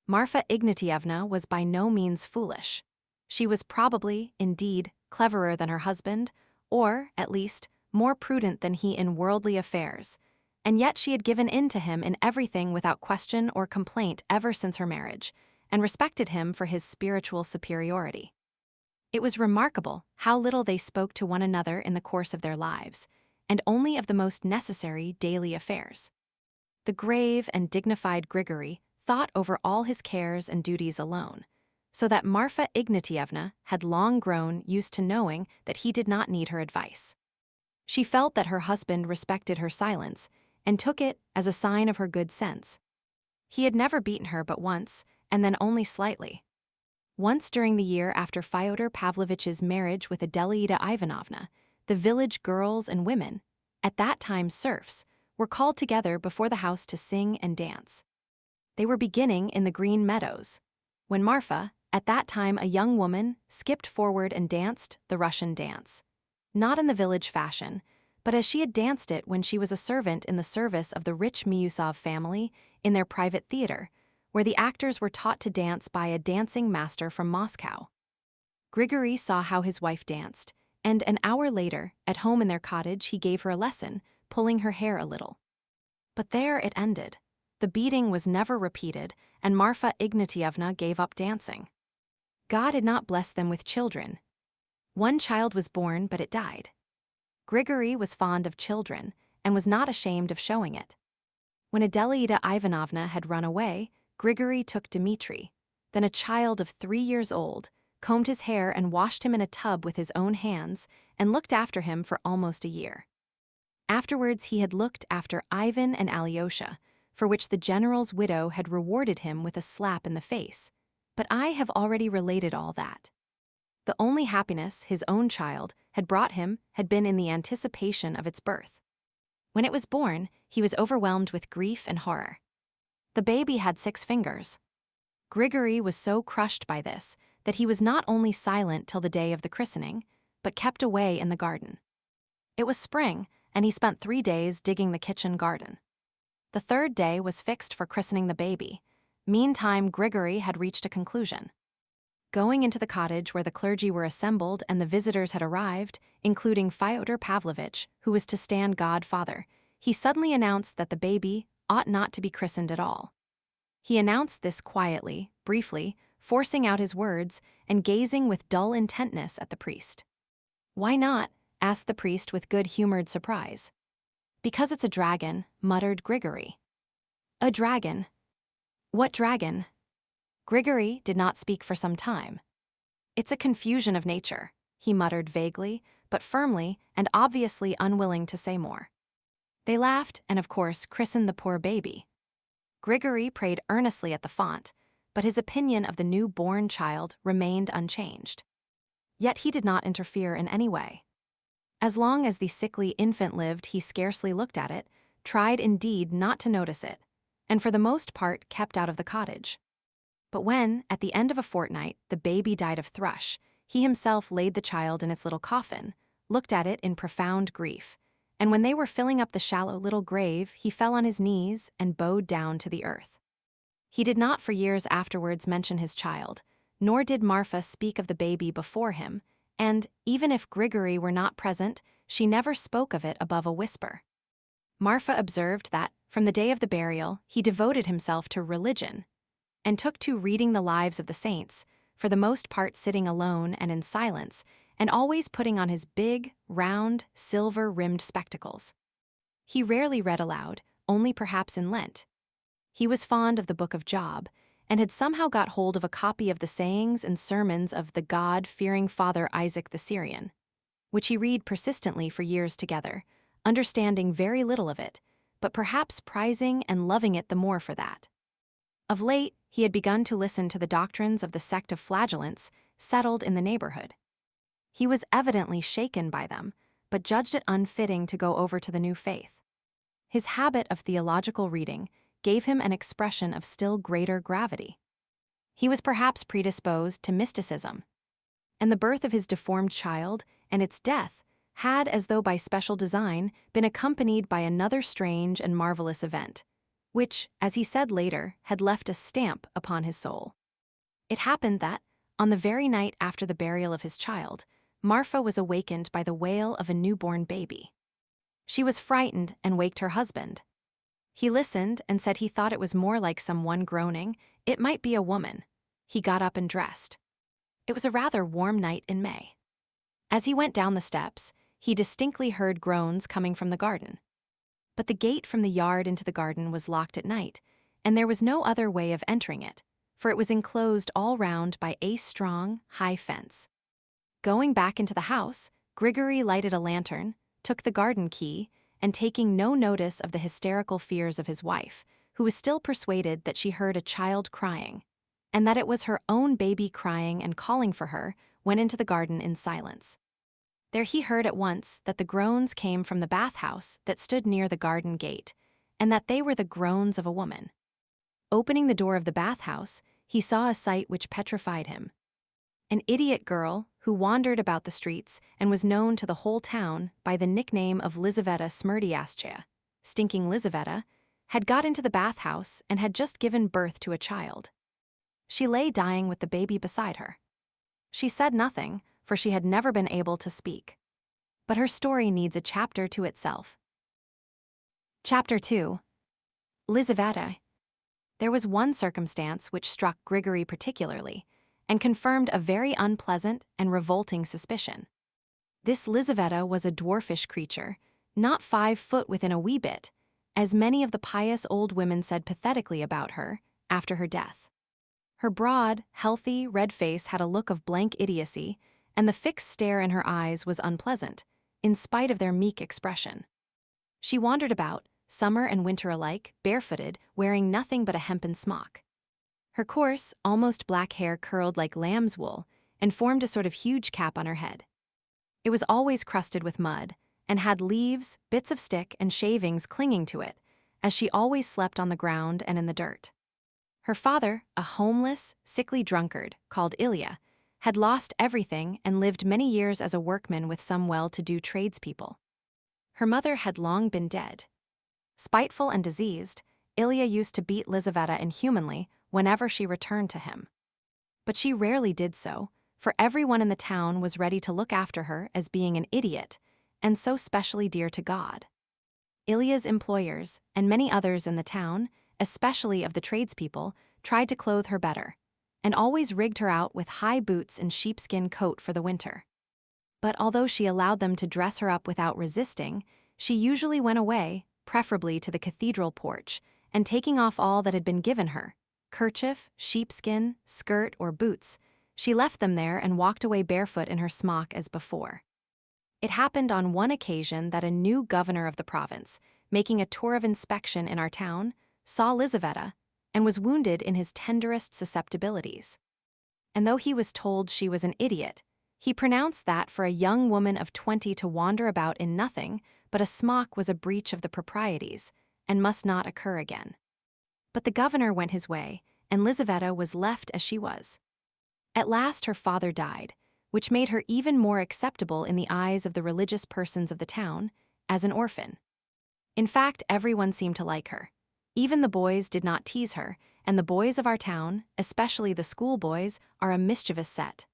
S1: Marfa Ignatievna was by no means foolish. She was probably, indeed, cleverer than her husband, or, at least, more prudent than he in worldly affairs, and yet she had given in to him in everything without question or complaint ever since her marriage, and respected him for his spiritual superiority. It was remarkable how little they spoke to one another in the course of their lives, and only of the most necessary daily affairs. The grave and dignified Grigory thought over all his cares and duties alone, so that Marfa Ignatievna had long grown used to knowing that he did not need her advice. She felt that her husband respected her silence and took it as a sign of her good sense. He had never beaten her but once, and then only slightly. Once during the year after Fyodor Pavlovitch's marriage with Adelaida Ivanovna, the village girls and women, at that time serfs, were called together before the house to sing and dance. They were beginning in the green meadows, when Marfa, at that time a young woman, skipped forward and danced the Russian dance. Not in the village fashion, but as she had danced it when she was a servant in the service of the rich Miusov family in their private theater, where the actors were taught to dance by a dancing master from Moscow. Grigory saw how his wife danced, and an hour later, at home in their cottage, he gave her a lesson, pulling her hair a little. But there it ended. The beating was never repeated, and Marfa Ignatievna gave up dancing. God had not blessed them with children. One child was born, but it died. Grigory was fond of children, and was not ashamed of showing it. When Adelaida Ivanovna had run away, Grigory took Dmitri, then a child of 3 years old, combed his hair and washed him in a tub with his own hands, and looked after him for almost a year. Afterwards he had looked after Ivan and Alyosha, for which the general's widow had rewarded him with a slap in the face, but I have already related all that. The only happiness his own child had brought him had been in the anticipation of its birth. When it was born, he was overwhelmed with grief and horror. The baby had 6 fingers. Grigory was so crushed by this that he was not only silent till the day of the christening, but kept away in the garden. It was spring, and he spent 3 days digging the kitchen garden. The 3rd day was fixed for christening the baby. Meantime, Grigory had reached a conclusion. Going into the cottage where the clergy were assembled and the visitors had arrived, including Fyodor Pavlovitch, who was to stand godfather, he suddenly announced that the baby ought not to be christened at all. He announced this quietly, briefly, forcing out his words and gazing with dull intentness at the priest. "Why not?" asked the priest with good-humored surprise. "Because it's a dragon," muttered Grigory. "A dragon? What dragon?" Grigory did not speak for some time. "It's a confusion of nature," he muttered vaguely, but firmly and obviously unwilling to say more. They laughed and, of course, christened the poor baby. Grigory prayed earnestly at the font, but his opinion of the new-born child remained unchanged. Yet he did not interfere in any way. As long as the sickly infant lived, he scarcely looked at it, tried indeed not to notice it, and for the most part kept out of the cottage. But when, at the end of a fortnight, the baby died of thrush, he himself laid the child in its little coffin, looked at it in profound grief, and when they were filling up the shallow little grave, he fell on his knees and bowed down to the earth. He did not for years afterwards mention his child, nor did Marfa speak of the baby before him, and, even if Grigory were not present, she never spoke of it above a whisper. Marfa observed that, from the day of the burial, he devoted himself to religion, and took to reading the lives of the saints, for the most part sitting alone and in silence, and always putting on his big, round, silver-rimmed spectacles. He rarely read aloud, only perhaps in Lent. He was fond of the Book of Job, and had somehow got hold of a copy of the sayings and sermons of the God-fearing Father Isaac the Syrian. which he read persistently for years together, understanding very little of it, but perhaps prizing and loving it the more for that. Of late, he had begun to listen to the doctrines of the sect of flagellants settled in the neighborhood. He was evidently shaken by them, but judged it unfitting to go over to the new faith. His habit of theological reading gave him an expression of still greater gravity. He was perhaps predisposed to mysticism, and the birth of his deformed child and its death had, as though by special design, been accompanied by another strange and marvelous event, which, as he said later, had left a stamp upon his soul. It happened that, on the very night after the burial of his child, Marfa was awakened by the wail of a newborn baby. She was frightened and waked her husband. He listened and said he thought it was more like someone groaning. It might be a woman. He got up and dressed. It was a rather warm night in May. As he went down the steps, he distinctly heard groans coming from the garden. But the gate from the yard into the garden was locked at night, and there was no other way of entering it, for it was enclosed all round by a strong, high fence. Going back into the house, Grigory lighted a lantern, took the garden key, and taking no notice of the hysterical fears of his wife, who was still persuaded that she heard a child crying, and that it was her own baby crying and calling for her, went into the garden in silence. There he heard at once that the groans came from the bathhouse that stood near the garden gate, and that they were the groans of a woman. Opening the door of the bathhouse, he saw a sight which petrified him. An idiot girl, who wandered about the streets and was known to the whole town by the nickname of Lizaveta Smerdyaschaya, Stinking Lizaveta, had got into the bathhouse and had just given birth to a child. She lay dying with the baby beside her. She said nothing, for she had never been able to speak. But her story needs a chapter to itself. Chapter 2. Lizaveta. There was one circumstance which struck Grigory particularly, and confirmed a very unpleasant and revolting suspicion. This Lizaveta was a dwarfish creature, not 5 foot within a wee bit, as many of the pious old women said pathetically about her after her death. Her broad, healthy, red face had a look of blank idiocy, and the fixed stare in her eyes was unpleasant, in spite of their meek expression. She wandered about, summer and winter alike, barefooted, wearing nothing but a hempen smock. Her coarse, almost black hair curled like lamb's wool and formed a sort of huge cap on her head. It was always crusted with mud, and had leaves, bits of stick, and shavings clinging to it, as she always slept on the ground and in the dirt. Her father, a homeless, sickly drunkard called Ilya, had lost everything and lived many years as a workman with some well-to-do tradespeople. Her mother had long been dead. Spiteful and diseased, Ilya used to beat Lizaveta inhumanly whenever she returned to him. But she rarely did so, for everyone in the town was ready to look after her as being an idiot, and so specially dear to God. Ilya's employers, and many others in the town, especially of the tradespeople, tried to clothe her better, and always rigged her out with high boots and sheepskin coat for the winter. But although she allowed them to dress her up without resisting, she usually went away, preferably to the cathedral porch, and taking off all that had been given her, kerchief, sheepskin, skirt, or boots, she left them there and walked away barefoot in her smock as before. It happened on one occasion that a new governor of the province, making a tour of inspection in our town, saw Lizaveta and was wounded in his tenderest susceptibilities. And though he was told she was an idiot, he pronounced that for a young woman of 20 to wander about in nothing but a smock was a breach of the proprieties, and must not occur again. But the governor went his way, and Lizaveta was left as she was. At last her father died, which made her even more acceptable in the eyes of the religious persons of the town, as an orphan. In fact, everyone seemed to like her. Even the boys did not tease her, and the boys of our town, especially the schoolboys, are a mischievous set.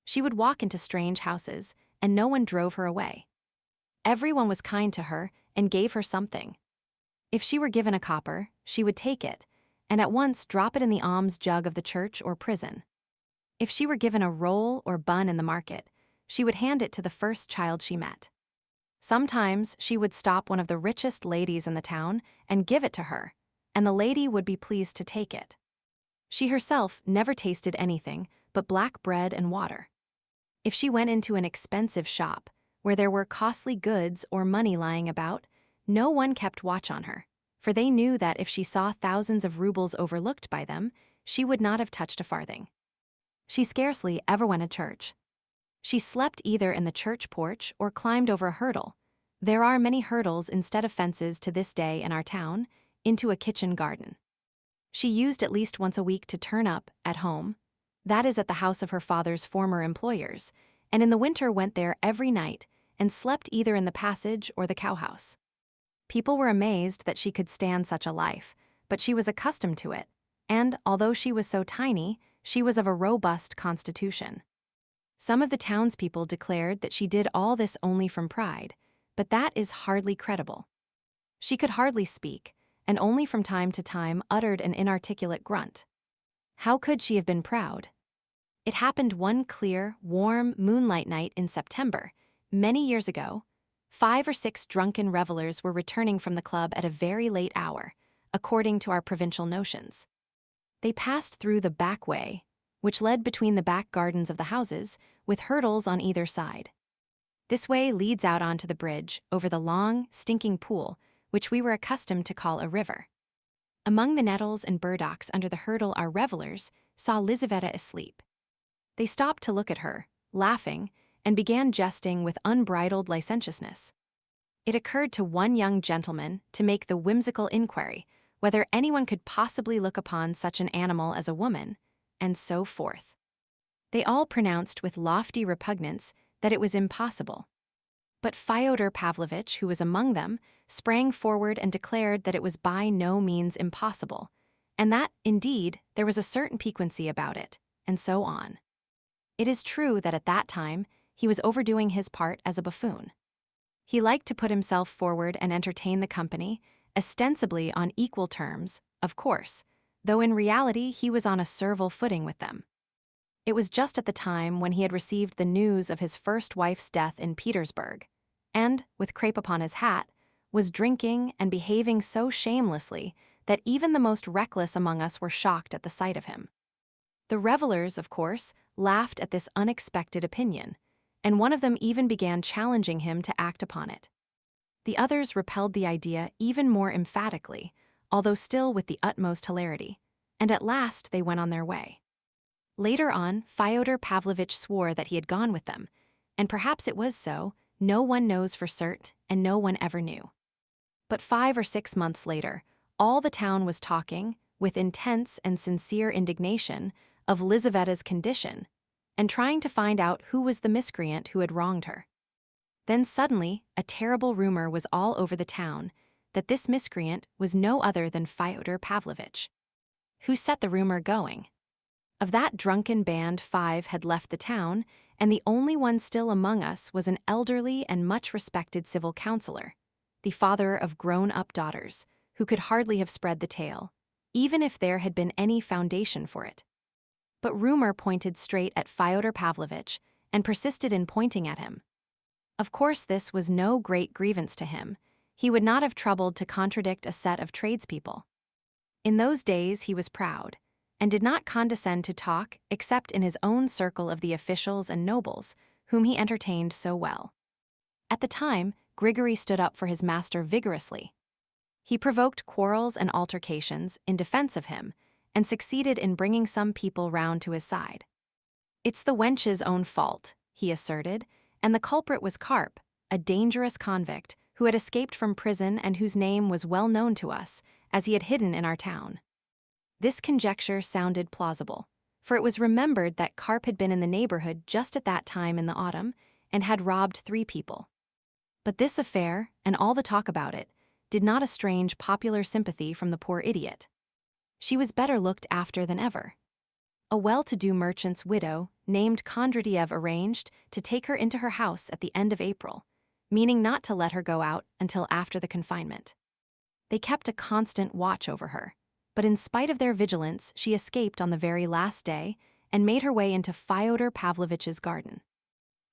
S1: She would walk into strange houses, and no one drove her away. Everyone was kind to her and gave her something. If she were given a copper, she would take it, and at once drop it in the alms jug of the church or prison. If she were given a roll or bun in the market, she would hand it to the first child she met. Sometimes she would stop one of the richest ladies in the town and give it to her, and the lady would be pleased to take it. She herself never tasted anything but black bread and water. If she went into an expensive shop, where there were costly goods or money lying about, no one kept watch on her, for they knew that if she saw thousands of rubles overlooked by them, she would not have touched a farthing. She scarcely ever went to church. She slept either in the church porch or climbed over a hurdle. There are many hurdles instead of fences to this day in our town, into a kitchen garden. She used at least once a week to turn up at home, that is at the house of her father's former employers, and in the winter went there every night and slept either in the passage or the cowhouse. People were amazed that she could stand such a life, but she was accustomed to it, and although she was so tiny, she was of a robust constitution. Some of the townspeople declared that she did all this only from pride, but that is hardly credible. She could hardly speak, and only from time to time uttered an inarticulate grunt. How could she have been proud? It happened one clear, warm, moonlight night in September, many years ago. 5 or 6 drunken revelers were returning from the club at a very late hour, according to our provincial notions. They passed through the back way, which led between the back gardens of the houses, with hurdles on either side. This way leads out onto the bridge, over the long, stinking pool, which we were accustomed to call a river. Among the nettles and burdocks under the hurdle our revelers saw Lizaveta asleep. They stopped to look at her, laughing, and began jesting with unbridled licentiousness. It occurred to one young gentleman to make the whimsical inquiry whether anyone could possibly look upon such an animal as a woman, and so forth. They all pronounced with lofty repugnance that it was impossible. But Fyodor Pavlovitch, who was among them, sprang forward and declared that it was by no means impossible, and that, indeed, there was a certain piquancy about it, and so on. It is true that at that time he was overdoing his part as a buffoon. He liked to put himself forward and entertain the company, ostensibly on equal terms, of course, though in reality he was on a servile footing with them. It was just at the time when he had received the news of his first wife's death in Petersburg, and, with crape upon his hat, was drinking and behaving so shamelessly that even the most reckless among us were shocked at the sight of him. The revelers, of course, laughed at this unexpected opinion, and one of them even began challenging him to act upon it. The others repelled the idea even more emphatically, although still with the utmost hilarity, and at last they went on their way. Later on, Fyodor Pavlovitch swore that he had gone with them, and perhaps it was so, no one knows for certain, and no one ever knew. But 5 or 6 months later, all the town was talking, with intense and sincere indignation, of Lizaveta's condition, and trying to find out who was the miscreant who had wronged her. Then suddenly, a terrible rumor was all over the town that this miscreant was no other than Fyodor Pavlovitch. Who set the rumor going? Of that drunken band, 5 had left the town, and the only one still among us was an elderly and much respected civil councillor, the father of grown-up daughters, who could hardly have spread the tale, even if there had been any foundation for it. But rumor pointed straight at Fyodor Pavlovitch and persisted in pointing at him. Of course, this was no great grievance to him. He would not have troubled to contradict a set of tradespeople. In those days he was proud, and did not condescend to talk except in his own circle of the officials and nobles, whom he entertained so well. At the time, Grigory stood up for his master vigorously. He provoked quarrels and altercations in defense of him, and succeeded in bringing some people round to his side. "It's the wench's own fault," he asserted, and the culprit was Karp, a dangerous convict who had escaped from prison and whose name was well known to us, as he had hidden in our town. This conjecture sounded plausible, for it was remembered that Karp had been in the neighborhood just at that time in the autumn and had robbed 3 people. But this affair, and all the talk about it, did not estrange popular sympathy from the poor idiot. She was better looked after than ever. A well-to-do merchant's widow named Kondratiev arranged to take her into her house at the end of April, meaning not to let her go out until after the confinement. They kept a constant watch over her, but in spite of their vigilance, she escaped on the very last day and made her way into Fyodor Pavlovitch's garden.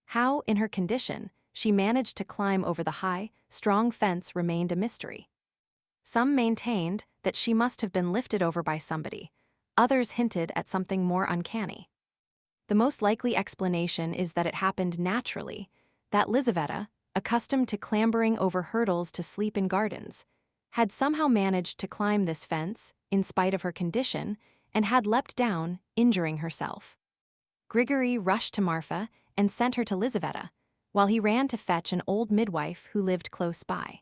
S1: How, in her condition, she managed to climb over the high, strong fence remained a mystery. Some maintained that she must have been lifted over by somebody. Others hinted at something more uncanny. The most likely explanation is that it happened naturally, that Lizaveta, accustomed to clambering over hurdles to sleep in gardens, had somehow managed to climb this fence, in spite of her condition, and had leapt down, injuring herself. Grigory rushed to Marfa and sent her to Lizaveta, while he ran to fetch an old midwife who lived close by.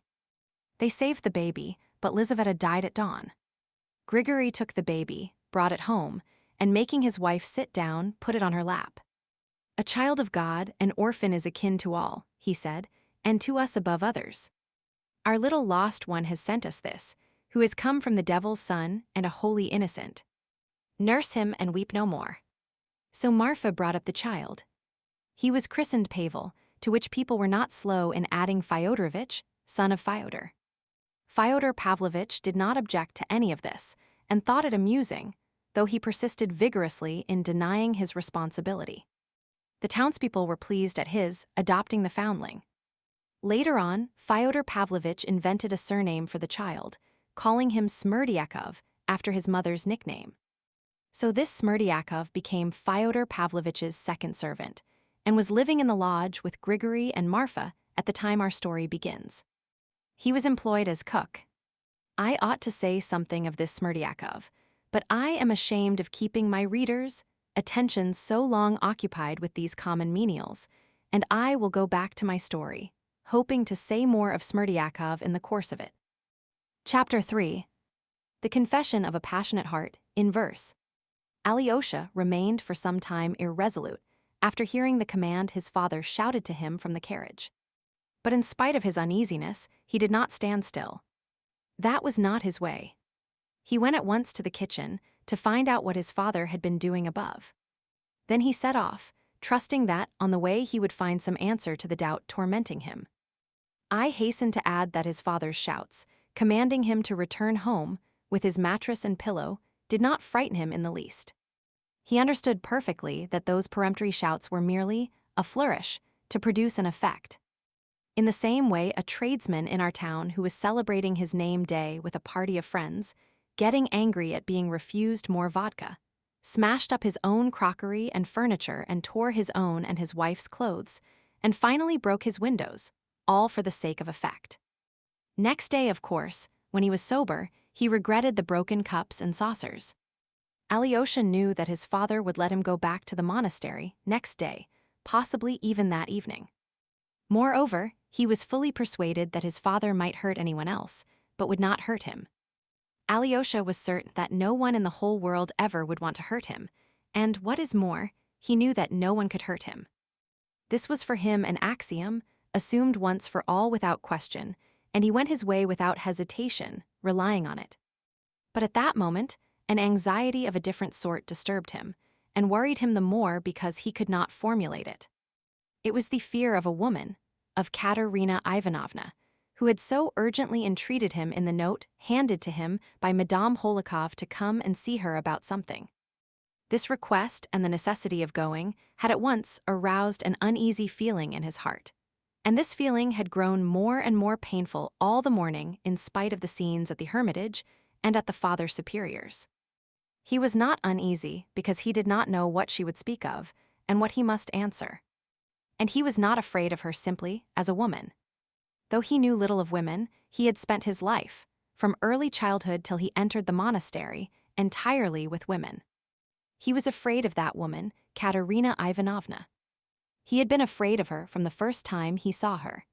S1: They saved the baby, but Lizaveta died at dawn. Grigory took the baby, brought it home, and making his wife sit down, put it on her lap. "A child of God, an orphan is akin to all," he said, "and to us above others. Our little lost one has sent us this, who has come from the devil's son and a holy innocent. Nurse him and weep no more." So Marfa brought up the child. He was christened Pavel, to which people were not slow in adding Fyodorovitch, son of Fyodor. Fyodor Pavlovitch did not object to any of this, and thought it amusing, though he persisted vigorously in denying his responsibility. The townspeople were pleased at his adopting the foundling. Later on, Fyodor Pavlovitch invented a surname for the child, calling him Smerdyakov after his mother's nickname. So this Smerdyakov became Fyodor Pavlovitch's second servant, and was living in the lodge with Grigory and Marfa at the time our story begins. He was employed as cook. I ought to say something of this Smerdyakov, but I am ashamed of keeping my readers' attention so long occupied with these common menials, and I will go back to my story, hoping to say more of Smerdyakov in the course of it. Chapter 3. The Confession of a Passionate Heart, in verse. Alyosha remained for some time irresolute after hearing the command his father shouted to him from the carriage. But in spite of his uneasiness, he did not stand still. That was not his way. He went at once to the kitchen to find out what his father had been doing above. Then he set off, trusting that on the way he would find some answer to the doubt tormenting him. I hasten to add that his father's shouts, commanding him to return home with his mattress and pillow, did not frighten him in the least. He understood perfectly that those peremptory shouts were merely a flourish to produce an effect. In the same way, a tradesman in our town who was celebrating his name day with a party of friends, getting angry at being refused more vodka, smashed up his own crockery and furniture and tore his own and his wife's clothes, and finally broke his windows, all for the sake of effect. Next day, of course, when he was sober, he regretted the broken cups and saucers. Alyosha knew that his father would let him go back to the monastery next day, possibly even that evening. Moreover, he was fully persuaded that his father might hurt anyone else, but would not hurt him. Alyosha was certain that no one in the whole world ever would want to hurt him, and what is more, he knew that no one could hurt him. This was for him an axiom, assumed once for all without question, and he went his way without hesitation, relying on it. But at that moment, an anxiety of a different sort disturbed him, and worried him the more because he could not formulate it. It was the fear of a woman, of Katerina Ivanovna, who had so urgently entreated him in the note handed to him by Madame Holikov to come and see her about something. This request and the necessity of going had at once aroused an uneasy feeling in his heart, and this feeling had grown more and more painful all the morning in spite of the scenes at the hermitage and at the Father Superior's. He was not uneasy because he did not know what she would speak of and what he must answer. And he was not afraid of her simply as a woman. Though he knew little of women, he had spent his life, from early childhood till he entered the monastery, entirely with women. He was afraid of that woman, Katerina Ivanovna. He had been afraid of her from the first time he saw her.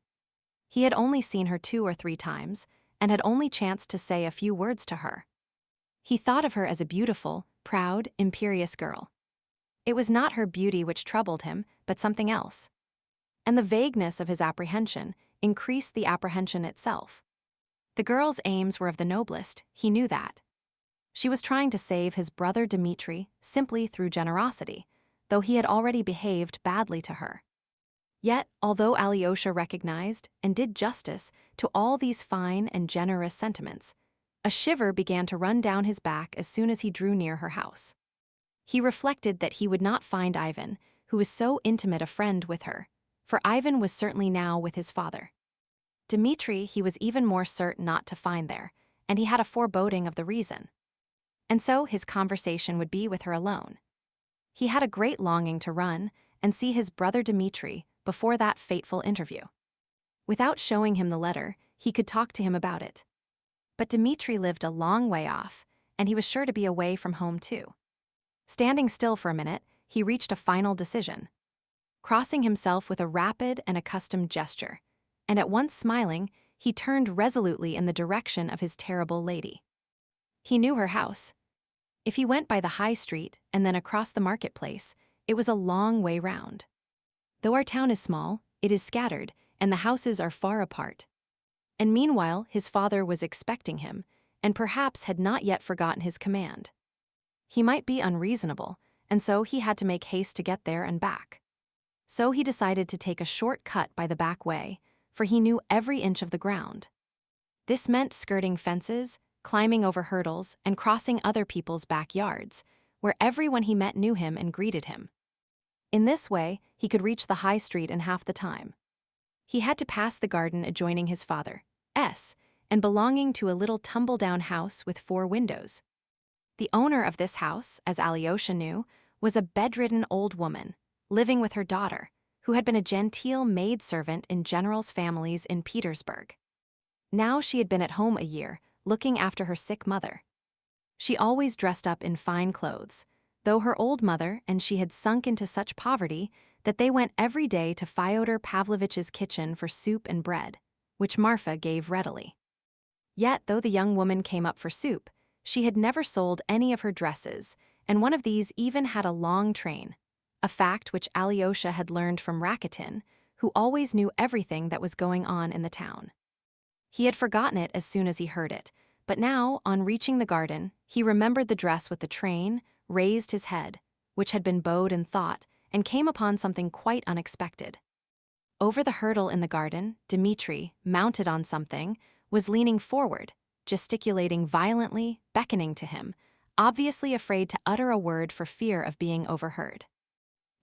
S1: He had only seen her 2 or 3 times, and had only chanced to say a few words to her. He thought of her as a beautiful, proud, imperious girl. It was not her beauty which troubled him, but something else. And the vagueness of his apprehension increased the apprehension itself. The girl's aims were of the noblest, he knew that. She was trying to save his brother Dmitri simply through generosity, though he had already behaved badly to her. Yet, although Alyosha recognized and did justice to all these fine and generous sentiments, a shiver began to run down his back as soon as he drew near her house. He reflected that he would not find Ivan, who was so intimate a friend with her, for Ivan was certainly now with his father. Dmitri he was even more certain not to find there, and he had a foreboding of the reason. And so his conversation would be with her alone. He had a great longing to run and see his brother Dmitri before that fateful interview. Without showing him the letter, he could talk to him about it. But Dmitri lived a long way off, and he was sure to be away from home too. Standing still for a minute, he reached a final decision. Crossing himself with a rapid and accustomed gesture, and at once smiling, he turned resolutely in the direction of his terrible lady. He knew her house. If he went by the high street and then across the marketplace, it was a long way round. Though our town is small, it is scattered, and the houses are far apart. And meanwhile, his father was expecting him, and perhaps had not yet forgotten his command. He might be unreasonable, and so he had to make haste to get there and back. So he decided to take a short cut by the back way, for he knew every inch of the ground. This meant skirting fences, climbing over hurdles, and crossing other people's backyards, where everyone he met knew him and greeted him. In this way, he could reach the high street in half the time. He had to pass the garden adjoining his father's, and belonging to a little tumble-down house with 4 windows. The owner of this house, as Alyosha knew, was a bedridden old woman, living with her daughter, who had been a genteel maidservant in generals' families in Petersburg. Now she had been at home a year, looking after her sick mother. She always dressed up in fine clothes, though her old mother and she had sunk into such poverty that they went every day to Fyodor Pavlovitch's kitchen for soup and bread, which Marfa gave readily. Yet, though the young woman came up for soup, she had never sold any of her dresses, and one of these even had a long train, a fact which Alyosha had learned from Rakitin, who always knew everything that was going on in the town. He had forgotten it as soon as he heard it, but now, on reaching the garden, he remembered the dress with the train, raised his head, which had been bowed in thought, and came upon something quite unexpected. Over the hurdle in the garden, Dmitri, mounted on something, was leaning forward, gesticulating violently, beckoning to him, obviously afraid to utter a word for fear of being overheard.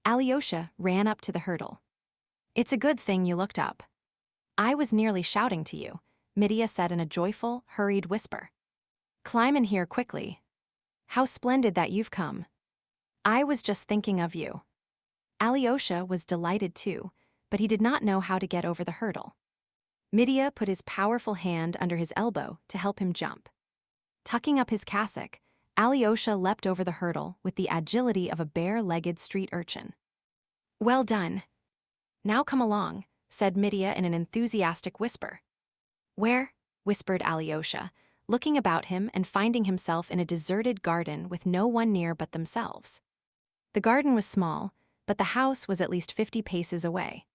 S1: Alyosha ran up to the hurdle. "It's a good thing you looked up. I was nearly shouting to you," Mitya said in a joyful, hurried whisper. "Climb in here quickly. How splendid that you've come. I was just thinking of you." Alyosha was delighted too, but he did not know how to get over the hurdle. Mitya put his powerful hand under his elbow to help him jump. Tucking up his cassock, Alyosha leapt over the hurdle with the agility of a bare-legged street urchin. "Well done. Now come along," said Mitya in an enthusiastic whisper. "Where?" whispered Alyosha, looking about him and finding himself in a deserted garden with no one near but themselves. The garden was small, but the house was at least 50 paces away.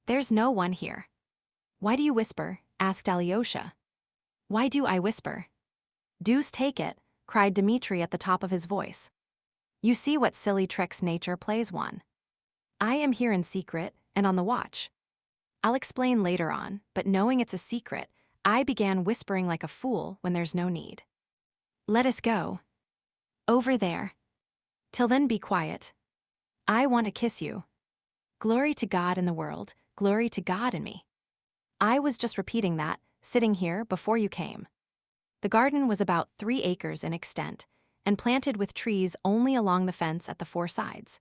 S1: "There's no one here." "Why do you whisper?" asked Alyosha. "Why do I whisper?" "Deuce take it," cried Dmitri at the top of his voice. "You see what silly tricks nature plays one. I am here in secret and on the watch. I'll explain later on, but knowing it's a secret, I began whispering like a fool when there's no need. Let us go. Over there. Till then be quiet. I want to kiss you. Glory to God in the world, glory to God in me. I was just repeating that, sitting here before you came." The garden was about 3 acres in extent, and planted with trees only along the fence at the 4 sides.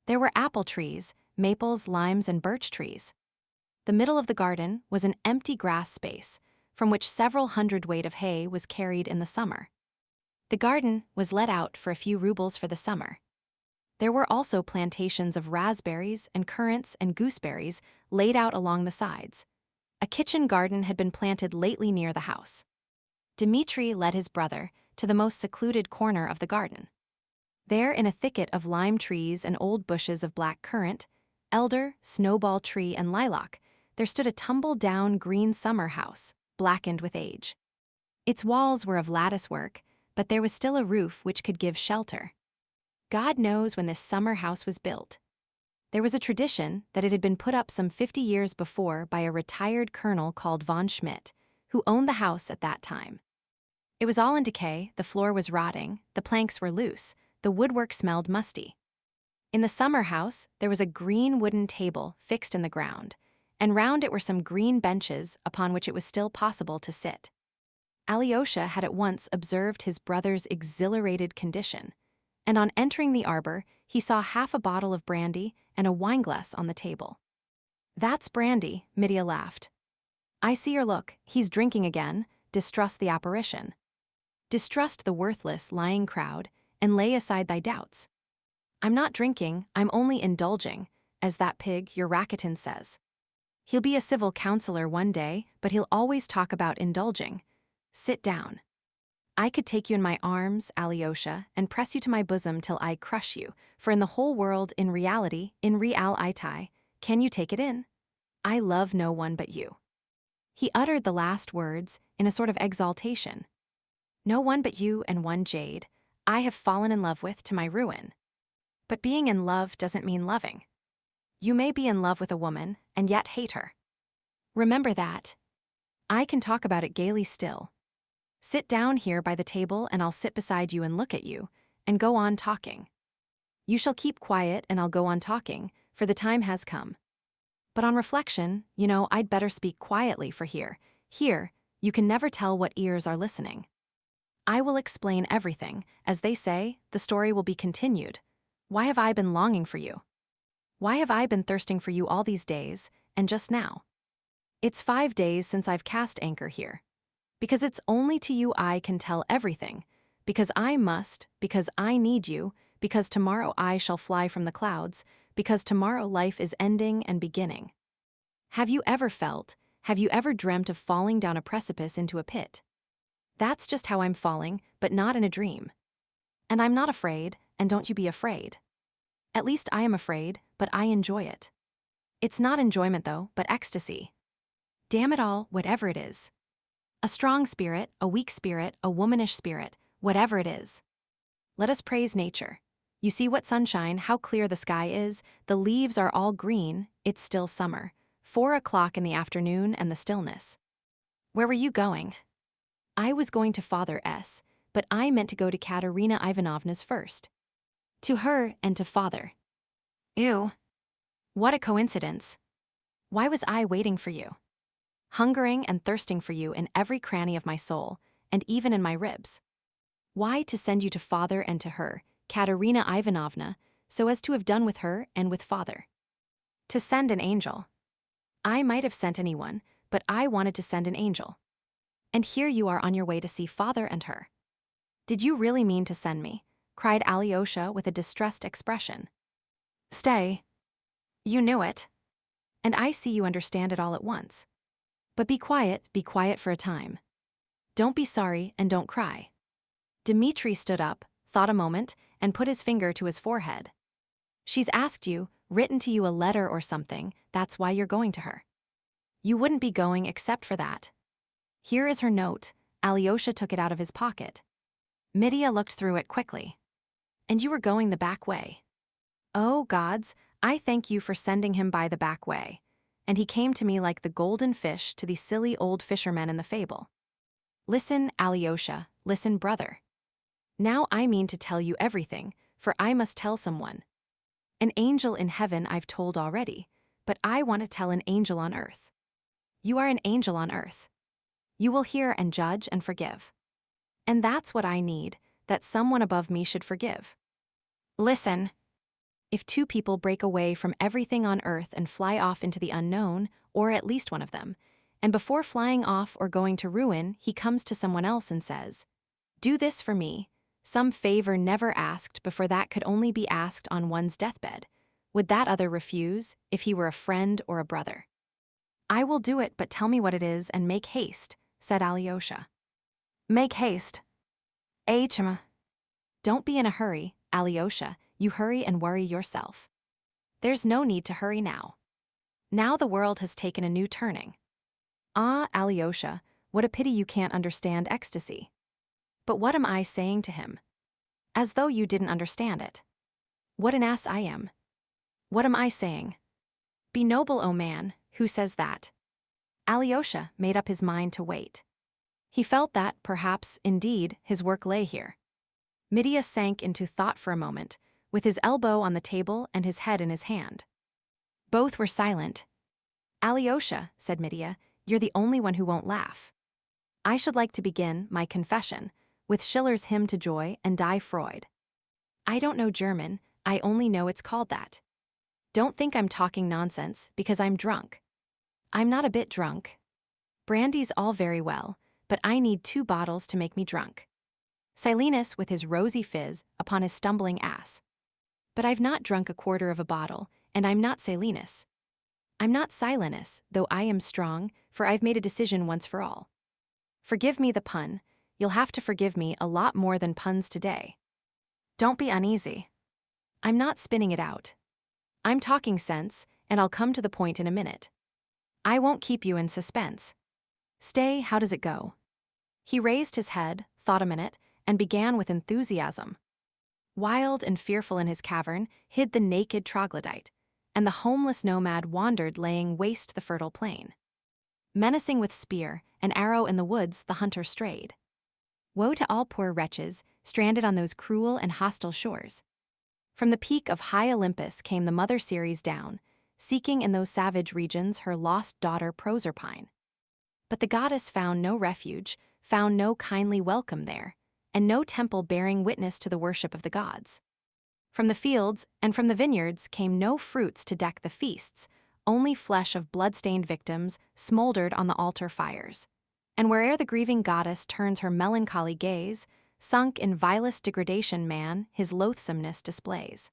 S1: There were apple trees, maples, limes, and birch trees. The middle of the garden was an empty grass space, from which several hundredweight of hay was carried in the summer. The garden was let out for a few rubles for the summer. There were also plantations of raspberries and currants and gooseberries laid out along the sides. A kitchen garden had been planted lately near the house. Dmitri led his brother to the most secluded corner of the garden. There, in a thicket of lime trees and old bushes of black currant, elder, snowball tree, and lilac, there stood a tumble-down green summer house, blackened with age. Its walls were of lattice work, but there was still a roof which could give shelter. God knows when this summer house was built. There was a tradition that it had been put up some 50 years before by a retired colonel called von Schmidt, who owned the house at that time. It was all in decay, the floor was rotting, the planks were loose, the woodwork smelled musty. In the summer house, there was a green wooden table fixed in the ground, and round it were some green benches upon which it was still possible to sit. Alyosha had at once observed his brother's exhilarated condition, and on entering the arbor, he saw half a bottle of brandy and a wineglass on the table. That's brandy, Midia laughed. I see your look, he's drinking again, distrust the apparition. Distrust the worthless, lying crowd, and lay aside thy doubts. I'm not drinking, I'm only indulging, as that pig, your Rakitin, says. He'll be a civil counselor one day, but he'll always talk about indulging. Sit down. I could take you in my arms, Alyosha, and press you to my bosom till I crush you, for in the whole world, in reality, in realitai, can you take it in? I love no one but you. He uttered the last words in a sort of exaltation. No one but you and one jade, I have fallen in love with to my ruin. But being in love doesn't mean loving. You may be in love with a woman and yet hate her. Remember that. I can talk about it gaily still. Sit down here by the table and I'll sit beside you and look at you, and go on talking. You shall keep quiet and I'll go on talking, for the time has come. But on reflection, I'd better speak quietly, for here, you can never tell what ears are listening. I will explain everything. As they say, the story will be continued. Why have I been longing for you? Why have I been thirsting for you all these days, and just now? It's 5 days since I've cast anchor here. Because it's only to you I can tell everything. Because I must, because I need you, because tomorrow I shall fly from the clouds, because tomorrow life is ending and beginning. Have you ever dreamt of falling down a precipice into a pit? That's just how I'm falling, but not in a dream. And I'm not afraid, and don't you be afraid. At least I am afraid, but I enjoy it. It's not enjoyment though, but ecstasy. Damn it all, whatever it is. A strong spirit, a weak spirit, a womanish spirit, whatever it is. Let us praise nature. You see what sunshine, how clear the sky is, the leaves are all green, it's still summer. 4 o'clock in the afternoon and the stillness. Where were you going? I was going to Father S., but I meant to go to Katerina Ivanovna's first. To her and to Father. Ew. What a coincidence. Why was I waiting for you? Hungering and thirsting for you in every cranny of my soul, and even in my ribs. Why to send you to Father and to her, Katerina Ivanovna, so as to have done with her and with Father? To send an angel. I might have sent anyone, but I wanted to send an angel. And here you are on your way to see Father and her. Did you really mean to send me? Cried Alyosha with a distressed expression. Stay. You knew it. And I see you understand it all at once. But be quiet for a time. Don't be sorry and don't cry. Dmitri stood up, thought a moment, and put his finger to his forehead. She's asked you, written to you a letter or something, that's why you're going to her. You wouldn't be going except for that. Here is her note. Alyosha took it out of his pocket. Midia looked through it quickly. And you were going the back way. Oh, gods, I thank you for sending him by the back way. And he came to me like the golden fish to the silly old fishermen in the fable. Listen, Alyosha, listen, brother. Now I mean to tell you everything, for I must tell someone. An angel in heaven I've told already, but I want to tell an angel on earth. You are an angel on earth. You will hear and judge and forgive. And that's what I need, that someone above me should forgive. Listen. If 2 people break away from everything on earth and fly off into the unknown, or at least one of them, and before flying off or going to ruin, he comes to someone else and says, "Do this for me," some favor never asked before that could only be asked on one's deathbed, would that other refuse, if he were a friend or a brother? I will do it, but tell me what it is and make haste, said Alyosha. Make haste. Chma. Don't be in a hurry, Alyosha, you hurry and worry yourself. There's no need to hurry now. Now the world has taken a new turning. Ah, Alyosha, what a pity you can't understand ecstasy. But what am I saying to him? As though you didn't understand it. What an ass I am. What am I saying? Be noble, O man, who says that? Alyosha made up his mind to wait. He felt that, perhaps, indeed, his work lay here. Midia sank into thought for a moment, with his elbow on the table and his head in his hand. Both were silent. Alyosha, said Midia, you're the only one who won't laugh. I should like to begin my confession with Schiller's Hymn to Joy and Die Freud. I don't know German, I only know it's called that. Don't think I'm talking nonsense, because I'm drunk. I'm not a bit drunk. Brandy's all very well, but I need 2 bottles to make me drunk. Silenus with his rosy fizz upon his stumbling ass. But I've not drunk a quarter of a bottle, and I'm not Silenus. I'm not Silenus, though I am strong, for I've made a decision once for all. Forgive me the pun, you'll have to forgive me a lot more than puns today. Don't be uneasy. I'm not spinning it out. I'm talking sense, and I'll come to the point in a minute. I won't keep you in suspense. Stay, how does it go? He raised his head, thought a minute, and began with enthusiasm. Wild and fearful in his cavern hid the naked troglodyte, and the homeless nomad wandered laying waste the fertile plain. Menacing with spear and arrow in the woods the hunter strayed. Woe to all poor wretches, stranded on those cruel and hostile shores. From the peak of high Olympus came the mother Ceres down, seeking in those savage regions her lost daughter Proserpine. But the goddess found no refuge, found no kindly welcome there, and no temple bearing witness to the worship of the gods. From the fields and from the vineyards came no fruits to deck the feasts, only flesh of blood-stained victims smoldered on the altar fires. And where'er the grieving goddess turns her melancholy gaze, sunk in vilest degradation man his loathsomeness displays.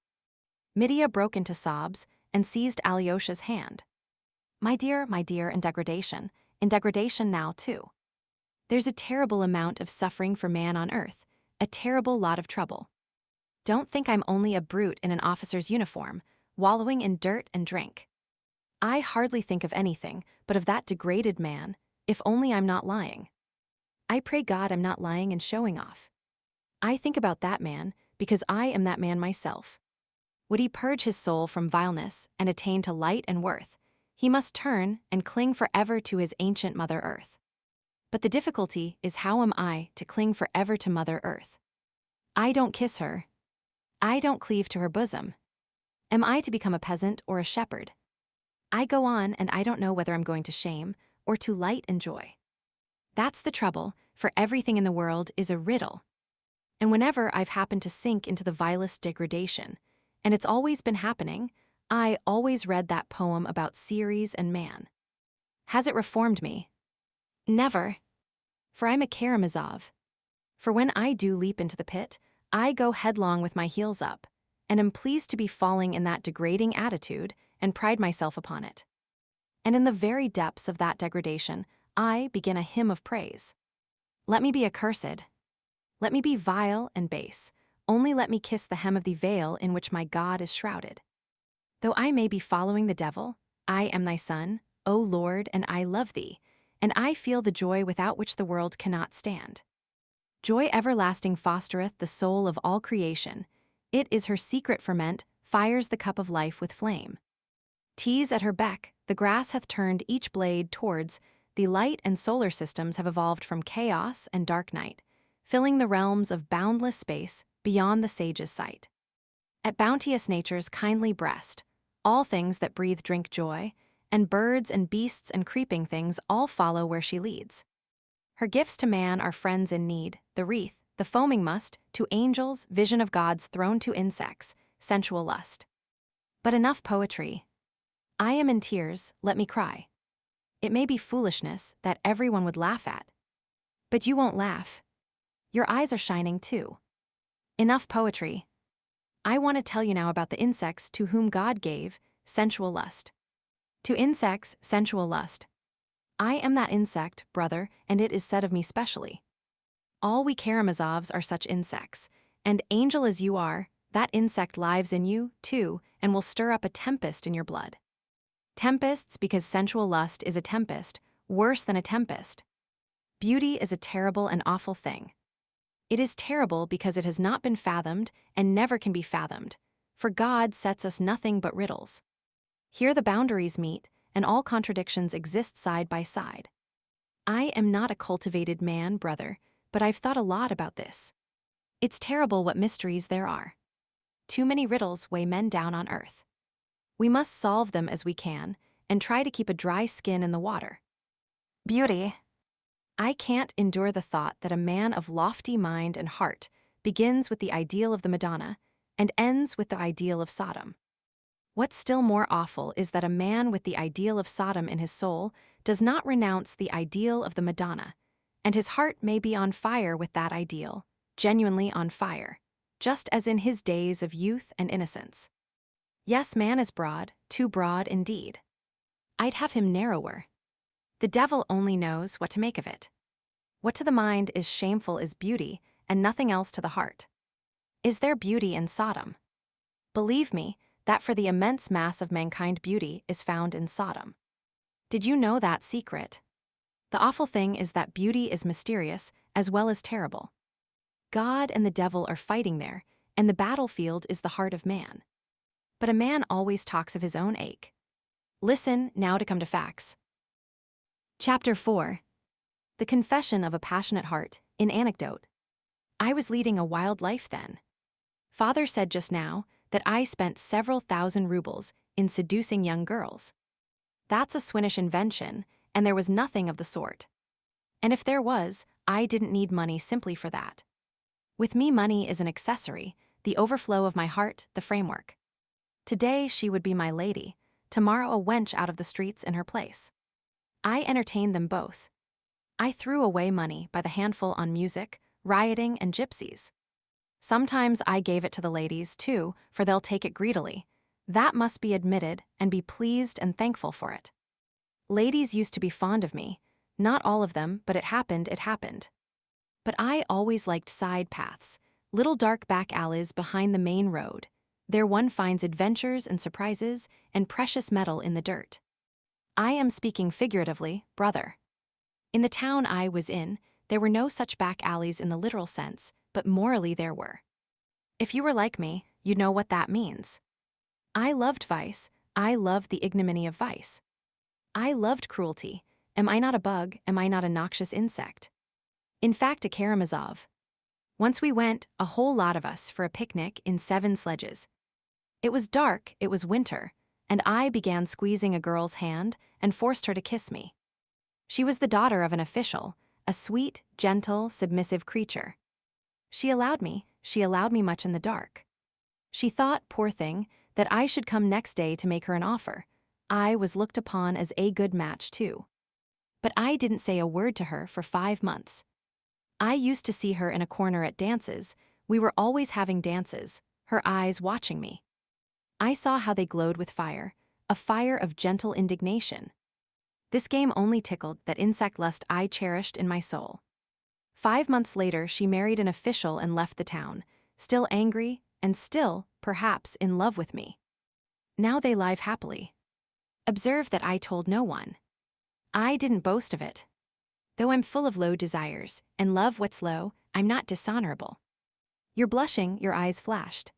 S1: Medea broke into sobs and seized Alyosha's hand. My dear, in degradation now too. There's a terrible amount of suffering for man on earth, a terrible lot of trouble. Don't think I'm only a brute in an officer's uniform, wallowing in dirt and drink. I hardly think of anything but of that degraded man, if only I'm not lying. I pray God I'm not lying and showing off. I think about that man because I am that man myself. Would he purge his soul from vileness and attain to light and worth, he must turn and cling forever to his ancient Mother Earth. But the difficulty is, how am I to cling forever to Mother Earth? I don't kiss her. I don't cleave to her bosom. Am I to become a peasant or a shepherd? I go on and I don't know whether I'm going to shame or to light and joy. That's the trouble, for everything in the world is a riddle. And whenever I've happened to sink into the vilest degradation, and it's always been happening, I always read that poem about Ceres and man. Has it reformed me? Never. For I'm a Karamazov. For when I do leap into the pit, I go headlong with my heels up, and am pleased to be falling in that degrading attitude and pride myself upon it. And in the very depths of that degradation, I begin a hymn of praise. Let me be accursed. Let me be vile and base. Only let me kiss the hem of the veil in which my God is shrouded. Though I may be following the devil, I am thy son, O Lord, and I love thee, and I feel the joy without which the world cannot stand. Joy everlasting fostereth the soul of all creation. It is her secret ferment, fires the cup of life with flame. Tease at her beck, the grass hath turned each blade towards the light, and solar systems have evolved from chaos and dark night, filling the realms of boundless space beyond the sage's sight. At bounteous nature's kindly breast, all things that breathe drink joy, and birds and beasts and creeping things all follow where she leads. Her gifts to man are friends in need, the wreath, the foaming must, to angels, vision of God's throne, to insects, sensual lust. But enough poetry. I am in tears, let me cry. It may be foolishness that everyone would laugh at. But you won't laugh. Your eyes are shining too. Enough poetry. I want to tell you now about the insects to whom God gave sensual lust. To insects, sensual lust. I am that insect, brother, and it is said of me specially. All we Karamazovs are such insects, and angel as you are, that insect lives in you, too, and will stir up a tempest in your blood. Tempests, because sensual lust is a tempest, worse than a tempest. Beauty is a terrible and awful thing. It is terrible because it has not been fathomed and never can be fathomed, for God sets us nothing but riddles. Here the boundaries meet, and all contradictions exist side by side. I am not a cultivated man, brother, but I've thought a lot about this. It's terrible what mysteries there are. Too many riddles weigh men down on earth. We must solve them as we can, and try to keep a dry skin in the water. Beauty. I can't endure the thought that a man of lofty mind and heart begins with the ideal of the Madonna and ends with the ideal of Sodom. What's still more awful is that a man with the ideal of Sodom in his soul does not renounce the ideal of the Madonna, and his heart may be on fire with that ideal, genuinely on fire, just as in his days of youth and innocence. Yes, man is broad, too broad indeed. I'd have him narrower. The devil only knows what to make of it. What to the mind is shameful is beauty, and nothing else to the heart. Is there beauty in Sodom? Believe me, that for the immense mass of mankind beauty is found in Sodom. Did you know that secret? The awful thing is that beauty is mysterious as well as terrible. God and the devil are fighting there, and the battlefield is the heart of man. But a man always talks of his own ache. Listen now to come to facts. Chapter 4. The Confession of a Passionate Heart, in Anecdote. I was leading a wild life then. Father said just now that I spent several thousand rubles in seducing young girls. That's a Swinish invention, and there was nothing of the sort. And if there was, I didn't need money simply for that. With me, money is an accessory, the overflow of my heart, the framework. Today she would be my lady, tomorrow a wench out of the streets in her place. I entertained them both. I threw away money by the handful on music, rioting, and gypsies. Sometimes I gave it to the ladies, too, for they'll take it greedily. That must be admitted and be pleased and thankful for it. Ladies used to be fond of me. Not all of them, but it happened. But I always liked side paths, little dark back alleys behind the main road. There one finds adventures and surprises and precious metal in the dirt. I am speaking figuratively, brother. In the town I was in, there were no such back alleys in the literal sense, but morally there were. If you were like me, you'd know what that means. I loved vice. I loved the ignominy of vice. I loved cruelty. Am I not a bug? Am I not a noxious insect? In fact, a Karamazov. Once we went, a whole lot of us, for a picnic in 7 sledges. It was dark, it was winter, and I began squeezing a girl's hand and forced her to kiss me. She was the daughter of an official, a sweet, gentle, submissive creature. She allowed me much in the dark. She thought, poor thing, that I should come next day to make her an offer. I was looked upon as a good match, too. But I didn't say a word to her for 5 months. I used to see her in a corner at dances. We were always having dances, her eyes watching me. I saw how they glowed with fire, a fire of gentle indignation. This game only tickled that insect lust I cherished in my soul. 5 months later, she married an official and left the town, still angry and still, perhaps, in love with me. Now they live happily. Observe that I told no one. I didn't boast of it. Though I'm full of low desires and love what's low, I'm not dishonorable. You're blushing, your eyes flashed.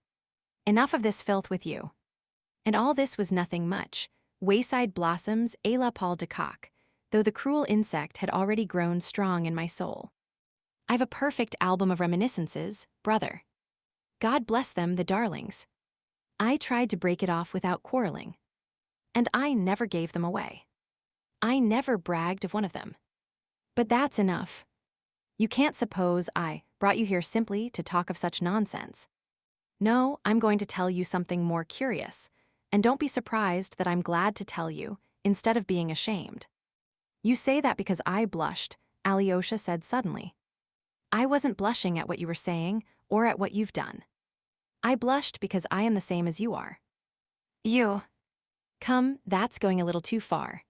S1: Enough of this filth with you. And all this was nothing much, wayside blossoms à la Paul de Kock, though the cruel insect had already grown strong in my soul. I've a perfect album of reminiscences, brother. God bless them, the darlings. I tried to break it off without quarreling. And I never gave them away. I never bragged of one of them. But that's enough. You can't suppose I brought you here simply to talk of such nonsense. No, I'm going to tell you something more curious, and don't be surprised that I'm glad to tell you, instead of being ashamed. You say that because I blushed, Alyosha said suddenly. I wasn't blushing at what you were saying, or at what you've done. I blushed because I am the same as you are. You. Come, that's going a little too far.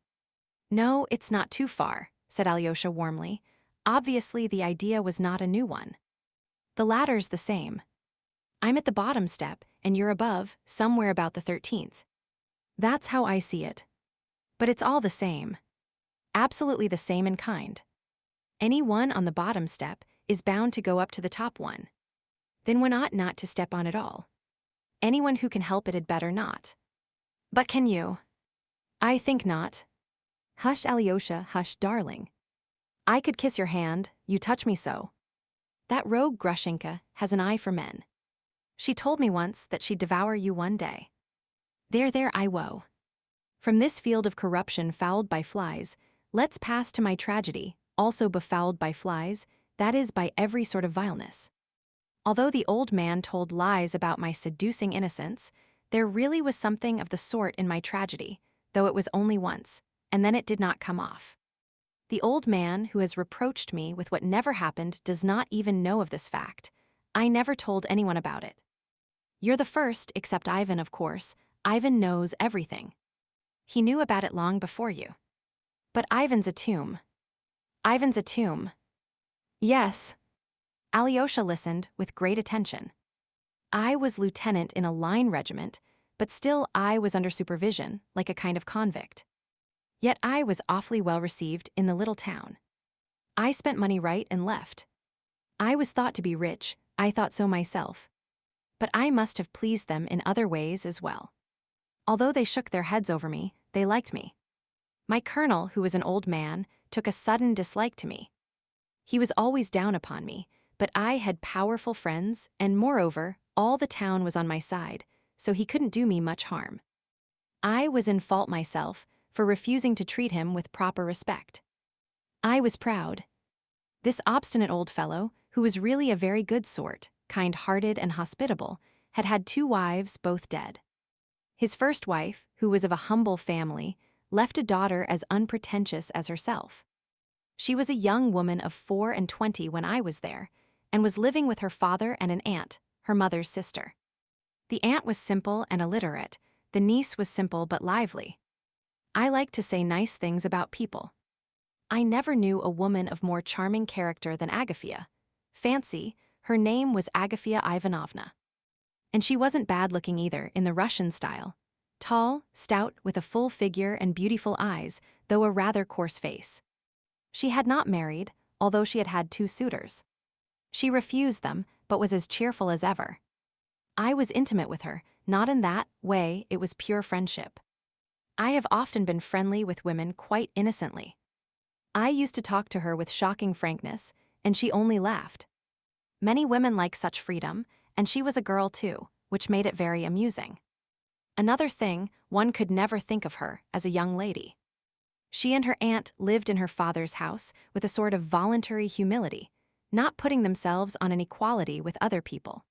S1: No, it's not too far, said Alyosha warmly. Obviously, the idea was not a new one. The ladder's the same. I'm at the bottom step, and you're above, somewhere about the 13th. That's how I see it. But it's all the same. Absolutely the same in kind. Any one on the bottom step is bound to go up to the top one. Then one ought not to step on at all. Anyone who can help it had better not. But can you? I think not. Hush, Alyosha, hush, darling. I could kiss your hand, you touch me so. That rogue Grushenka has an eye for men. She told me once that she'd devour you one day. There, I woe. From this field of corruption fouled by flies, let's pass to my tragedy, also befouled by flies, that is, by every sort of vileness. Although the old man told lies about my seducing innocence, There really was something of the sort in my tragedy, though it was only once, and then it did not come off. The old man who has reproached me with what never happened does not even know of this fact. I never told anyone about it. You're the first, except Ivan, of course. Ivan knows everything. He knew about it long before you. But Ivan's a tomb. Ivan's a tomb. Yes. Alyosha listened with great attention. I was lieutenant in a line regiment, but still I was under supervision, like a kind of convict. Yet I was awfully well received in the little town. I spent money right and left. I was thought to be rich, I thought so myself. But I must have pleased them in other ways as well. Although they shook their heads over me, they liked me. My colonel, who was an old man, took a sudden dislike to me. He was always down upon me, but I had powerful friends, and moreover, all the town was on my side, so he couldn't do me much harm. I was in fault myself for refusing to treat him with proper respect. I was proud. This obstinate old fellow, who was really a very good sort, kind-hearted and hospitable, had had 2 wives, both dead. His first wife, who was of a humble family, left a daughter as unpretentious as herself. She was a young woman of 24 when I was there, and was living with her father and an aunt, her mother's sister. The aunt was simple and illiterate, the niece was simple but lively. I like to say nice things about people. I never knew a woman of more charming character than Agafea. Fancy, her name was Agafea Ivanovna. And she wasn't bad-looking either, in the Russian style. Tall, stout, with a full figure and beautiful eyes, though a rather coarse face. She had not married, although she had had 2 suitors. She refused them, but was as cheerful as ever. I was intimate with her, not in that way, it was pure friendship. I have often been friendly with women quite innocently. I used to talk to her with shocking frankness, and she only laughed. Many women like such freedom, and she was a girl too, which made it very amusing. Another thing, one could never think of her as a young lady. She and her aunt lived in her father's house with a sort of voluntary humility, not putting themselves on an equality with other people.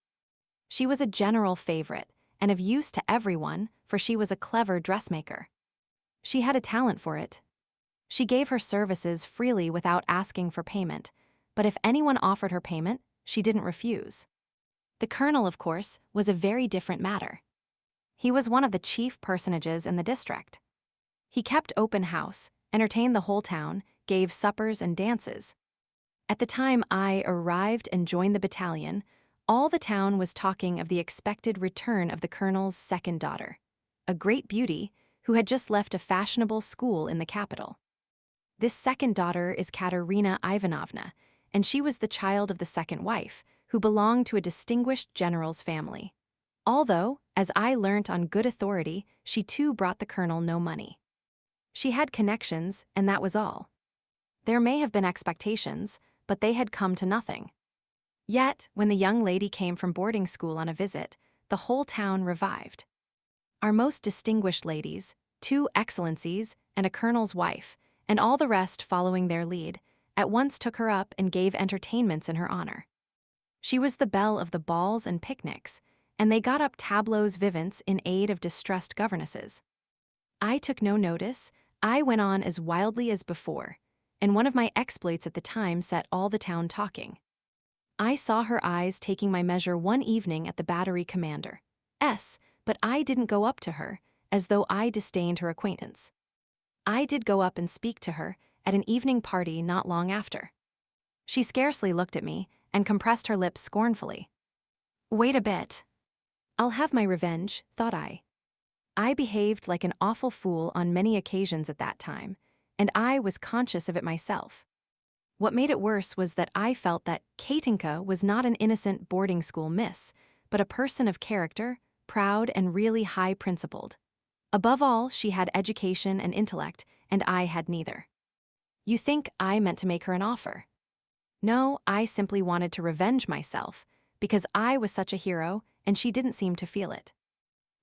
S1: She was a general favorite, and of use to everyone, for she was a clever dressmaker. She had a talent for it. She gave her services freely without asking for payment, but if anyone offered her payment, she didn't refuse. The colonel, of course, was a very different matter. He was one of the chief personages in the district. He kept open house, entertained the whole town, gave suppers and dances. At the time I arrived and joined the battalion, all the town was talking of the expected return of the colonel's second daughter, a great beauty who had just left a fashionable school in the capital. This second daughter is Katerina Ivanovna, and she was the child of the second wife, who belonged to a distinguished general's family. Although, as I learnt on good authority, she too brought the colonel no money. She had connections, and that was all. There may have been expectations, but they had come to nothing. Yet, when the young lady came from boarding school on a visit, the whole town revived. Our most distinguished ladies, 2 excellencies, and a colonel's wife, and all the rest following their lead, at once took her up and gave entertainments in her honor. She was the belle of the balls and picnics, and they got up tableaux vivants in aid of distressed governesses. I took no notice, I went on as wildly as before, and one of my exploits at the time set all the town talking. I saw her eyes taking my measure one evening at the battery commander's, but I didn't go up to her, as though I disdained her acquaintance. I did go up and speak to her at an evening party not long after. She scarcely looked at me and compressed her lips scornfully. Wait a bit. I'll have my revenge, thought I. I behaved like an awful fool on many occasions at that time, and I was conscious of it myself. What made it worse was that I felt that Katinka was not an innocent boarding school miss, but a person of character, proud and really high-principled. Above all, she had education and intellect, and I had neither. You think I meant to make her an offer? No, I simply wanted to revenge myself, because I was such a hero, and she didn't seem to feel it.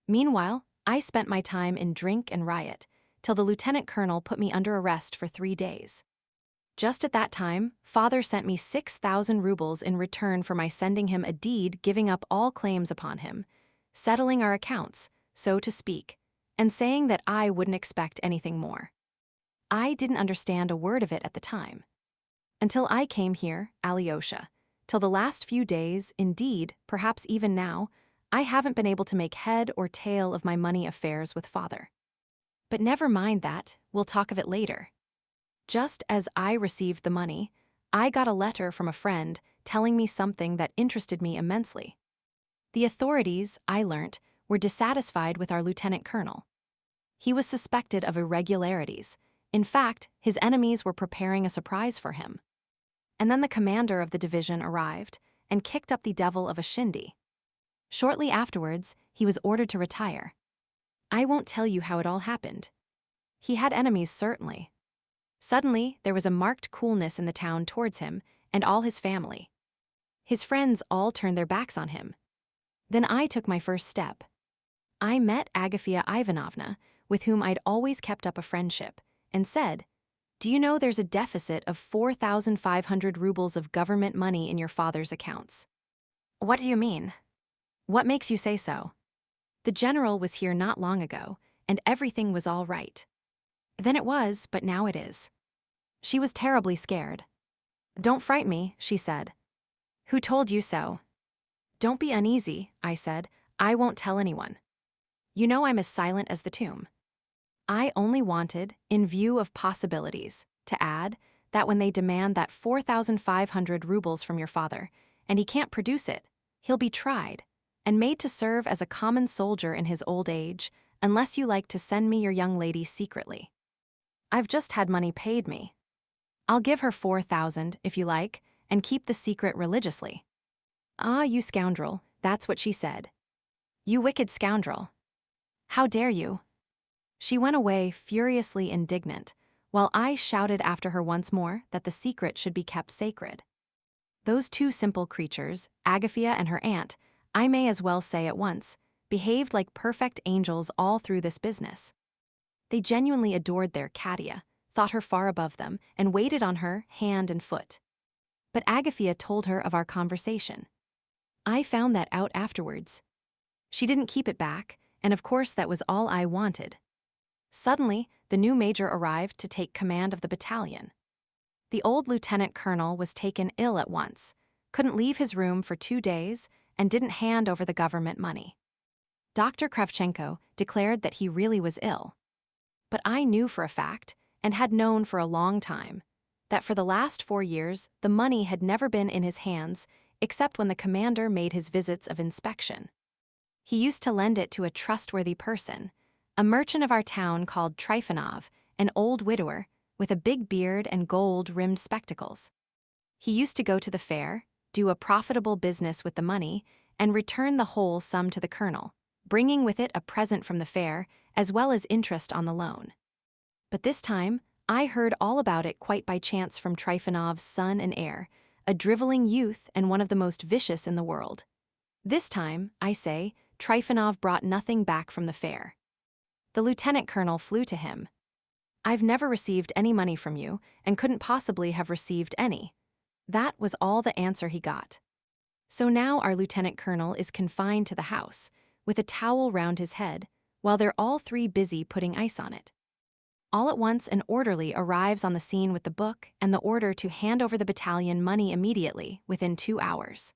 S1: Meanwhile, I spent my time in drink and riot, till the lieutenant colonel put me under arrest for 3 days. Just at that time, father sent me 6,000 rubles in return for my sending him a deed giving up all claims upon him, settling our accounts, so to speak, and saying that I wouldn't expect anything more. I didn't understand a word of it at the time. Until I came here, Alyosha. Till the last few days, indeed, perhaps even now, I haven't been able to make head or tail of my money affairs with father. But never mind that, we'll talk of it later. Just as I received the money, I got a letter from a friend telling me something that interested me immensely. The authorities, I learnt, were dissatisfied with our lieutenant colonel. He was suspected of irregularities. In fact, his enemies were preparing a surprise for him. And then the commander of the division arrived and kicked up the devil of a shindy. Shortly afterwards, he was ordered to retire. I won't tell you how it all happened. He had enemies, certainly. Suddenly, there was a marked coolness in the town towards him and all his family. His friends all turned their backs on him. Then I took my first step. I met Agafia Ivanovna, with whom I'd always kept up a friendship, and said, "Do you know there's a deficit of 4,500 rubles of government money in your father's accounts?" "What do you mean? What makes you say so?" "The general was here not long ago, and everything was all right." Then it was, but now it is. She was terribly scared. "Don't frighten me," she said. "Who told you so?" "Don't be uneasy," I said. "I won't tell anyone. You know I'm as silent as the tomb." I only wanted, in view of possibilities, to add that when they demand that 4,500 rubles from your father, and he can't produce it, he'll be tried and made to serve as a common soldier in his old age, unless you like to send me your young lady secretly. I've just had money paid me. I'll give her 4,000, if you like, and keep the secret religiously." "Ah, you scoundrel," that's what she said. "You wicked scoundrel. How dare you?" She went away furiously indignant, while I shouted after her once more that the secret should be kept sacred. Those two simple creatures, Agafia and her aunt, I may as well say at once, behaved like perfect angels all through this business. They genuinely adored their Katia, thought her far above them, and waited on her hand and foot. But Agafia told her of our conversation. I found that out afterwards. She didn't keep it back, and of course that was all I wanted. Suddenly, the new major arrived to take command of the battalion. The old lieutenant colonel was taken ill at once, couldn't leave his room for 2 days, and didn't hand over the government money. Dr. Kravchenko declared that he really was ill. But I knew for a fact, and had known for a long time, that for the last 4 years the money had never been in his hands except when the commander made his visits of inspection. He used to lend it to a trustworthy person, a merchant of our town called Trifonov, an old widower, with a big beard and gold-rimmed spectacles. He used to go to the fair, do a profitable business with the money, and return the whole sum to the colonel, bringing with it a present from the fair, as well as interest on the loan. But this time, I heard all about it quite by chance from Trifonov's son and heir, a driveling youth and one of the most vicious in the world. This time, I say, Trifonov brought nothing back from the fair. The lieutenant colonel flew to him. "I've never received any money from you, and couldn't possibly have received any." That was all the answer he got. So now our lieutenant colonel is confined to the house, with a towel round his head, while they're all three busy putting ice on it. All at once an orderly arrives on the scene with the book and the order to hand over the battalion money immediately, within 2 hours.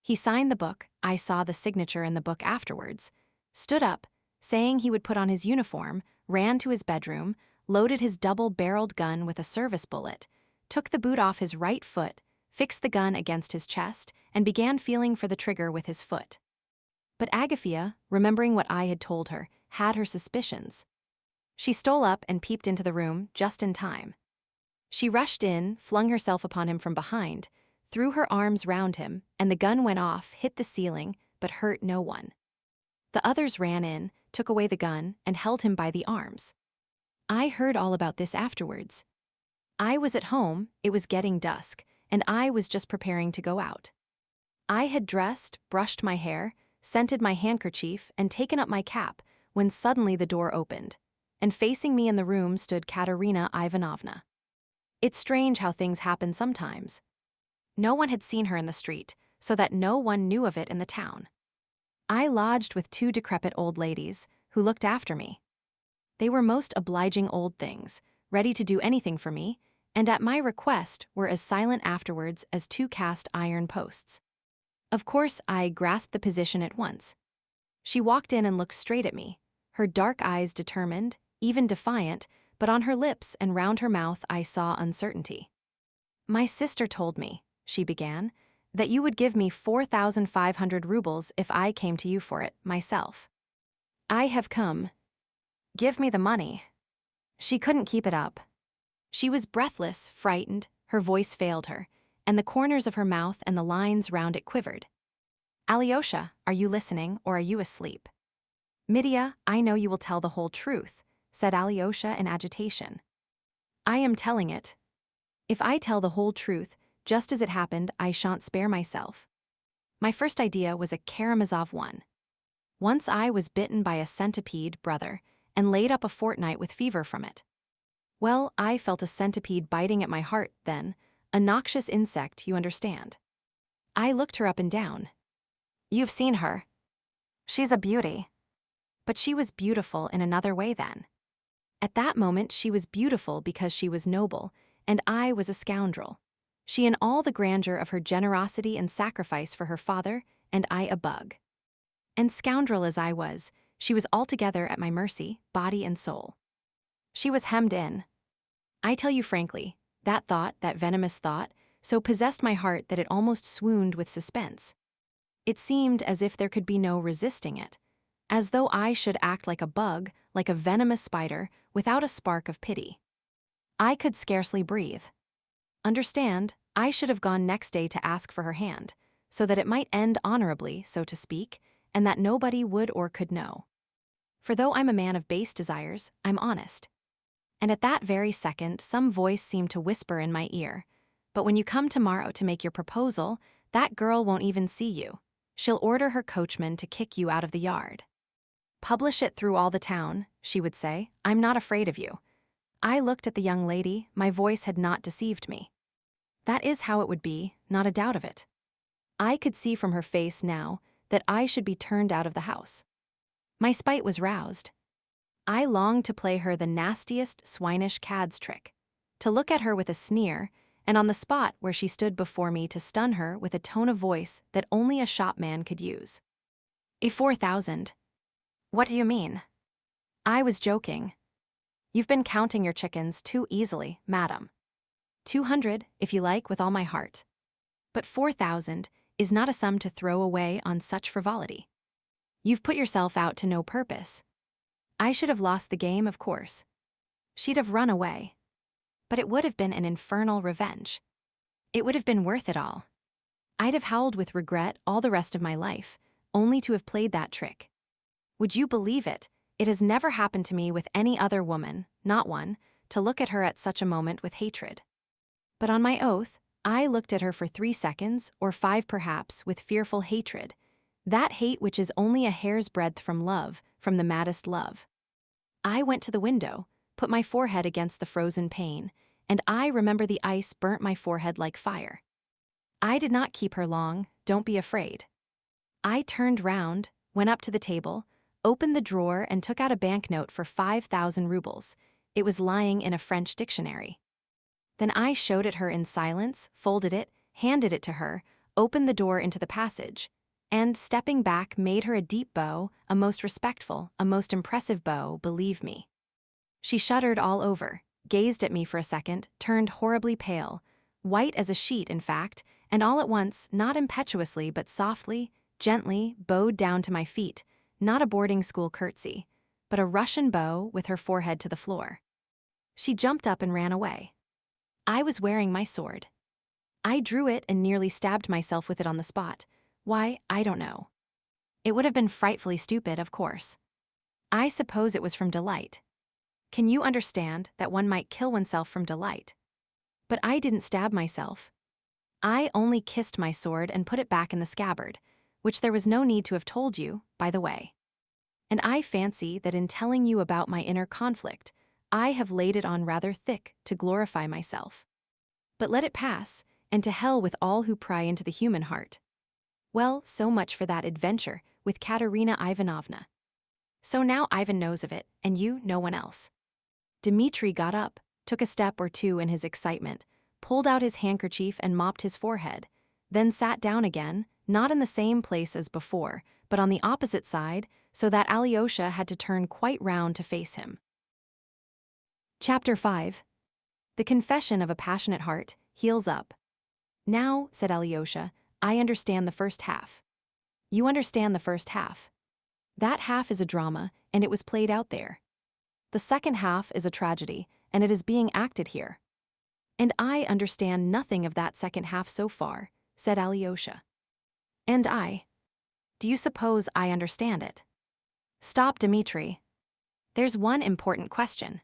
S1: He signed the book, I saw the signature in the book afterwards, stood up, saying he would put on his uniform, ran to his bedroom, loaded his double-barreled gun with a service bullet, took the boot off his right foot, fixed the gun against his chest, and began feeling for the trigger with his foot. But Agafia, remembering what I had told her, had her suspicions. She stole up and peeped into the room just in time. She rushed in, flung herself upon him from behind, threw her arms round him, and the gun went off, hit the ceiling, but hurt no one. The others ran in, took away the gun, and held him by the arms. I heard all about this afterwards. I was at home, it was getting dusk, and I was just preparing to go out. I had dressed, brushed my hair, scented my handkerchief, and taken up my cap, when suddenly the door opened, and facing me in the room stood Katerina Ivanovna. It's strange how things happen sometimes. No one had seen her in the street, so that no one knew of it in the town. I lodged with 2 decrepit old ladies, who looked after me. They were most obliging old things, ready to do anything for me, and at my request were as silent afterwards as two cast iron posts. Of course, I grasped the position at once. She walked in and looked straight at me, her dark eyes determined, even defiant, but on her lips and round her mouth I saw uncertainty. "My sister told me," she began, "that you would give me 4,500 rubles if I came to you for it, myself. I have come. Give me the money." She couldn't keep it up. She was breathless, frightened, her voice failed her, and the corners of her mouth and the lines round it quivered. "Alyosha, are you listening or are you asleep?" "Mitya, I know you will tell the whole truth," said Alyosha in agitation. "I am telling it. If I tell the whole truth, just as it happened, I shan't spare myself. My first idea was a Karamazov one. Once I was bitten by a centipede, brother, and laid up a fortnight with fever from it. Well, I felt a centipede biting at my heart then, a noxious insect, you understand. I looked her up and down. You've seen her. She's a beauty. But she was beautiful in another way then. At that moment she was beautiful because she was noble, and I was a scoundrel. She in all the grandeur of her generosity and sacrifice for her father, and I a bug. And scoundrel as I was, she was altogether at my mercy, body and soul. She was hemmed in. I tell you frankly, that thought, that venomous thought, so possessed my heart that it almost swooned with suspense. It seemed as if there could be no resisting it, as though I should act like a bug, like a venomous spider, without a spark of pity. I could scarcely breathe. Understand, I should have gone next day to ask for her hand, so that it might end honorably, so to speak, and that nobody would or could know. For though I'm a man of base desires, I'm honest. And at that very second some voice seemed to whisper in my ear, "But when you come tomorrow to make your proposal, that girl won't even see you. She'll order her coachman to kick you out of the yard. Publish it through all the town," she would say. "I'm not afraid of you." I looked at the young lady, my voice had not deceived me. That is how it would be, not a doubt of it. I could see from her face now that I should be turned out of the house. My spite was roused. I longed to play her the nastiest swinish cad's trick, to look at her with a sneer, and on the spot where she stood before me to stun her with a tone of voice that only a shopman could use. "A 4,000. What do you mean?" I was joking. "You've been counting your chickens too easily, madam. 200, if you like, with all my heart. But 4,000 is not a sum to throw away on such frivolity. You've put yourself out to no purpose. I should have lost the game, of course. She'd have run away. But it would have been an infernal revenge. It would have been worth it all. I'd have howled with regret all the rest of my life, only to have played that trick. Would you believe it? It has never happened to me with any other woman, not one, to look at her at such a moment with hatred. But on my oath, I looked at her for 3 seconds, or 5 perhaps, with fearful hatred, that hate which is only a hair's breadth from love, from the maddest love. I went to the window, put my forehead against the frozen pane, and I remember the ice burnt my forehead like fire. I did not keep her long, don't be afraid. I turned round, went up to the table, opened the drawer and took out a banknote for 5,000 rubles. It was lying in a French dictionary. Then I showed it her in silence, folded it, handed it to her, opened the door into the passage, and, stepping back, made her a deep bow, a most respectful, a most impressive bow, believe me. She shuddered all over, gazed at me for a second, turned horribly pale, white as a sheet in fact, and all at once, not impetuously but softly, gently, bowed down to my feet, not a boarding school curtsy, but a Russian bow with her forehead to the floor. She jumped up and ran away. I was wearing my sword. I drew it and nearly stabbed myself with it on the spot. Why, I don't know. It would have been frightfully stupid, of course. I suppose it was from delight. Can you understand that one might kill oneself from delight? But I didn't stab myself. I only kissed my sword and put it back in the scabbard, which there was no need to have told you, by the way. And I fancy that in telling you about my inner conflict, I have laid it on rather thick to glorify myself. But let it pass, and to hell with all who pry into the human heart. Well, so much for that adventure with Katerina Ivanovna. So now Ivan knows of it, and you, no one else. Dmitri got up, took a step or two in his excitement, pulled out his handkerchief and mopped his forehead, then sat down again, not in the same place as before, but on the opposite side, so that Alyosha had to turn quite round to face him. Chapter 5. The Confession of a Passionate Heart heals up. Now, said Alyosha, I understand the first half. You understand the first half. That half is a drama, and it was played out there. The second half is a tragedy, and it is being acted here. And I understand nothing of that second half so far, said Alyosha. And I. Do you suppose I understand it? Stop, Dmitri. There's one important question.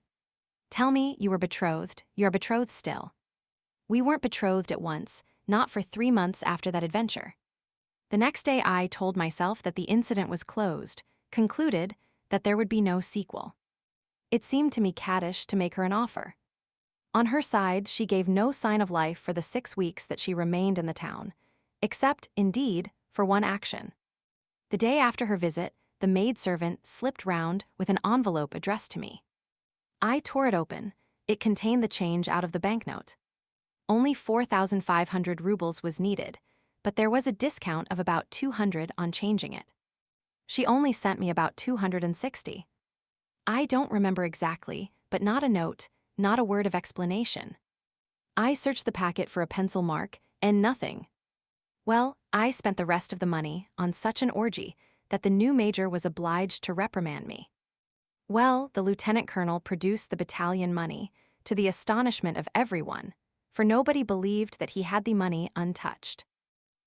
S1: Tell me you were betrothed, you're betrothed still. We weren't betrothed at once, not for 3 months after that adventure. The next day I told myself that the incident was closed, concluded that there would be no sequel. It seemed to me caddish to make her an offer. On her side, she gave no sign of life for the 6 weeks that she remained in the town, except, indeed, for one action. The day after her visit, the maidservant slipped round with an envelope addressed to me. I tore it open. It contained the change out of the banknote. Only 4,500 rubles was needed, but there was a discount of about 200 on changing it. She only sent me about 260. I don't remember exactly, but not a note, not a word of explanation. I searched the packet for a pencil mark, and nothing. Well, I spent the rest of the money on such an orgy that the new major was obliged to reprimand me. Well, the lieutenant colonel produced the battalion money, to the astonishment of everyone, for nobody believed that he had the money untouched.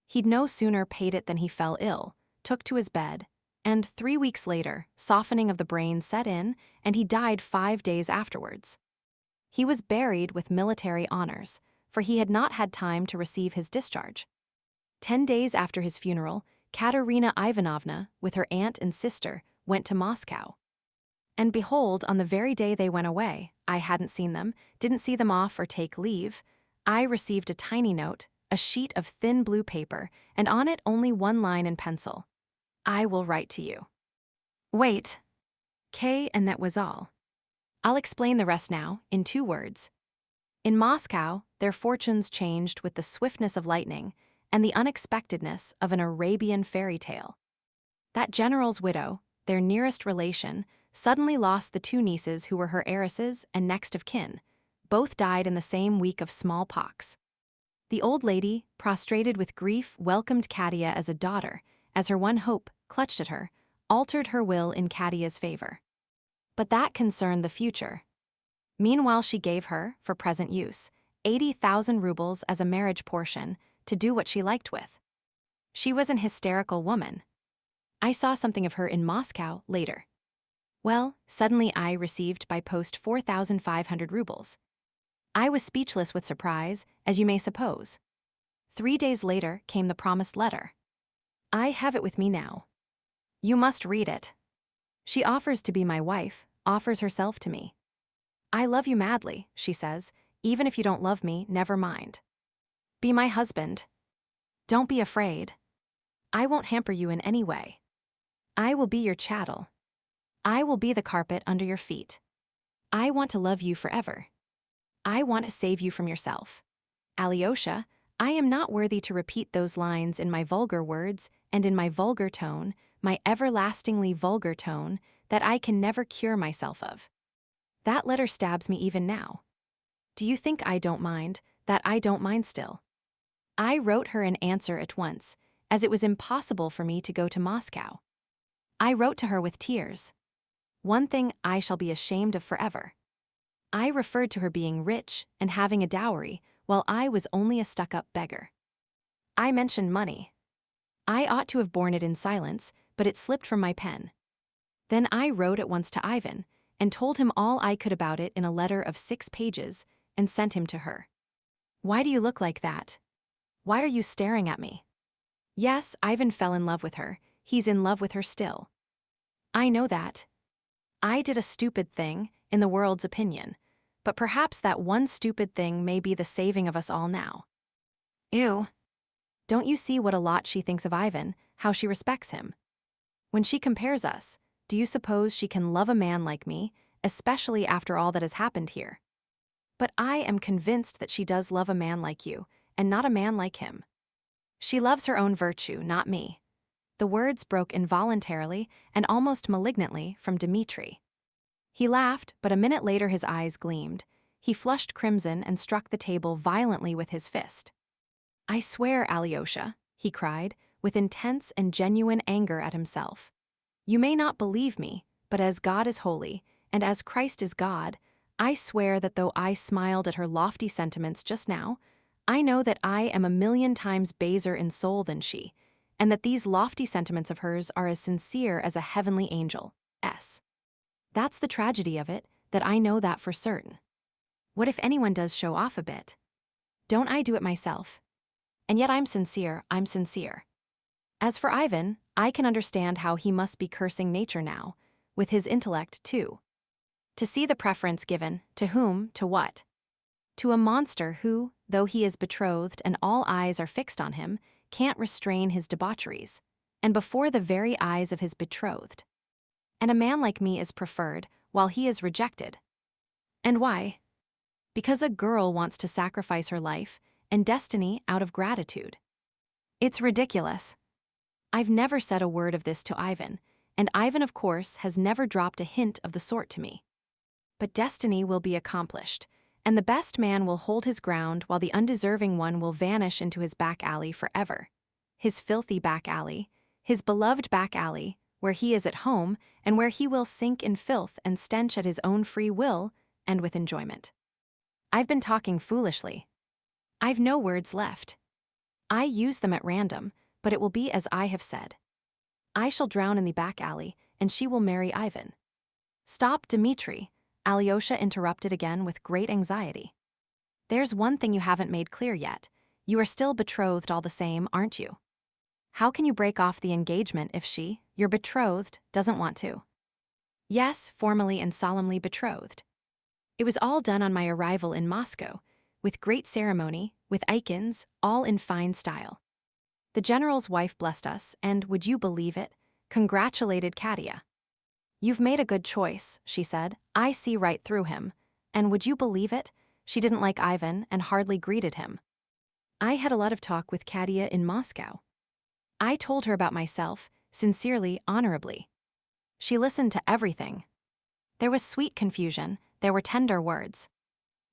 S1: He'd no sooner paid it than he fell ill, took to his bed, and 3 weeks later, softening of the brain set in, and he died 5 days afterwards. He was buried with military honors, for he had not had time to receive his discharge. 10 days after his funeral, Katerina Ivanovna, with her aunt and sister, went to Moscow. And behold, on the very day they went away, I hadn't seen them, didn't see them off or take leave, I received a tiny note, a sheet of thin blue paper, and on it only one line in pencil. I will write to you. Wait. K, and that was all. I'll explain the rest now, in 2 words. In Moscow, their fortunes changed with the swiftness of lightning and the unexpectedness of an Arabian fairy tale. That general's widow, their nearest relation, suddenly lost the 2 nieces who were her heiresses and next of kin. Both died in the same week of smallpox. The old lady, prostrated with grief, welcomed Katia as a daughter, as her one hope, clutched at her, altered her will in Katia's favor. But that concerned the future. Meanwhile she gave her, for present use, 80,000 rubles as a marriage portion, to do what she liked with. She was an hysterical woman. I saw something of her in Moscow later. Well, suddenly I received by post 4,500 rubles. I was speechless with surprise, as you may suppose. 3 days later came the promised letter. I have it with me now. You must read it. She offers to be my wife, offers herself to me. I love you madly, she says, even if you don't love me, never mind. Be my husband. Don't be afraid. I won't hamper you in any way. I will be your chattel. I will be the carpet under your feet. I want to love you forever. I want to save you from yourself. Alyosha, I am not worthy to repeat those lines in my vulgar words and in my vulgar tone, my everlastingly vulgar tone, that I can never cure myself of. That letter stabs me even now. Do you think I don't mind, that I don't mind still? I wrote her an answer at once, as it was impossible for me to go to Moscow. I wrote to her with tears. One thing I shall be ashamed of forever. I referred to her being rich and having a dowry, while I was only a stuck-up beggar. I mentioned money. I ought to have borne it in silence, but it slipped from my pen. Then I wrote at once to Ivan, and told him all I could about it in a letter of 6 pages, and sent him to her. Why do you look like that? Why are you staring at me? Yes, Ivan fell in love with her. He's in love with her still. I know that. I did a stupid thing, in the world's opinion, but perhaps that one stupid thing may be the saving of us all now. Ew. Don't you see what a lot she thinks of Ivan, how she respects him? When she compares us, Do you suppose she can love a man like me, especially after all that has happened here? But I am convinced that she does love a man like you, and not a man like him. She loves her own virtue, not me." The words broke involuntarily and almost malignantly from Dmitri. He laughed, but a minute later his eyes gleamed. He flushed crimson and struck the table violently with his fist. "I swear, Alyosha," he cried, with intense and genuine anger at himself. "You may not believe me, but as God is holy, and as Christ is God, I swear that though I smiled at her lofty sentiments just now, I know that I am a million times baser in soul than she, and that these lofty sentiments of hers are as sincere as a heavenly angel. That's the tragedy of it, that I know that for certain. What if anyone does show off a bit? Don't I do it myself? And yet I'm sincere. As for Ivan, I can understand how he must be cursing nature now, with his intellect too. To see the preference given, to whom, to what? To a monster who, though he is betrothed and all eyes are fixed on him, can't restrain his debaucheries, and before the very eyes of his betrothed. And a man like me is preferred, while he is rejected. And why? Because a girl wants to sacrifice her life and destiny out of gratitude. It's ridiculous. I've never said a word of this to Ivan, and Ivan, of course, has never dropped a hint of the sort to me. But destiny will be accomplished, and the best man will hold his ground while the undeserving one will vanish into his back alley forever. His filthy back alley, his beloved back alley, where he is at home and where he will sink in filth and stench at his own free will and with enjoyment. I've been talking foolishly. I've no words left. I use them at random, but it will be as I have said. I shall drown in the back alley, and she will marry Ivan." "Stop, Dmitri," Alyosha interrupted again with great anxiety. "There's one thing you haven't made clear yet. You are still betrothed all the same, aren't you? How can you break off the engagement if she, your betrothed, doesn't want to?" "Yes, formally and solemnly betrothed. It was all done on my arrival in Moscow, with great ceremony, with icons, all in fine style. The general's wife blessed us, and, would you believe it, congratulated Katya. 'You've made a good choice,' she said. 'I see right through him.' And would you believe it, she didn't like Ivan and hardly greeted him. I had a lot of talk with Katya in Moscow. I told her about myself, sincerely, honorably. She listened to everything. There was sweet confusion, there were tender words.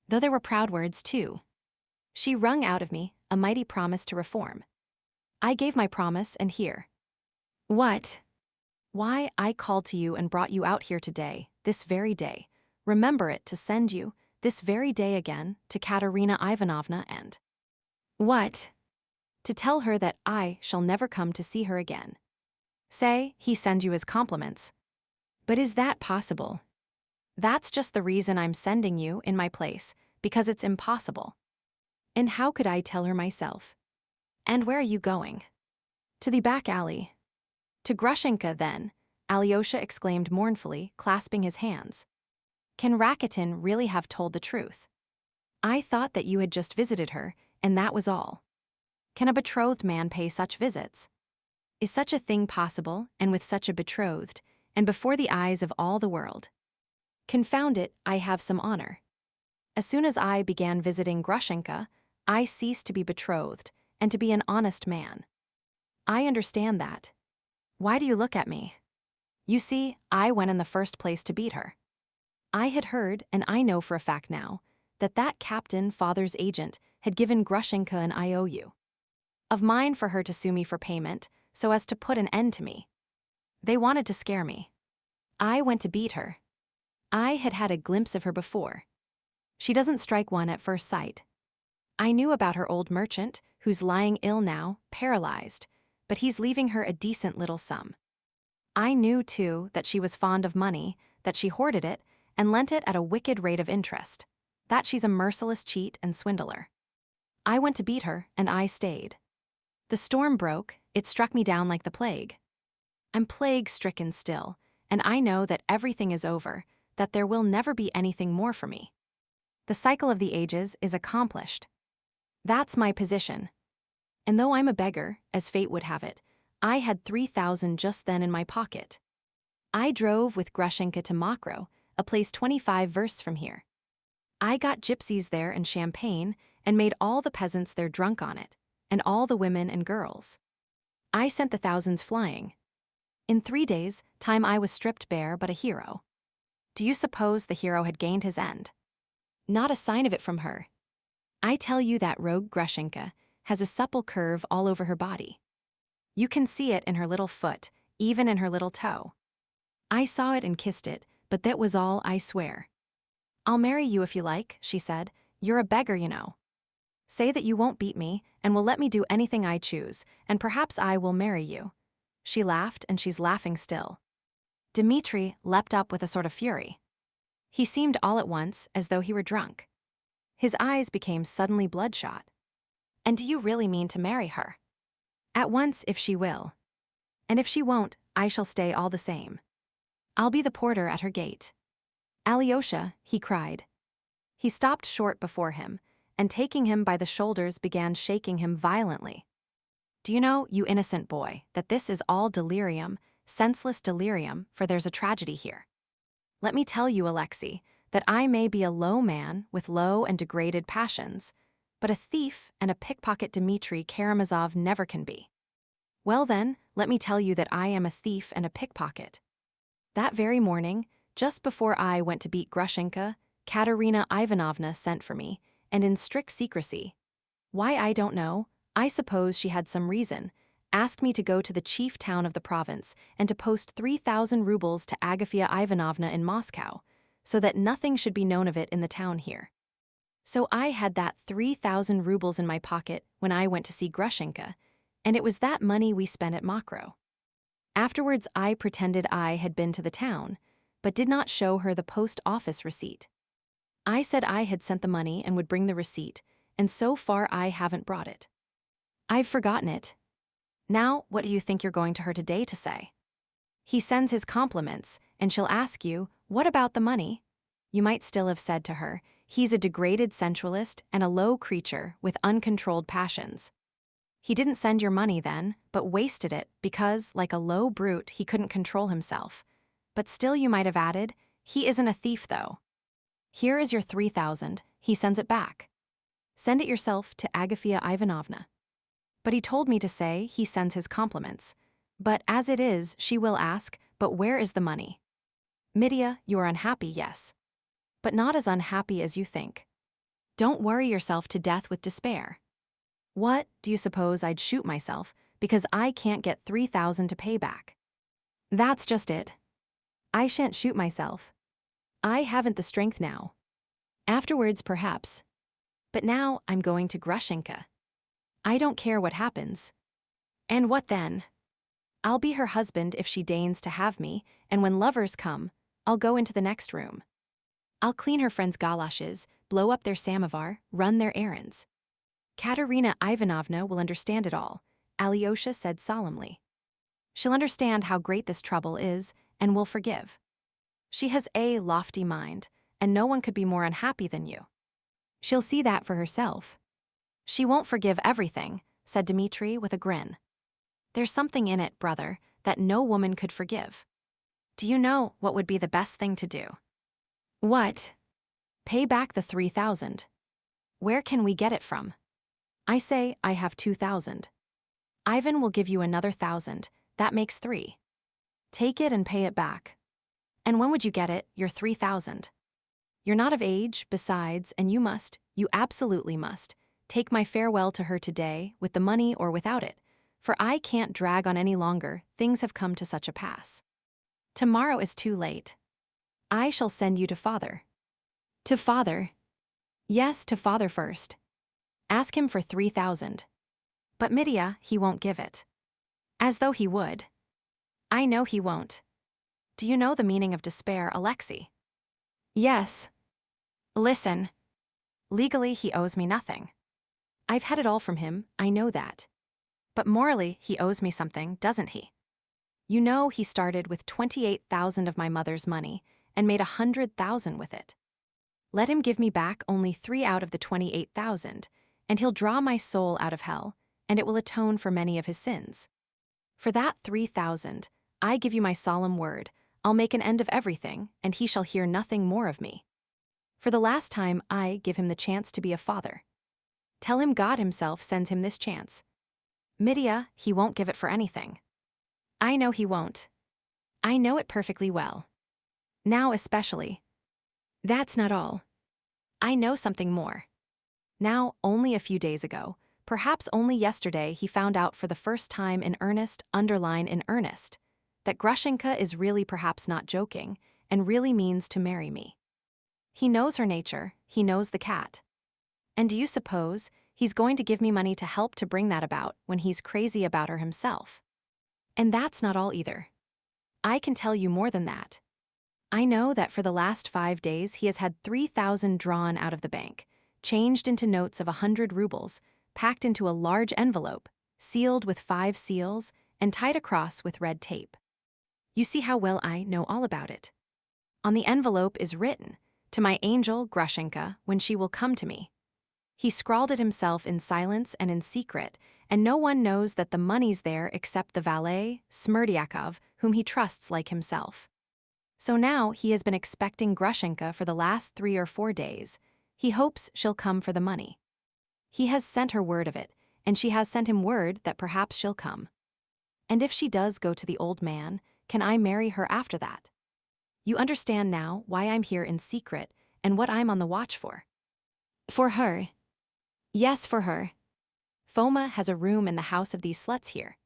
S1: Though there were proud words too. She wrung out of me a mighty promise to reform. I gave my promise, and here. What? Why, I called to you and brought you out here today, this very day. Remember it, to send you, this very day again, to Katerina Ivanovna and... What? To tell her that I shall never come to see her again. Say, he sends you his compliments. But is that possible? That's just the reason I'm sending you in my place, because it's impossible. And how could I tell her myself? And where are you going? To the back alley. To Grushenka, then, Alyosha exclaimed mournfully, clasping his hands. Can Rakitin really have told the truth? I thought that you had just visited her, and that was all. Can a betrothed man pay such visits? Is such a thing possible, and with such a betrothed, and before the eyes of all the world? Confound it, I have some honor. As soon as I began visiting Grushenka, I ceased to be betrothed, and to be an honest man. I understand that. Why do you look at me? You see, I went in the first place to beat her. I had heard, and I know for a fact now, that captain, father's agent, had given Grushenka an IOU of mine for her to sue me for payment, so as to put an end to me. They wanted to scare me. I went to beat her. I had had a glimpse of her before. She doesn't strike one at first sight. I knew about her old merchant, who's lying ill now, paralyzed, but he's leaving her a decent little sum. I knew, too, that she was fond of money, that she hoarded it, and lent it at a wicked rate of interest, that she's a merciless cheat and swindler. I went to beat her, and I stayed. The storm broke, it struck me down like the plague. I'm plague-stricken still, and I know that everything is over, that there will never be anything more for me. The cycle of the ages is accomplished. That's my position. And though I'm a beggar, as fate would have it, I had 3,000 just then in my pocket. I drove with Grushenka to Mokro, a place 25 versts from here. I got gypsies there and champagne and made all the peasants there drunk on it, and all the women and girls. I sent the thousands flying. In 3 days' time I was stripped bare but a hero. Do you suppose the hero had gained his end? Not a sign of it from her. I tell you that rogue Grushenka has a supple curve all over her body. You can see it in her little foot, even in her little toe. I saw it and kissed it, but that was all, I swear. I'll marry you if you like, she said. You're a beggar, you know. Say that you won't beat me and will let me do anything I choose, and perhaps I will marry you. She laughed, and she's laughing still. Dmitri leapt up with a sort of fury. He seemed all at once as though he were drunk. His eyes became suddenly bloodshot. And do you really mean to marry her? At once, if she will. And if she won't, I shall stay all the same. I'll be the porter at her gate. Alyosha, he cried. He stopped short before him, and taking him by the shoulders began shaking him violently. Do you know, you innocent boy, that this is all delirium, senseless delirium, for there's a tragedy here. Let me tell you, Alexei, that I may be a low man with low and degraded passions, but a thief and a pickpocket Dmitri Karamazov never can be. Well then, let me tell you that I am a thief and a pickpocket. That very morning, just before I went to beat Grushenka, Katerina Ivanovna sent for me, and in strict secrecy. Why, I don't know. I suppose she had some reason, asked me to go to the chief town of the province and to post 3,000 rubles to Agafea Ivanovna in Moscow, so that nothing should be known of it in the town here. So I had that 3,000 rubles in my pocket when I went to see Grushenka, and it was that money we spent at Mokro. Afterwards I pretended I had been to the town, but did not show her the post office receipt. I said I had sent the money and would bring the receipt, and so far I haven't brought it. I've forgotten it. Now, what do you think you're going to her today to say? He sends his compliments, and she'll ask you, what about the money? You might still have said to her, he's a degraded sensualist and a low creature with uncontrolled passions. He didn't send your money then, but wasted it because, like a low brute, he couldn't control himself. But still you might have added, he isn't a thief though. Here is your 3,000, he sends it back. Send it yourself to Agafea Ivanovna. But he told me to say he sends his compliments. But as it is, she will ask, but where is the money? Mitya, you are unhappy, yes. But not as unhappy as you think. Don't worry yourself to death with despair. What, do you suppose I'd shoot myself because I can't get 3,000 to pay back? That's just it. I shan't shoot myself. I haven't the strength now. Afterwards, perhaps. But now I'm going to Grushenka. I don't care what happens. And what then? I'll be her husband if she deigns to have me, and when lovers come, I'll go into the next room. I'll clean her friends' galoshes, blow up their samovar, run their errands. Katerina Ivanovna will understand it all, Alyosha said solemnly. She'll understand how great this trouble is, and will forgive. She has a lofty mind, and no one could be more unhappy than you. She'll see that for herself. She won't forgive everything, said Dmitri with a grin. There's something in it, brother, that no woman could forgive. Do you know what would be the best thing to do? What? Pay back the 3,000. Where can we get it from? I say I have 2,000. Ivan will give you another 1,000, that makes 3. Take it and pay it back. And when would you get it, your 3,000? You're not of age, besides, and you absolutely must, take my farewell to her today, with the money or without it, for I can't drag on any longer, things have come to such a pass. Tomorrow is too late. I shall send you to father. To father? Yes, to father first. Ask him for 3,000. But Mitya, he won't give it. As though he would. I know he won't. Do you know the meaning of despair, Alexei? Yes. Listen. Legally, he owes me nothing. I've had it all from him, I know that. But morally, he owes me something, doesn't he? You know he started with 28,000 of my mother's money and made 100,000 with it. Let him give me back only 3 out of the 28,000, and he'll draw my soul out of hell, and it will atone for many of his sins. For that 3,000, I give you my solemn word, I'll make an end of everything, and he shall hear nothing more of me. For the last time, I give him the chance to be a father. Tell him God himself sends him this chance. Mitya, he won't give it for anything. I know he won't. I know it perfectly well. Now especially. That's not all. I know something more. Now, only a few days ago, perhaps only yesterday, he found out for the first time in earnest, underline in earnest, that Grushenka is really perhaps not joking, and really means to marry me. He knows her nature, he knows the cat. And do you suppose he's going to give me money to help to bring that about when he's crazy about her himself? And that's not all either. I can tell you more than that. I know that for the last 5 days he has had 3,000 drawn out of the bank, changed into notes of 100 rubles, packed into a large envelope, sealed with 5 seals, and tied across with red tape. You see how well I know all about it. On the envelope is written, "To my angel Grushenka, when she will come to me." He scrawled it himself in silence and in secret, and no one knows that the money's there except the valet, Smerdyakov, whom he trusts like himself. So now he has been expecting Grushenka for the last 3 or 4 days. He hopes she'll come for the money. He has sent her word of it, and she has sent him word that perhaps she'll come. And if she does go to the old man, can I marry her after that? You understand now why I'm here in secret and what I'm on the watch for. For her. Yes, for her. Foma has a room in the house of these sluts here.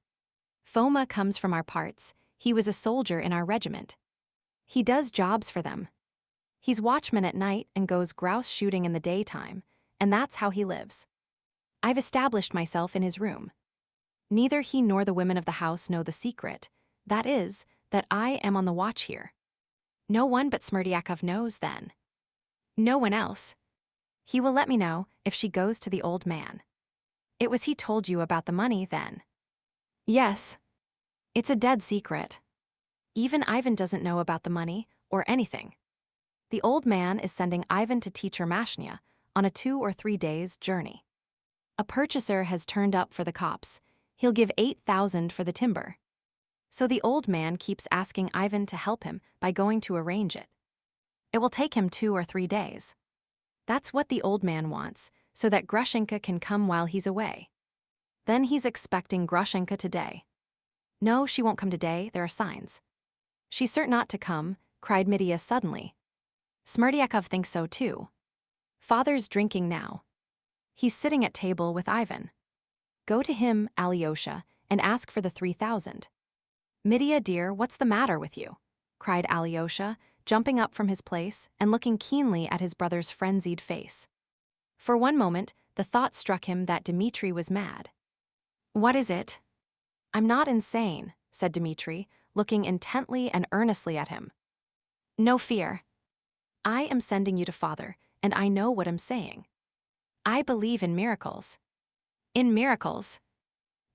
S1: Foma comes from our parts. He was a soldier in our regiment. He does jobs for them. He's watchman at night and goes grouse shooting in the daytime, and that's how he lives. I've established myself in his room. Neither he nor the women of the house know the secret, that is, that I am on the watch here. No one but Smerdyakov knows then. No one else. He will let me know if she goes to the old man. It was he told you about the money then? Yes. It's a dead secret. Even Ivan doesn't know about the money or anything. The old man is sending Ivan to teach her Mashnya on a 2 or 3 days' journey. A purchaser has turned up for the copse. He'll give 8,000 for the timber. So the old man keeps asking Ivan to help him by going to arrange it. It will take him 2 or 3 days. That's what the old man wants, so that Grushenka can come while he's away. Then he's expecting Grushenka today. No, she won't come today, there are signs. She's certain not to come, cried Mitya suddenly. Smerdyakov thinks so too. Father's drinking now. He's sitting at table with Ivan. Go to him, Alyosha, and ask for the 3,000. Mitya dear, what's the matter with you? Cried Alyosha, jumping up from his place and looking keenly at his brother's frenzied face. For one moment, the thought struck him that Dmitri was mad. What is it? I'm not insane, said Dmitri, looking intently and earnestly at him. No fear. I am sending you to father, and I know what I'm saying. I believe in miracles. In miracles.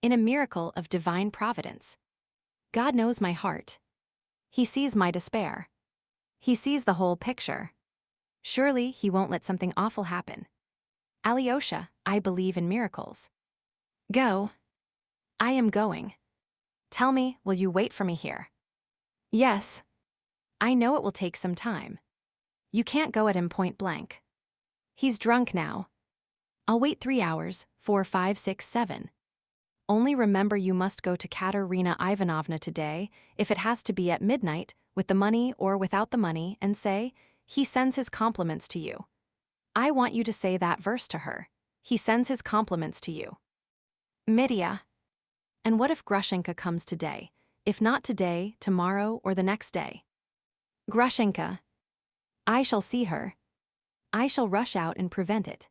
S1: In a miracle of divine providence. God knows my heart. He sees my despair. He sees the whole picture. Surely he won't let something awful happen. Alyosha, I believe in miracles. Go. I am going. Tell me, will you wait for me here? Yes. I know it will take some time. You can't go at him point blank. He's drunk now. I'll wait 3 hours, 4, 5, 6, 7. Only remember you must go to Katerina Ivanovna today, if it has to be at midnight, with the money or without the money, and say, he sends his compliments to you. I want you to say that verse to her. He sends his compliments to you. Mitya. And what if Grushenka comes today? If not today, tomorrow, or the next day? Grushenka. I shall see her. I shall rush out and prevent it.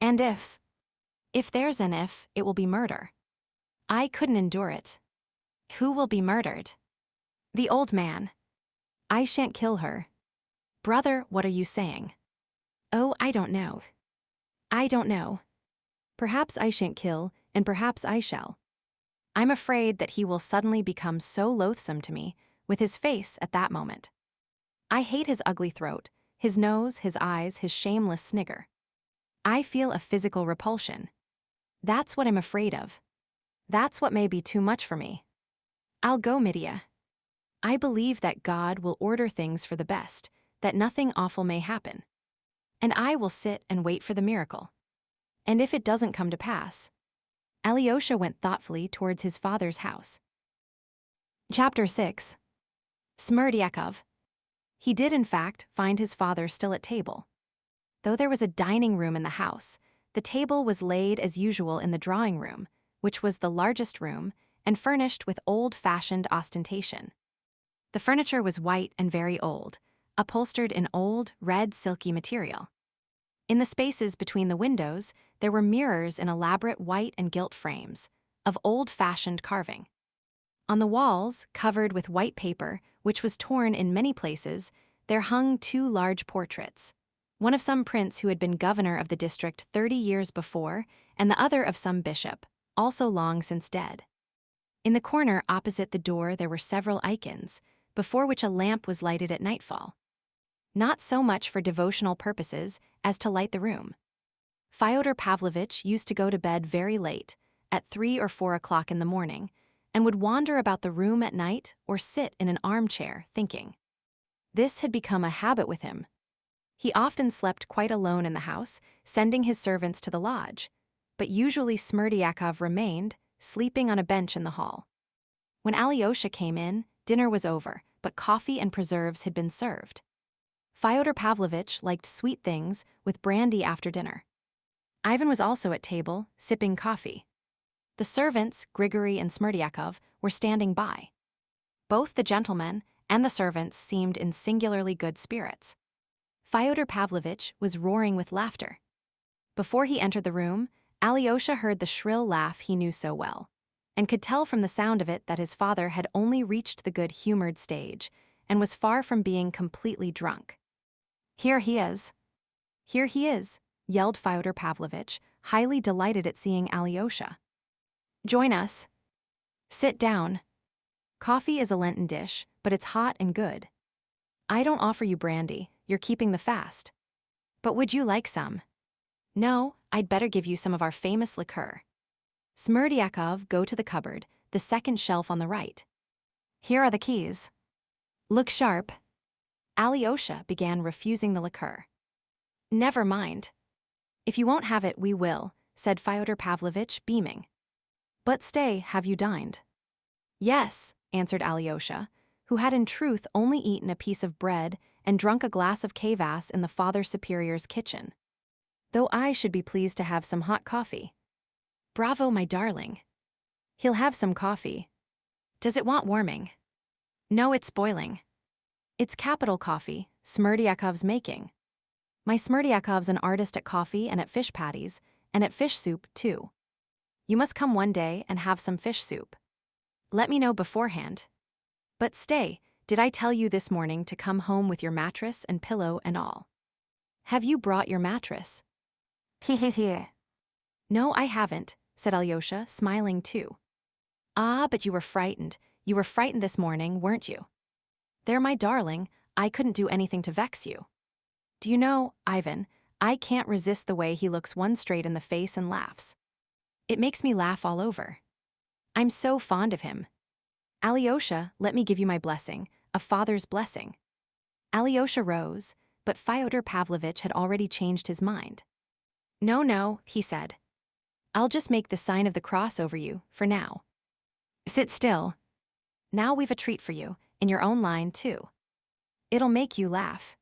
S1: And if there's an if, it will be murder. I couldn't endure it. Who will be murdered? The old man. I shan't kill her. Brother, what are you saying? Oh, I don't know. I don't know. Perhaps I shan't kill, and perhaps I shall. I'm afraid that he will suddenly become so loathsome to me, with his face at that moment. I hate his ugly throat, his nose, his eyes, his shameless snigger. I feel a physical repulsion. That's what I'm afraid of. That's what may be too much for me. I'll go, Mitya. I believe that God will order things for the best, that nothing awful may happen. And I will sit and wait for the miracle. And if it doesn't come to pass. Alyosha went thoughtfully towards his father's house. Chapter 6. Smerdyakov. He did in fact find his father still at table. Though there was a dining room in the house, the table was laid as usual in the drawing room, which was the largest room, and furnished with old-fashioned ostentation. The furniture was white and very old, upholstered in old, red silky material. In the spaces between the windows, there were mirrors in elaborate white and gilt frames, of old-fashioned carving. On the walls, covered with white paper, which was torn in many places, there hung 2 large portraits, one of some prince who had been governor of the district 30 years before, and the other of some bishop, also long since dead. In the corner opposite the door there were several icons, before which a lamp was lighted at nightfall. Not so much for devotional purposes as to light the room. Fyodor Pavlovitch used to go to bed very late, at 3 or 4 o'clock in the morning, and would wander about the room at night or sit in an armchair thinking. This had become a habit with him. He often slept quite alone in the house, sending his servants to the lodge, but usually Smerdyakov remained, sleeping on a bench in the hall. When Alyosha came in, dinner was over, but coffee and preserves had been served. Fyodor Pavlovitch liked sweet things with brandy after dinner. Ivan was also at table, sipping coffee. The servants, Grigory and Smerdyakov, were standing by. Both the gentlemen and the servants seemed in singularly good spirits. Fyodor Pavlovitch was roaring with laughter. Before he entered the room, Alyosha heard the shrill laugh he knew so well, and could tell from the sound of it that his father had only reached the good-humored stage, and was far from being completely drunk. "Here he is! Here he is!" yelled Fyodor Pavlovitch, highly delighted at seeing Alyosha. "Join us. Sit down. Coffee is a Lenten dish, but it's hot and good. I don't offer you brandy, you're keeping the fast. But would you like some? No, I'd better give you some of our famous liqueur. Smerdyakov, go to the cupboard, the second shelf on the right. Here are the keys. Look sharp." Alyosha began refusing the liqueur. "Never mind. If you won't have it, we will," said Fyodor Pavlovitch, beaming. "But stay, have you dined?" "Yes," answered Alyosha, who had in truth only eaten a piece of bread and drunk a glass of kvass in the Father Superior's kitchen. "Though I should be pleased to have some hot coffee." "Bravo, my darling. He'll have some coffee. Does it want warming?" "No, it's boiling. It's capital coffee, Smerdyakov's making. My Smerdyakov's an artist at coffee and at fish patties, and at fish soup, too. You must come one day and have some fish soup. Let me know beforehand. But stay, did I tell you this morning to come home with your mattress and pillow and all? Have you brought your mattress?" "Here." "No, I haven't," said Alyosha, smiling too. "Ah, but you were frightened. You were frightened this morning, weren't you? There, my darling, I couldn't do anything to vex you. Do you know, Ivan, I can't resist the way he looks one straight in the face and laughs. It makes me laugh all over. I'm so fond of him. Alyosha, let me give you my blessing, a father's blessing." Alyosha rose, but Fyodor Pavlovitch had already changed his mind. "No, no," he said. "I'll just make the sign of the cross over you, for now. Sit still. Now we've a treat for you, in your own line, too. It'll make you laugh.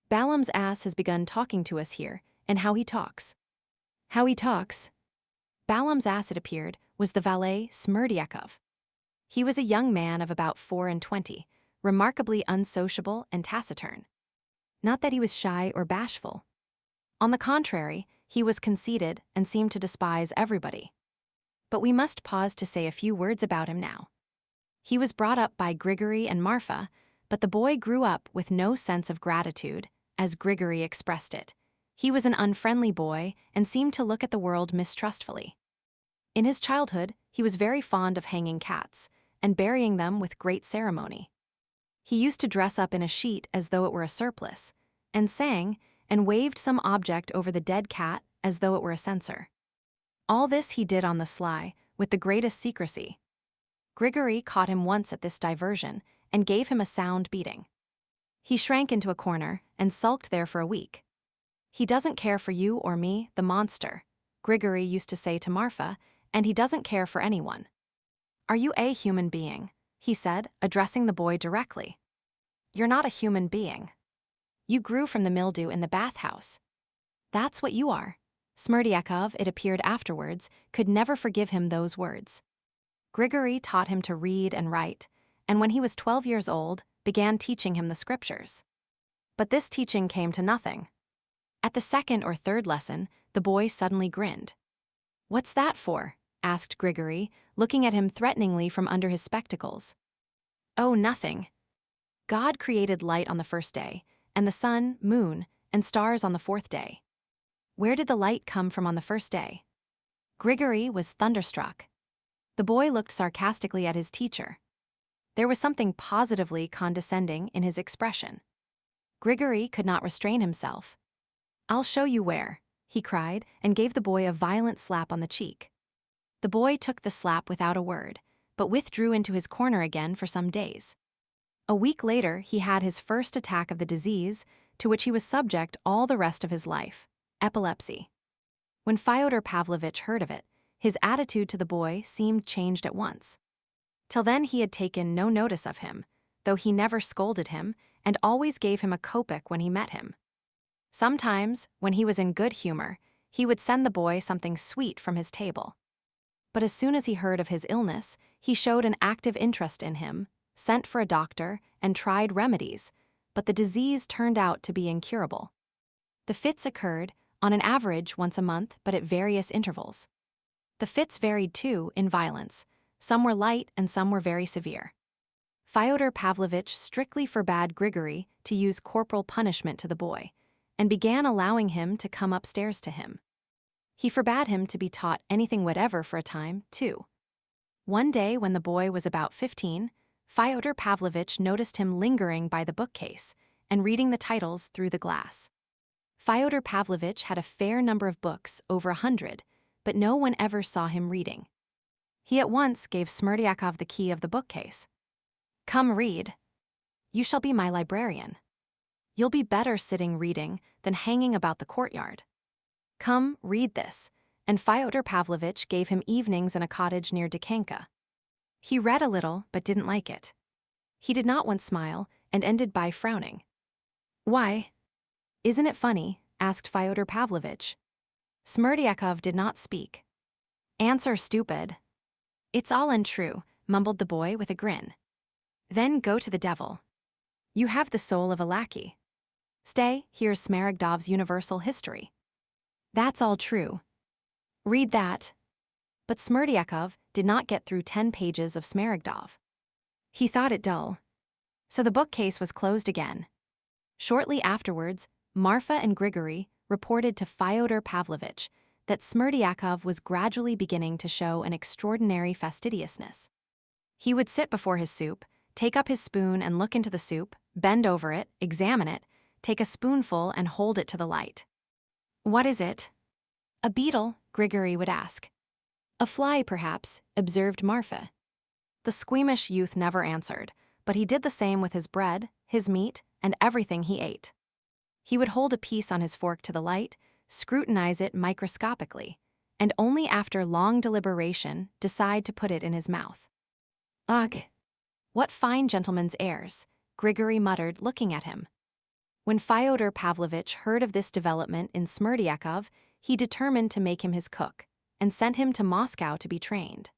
S1: Balaam's ass has begun talking to us here, and how he talks." "How he talks?" Balaam's ass, it appeared, was the valet Smerdyakov. He was a young man of about 24, remarkably unsociable and taciturn. Not that he was shy or bashful. On the contrary, he was conceited and seemed to despise everybody. But we must pause to say a few words about him now. He was brought up by Grigory and Marfa, but the boy grew up with no sense of gratitude, as Grigory expressed it. He was an unfriendly boy and seemed to look at the world mistrustfully. In his childhood, he was very fond of hanging cats and burying them with great ceremony. He used to dress up in a sheet as though it were a surplice, and sang and waved some object over the dead cat as though it were a censer. All this he did on the sly, with the greatest secrecy. Grigory caught him once at this diversion, and gave him a sound beating. He shrank into a corner and sulked there for a week. "He doesn't care for you or me, the monster," Grigory used to say to Marfa, "and he doesn't care for anyone." "Are you a human being?" he said, addressing the boy directly. "You're not a human being. You grew from the mildew in the bathhouse. That's what you are." Smerdyakov, it appeared afterwards, could never forgive him those words. Grigory taught him to read and write, and when he was 12 years old, began teaching him the scriptures. But this teaching came to nothing. At the second or third lesson, the boy suddenly grinned. "What's that for?" asked Grigory, looking at him threateningly from under his spectacles. "Oh, nothing. God created light on the first day, and the sun, moon, and stars on the fourth day. Where did the light come from on the first day?" Grigory was thunderstruck. The boy looked sarcastically at his teacher. There was something positively condescending in his expression. Grigory could not restrain himself. "I'll show you where," he cried, and gave the boy a violent slap on the cheek. The boy took the slap without a word, but withdrew into his corner again for some days. A week later, he had his first attack of the disease, to which he was subject all the rest of his life, epilepsy. When Fyodor Pavlovitch heard of it, his attitude to the boy seemed changed at once. Till then he had taken no notice of him, though he never scolded him and always gave him a kopeck when he met him. Sometimes, when he was in good humor, he would send the boy something sweet from his table. But as soon as he heard of his illness, he showed an active interest in him, sent for a doctor, and tried remedies, but the disease turned out to be incurable. The fits occurred, on an average once a month, but at various intervals. The fits varied too in violence. Some were light and some were very severe. Fyodor Pavlovitch strictly forbade Grigory to use corporal punishment to the boy, and began allowing him to come upstairs to him. He forbade him to be taught anything whatever for a time, too. One day when the boy was about 15, Fyodor Pavlovitch noticed him lingering by the bookcase and reading the titles through the glass. Fyodor Pavlovitch had a fair number of books, over 100, but no one ever saw him reading. He at once gave Smerdyakov the key of the bookcase. "Come read. You shall be my librarian. You'll be better sitting reading than hanging about the courtyard. Come, read this," and Fyodor Pavlovitch gave him evenings in a cottage near Dikanka. He read a little, but didn't like it. He did not once smile, and ended by frowning. "Why? Isn't it funny?" asked Fyodor Pavlovitch. Smerdyakov did not speak. "Answer, stupid." "It's all untrue," mumbled the boy with a grin. "Then go to the devil. You have the soul of a lackey. Stay, here's Smaragdov's Universal History. That's all true. Read that." But Smerdyakov did not get through 10 pages of Smaragdov. He thought it dull. So the bookcase was closed again. Shortly afterwards, Marfa and Grigory reported to Fyodor Pavlovitch that Smerdyakov was gradually beginning to show an extraordinary fastidiousness. He would sit before his soup, take up his spoon and look into the soup, bend over it, examine it, take a spoonful and hold it to the light. "What is it?" "A beetle," Grigory would ask. "A fly, perhaps," observed Marfa. The squeamish youth never answered, but he did the same with his bread, his meat, and everything he ate. He would hold a piece on his fork to the light, scrutinize it microscopically, and only after long deliberation decide to put it in his mouth. "Ugh! What fine gentleman's airs," Grigory muttered, looking at him. When Fyodor Pavlovitch heard of this development in Smerdyakov, he determined to make him his cook, and sent him to Moscow to be trained.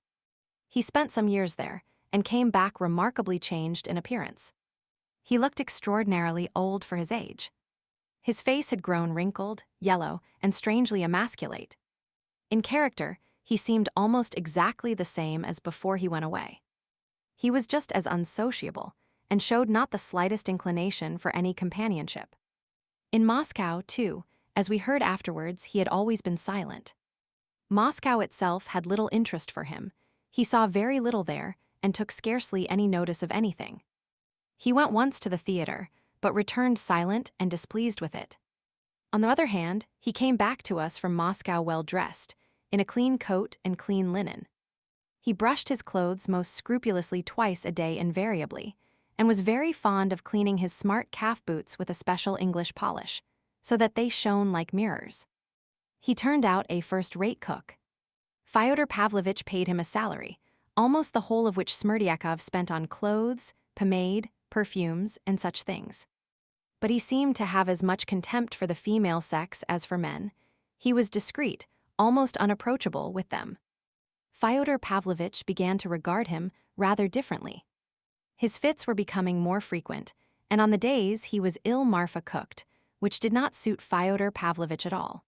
S1: He spent some years there, and came back remarkably changed in appearance. He looked extraordinarily old for his age. His face had grown wrinkled, yellow, and strangely emasculate. In character, he seemed almost exactly the same as before he went away. He was just as unsociable, and showed not the slightest inclination for any companionship. In Moscow, too, as we heard afterwards, he had always been silent. Moscow itself had little interest for him. He saw very little there, and took scarcely any notice of anything. He went once to the theater, but returned silent and displeased with it. On the other hand, he came back to us from Moscow well dressed, in a clean coat and clean linen. He brushed his clothes most scrupulously twice a day invariably, and was very fond of cleaning his smart calf boots with a special English polish, so that they shone like mirrors. He turned out a first-rate cook. Fyodor Pavlovitch paid him a salary, almost the whole of which Smerdyakov spent on clothes, pomade, perfumes, and such things. But he seemed to have as much contempt for the female sex as for men. He was discreet, almost unapproachable with them. Fyodor Pavlovitch began to regard him rather differently. His fits were becoming more frequent, and on the days he was ill Marfa cooked, which did not suit Fyodor Pavlovitch at all.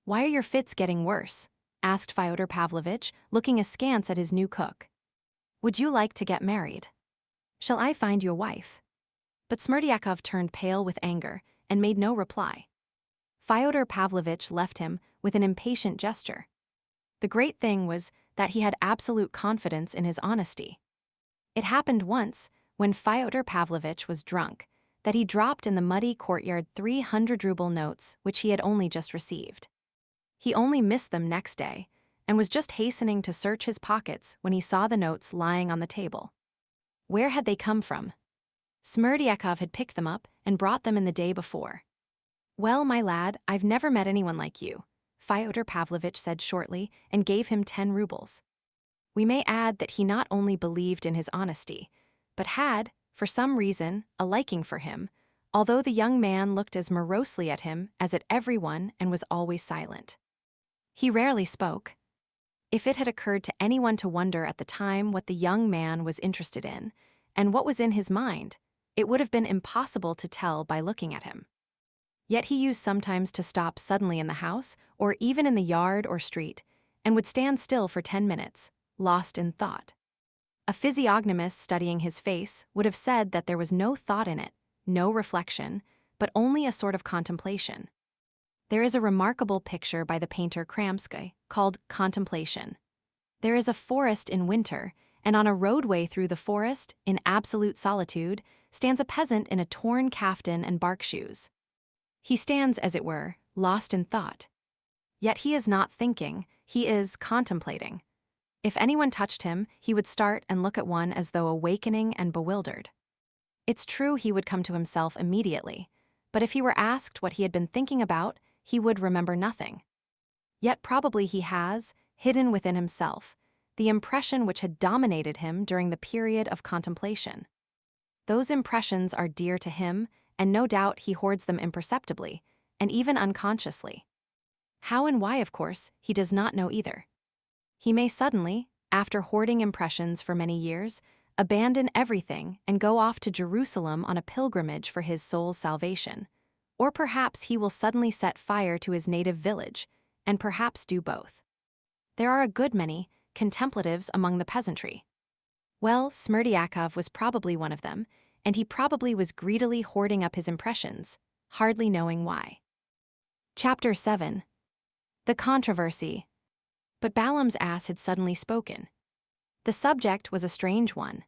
S1: "Why are your fits getting worse?" asked Fyodor Pavlovitch, looking askance at his new cook. "Would you like to get married? Shall I find you a wife?" But Smerdyakov turned pale with anger and made no reply. Fyodor Pavlovitch left him with an impatient gesture. The great thing was that he had absolute confidence in his honesty. It happened once, when Fyodor Pavlovitch was drunk, that he dropped in the muddy courtyard 300-ruble notes which he had only just received. He only missed them next day, and was just hastening to search his pockets when he saw the notes lying on the table. Where had they come from? Smerdyakov had picked them up and brought them in the day before. "Well, my lad, I've never met anyone like you," Fyodor Pavlovitch said shortly, and gave him 10 rubles. We may add that he not only believed in his honesty, but had, for some reason, a liking for him, although the young man looked as morosely at him as at everyone and was always silent. He rarely spoke. If it had occurred to anyone to wonder at the time what the young man was interested in, and what was in his mind, it would have been impossible to tell by looking at him. Yet he used sometimes to stop suddenly in the house, or even in the yard or street, and would stand still for 10 minutes, lost in thought. A physiognomist studying his face would have said that there was no thought in it, no reflection, but only a sort of contemplation. There is a remarkable picture by the painter Kramsky called Contemplation. There is a forest in winter, and on a roadway through the forest, in absolute solitude, stands a peasant in a torn kaftan and bark shoes. He stands, as it were, lost in thought. Yet he is not thinking, he is contemplating. If anyone touched him, he would start and look at one as though awakening and bewildered. It's true he would come to himself immediately, but if he were asked what he had been thinking about, he would remember nothing. Yet probably he has, hidden within himself, the impression which had dominated him during the period of contemplation. Those impressions are dear to him, and no doubt he hoards them imperceptibly, and even unconsciously. How and why, of course, he does not know either. He may suddenly, after hoarding impressions for many years, abandon everything and go off to Jerusalem on a pilgrimage for his soul's salvation. Or perhaps he will suddenly set fire to his native village, and perhaps do both. There are a good many contemplatives among the peasantry. Well, Smerdyakov was probably one of them, and he probably was greedily hoarding up his impressions, hardly knowing why. Chapter 7. The Controversy. But Balaam's ass had suddenly spoken. The subject was a strange one.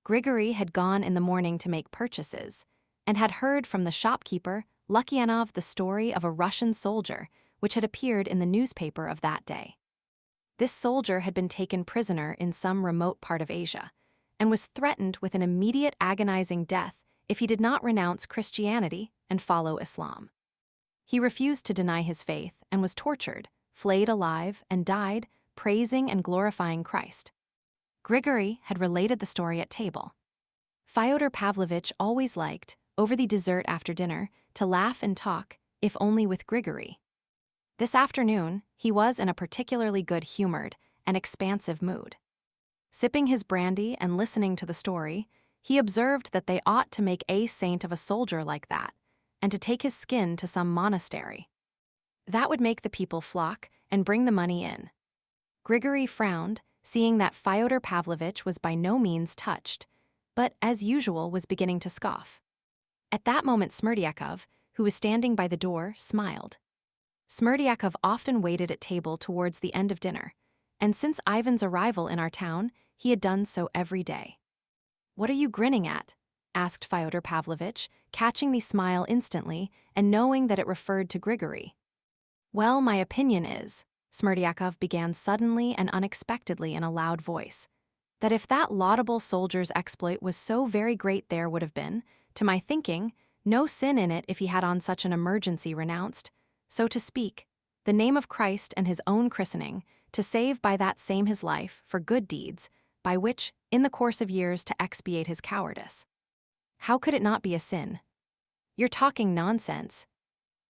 S1: Grigory had gone in the morning to make purchases, and had heard from the shopkeeper Lukyanov the story of a Russian soldier which had appeared in the newspaper of that day. This soldier had been taken prisoner in some remote part of Asia, and was threatened with an immediate agonizing death if he did not renounce Christianity and follow Islam. He refused to deny his faith and was tortured, flayed alive, and died, praising and glorifying Christ. Grigory had related the story at table. Fyodor Pavlovitch always liked, over the dessert after dinner, to laugh and talk, if only with Grigory. This afternoon, he was in a particularly good-humored and expansive mood. Sipping his brandy and listening to the story, he observed that they ought to make a saint of a soldier like that, and to take his skin to some monastery. That would make the people flock and bring the money in. Grigory frowned, seeing that Fyodor Pavlovitch was by no means touched, but, as usual, was beginning to scoff. At that moment Smerdyakov, who was standing by the door, smiled. Smerdyakov often waited at table towards the end of dinner, and since Ivan's arrival in our town, he had done so every day. "What are you grinning at?" asked Fyodor Pavlovitch, catching the smile instantly and knowing that it referred to Grigory. "Well, my opinion is," Smerdyakov began suddenly and unexpectedly in a loud voice, that if that laudable soldier's exploit was so very great, there would have been, to my thinking, no sin in it if he had on such an emergency renounced, so to speak, the name of Christ and his own christening, to save by that same his life for good deeds, by which, in the course of years, to expiate his cowardice. How could it not be a sin? You're talking nonsense.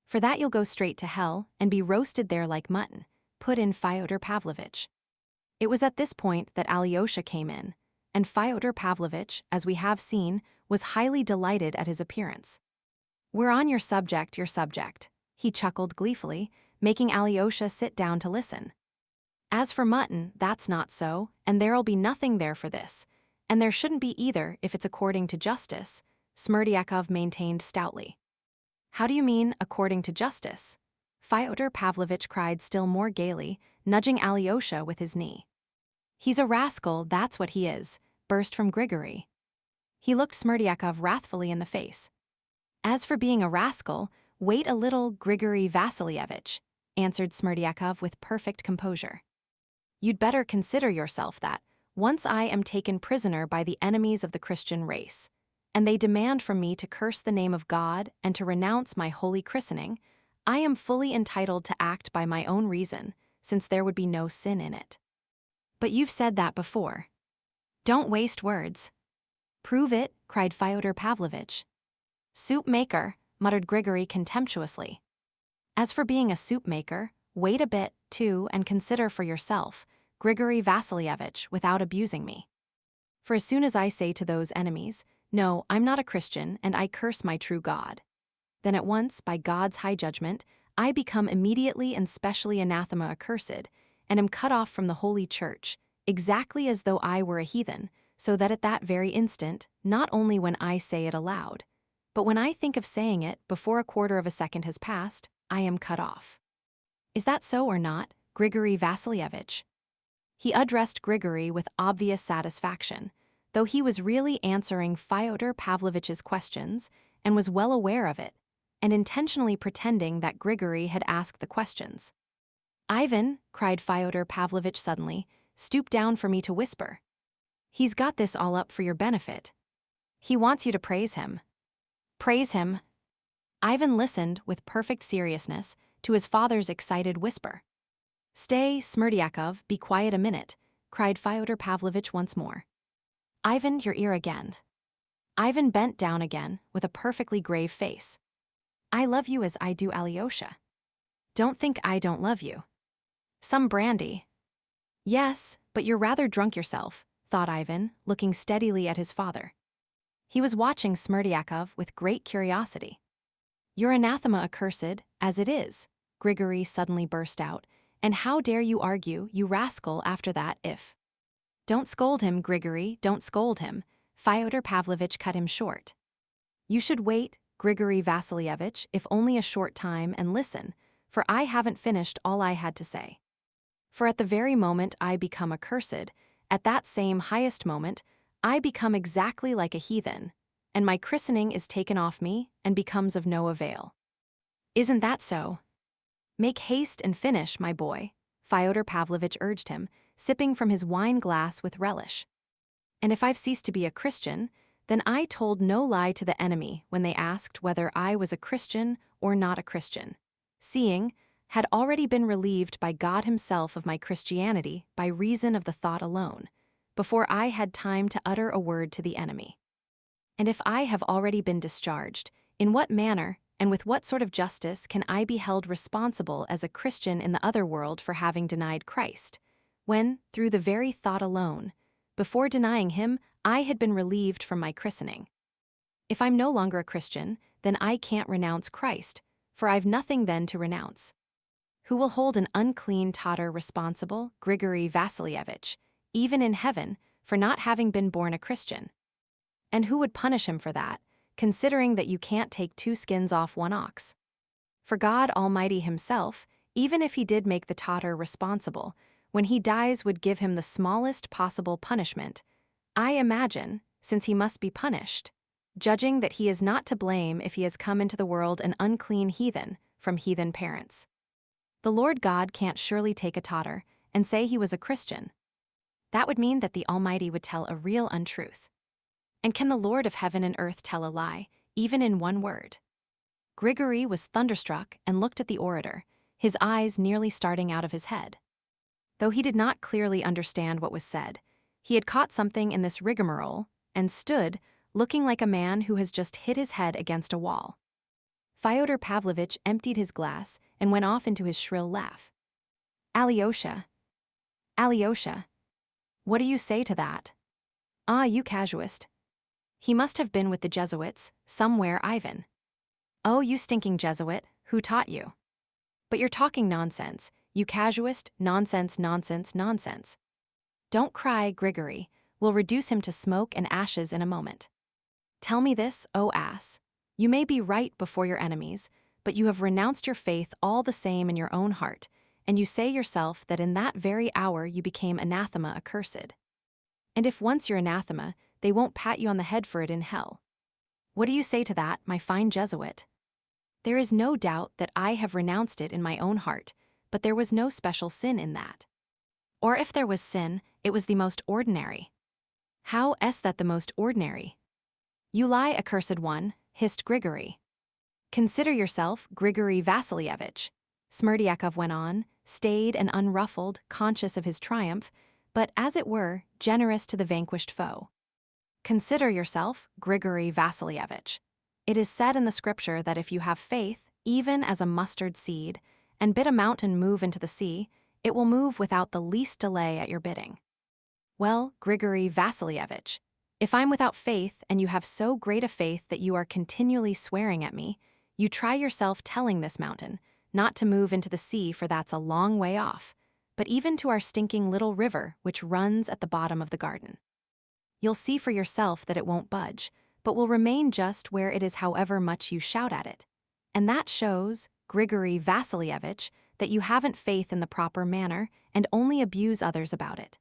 S1: For that you'll go straight to hell and be roasted there like mutton, put in Fyodor Pavlovitch. It was at this point that Alyosha came in, and Fyodor Pavlovitch, as we have seen, was highly delighted at his appearance. "We're on your subject, he chuckled gleefully, making Alyosha sit down to listen. "As for mutton, that's not so, and there'll be nothing there for this, and there shouldn't be either if it's according to justice," Smerdyakov maintained stoutly. "How do you mean, according to justice?" Fyodor Pavlovitch cried still more gaily, nudging Alyosha with his knee. "He's a rascal, that's what he is," burst from Grigory. He looked Smerdyakov wrathfully in the face. "As for being a rascal, wait a little, Grigory Vassilievich," answered Smerdyakov with perfect composure. "You'd better consider yourself that, once I am taken prisoner by the enemies of the Christian race, and they demand from me to curse the name of God and to renounce my holy christening, I am fully entitled to act by my own reason, since there would be no sin in it." "But you've said that before." "Don't waste words." "Prove it," cried Fyodor Pavlovitch. "Soup maker," muttered Grigory contemptuously. "As for being a soup maker, wait a bit, too, and consider for yourself, Grigory Vassilievich, without abusing me. For as soon as I say to those enemies, 'No, I'm not a Christian, and I curse my true God,' then at once, by God's high judgment, I become immediately and specially anathema accursed, and am cut off from the Holy Church, exactly as though I were a heathen, so that at that very instant, not only when I say it aloud, but when I think of saying it before a quarter of a second has passed, I am cut off. Is that so or not, Grigory Vassilievich?" He addressed Grigory with obvious satisfaction, though he was really answering Fyodor Pavlovitch's questions and was well aware of it, and intentionally pretending that Grigory had asked the questions. "Ivan," cried Fyodor Pavlovitch suddenly, "stoop down for me to whisper. He's got this all up for your benefit. He wants you to praise him." "Praise him?" Ivan listened with perfect seriousness to his father's excited whisper. "Stay, Smerdyakov, be quiet a minute," cried Fyodor Pavlovitch once more. "Ivan, your ear again." Ivan bent down again with a perfectly grave face. "I love you as I do Alyosha. Don't think I don't love you. Some brandy." "Yes, but you're rather drunk yourself," thought Ivan, looking steadily at his father. He was watching Smerdyakov with great curiosity. "You're anathema accursed, as it is," Grigory suddenly burst out, "and how dare you argue, you rascal, after that if—" "Don't scold him, Grigory, don't scold him," Fyodor Pavlovitch cut him short. "You should wait, Grigory Vassilievich, if only a short time, and listen, for I haven't finished all I had to say. For at the very moment I become accursed, at that same highest moment, I become exactly like a heathen, and my christening is taken off me and becomes of no avail. Isn't that so? Make haste and finish, my boy," Fyodor Pavlovitch urged him, sipping from his wine glass with relish. "And if I've ceased to be a Christian, then I told no lie to the enemy when they asked whether I was a Christian or not a Christian, seeing, had already been relieved by God himself of my Christianity by reason of the thought alone, before I had time to utter a word to the enemy. And if I have already been discharged, in what manner and with what sort of justice can I be held responsible as a Christian in the other world for having denied Christ, when, through the very thought alone, before denying him, I had been relieved from my christening? If I'm no longer a Christian, then I can't renounce Christ, for I've nothing then to renounce. Who will hold an unclean totter responsible, Grigory Vassilievich, even in heaven, for not having been born a Christian? And who would punish him for that, considering that you can't take two skins off one ox? For God Almighty himself, even if he did make the totter responsible, when he dies would give him the smallest possible punishment, I imagine, since he must be punished, judging that he is not to blame if he has come into the world an unclean heathen from heathen parents. The Lord God can't surely take a totter and say he was a Christian. That would mean that the Almighty would tell a real untruth. And can the Lord of heaven and earth tell a lie, even in one word? Grigory was thunderstruck and looked at the orator, his eyes nearly starting out of his head. Though he did not clearly understand what was said, he had caught something in this rigmarole and stood, looking like a man who has just hit his head against a wall. Fyodor Pavlovitch emptied his glass and went off into his shrill laugh. Alyosha. Alyosha. What do you say to that? Ah, you casuist. He must have been with the Jesuits, somewhere, Ivan. Oh, you stinking Jesuit, who taught you? But you're talking nonsense, you casuist, nonsense, nonsense, nonsense. Don't cry, Grigory, we'll reduce him to smoke and ashes in a moment. Tell me this, O ass. You may be right before your enemies, but you have renounced your faith all the same in your own heart, and you say yourself that in that very hour you became anathema accursed. And if once you're anathema, they won't pat you on the head for it in hell. What do you say to that, my fine Jesuit? There is no doubt that I have renounced it in my own heart, but there was no special sin in that. Or if there was sin, it was the most ordinary. How is that the most ordinary? You lie, accursed one, hissed Grigory. Consider yourself, Grigory Vassilievich, Smerdyakov went on, staid and unruffled, conscious of his triumph, but as it were, generous to the vanquished foe. Consider yourself, Grigory Vassilievich. It is said in the scripture that if you have faith, even as a mustard seed, and bid a mountain move into the sea, it will move without the least delay at your bidding. Well, Grigory Vassilievich, if I'm without faith and you have so great a faith that you are continually swearing at me, you try yourself telling this mountain, not to move into the sea for that's a long way off, but even to our stinking little river which runs at the bottom of the garden. You'll see for yourself that it won't budge, but will remain just where it is however much you shout at it. And that shows, Grigory Vassilievich, that you haven't faith in the proper manner and only abuse others about it.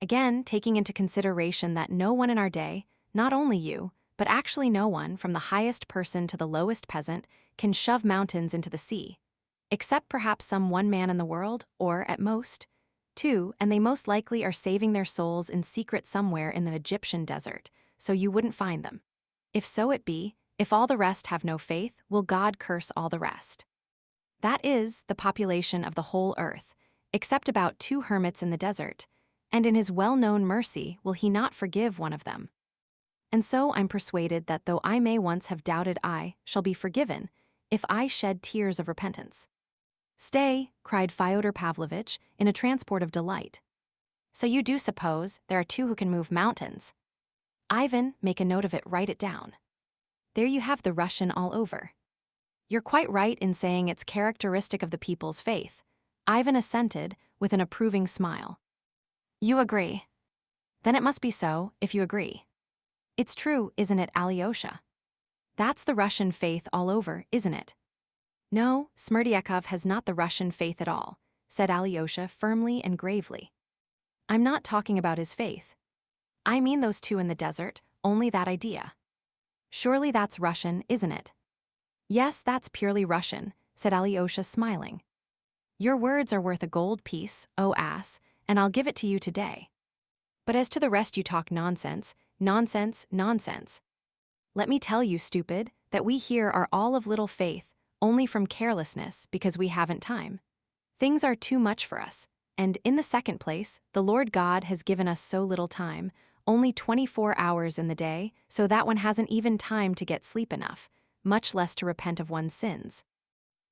S1: Again, taking into consideration that no one in our day, not only you, but actually no one, from the highest person to the lowest peasant, can shove mountains into the sea, except perhaps some one man in the world, or, at most, two, and they most likely are saving their souls in secret somewhere in the Egyptian desert, so you wouldn't find them. If so it be, if all the rest have no faith, will God curse all the rest. That is, the population of the whole earth, except about 2 hermits in the desert, and in his well-known mercy will he not forgive one of them. And so I'm persuaded that though I may once have doubted, I shall be forgiven, if I shed tears of repentance. Stay, cried Fyodor Pavlovitch in a transport of delight. So you do suppose there are 2 who can move mountains? Ivan, make a note of it, write it down. There you have the Russian all over. You're quite right in saying it's characteristic of the people's faith, Ivan assented with an approving smile. You agree? Then it must be so, if you agree. It's true, isn't it, Alyosha? That's the Russian faith all over, isn't it? No, Smerdyakov has not the Russian faith at all, said Alyosha firmly and gravely. I'm not talking about his faith. I mean those 2 in the desert, only that idea. Surely that's Russian, isn't it? Yes, that's purely Russian, said Alyosha smiling. Your words are worth a gold piece, O ass, and I'll give it to you today. But as to the rest you talk nonsense, nonsense, nonsense. Let me tell you, stupid, that we here are all of little faith, only from carelessness because we haven't time. Things are too much for us, and in the second place, the Lord God has given us so little time, only 24 hours in the day, so that one hasn't even time to get sleep enough, much less to repent of one's sins.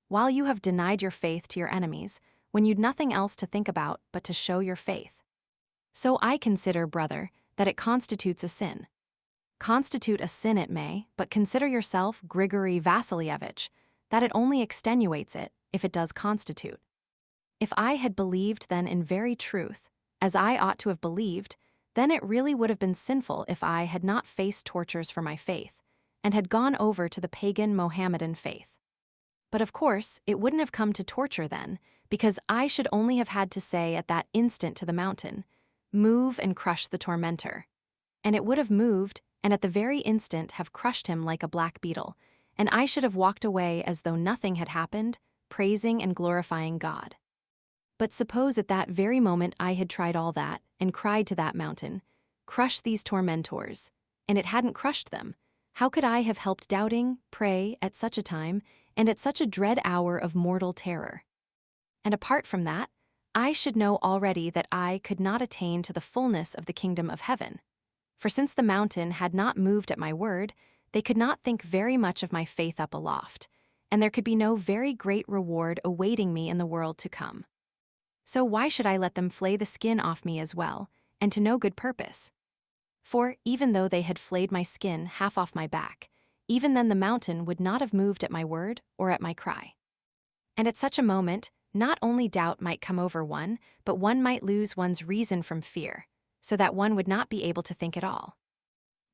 S1: While you have denied your faith to your enemies, when you'd nothing else to think about but to show your faith. So I consider, brother, that it constitutes a sin. Constitute a sin it may, but consider yourself, Grigory Vassilievich, that it only extenuates it, if it does constitute. If I had believed then in very truth, as I ought to have believed, then it really would have been sinful if I had not faced tortures for my faith, and had gone over to the pagan Mohammedan faith. But of course, it wouldn't have come to torture then, because I should only have had to say at that instant to the mountain, move and crush the tormentor. And it would have moved, and at the very instant have crushed him like a black beetle, and I should have walked away as though nothing had happened, praising and glorifying God. But suppose at that very moment I had tried all that, and cried to that mountain, "Crush these tormentors," and it hadn't crushed them. How could I have helped doubting, pray, at such a time, and at such a dread hour of mortal terror? And apart from that, I should know already that I could not attain to the fullness of the kingdom of heaven. For since the mountain had not moved at my word, they could not think very much of my faith up aloft, and there could be no very great reward awaiting me in the world to come. So why should I let them flay the skin off me as well, and to no good purpose? For, even though they had flayed my skin half off my back, even then the mountain would not have moved at my word or at my cry. And at such a moment, not only doubt might come over one, but one might lose one's reason from fear, so that one would not be able to think at all.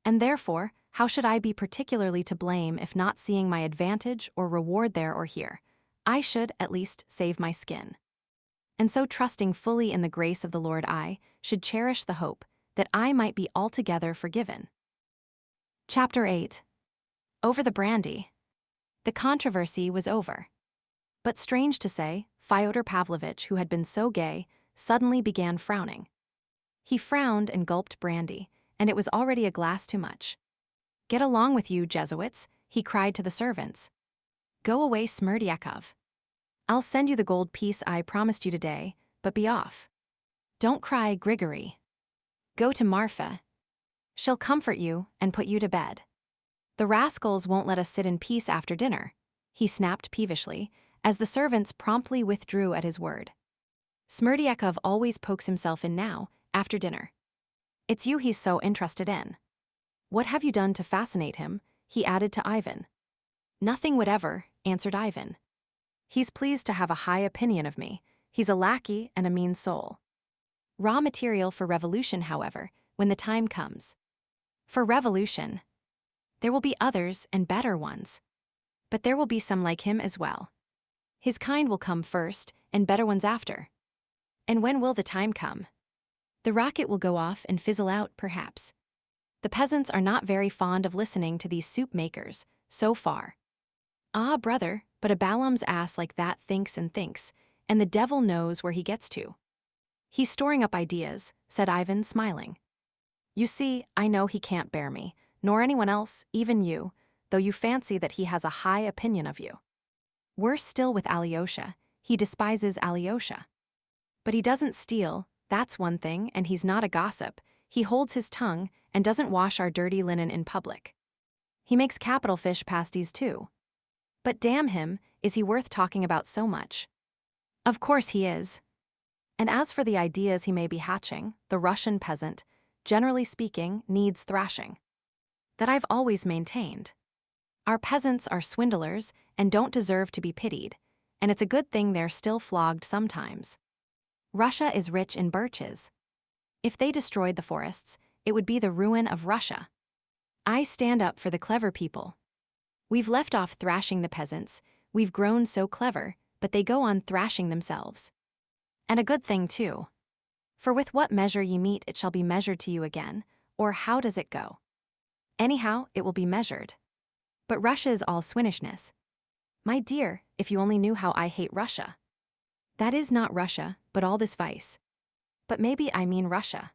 S1: And therefore, how should I be particularly to blame if not seeing my advantage or reward there or here? I should, at least, save my skin. And so trusting fully in the grace of the Lord, I should cherish the hope that I might be altogether forgiven. Chapter 8. Over the brandy. The controversy was over. But strange to say, Fyodor Pavlovitch, who had been so gay, suddenly began frowning. He frowned and gulped brandy, and it was already a glass too much. "Get along with you, Jesuits," he cried to the servants. "Go away, Smerdyakov. I'll send you the gold piece I promised you today, but be off. Don't cry, Grigory. Go to Marfa. She'll comfort you and put you to bed. The rascals won't let us sit in peace after dinner," he snapped peevishly, as the servants promptly withdrew at his word. "Smerdyakov always pokes himself in now, after dinner. It's you he's so interested in. What have you done to fascinate him?" he added to Ivan. "Nothing whatever," answered Ivan. "He's pleased to have a high opinion of me. He's a lackey and a mean soul. Raw material for revolution, however, when the time comes. For revolution. There will be others and better ones. But there will be some like him as well. His kind will come first, and better ones after. And when will the time come? The rocket will go off and fizzle out, perhaps. The peasants are not very fond of listening to these soup makers, so far. Ah, brother, but a Balaam's ass like that thinks and thinks, and the devil knows where he gets to." "He's storing up ideas," said Ivan, smiling. "You see, I know he can't bear me, nor anyone else, even you, though you fancy that he has a high opinion of you. Worse still with Alyosha, he despises Alyosha. But he doesn't steal, that's one thing, and he's not a gossip. He holds his tongue and doesn't wash our dirty linen in public. He makes capital fish pasties too. But damn him, is he worth talking about so much? Of course he is. And as for the ideas he may be hatching, the Russian peasant, generally speaking, needs thrashing. That I've always maintained. Our peasants are swindlers and don't deserve to be pitied, and it's a good thing they're still flogged sometimes. Russia is rich in birches. If they destroyed the forests, it would be the ruin of Russia. I stand up for the clever people. We've left off thrashing the peasants, we've grown so clever, but they go on thrashing themselves. And a good thing too. For with what measure ye meet it shall be measured to you again, or how does it go? Anyhow, it will be measured. But Russia is all swinnishness. My dear, if you only knew how I hate Russia. That is not Russia, but all this vice. But maybe I mean Russia.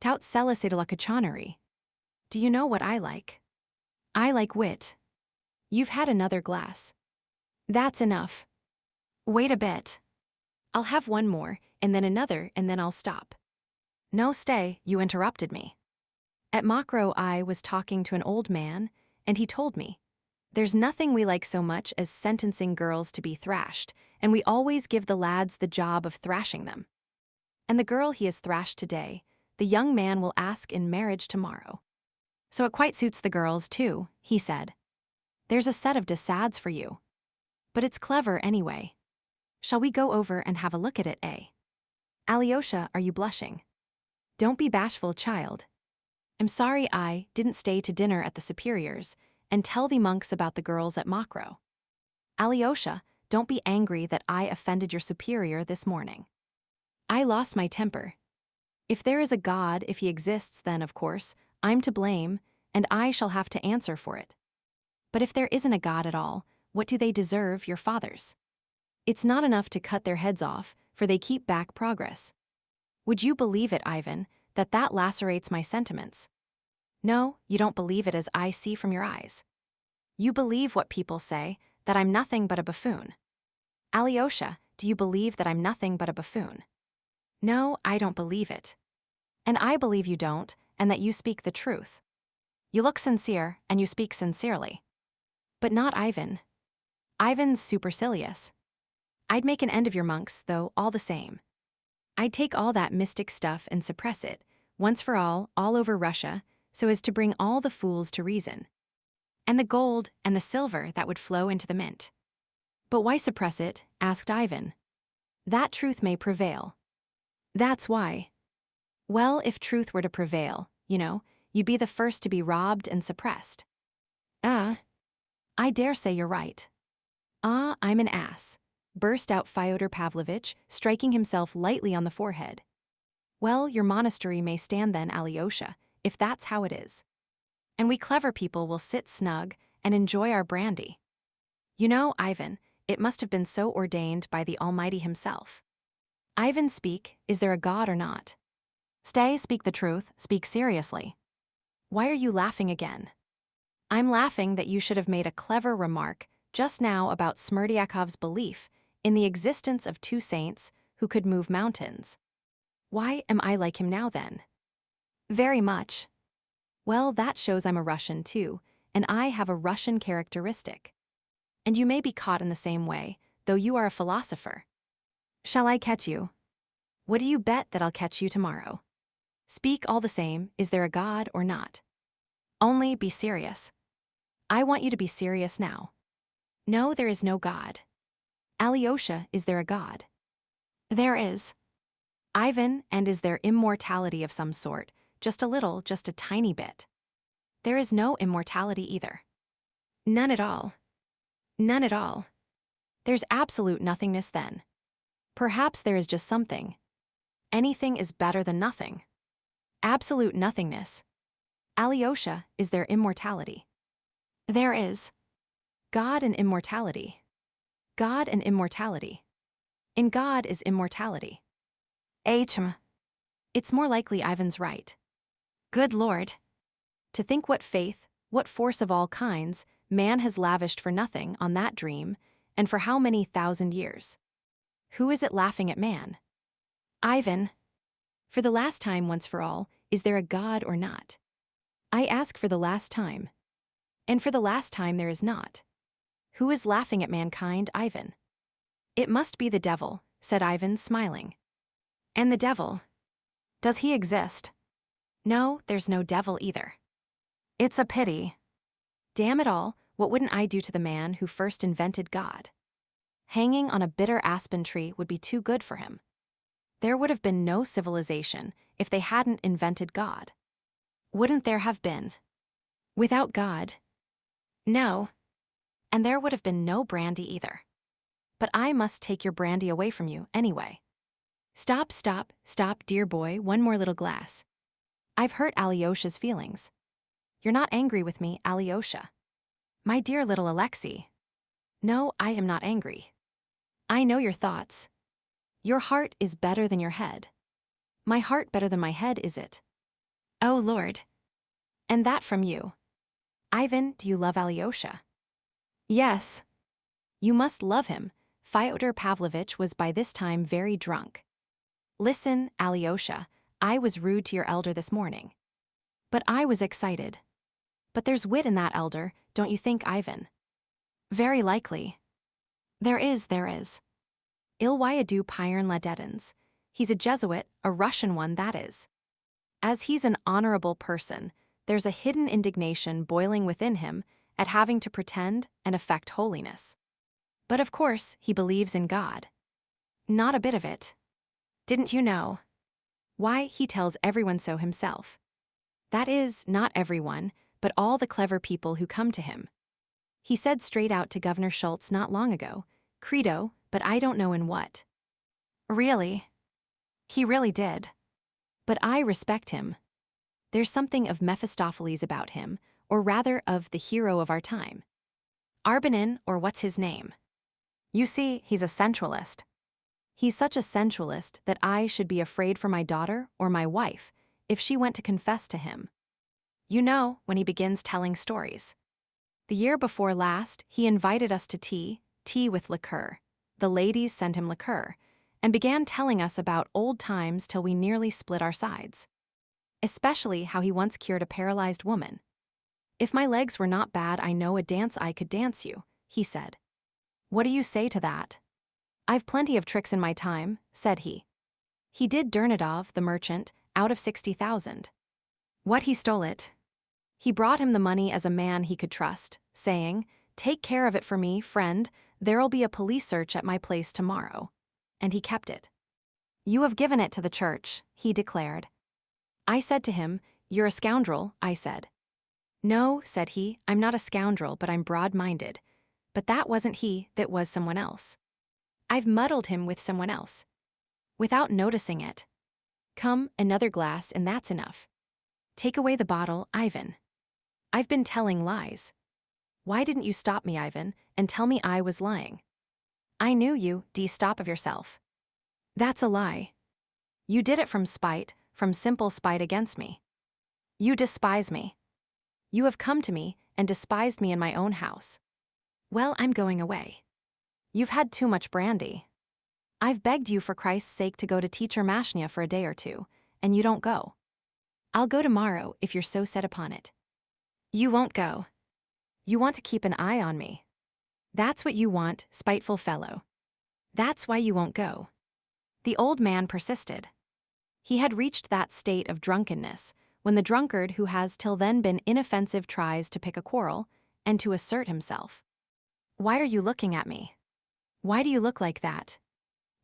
S1: Tout solace de la cochonnerie. Do you know what I like? I like wit. You've had another glass. That's enough. Wait a bit. I'll have one more, and then another, and then I'll stop. No, stay, you interrupted me. At Mokrow I was talking to an old man, and he told me, there's nothing we like so much as sentencing girls to be thrashed, and we always give the lads the job of thrashing them. And the girl he has thrashed today, the young man will ask in marriage tomorrow. So it quite suits the girls too, he said. There's a set of desads for you. But it's clever anyway. Shall we go over and have a look at it, eh? Alyosha, are you blushing? Don't be bashful, child. I'm sorry I didn't stay to dinner at the superior's and tell the monks about the girls at Mokrow. Alyosha, don't be angry that I offended your superior this morning. I lost my temper. If there is a God, if he exists, then, of course, I'm to blame, and I shall have to answer for it. But if there isn't a God at all, what do they deserve, your fathers? It's not enough to cut their heads off, for they keep back progress. Would you believe it, Ivan, that lacerates my sentiments? No, you don't believe it as I see from your eyes. You believe what people say, that I'm nothing but a buffoon. Alyosha, do you believe that I'm nothing but a buffoon? No, I don't believe it. And I believe you don't, and that you speak the truth. You look sincere, and you speak sincerely. But not Ivan. Ivan's supercilious. I'd make an end of your monks, though, all the same. I'd take all that mystic stuff and suppress it, once for all over Russia, so as to bring all the fools to reason. And the gold and the silver that would flow into the mint. But why suppress it? Asked Ivan. That truth may prevail. That's why. Well, if truth were to prevail, you'd be the first to be robbed and suppressed. I dare say you're right. I'm an ass, burst out Fyodor Pavlovitch, striking himself lightly on the forehead. Well, your monastery may stand then, Alyosha, if that's how it is. And we clever people will sit snug and enjoy our brandy. Ivan, it must have been so ordained by the Almighty himself. Ivan, speak, is there a God or not? Stay, speak the truth, speak seriously. Why are you laughing again? I'm laughing that you should have made a clever remark just now about Smerdiakov's belief in the existence of two saints who could move mountains. Why am I like him now then? Very much. Well, that shows I'm a Russian too, and I have a Russian characteristic. And you may be caught in the same way, though you are a philosopher. Shall I catch you? What do you bet that I'll catch you tomorrow? Speak all the same, is there a God or not? Only be serious. I want you to be serious now. No, there is no God. Alyosha, is there a God? There is. Ivan, and is there immortality of some sort? Just a little, just a tiny bit. There is no immortality either. None at all. None at all. There's absolute nothingness then. Perhaps there is just something. Anything is better than nothing. Absolute nothingness. Alyosha, is there immortality? There is. God and immortality. God and immortality. In God is immortality. It's more likely Ivan's right. Good Lord. To think what faith, what force of all kinds, man has lavished for nothing on that dream, and for how many thousand years. Who is it laughing at man? Ivan. For the last time, once for all, is there a God or not? I ask for the last time. And for the last time there is not. Who is laughing at mankind, Ivan? It must be the devil, said Ivan, smiling. And the devil? Does he exist? No, there's no devil either. It's a pity. Damn it all, what wouldn't I do to the man who first invented God? Hanging on a bitter aspen tree would be too good for him. There would have been no civilization if they hadn't invented God. Wouldn't there have been? Without God? No. And there would have been no brandy either. But I must take your brandy away from you anyway. Stop, dear boy, one more little glass. I've hurt Alyosha's feelings. You're not angry with me, Alyosha. My dear little Alexei. No, I am not angry. I know your thoughts. Your heart is better than your head. My heart better than my head, is it? Oh, Lord. And that from you. Ivan, do you love Alyosha? Yes. You must love him. Fyodor Pavlovitch was by this time very drunk. Listen, Alyosha, I was rude to your elder this morning. But I was excited. But there's wit in that elder, don't you think, Ivan? Very likely. There is. Ilwyadu Pyern Ladetins. He's a Jesuit, a Russian one, that is. As he's an honorable person, there's a hidden indignation boiling within him at having to pretend and affect holiness. But of course, he believes in God. Not a bit of it. Didn't you know? Why, he tells everyone so himself. That is, not everyone, but all the clever people who come to him. He said straight out to Governor Schultz not long ago, Credo, but I don't know in what. Really? He really did. But I respect him. There's something of Mephistopheles about him, or rather of the hero of our time. Arbanin, or what's his name? You see, he's a centralist. He's such a sensualist that I should be afraid for my daughter or my wife if she went to confess to him. You know, when he begins telling stories. The year before last, he invited us to tea with liqueur. The ladies sent him liqueur, and began telling us about old times till we nearly split our sides. Especially how he once cured a paralyzed woman. If my legs were not bad, I know a dance I could dance you, he said. What do you say to that? I've plenty of tricks in my time, said he. He did Dernidov, the merchant, out of 60,000. What, he stole it? He brought him the money as a man he could trust, saying, take care of it for me, friend, there'll be a police search at my place tomorrow. And he kept it. You have given it to the church, he declared. I said to him, you're a scoundrel, I said. No, said he, I'm not a scoundrel, but I'm broad-minded. But that wasn't he, that was someone else. I've muddled him with someone else. Without noticing it. Come, another glass and that's enough. Take away the bottle, Ivan. I've been telling lies. Why didn't you stop me, Ivan, and tell me I was lying? I knew you, stop of yourself. That's a lie. You did it from spite, from simple spite against me. You despise me. You have come to me and despised me in my own house. Well, I'm going away. You've had too much brandy. I've begged you for Christ's sake to go to Teacher Mashnia for a day or two, and you don't go. I'll go tomorrow if you're so set upon it. You won't go. You want to keep an eye on me. That's what you want, spiteful fellow. That's why you won't go. The old man persisted. He had reached that state of drunkenness when the drunkard who has till then been inoffensive tries to pick a quarrel and to assert himself. Why are you looking at me? Why do you look like that?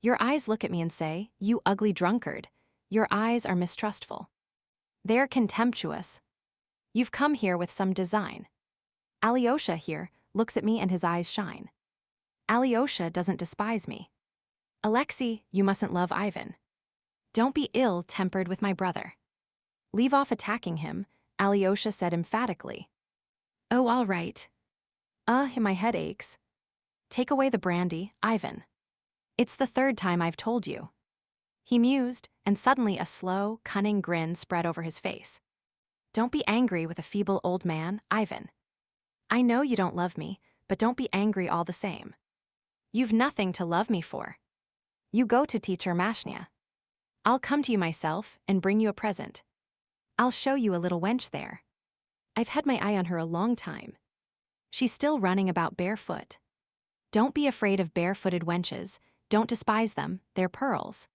S1: Your eyes look at me and say, you ugly drunkard. Your eyes are mistrustful. They're contemptuous. You've come here with some design. Alyosha here looks at me and his eyes shine. Alyosha doesn't despise me. Alexei, you mustn't love Ivan. Don't be ill-tempered with my brother. Leave off attacking him, Alyosha said emphatically. Oh, all right. My head aches. Take away the brandy, Ivan. It's the third time I've told you. He mused, and suddenly a slow, cunning grin spread over his face. Don't be angry with a feeble old man, Ivan. I know you don't love me, but don't be angry all the same. You've nothing to love me for. You go to Teacher Mashnia. I'll come to you myself and bring you a present. I'll show you a little wench there. I've had my eye on her a long time. She's still running about barefoot. Don't be afraid of barefooted wenches, don't despise them, they're pearls.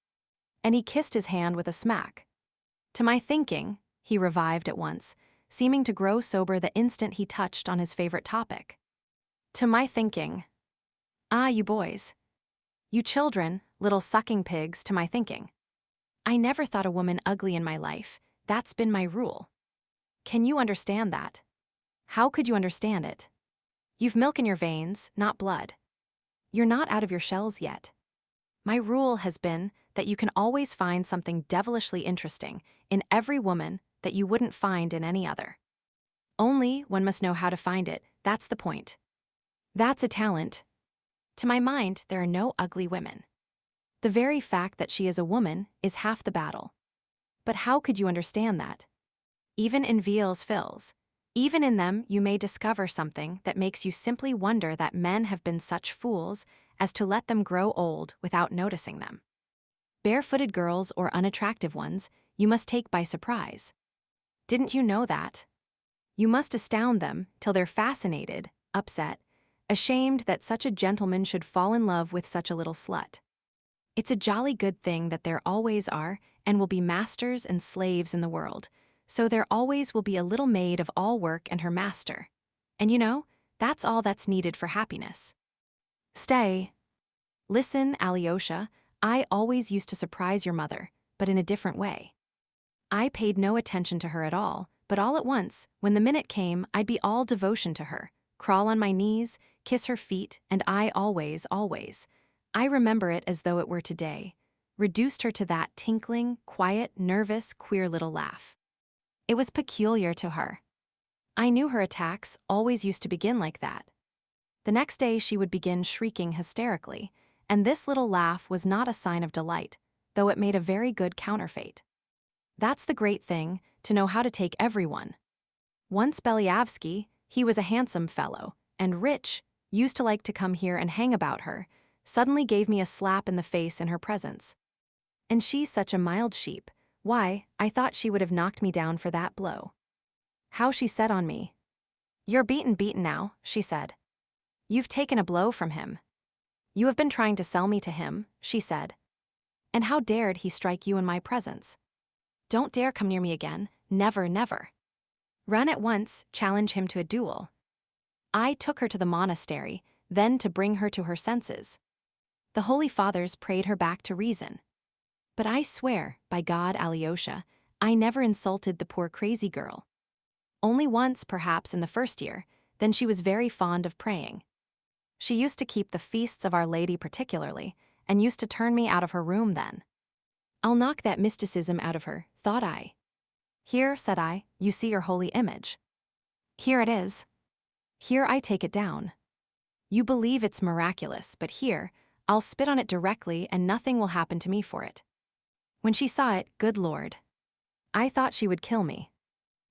S1: And he kissed his hand with a smack. To my thinking, he revived at once, seeming to grow sober the instant he touched on his favorite topic. To my thinking. Ah, you boys. You children, little sucking pigs, to my thinking. I never thought a woman ugly in my life, that's been my rule. Can you understand that? How could you understand it? You've milk in your veins, not blood. You're not out of your shells yet. My rule has been that you can always find something devilishly interesting in every woman that you wouldn't find in any other. Only one must know how to find it, that's the point. That's a talent. To my mind, there are no ugly women. The very fact that she is a woman is half the battle. But how could you understand that? Even in Viel's fills, even in them you may discover something that makes you simply wonder that men have been such fools as to let them grow old without noticing them. Barefooted girls or unattractive ones you must take by surprise. Didn't you know that? You must astound them till they're fascinated, upset, ashamed that such a gentleman should fall in love with such a little slut. It's a jolly good thing that there always are and will be masters and slaves in the world, so there always will be a little maid of all work and her master. And you know, that's all that's needed for happiness. Stay. Listen, Alyosha, I always used to surprise your mother, but in a different way. I paid no attention to her at all, but all at once, when the minute came, I'd be all devotion to her, crawl on my knees, kiss her feet, and I always, I remember it as though it were today, reduced her to that tinkling, quiet, nervous, queer little laugh. It was peculiar to her. I knew her attacks always used to begin like that. The next day she would begin shrieking hysterically, and this little laugh was not a sign of delight, though it made a very good counterfeit. That's the great thing, to know how to take everyone. Once Belyavsky, he was a handsome fellow, and rich, used to like to come here and hang about her, suddenly gave me a slap in the face in her presence. And she's such a mild sheep, why, I thought she would have knocked me down for that blow. How she said on me. "You're beaten now," she said. "You've taken a blow from him. You have been trying to sell me to him," she said. "And how dared he strike you in my presence? Don't dare come near me again, never, never. Run at once, challenge him to a duel." I took her to the monastery, then to bring her to her senses. The Holy Fathers prayed her back to reason. But I swear, by God, Alyosha, I never insulted the poor crazy girl. Only once, perhaps, in the first year, then she was very fond of praying. She used to keep the feasts of Our Lady particularly, and used to turn me out of her room then. I'll knock that mysticism out of her, thought I. Here, said I, you see your holy image. Here it is. Here I take it down. You believe it's miraculous, but here, I'll spit on it directly and nothing will happen to me for it. When she saw it, good Lord, I thought she would kill me.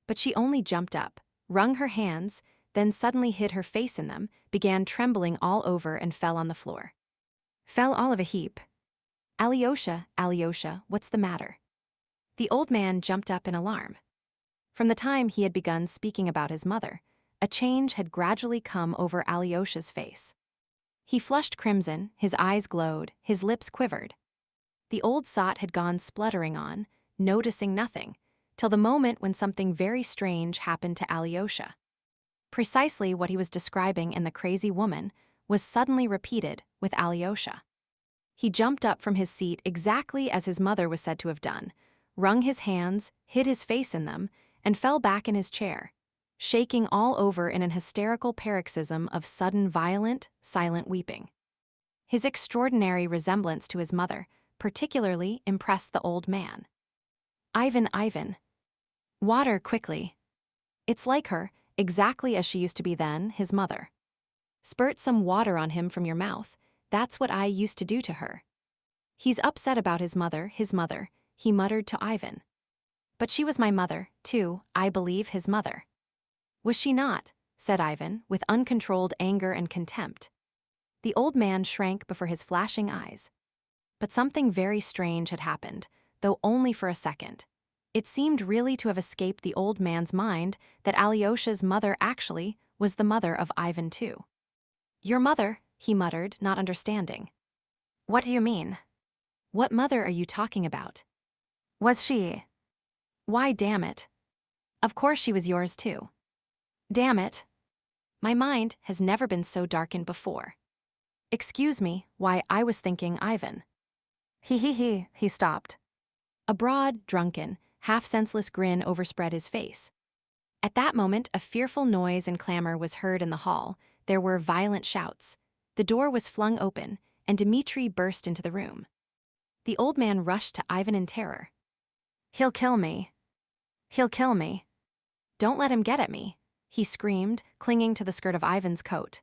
S1: But she only jumped up, wrung her hands, then suddenly hid her face in them, began trembling all over and fell on the floor. Fell all of a heap. Alyosha, Alyosha, what's the matter? The old man jumped up in alarm. From the time he had begun speaking about his mother, a change had gradually come over Alyosha's face. He flushed crimson, his eyes glowed, his lips quivered. The old sot had gone spluttering on, noticing nothing, till the moment when something very strange happened to Alyosha. Precisely what he was describing in The Crazy Woman was suddenly repeated with Alyosha. He jumped up from his seat exactly as his mother was said to have done, wrung his hands, hid his face in them, and fell back in his chair, shaking all over in an hysterical paroxysm of sudden violent, silent weeping. His extraordinary resemblance to his mother particularly impressed the old man. Ivan, Ivan. Water, quickly. It's like her, exactly as she used to be then, his mother. Spurt some water on him from your mouth, that's what I used to do to her. He's upset about his mother, he muttered to Ivan. But she was my mother, too, I believe his mother. Was she not? Said Ivan, with uncontrolled anger and contempt. The old man shrank before his flashing eyes. But something very strange had happened, though only for a second. It seemed really to have escaped the old man's mind that Alyosha's mother actually was the mother of Ivan too. Your mother, he muttered, not understanding. What do you mean? What mother are you talking about? Was she? Why, damn it. Of course she was yours too. Damn it. My mind has never been so darkened before. Excuse me, why I was thinking Ivan. He stopped. A broad, drunken, half-senseless grin overspread his face. At that moment a fearful noise and clamor was heard in the hall, there were violent shouts. The door was flung open, and Dmitri burst into the room. The old man rushed to Ivan in terror. He'll kill me. He'll kill me. Don't let him get at me, he screamed, clinging to the skirt of Ivan's coat.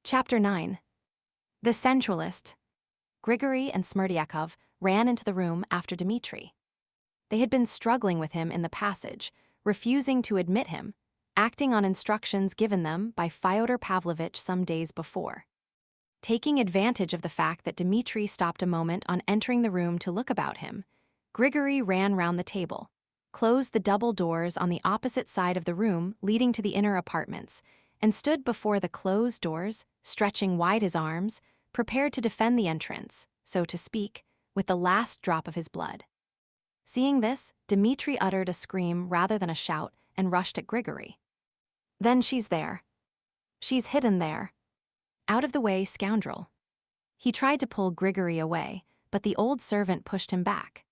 S1: Chapter 9. The Sensualist. Grigory and Smerdyakov ran into the room after Dmitri. They had been struggling with him in the passage, refusing to admit him, acting on instructions given them by Fyodor Pavlovitch some days before. Taking advantage of the fact that Dmitri stopped a moment on entering the room to look about him, Grigory ran round the table, closed the double doors on the opposite side of the room leading to the inner apartments, and stood before the closed doors, stretching wide his arms, prepared to defend the entrance, so to speak, with the last drop of his blood. Seeing this, Dmitri uttered a scream rather than a shout and rushed at Grigory. Then she's there. She's hidden there. Out of the way, scoundrel. He tried to pull Grigory away, but the old servant pushed him back.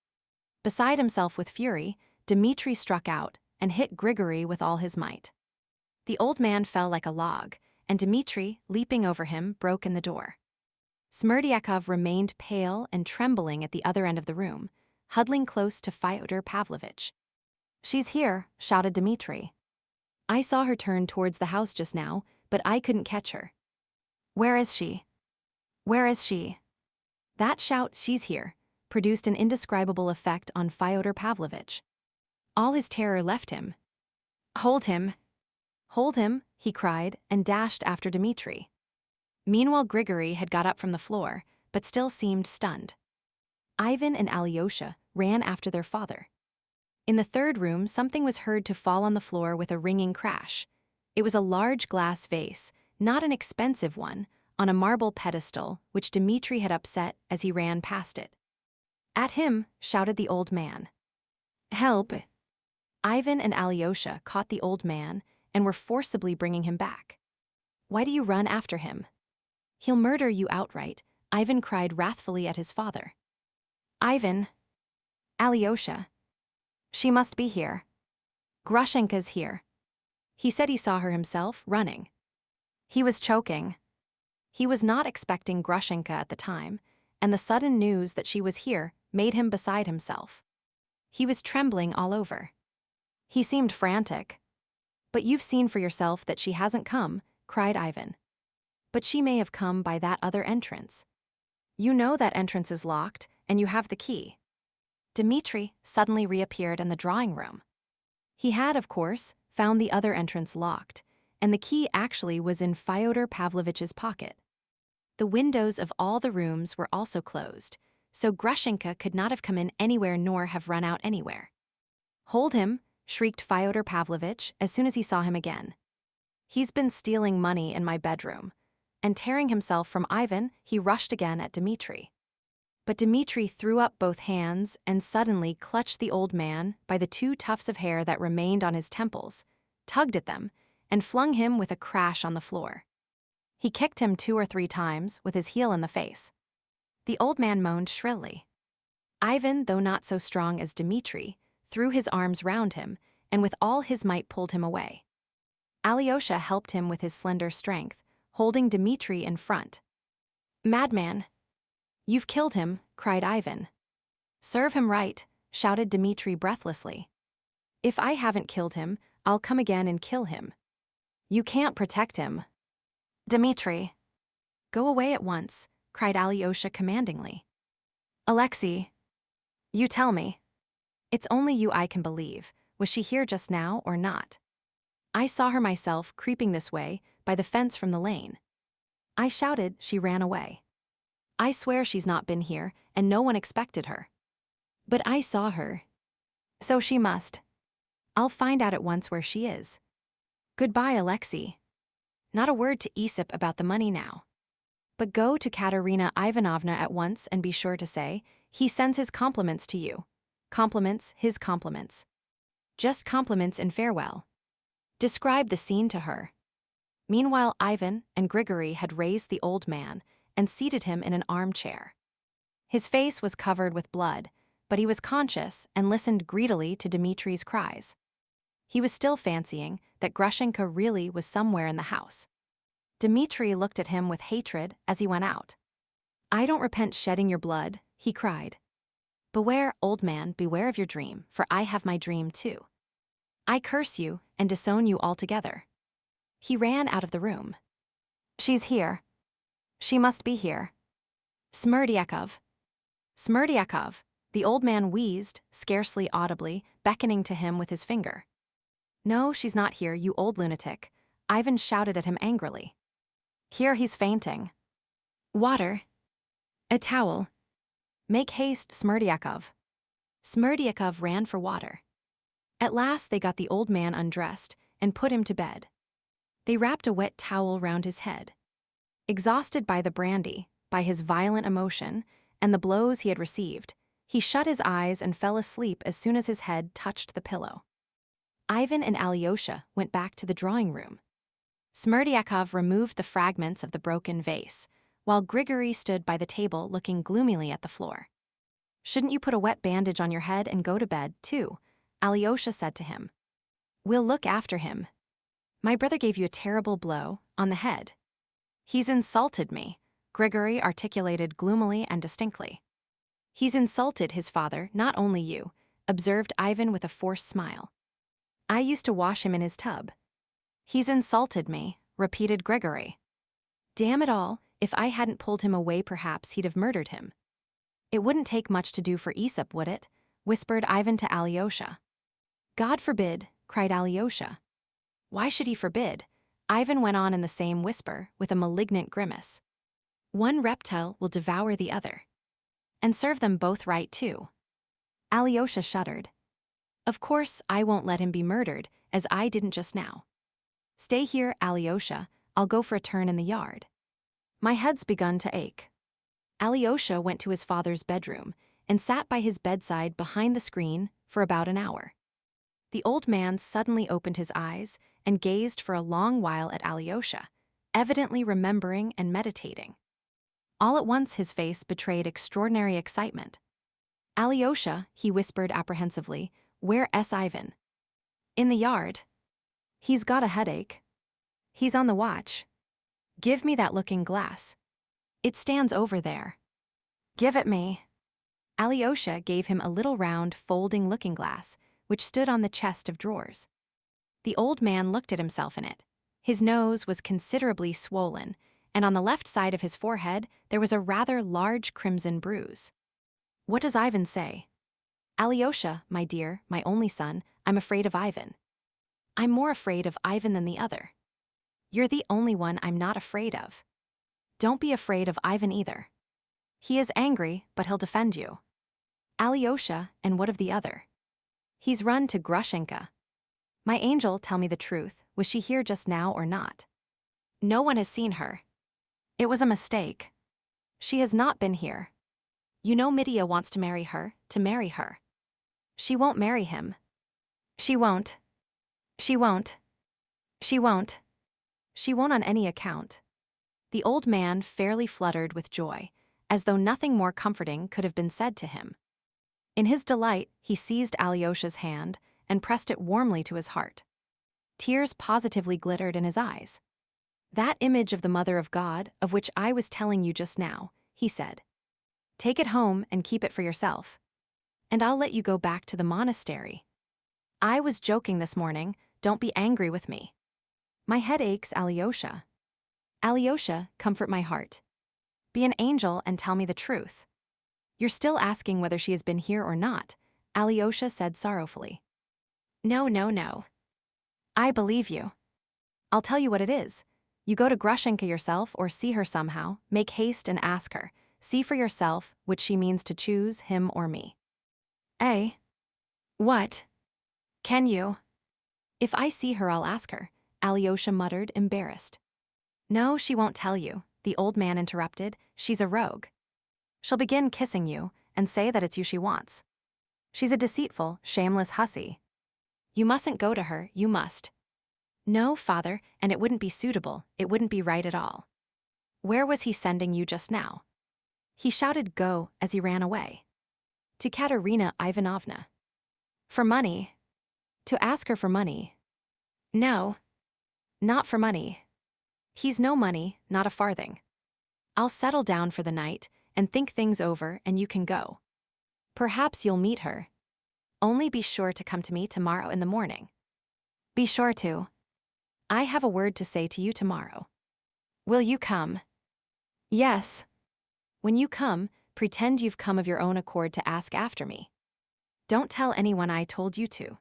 S1: Beside himself with fury, Dmitri struck out and hit Grigory with all his might. The old man fell like a log, and Dmitri, leaping over him, broke in the door. Smerdyakov remained pale and trembling at the other end of the room, huddling close to Fyodor Pavlovitch. She's here, shouted Dmitri. I saw her turn towards the house just now, but I couldn't catch her. Where is she? Where is she? That shout, "She's here," produced an indescribable effect on Fyodor Pavlovitch. All his terror left him. Hold him! Hold him, he cried, and dashed after Dmitri. Meanwhile, Grigory had got up from the floor, but still seemed stunned. Ivan and Alyosha ran after their father. In the third room, something was heard to fall on the floor with a ringing crash. It was a large glass vase, not an expensive one, on a marble pedestal, which Dmitri had upset as he ran past it. At him, shouted the old man. Help! Ivan and Alyosha caught the old man and were forcibly bringing him back. Why do you run after him? He'll murder you outright, Ivan cried wrathfully at his father. Ivan! Alyosha! She must be here. Grushenka's here. He said he saw her himself, running. He was choking. He was not expecting Grushenka at the time, and the sudden news that she was here made him beside himself. He was trembling all over. He seemed frantic. But you've seen for yourself that she hasn't come, cried Ivan. But she may have come by that other entrance. You know that entrance is locked, and you have the key. Dmitri suddenly reappeared in the drawing room. He had, of course, found the other entrance locked, and the key actually was in Fyodor Pavlovitch's pocket. The windows of all the rooms were also closed, so Grushenka could not have come in anywhere nor have run out anywhere. Hold him, shrieked Fyodor Pavlovitch as soon as he saw him again. He's been stealing money in my bedroom. And tearing himself from Ivan, he rushed again at Dmitri. But Dmitri threw up both hands and suddenly clutched the old man by the 2 tufts of hair that remained on his temples, tugged at them, and flung him with a crash on the floor. He kicked him 2 or 3 times with his heel in the face. The old man moaned shrilly. Ivan, though not so strong as Dmitri, threw his arms round him and with all his might pulled him away. Alyosha helped him with his slender strength, holding Dmitri in front. Madman! You've killed him, cried Ivan. Serve him right, shouted Dmitri breathlessly. If I haven't killed him, I'll come again and kill him. You can't protect him. Dmitri! Go away at once, cried Alyosha commandingly. Alexei! You tell me. It's only you I can believe. Was she here just now or not? I saw her myself creeping this way by the fence from the lane. I shouted, she ran away. I swear she's not been here, and no one expected her. But I saw her. So she must. I'll find out at once where she is. Goodbye, Alexei. Not a word to Aesop about the money now. But go to Katerina Ivanovna at once and be sure to say, he sends his compliments to you. Compliments, his compliments. Just compliments and farewell. Describe the scene to her. Meanwhile, Ivan and Grigory had raised the old man and seated him in an armchair. His face was covered with blood, but he was conscious and listened greedily to Dmitri's cries. He was still fancying that Grushenka really was somewhere in the house. Dmitri looked at him with hatred as he went out. I don't repent shedding your blood, he cried. Beware, old man, beware of your dream, for I have my dream too. I curse you and disown you altogether. He ran out of the room. She's here. She must be here. Smerdyakov. Smerdyakov, the old man wheezed, scarcely audibly, beckoning to him with his finger. No, she's not here, you old lunatic, Ivan shouted at him angrily. Here he's fainting. Water. A towel. Make haste, Smerdyakov. Smerdyakov ran for water. At last they got the old man undressed and put him to bed. They wrapped a wet towel round his head. Exhausted by the brandy, by his violent emotion, and the blows he had received, he shut his eyes and fell asleep as soon as his head touched the pillow. Ivan and Alyosha went back to the drawing room. Smerdyakov removed the fragments of the broken vase, while Grigory stood by the table looking gloomily at the floor. Shouldn't you put a wet bandage on your head and go to bed, too? Alyosha said to him. We'll look after him. My brother gave you a terrible blow on the head. He's insulted me, Grigory articulated gloomily and distinctly. He's insulted his father, not only you, observed Ivan with a forced smile. I used to wash him in his tub. He's insulted me, repeated Grigory. Damn it all, If I hadn't pulled him away, perhaps he'd have murdered him. It wouldn't take much to do for Aesop, would it? Whispered Ivan to Alyosha. God forbid, cried Alyosha. Why should he forbid? Ivan went on in the same whisper, with a malignant grimace. One reptile will devour the other. And serve them both right, too. Alyosha shuddered. Of course, I won't let him be murdered, as I didn't just now. Stay here, Alyosha, I'll go for a turn in the yard. My head's begun to ache. Alyosha went to his father's bedroom and sat by his bedside behind the screen for about an hour. The old man suddenly opened his eyes and gazed for a long while at Alyosha, evidently remembering and meditating. All at once his face betrayed extraordinary excitement. Alyosha, he whispered apprehensively, where is Ivan? In the yard. He's got a headache. He's on the watch. Give me that looking glass. It stands over there. Give it me. Alyosha gave him a little round, folding looking glass, which stood on the chest of drawers. The old man looked at himself in it. His nose was considerably swollen, and on the left side of his forehead there was a rather large crimson bruise. What does Ivan say? Alyosha, my dear, my only son, I'm afraid of Ivan. I'm more afraid of Ivan than the other. You're the only one I'm not afraid of. Don't be afraid of Ivan either. He is angry, but he'll defend you. Alyosha, and what of the other? He's run to Grushenka. My angel, tell me the truth, was she here just now or not? No one has seen her. It was a mistake. She has not been here. You know Mitia wants to marry her, She won't marry him. She won't. She won't. She won't. She won't on any account. The old man fairly fluttered with joy, as though nothing more comforting could have been said to him. In his delight, he seized Alyosha's hand and pressed it warmly to his heart. Tears positively glittered in his eyes. That image of the Mother of God, of which I was telling you just now, he said. Take it home and keep it for yourself. And I'll let you go back to the monastery. I was joking this morning, don't be angry with me. My head aches, Alyosha. Alyosha, comfort my heart. Be an angel and tell me the truth. You're still asking whether she has been here or not, Alyosha said sorrowfully. No, no, no. I believe you. I'll tell you what it is. You go to Grushenka yourself or see her somehow, make haste and ask her. See for yourself which she means to choose, him or me. Eh? What? Can you? If I see her, I'll ask her, Alyosha muttered, embarrassed. No, she won't tell you, the old man interrupted. She's a rogue. She'll begin kissing you and say that it's you she wants. She's a deceitful, shameless hussy. You mustn't go to her, you must. No, father, and it wouldn't be suitable, it wouldn't be right at all. Where was he sending you just now? He shouted go as he ran away. To Katerina Ivanovna. For money. To ask her for money. No. Not for money. He's no money, not a farthing. I'll settle down for the night and think things over and you can go. Perhaps you'll meet her. Only be sure to come to me tomorrow in the morning. Be sure to. I have a word to say to you tomorrow. Will you come? Yes. When you come, pretend you've come of your own accord to ask after me. Don't tell anyone I told you to.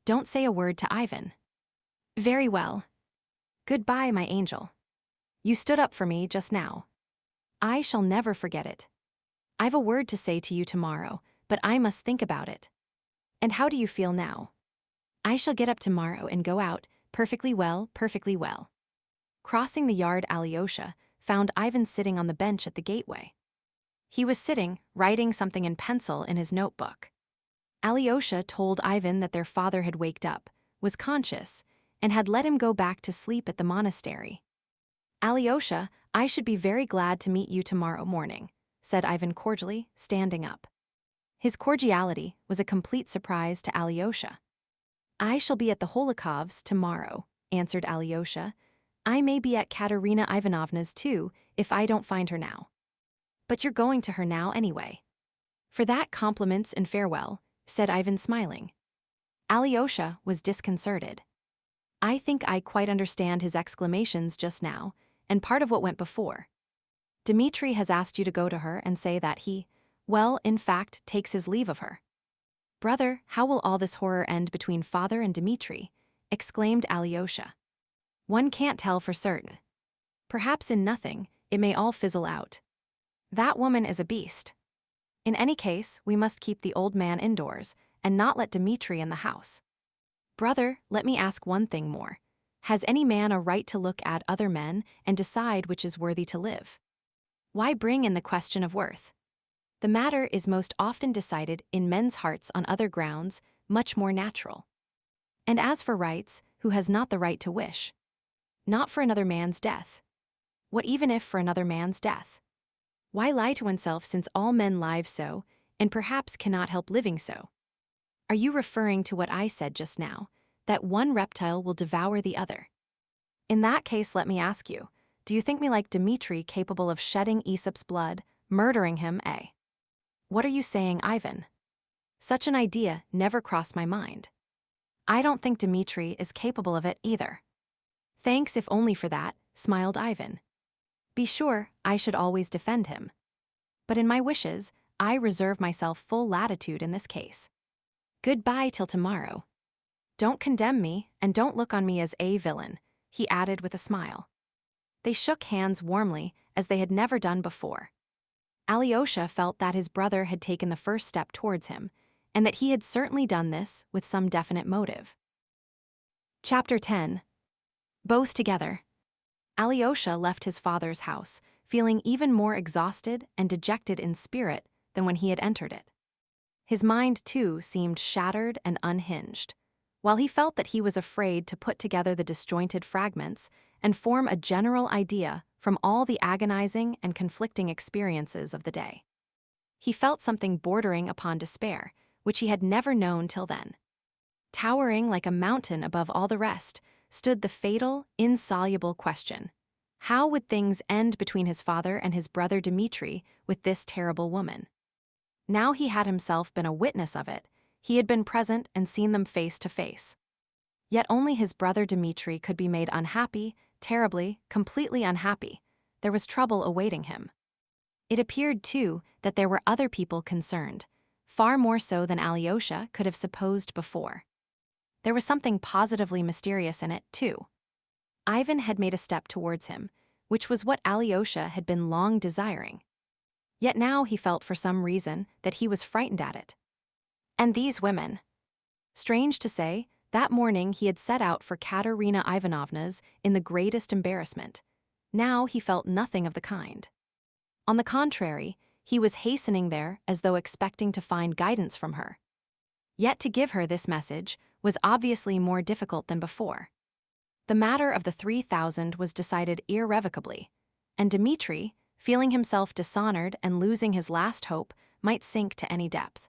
S1: Don't say a word to Ivan. Very well. Goodbye, my angel. You stood up for me just now. I shall never forget it. I've a word to say to you tomorrow, but I must think about it. And how do you feel now? I shall get up tomorrow and go out, perfectly well, perfectly well. Crossing the yard, Alyosha found Ivan sitting on the bench at the gateway. He was sitting, writing something in pencil in his notebook. Alyosha told Ivan that their father had waked up, was conscious, and had let him go back to sleep at the monastery. Alyosha, I should be very glad to meet you tomorrow morning, said Ivan cordially, standing up. His cordiality was a complete surprise to Alyosha. I shall be at the Holikovs tomorrow, answered Alyosha. I may be at Katerina Ivanovna's too, if I don't find her now. But you're going to her now anyway. For that, compliments and farewell, said Ivan, smiling. Alyosha was disconcerted. I think I quite understand his exclamations just now, and part of what went before. Dmitri has asked you to go to her and say that he, well, in fact, takes his leave of her." "Brother, how will all this horror end between father and Dmitri?" exclaimed Alyosha. "One can't tell for certain. Perhaps in nothing, it may all fizzle out. That woman is a beast. In any case, we must keep the old man indoors and not let Dmitri in the house. Brother, let me ask one thing more. Has any man a right to look at other men and decide which is worthy to live? Why bring in the question of worth? The matter is most often decided in men's hearts on other grounds, much more natural. And as for rights, who has not the right to wish? Not for another man's death. What even if for another man's death? Why lie to oneself since all men live so, and perhaps cannot help living so? Are you referring to what I said just now, that one reptile will devour the other? In that case, let me ask you, do you think me like Dmitri capable of shedding Aesop's blood, murdering him, eh? What are you saying, Ivan? Such an idea never crossed my mind. I don't think Dmitri is capable of it either. Thanks if only for that, smiled Ivan. Be sure, I should always defend him. But in my wishes, I reserve myself full latitude in this case. Goodbye till tomorrow. Don't condemn me, and don't look on me as a villain, he added with a smile. They shook hands warmly, as they had never done before. Alyosha felt that his brother had taken the first step towards him, and that he had certainly done this with some definite motive. Chapter 10. Both together. Alyosha left his father's house, feeling even more exhausted and dejected in spirit than when he had entered it. His mind, too, seemed shattered and unhinged. While he felt that he was afraid to put together the disjointed fragments and form a general idea from all the agonizing and conflicting experiences of the day. He felt something bordering upon despair, which he had never known till then. Towering like a mountain above all the rest stood the fatal, insoluble question: how would things end between his father and his brother Dmitri with this terrible woman? Now he had himself been a witness of it. He had been present and seen them face to face. Yet only his brother Dmitri could be made unhappy, terribly, completely unhappy. There was trouble awaiting him. It appeared, too, that there were other people concerned, far more so than Alyosha could have supposed before. There was something positively mysterious in it, too. Ivan had made a step towards him, which was what Alyosha had been long desiring. Yet now he felt for some reason that he was frightened at it. And these women. Strange to say, that morning he had set out for Katerina Ivanovna's in the greatest embarrassment. Now he felt nothing of the kind. On the contrary, he was hastening there as though expecting to find guidance from her. Yet to give her this message was obviously more difficult than before. The matter of the 3,000 was decided irrevocably, and Dmitri, feeling himself dishonored and losing his last hope, might sink to any depth.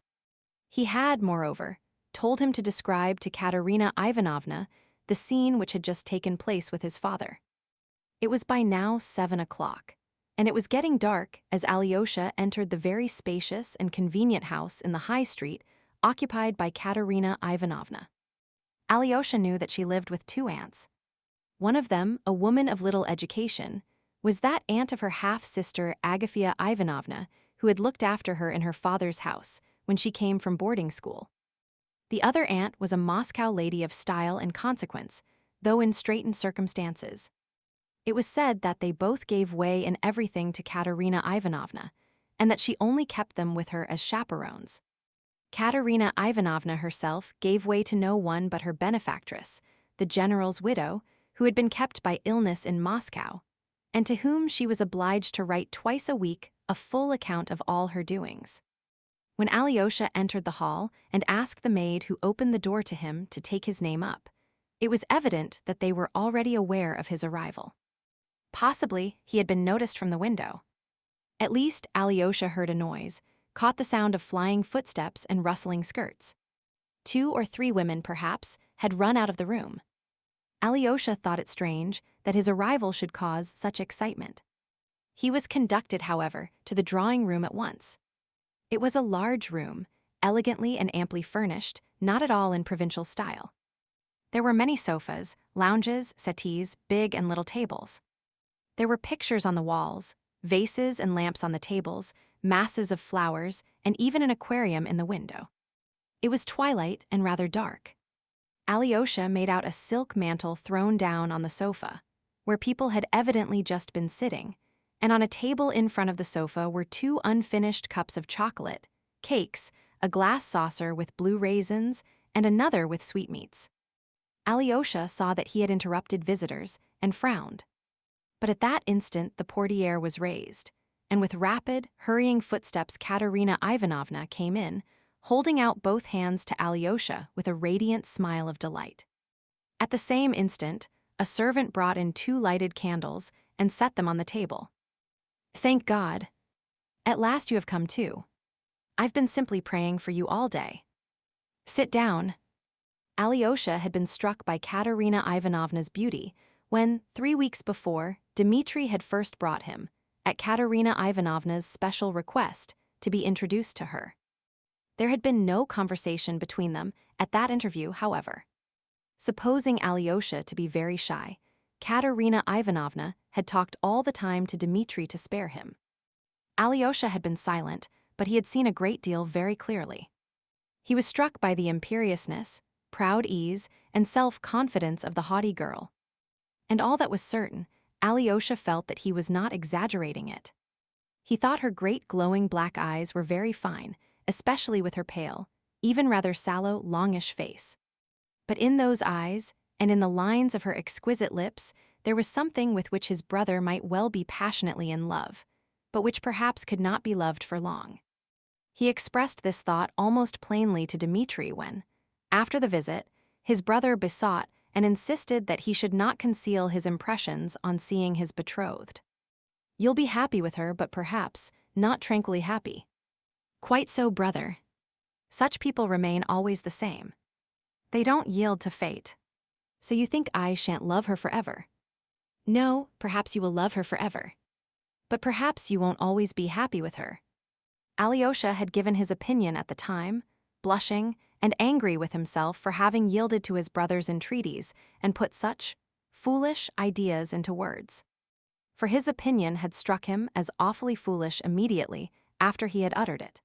S1: He had, moreover, told him to describe to Katerina Ivanovna the scene which had just taken place with his father. It was by now 7 o'clock, and it was getting dark as Alyosha entered the very spacious and convenient house in the High Street occupied by Katerina Ivanovna. Alyosha knew that she lived with 2 aunts. One of them, a woman of little education, was that aunt of her half-sister Agafia Ivanovna who had looked after her in her father's house when she came from boarding school. The other aunt was a Moscow lady of style and consequence, though in straitened circumstances. It was said that they both gave way in everything to Katerina Ivanovna, and that she only kept them with her as chaperones. Katerina Ivanovna herself gave way to no one but her benefactress, the general's widow, who had been kept by illness in Moscow, and to whom she was obliged to write twice a week a full account of all her doings. When Alyosha entered the hall and asked the maid who opened the door to him to take his name up, it was evident that they were already aware of his arrival. Possibly he had been noticed from the window. At least Alyosha heard a noise, caught the sound of flying footsteps and rustling skirts. 2 or 3 women, perhaps, had run out of the room. Alyosha thought it strange that his arrival should cause such excitement. He was conducted, however, to the drawing room at once. It was a large room, elegantly and amply furnished, not at all in provincial style. There were many sofas, lounges, settees, big and little tables. There were pictures on the walls, vases and lamps on the tables, masses of flowers, and even an aquarium in the window. It was twilight and rather dark. Alyosha made out a silk mantle thrown down on the sofa, where people had evidently just been sitting, and on a table in front of the sofa were 2 unfinished cups of chocolate, cakes, a glass saucer with blue raisins, and another with sweetmeats. Alyosha saw that he had interrupted visitors and frowned. But at that instant the portiere was raised, and with rapid, hurrying footsteps Katerina Ivanovna came in, holding out both hands to Alyosha with a radiant smile of delight. At the same instant, a servant brought in 2 lighted candles and set them on the table. "Thank God. At last you have come too. I've been simply praying for you all day. Sit down." Alyosha had been struck by Katerina Ivanovna's beauty when, 3 weeks before, Dmitri had first brought him, at Katerina Ivanovna's special request, to be introduced to her. There had been no conversation between them at that interview, however. Supposing Alyosha to be very shy, Katerina Ivanovna had talked all the time to Dmitri to spare him. Alyosha had been silent, but he had seen a great deal very clearly. He was struck by the imperiousness, proud ease, and self-confidence of the haughty girl. And all that was certain, Alyosha felt that he was not exaggerating it. He thought her great glowing black eyes were very fine, especially with her pale, even rather sallow, longish face. But in those eyes, and in the lines of her exquisite lips, there was something with which his brother might well be passionately in love, but which perhaps could not be loved for long. He expressed this thought almost plainly to Dmitri when, after the visit, his brother besought and insisted that he should not conceal his impressions on seeing his betrothed. "You'll be happy with her, but perhaps not tranquilly happy." "Quite so, brother. Such people remain always the same. They don't yield to fate. So you think I shan't love her forever?" "No, perhaps you will love her forever. But perhaps you won't always be happy with her." Alyosha had given his opinion at the time, blushing and angry with himself for having yielded to his brother's entreaties and put such foolish ideas into words. For his opinion had struck him as awfully foolish immediately after he had uttered it.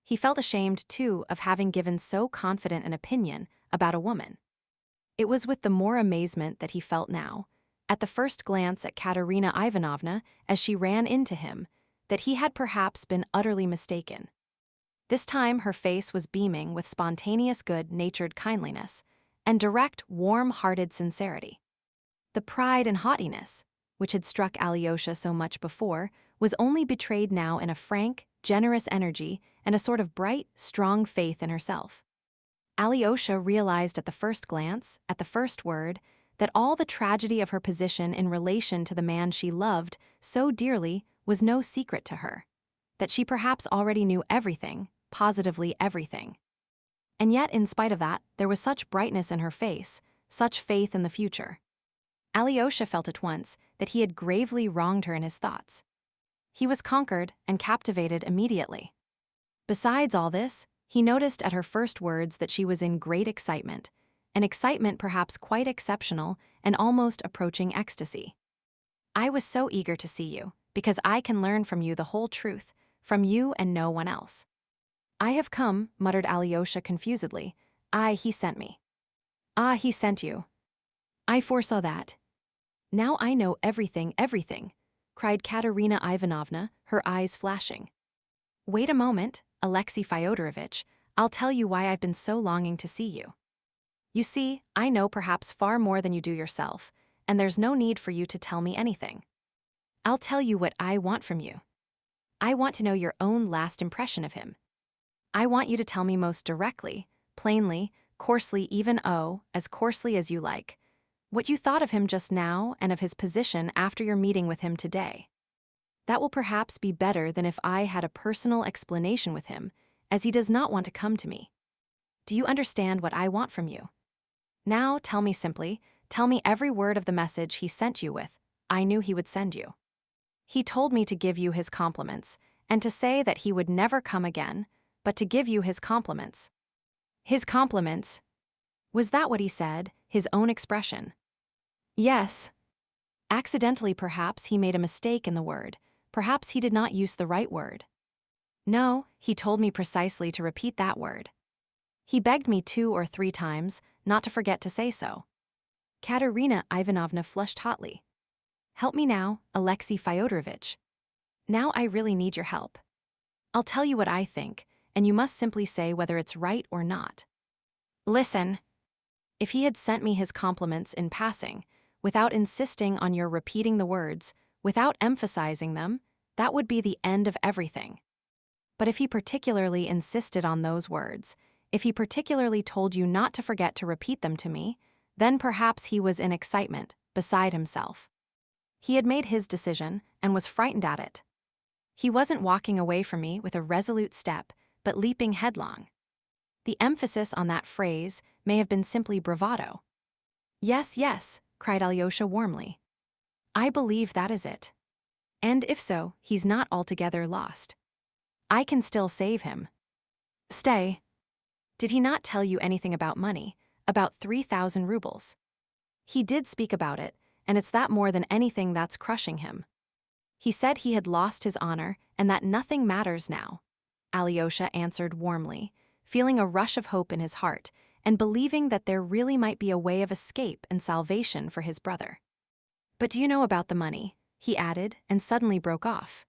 S1: He felt ashamed, too, of having given so confident an opinion about a woman. It was with the more amazement that he felt now, at the first glance at Katerina Ivanovna as she ran into him, that he had perhaps been utterly mistaken. This time her face was beaming with spontaneous good-natured kindliness and direct, warm-hearted sincerity. The pride and haughtiness, which had struck Alyosha so much before, was only betrayed now in a frank, generous energy and a sort of bright, strong faith in herself. Alyosha realized at the first glance, at the first word, that all the tragedy of her position in relation to the man she loved so dearly was no secret to her, that she perhaps already knew everything, positively everything. And yet, in spite of that, there was such brightness in her face, such faith in the future. Alyosha felt at once that he had gravely wronged her in his thoughts. He was conquered and captivated immediately. Besides all this, he noticed at her first words that she was in great excitement, an excitement perhaps quite exceptional and almost approaching ecstasy. "I was so eager to see you, because I can learn from you the whole truth, from you and no one else." "I have come," muttered Alyosha confusedly. He sent me." "Ah, he sent you. I foresaw that. Now I know everything, everything," cried Katerina Ivanovna, her eyes flashing. "Wait a moment, Alexei Fyodorovitch, I'll tell you why I've been so longing to see you. You see, I know perhaps far more than you do yourself, and there's no need for you to tell me anything. I'll tell you what I want from you. I want to know your own last impression of him. I want you to tell me most directly, plainly, coarsely, even as coarsely as you like, what you thought of him just now and of his position after your meeting with him today. That will perhaps be better than if I had a personal explanation with him, as he does not want to come to me. Do you understand what I want from you? Now tell me simply, tell me every word of the message he sent you with, I knew he would send you. He told me to give you his compliments, and to say that he would never come again, but to give you his compliments." "His compliments? Was that what he said, his own expression?" "Yes. Accidentally, perhaps, he made a mistake in the word. Perhaps he did not use the right word. No, he told me precisely to repeat that word. He begged me 2 or 3 times not to forget to say so. Katerina Ivanovna flushed hotly. Help me now, Alexei Fyodorovitch. Now I really need your help. I'll tell you what I think, and you must simply say whether it's right or not. Listen. If he had sent me his compliments in passing, without insisting on your repeating the words, without emphasizing them, that would be the end of everything. But if he particularly insisted on those words, if he particularly told you not to forget to repeat them to me, then perhaps he was in excitement, beside himself. He had made his decision and was frightened at it. He wasn't walking away from me with a resolute step, but leaping headlong. The emphasis on that phrase may have been simply bravado. Yes, yes, cried Alyosha warmly. I believe that is it. And if so, he's not altogether lost. I can still save him. Stay. Did he not tell you anything about money, about 3,000 rubles? He did speak about it, and it's that more than anything that's crushing him. He said he had lost his honor and that nothing matters now. Alyosha answered warmly, feeling a rush of hope in his heart and believing that there really might be a way of escape and salvation for his brother. But do you know about the money? He added, and suddenly broke off.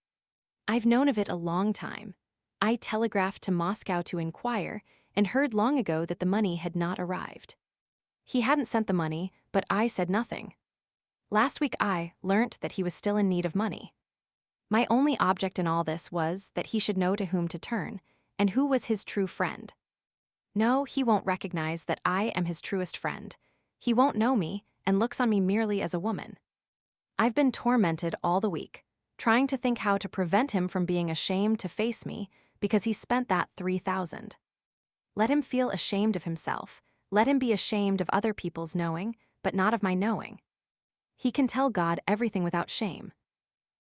S1: I've known of it a long time. I telegraphed to Moscow to inquire and heard long ago that the money had not arrived. He hadn't sent the money, but I said nothing. Last week I learnt that he was still in need of money. My only object in all this was that he should know to whom to turn, and who was his true friend. No, he won't recognize that I am his truest friend. He won't know me and looks on me merely as a woman. I've been tormented all the week, trying to think how to prevent him from being ashamed to face me because he spent that 3,000. Let him feel ashamed of himself. Let him be ashamed of other people's knowing, but not of my knowing. He can tell God everything without shame.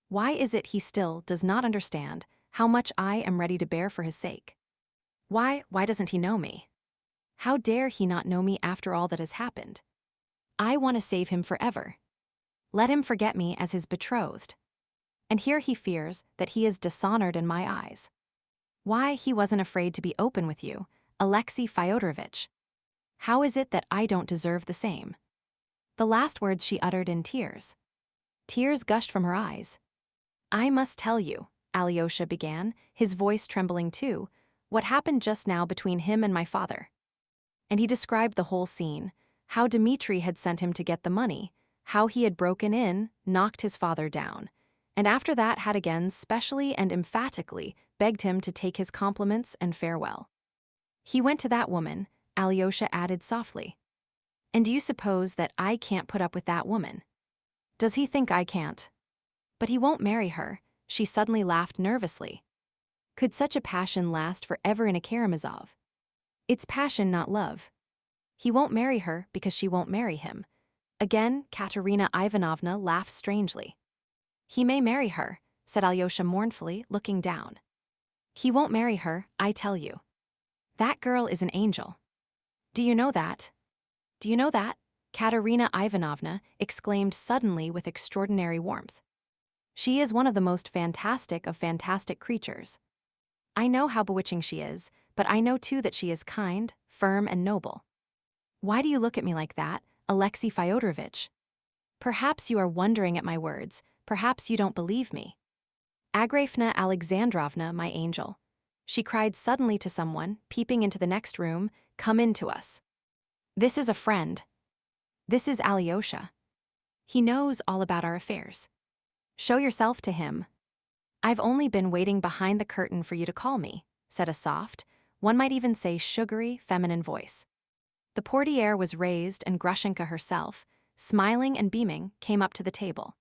S1: Why is it he still does not understand how much I am ready to bear for his sake? Why doesn't he know me? How dare he not know me after all that has happened? I want to save him forever. Let him forget me as his betrothed. And here he fears that he is dishonored in my eyes. Why he wasn't afraid to be open with you, Alexei Fyodorovitch. How is it that I don't deserve the same? The last words she uttered in tears. Tears gushed from her eyes. I must tell you, Alyosha began, his voice trembling too, what happened just now between him and my father. And he described the whole scene, how Dmitri had sent him to get the money, how he had broken in, knocked his father down, and after that had again specially and emphatically begged him to take his compliments and farewell. He went to that woman, Alyosha added softly. And do you suppose that I can't put up with that woman? Does he think I can't? But he won't marry her, she suddenly laughed nervously. Could such a passion last forever in a Karamazov? It's passion, not love. He won't marry her because she won't marry him. Again, Katerina Ivanovna laughed strangely. He may marry her, said Alyosha mournfully, looking down. He won't marry her, I tell you. That girl is an angel. Do you know that? Do you know that? Katerina Ivanovna exclaimed suddenly with extraordinary warmth. She is one of the most fantastic of fantastic creatures. I know how bewitching she is, but I know too that she is kind, firm, and noble. Why do you look at me like that, Alexei Fyodorovitch? Perhaps you are wondering at my words, perhaps you don't believe me. Agrafena Alexandrovna, my angel. She cried suddenly to someone, peeping into the next room, come in to us. This is a friend. This is Alyosha. He knows all about our affairs. Show yourself to him. I've only been waiting behind the curtain for you to call me, said a soft, one might even say sugary, feminine voice. The portiere was raised and Grushenka herself, smiling and beaming, came up to the table.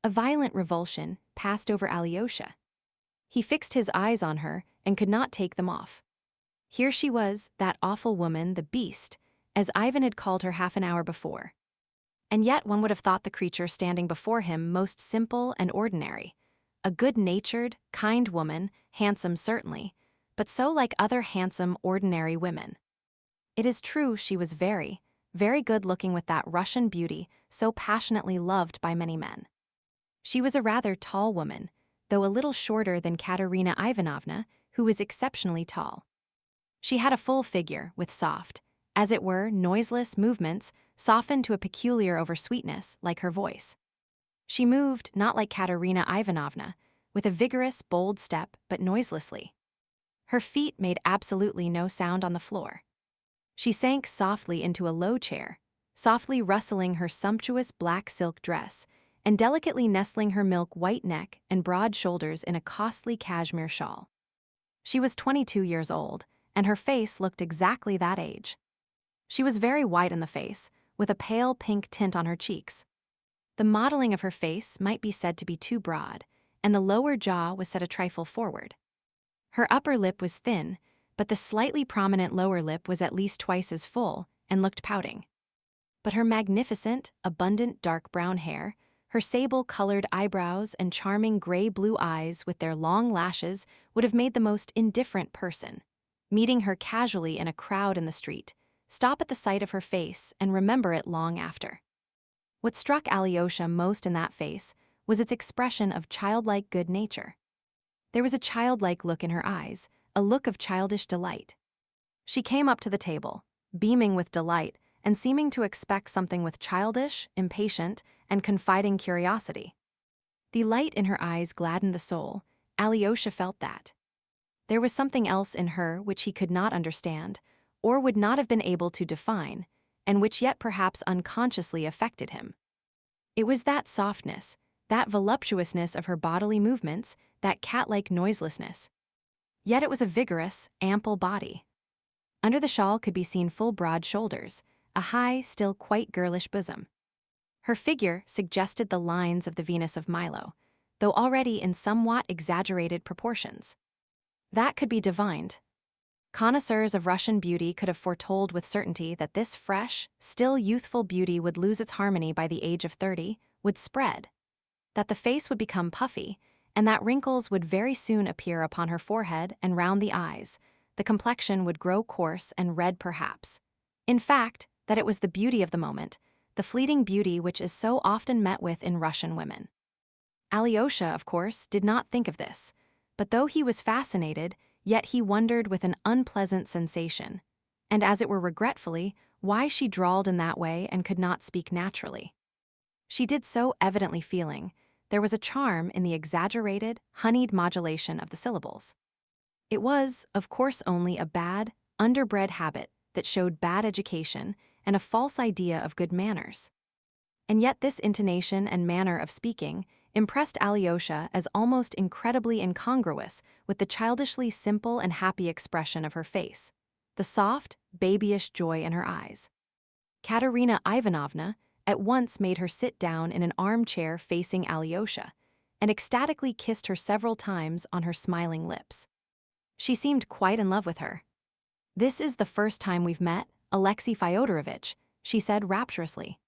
S1: A violent revulsion passed over Alyosha. He fixed his eyes on her and could not take them off. Here she was, that awful woman, the beast, as Ivan had called her half an hour before. And yet one would have thought the creature standing before him most simple and ordinary. A good-natured, kind woman, handsome certainly, but so like other handsome, ordinary women. It is true she was very, very good-looking with that Russian beauty so passionately loved by many men. She was a rather tall woman, though a little shorter than Katerina Ivanovna, who was exceptionally tall. She had a full figure with soft, as it were, noiseless movements, softened to a peculiar oversweetness, like her voice. She moved, not like Katerina Ivanovna, with a vigorous, bold step, but noiselessly. Her feet made absolutely no sound on the floor. She sank softly into a low chair, softly rustling her sumptuous black silk dress, and delicately nestling her milk-white neck and broad shoulders in a costly cashmere shawl. She was 22 years old, and her face looked exactly that age. She was very white in the face, with a pale pink tint on her cheeks. The modeling of her face might be said to be too broad, and the lower jaw was set a trifle forward. Her upper lip was thin, but the slightly prominent lower lip was at least twice as full and looked pouting. But her magnificent, abundant dark brown hair, her sable-colored eyebrows and charming gray-blue eyes with their long lashes would have made the most indifferent person, meeting her casually in a crowd in the street, stop at the sight of her face and remember it long after. What struck Alyosha most in that face was its expression of childlike good nature. There was a childlike look in her eyes, a look of childish delight. She came up to the table, beaming with delight and seeming to expect something with childish, impatient, and confiding curiosity. The light in her eyes gladdened the soul. Alyosha felt that. There was something else in her which he could not understand, or would not have been able to define, and which yet perhaps unconsciously affected him. It was that softness, that voluptuousness of her bodily movements, that cat-like noiselessness. Yet it was a vigorous, ample body. Under the shawl could be seen full broad shoulders, a high, still quite girlish bosom. Her figure suggested the lines of the Venus of Milo, though already in somewhat exaggerated proportions. That could be divined. Connoisseurs of Russian beauty could have foretold with certainty that this fresh, still youthful beauty would lose its harmony by the age of 30, would spread, that the face would become puffy, and that wrinkles would very soon appear upon her forehead and round the eyes, the complexion would grow coarse and red perhaps. In fact, that it was the beauty of the moment, the fleeting beauty which is so often met with in Russian women. Alyosha, of course, did not think of this, but though he was fascinated, yet he wondered with an unpleasant sensation, and as it were regretfully, why she drawled in that way and could not speak naturally. She did so evidently feeling. There was a charm in the exaggerated, honeyed modulation of the syllables. It was, of course, only a bad, underbred habit that showed bad education and a false idea of good manners. And yet this intonation and manner of speaking impressed Alyosha as almost incredibly incongruous with the childishly simple and happy expression of her face, the soft, babyish joy in her eyes. Katerina Ivanovna at once made her sit down in an armchair facing Alyosha, and ecstatically kissed her several times on her smiling lips. She seemed quite in love with her. "This is the first time we've met, Alexei Fyodorovitch," she said rapturously.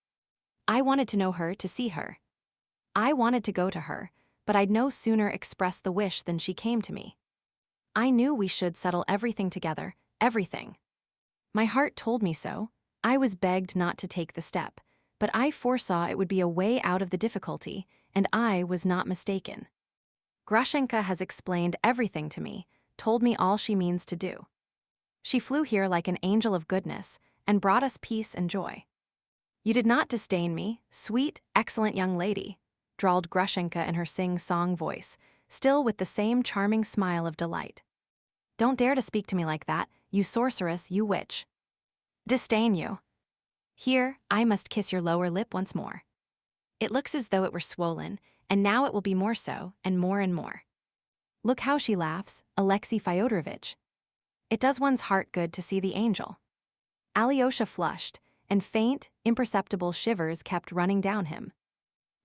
S1: "I wanted to know her to see her. I wanted to go to her, but I'd no sooner expressed the wish than she came to me. I knew we should settle everything together, everything. My heart told me so. I was begged not to take the step, but I foresaw it would be a way out of the difficulty, and I was not mistaken. Grushenka has explained everything to me, told me all she means to do. She flew here like an angel of goodness and brought us peace and joy. You did not disdain me, sweet, excellent young lady," drawled Grushenka in her sing-song voice, still with the same charming smile of delight. "Don't dare to speak to me like that, you sorceress, you witch. Disdain you. Here, I must kiss your lower lip once more. It looks as though it were swollen, and now it will be more so, and more and more. Look how she laughs, Alexei Fyodorovitch. It does one's heart good to see the angel." Alyosha flushed, and faint, imperceptible shivers kept running down him.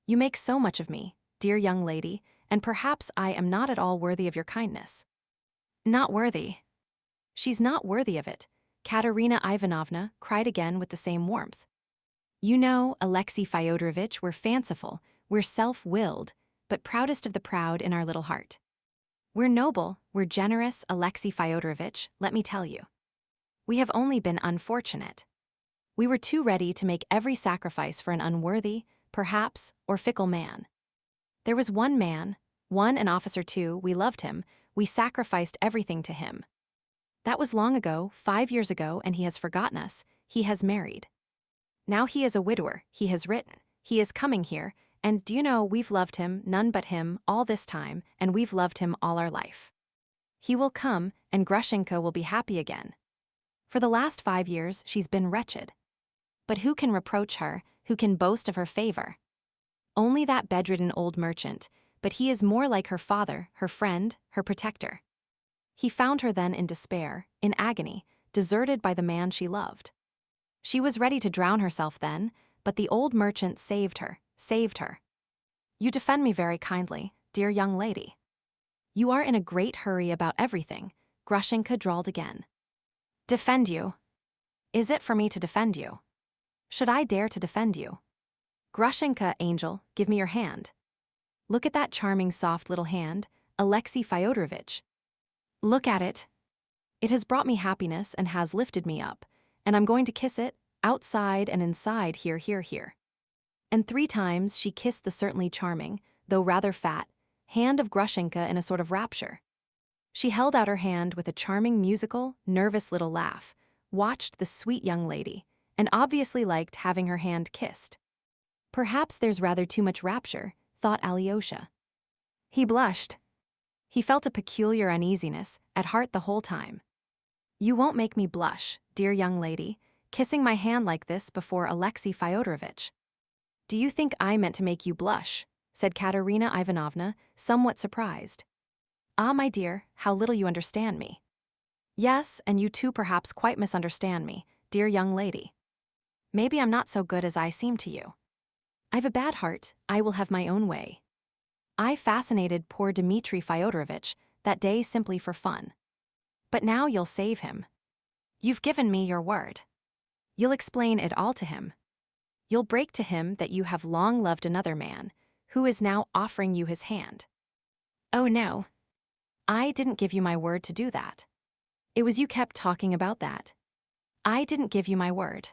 S1: "You make so much of me, dear young lady, and perhaps I am not at all worthy of your kindness." "Not worthy? She's not worthy of it," Katerina Ivanovna cried again with the same warmth. "You know, Alexei Fyodorovitch, we're fanciful, we're self-willed, but proudest of the proud in our little heart. We're noble, we're generous, Alexei Fyodorovitch, let me tell you. We have only been unfortunate. We were too ready to make every sacrifice for an unworthy, perhaps, or fickle man. There was one man, 1 an officer 2, we loved him, we sacrificed everything to him. That was long ago, 5 years ago, and he has forgotten us, he has married. Now he is a widower, he has written, he is coming here, and do you know we've loved him, none but him, all this time, and we've loved him all our life. He will come, and Grushenka will be happy again. For the last 5 years she's been wretched. But who can reproach her, who can boast of her favor? Only that bedridden old merchant, but he is more like her father, her friend, her protector. He found her then in despair, in agony, deserted by the man she loved. She was ready to drown herself then, but the old merchant saved her, saved her. You defend me very kindly, dear young lady. You are in a great hurry about everything, Grushenka drawled again. Defend you? Is it for me to defend you? Should I dare to defend you? Grushenka, angel, give me your hand. Look at that charming soft little hand, Alexei Fyodorovitch. Look at it. It has brought me happiness and has lifted me up, and I'm going to kiss it, outside and inside, here, here, here. And 3 times she kissed the certainly charming, though rather fat, hand of Grushenka in a sort of rapture. She held out her hand with a charming, musical, nervous little laugh, watched the sweet young lady, and obviously liked having her hand kissed. Perhaps there's rather too much rapture, thought Alyosha. He blushed. He felt a peculiar uneasiness at heart the whole time. You won't make me blush, dear young lady, kissing my hand like this before Alexei Fyodorovitch. Do you think I meant to make you blush? Said Katerina Ivanovna, somewhat surprised. Ah, my dear, how little you understand me. Yes, and you too perhaps quite misunderstand me, dear young lady. Maybe I'm not so good as I seem to you. I've a bad heart, I will have my own way. I fascinated poor Dmitri Fyodorovitch that day simply for fun. But now you'll save him. You've given me your word. You'll explain it all to him. You'll break to him that you have long loved another man, who is now offering you his hand. Oh no. I didn't give you my word to do that. It was you kept talking about that. I didn't give you my word.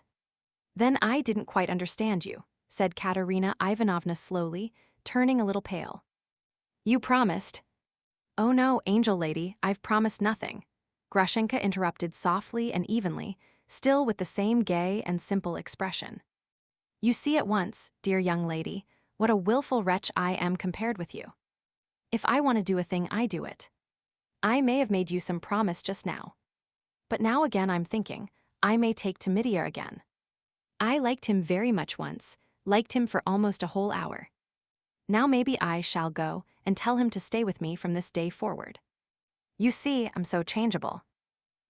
S1: Then I didn't quite understand you, said Katerina Ivanovna slowly, turning a little pale. You promised. Oh no, angel lady, I've promised nothing. Grushenka interrupted softly and evenly, still with the same gay and simple expression. You see at once, dear young lady, what a willful wretch I am compared with you. If I want to do a thing, I do it. I may have made you some promise just now. But now again I'm thinking, I may take to Mitya again. I liked him very much once, liked him for almost a whole hour. Now maybe I shall go and tell him to stay with me from this day forward. You see, I'm so changeable.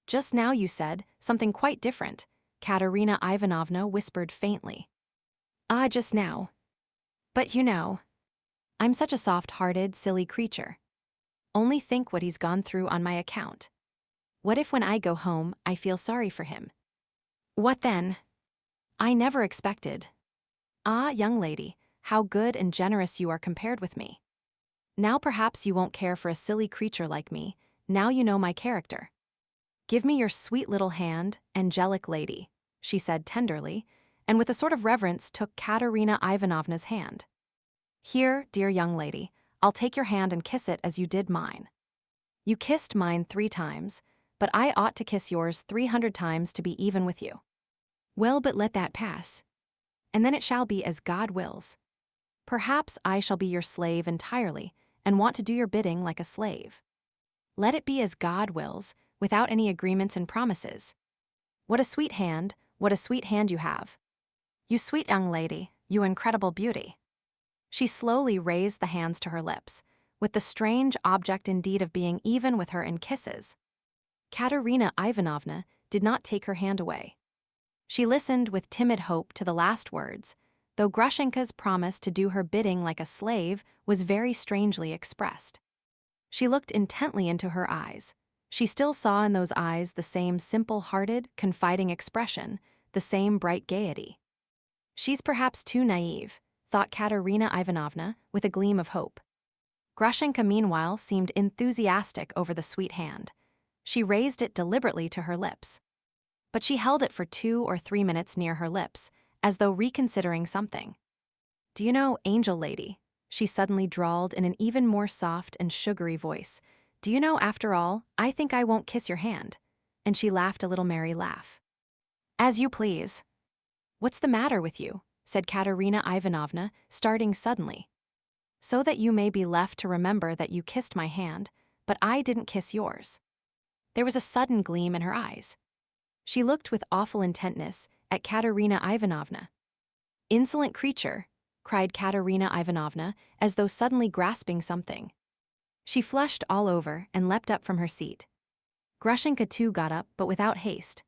S1: Just now you said something quite different, Katerina Ivanovna whispered faintly. Ah, just now. But you know, I'm such a soft-hearted, silly creature. Only think what he's gone through on my account. What if when I go home, I feel sorry for him? What then? I never expected. Ah, young lady, how good and generous you are compared with me. Now perhaps you won't care for a silly creature like me, now you know my character. Give me your sweet little hand, angelic lady, she said tenderly, and with a sort of reverence took Katerina Ivanovna's hand. Here, dear young lady, I'll take your hand and kiss it as you did mine. You kissed mine 3 times, but I ought to kiss yours 300 times to be even with you. Well, but let that pass. And then it shall be as God wills. Perhaps I shall be your slave entirely, and want to do your bidding like a slave. Let it be as God wills, without any agreements and promises. What a sweet hand you have. You sweet young lady, you incredible beauty. She slowly raised the hands to her lips, with the strange object indeed of being even with her in kisses. Katerina Ivanovna did not take her hand away. She listened with timid hope to the last words, though Grushenka's promise to do her bidding like a slave was very strangely expressed. She looked intently into her eyes. She still saw in those eyes the same simple-hearted, confiding expression, the same bright gaiety. She's perhaps too naive, thought Katerina Ivanovna with a gleam of hope. Grushenka meanwhile seemed enthusiastic over the sweet hand. She raised it deliberately to her lips. But she held it for 2 or 3 minutes near her lips, as though reconsidering something. Do you know, angel lady, she suddenly drawled in an even more soft and sugary voice. "Do you know, after all, I think I won't kiss your hand." And she laughed a little merry laugh. "As you please." "What's the matter with you?" said Katerina Ivanovna, starting suddenly. "So that you may be left to remember that you kissed my hand, but I didn't kiss yours." There was a sudden gleam in her eyes. She looked with awful intentness at Katerina Ivanovna. "Insolent creature," cried Katerina Ivanovna, as though suddenly grasping something. She flushed all over and leapt up from her seat. Grushenka too got up, but without haste.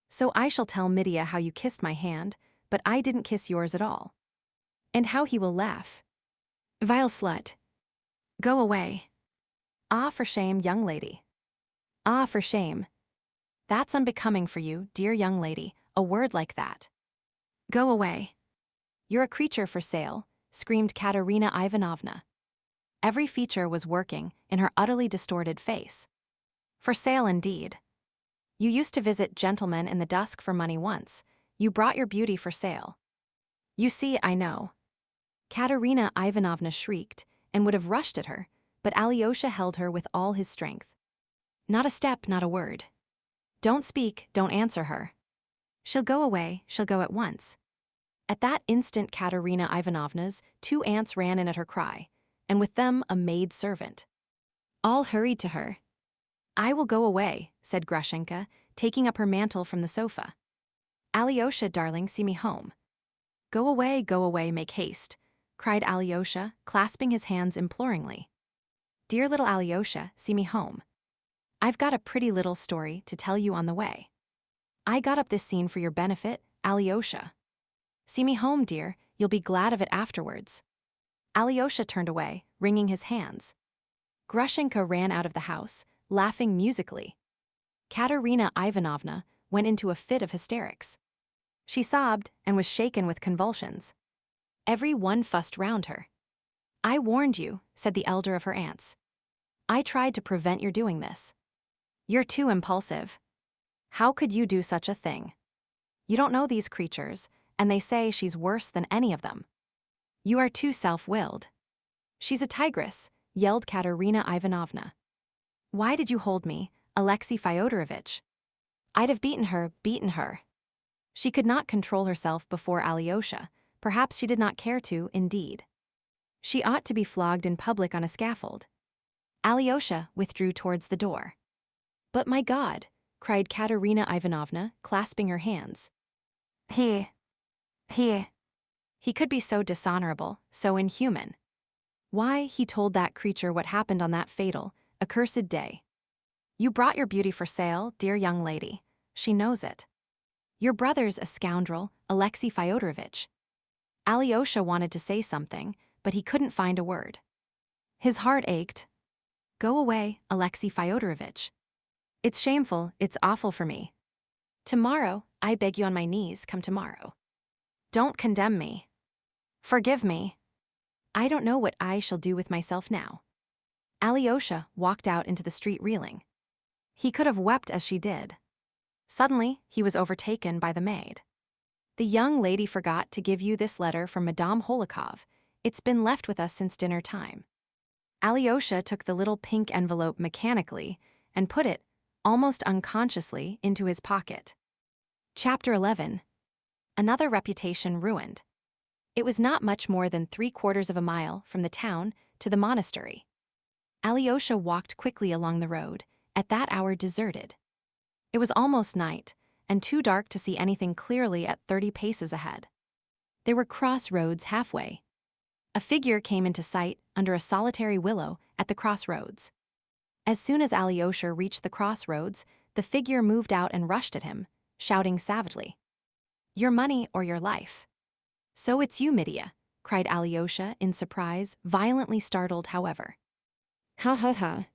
S1: "So I shall tell Mitya how you kissed my hand, but I didn't kiss yours at all. And how he will laugh. Vile slut. Go away. Ah, for shame, young lady. Ah, for shame. That's unbecoming for you, dear young lady, a word like that. Go away. You're a creature for sale," screamed Katerina Ivanovna. Every feature was working in her utterly distorted face. "For sale indeed. You used to visit gentlemen in the dusk for money once. You brought your beauty for sale. You see, I know." Katerina Ivanovna shrieked and would have rushed at her, but Alyosha held her with all his strength. "Not a step, not a word. Don't speak, don't answer her. She'll go away, she'll go at once." At that instant Katerina Ivanovna's 2 aunts ran in at her cry, and with them a maid servant. All hurried to her. "I will go away," said Grushenka, taking up her mantle from the sofa. "Alyosha, darling, see me home." Go away, make haste," cried Alyosha, clasping his hands imploringly. "Dear little Alyosha, see me home. I've got a pretty little story to tell you on the way. I got up this scene for your benefit, Alyosha. See me home, dear, you'll be glad of it afterwards." Alyosha turned away, wringing his hands. Grushenka ran out of the house, laughing musically. Katerina Ivanovna went into a fit of hysterics. She sobbed and was shaken with convulsions. Every one fussed round her. "I warned you," said the elder of her aunts. "I tried to prevent your doing this. You're too impulsive. How could you do such a thing? You don't know these creatures, and they say she's worse than any of them. You are too self-willed." "She's a tigress," yelled Katerina Ivanovna. "Why did you hold me, Alexei Fyodorovitch? I'd have beaten her." She could not control herself before Alyosha. Perhaps she did not care to, indeed. She ought to be flogged in public on a scaffold. Alyosha withdrew towards the door. "But my God," cried Katerina Ivanovna, clasping her hands. He could be so dishonorable, so inhuman. Why, he told that creature what happened on that fatal, accursed day. You brought your beauty for sale, dear young lady. She knows it. Your brother's a scoundrel, Alexei Fyodorovitch." Alyosha wanted to say something, but he couldn't find a word. His heart ached. "Go away, Alexei Fyodorovitch. It's shameful, it's awful for me. Tomorrow, I beg you on my knees, come tomorrow. Don't condemn me. Forgive me. I don't know what I shall do with myself now." Alyosha walked out into the street reeling. He could have wept as she did. Suddenly, he was overtaken by the maid. "The young lady forgot to give you this letter from Madame Holikov. It's been left with us since dinner time." Alyosha took the little pink envelope mechanically and put it, almost unconsciously, into his pocket. Chapter 11. Another reputation ruined. It was not much more than 3/4 of a mile from the town to the monastery. Alyosha walked quickly along the road, at that hour deserted. It was almost night, and too dark to see anything clearly at 30 paces ahead. There were crossroads halfway. A figure came into sight under a solitary willow at the crossroads. As soon as Alyosha reached the crossroads, the figure moved out and rushed at him, shouting savagely, "Your money or your life." "So it's you, Mitya," cried Alyosha in surprise, violently startled, however. "Ha ha ha.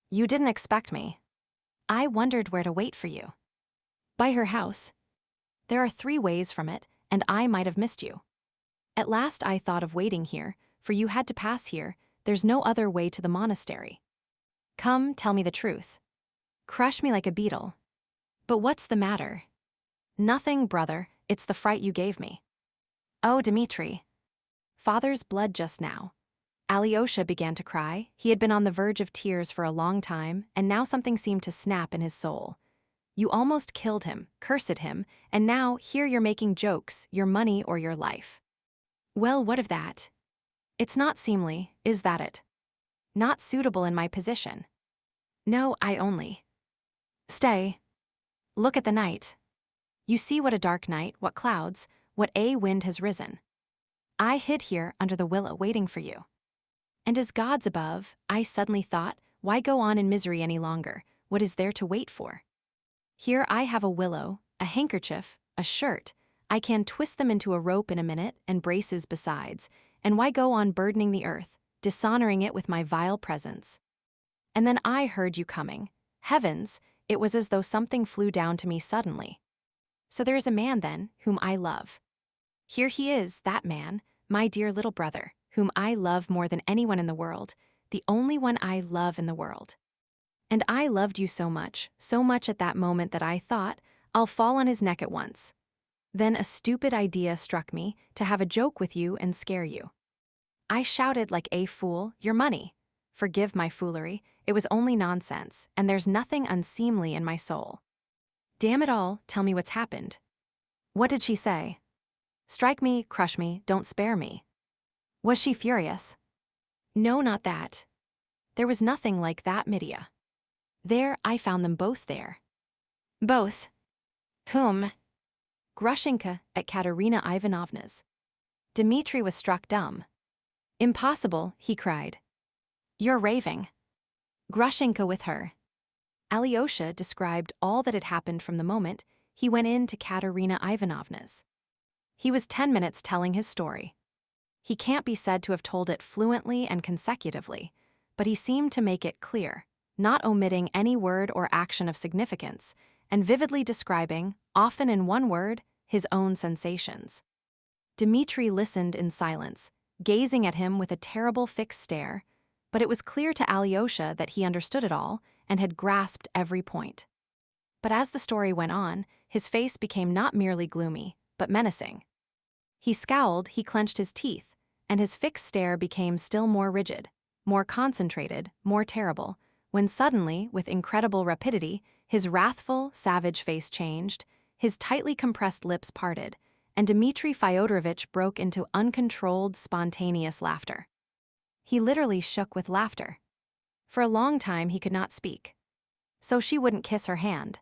S1: You didn't expect me. I wondered where to wait for you." "By her house. There are 3 ways from it, and I might have missed you. At last I thought of waiting here, for you had to pass here, there's no other way to the monastery. Come, tell me the truth. Crush me like a beetle. But what's the matter?" "Nothing, brother, it's the fright you gave me." "Oh, Dmitri. Father's blood just now. Alyosha began to cry. He had been on the verge of tears for a long time, and now something seemed to snap in his soul. You almost killed him, cursed him, and now here you're making jokes, your money or your life. Well, what of that? It's not seemly, is that it? Not suitable in my position. No, I only. Stay. Look at the night. You see what a dark night, what clouds, what a wind has risen. I hid here under the willow waiting for you. And as gods above, I suddenly thought, why go on in misery any longer? What is there to wait for? Here I have a willow, a handkerchief, a shirt. I can twist them into a rope in a minute and braces besides, and why go on burdening the earth, dishonoring it with my vile presence? And then I heard you coming. Heavens, it was as though something flew down to me suddenly. So there is a man then, whom I love. Here he is, that man, my dear little brother, whom I love more than anyone in the world, the only one I love in the world. And I loved you so much at that moment that I thought, I'll fall on his neck at once. Then a stupid idea struck me, to have a joke with you and scare you. I shouted like a fool, your money. Forgive my foolery, it was only nonsense, and there's nothing unseemly in my soul. Damn it all, tell me what's happened. What did she say? Strike me, crush me, don't spare me. Was she furious? No, not that. There was nothing like that, Mitya. There, I found them both there. Both? Whom? Grushenka at Katerina Ivanovna's. Dmitri was struck dumb. Impossible, he cried. You're raving. Grushenka with her. Alyosha described all that had happened from the moment he went in to Katerina Ivanovna's. He was 10 minutes telling his story. He can't be said to have told it fluently and consecutively, but he seemed to make it clear, not omitting any word or action of significance, and vividly describing, often in one word, his own sensations. Dmitri listened in silence, gazing at him with a terrible fixed stare, but it was clear to Alyosha that he understood it all and had grasped every point. But as the story went on, his face became not merely gloomy, but menacing. He scowled, he clenched his teeth, and his fixed stare became still more rigid, more concentrated, more terrible, when suddenly, with incredible rapidity, his wrathful, savage face changed, his tightly compressed lips parted, and Dmitri Fyodorovitch broke into uncontrolled, spontaneous laughter. He literally shook with laughter. For a long time he could not speak. So she wouldn't kiss her hand.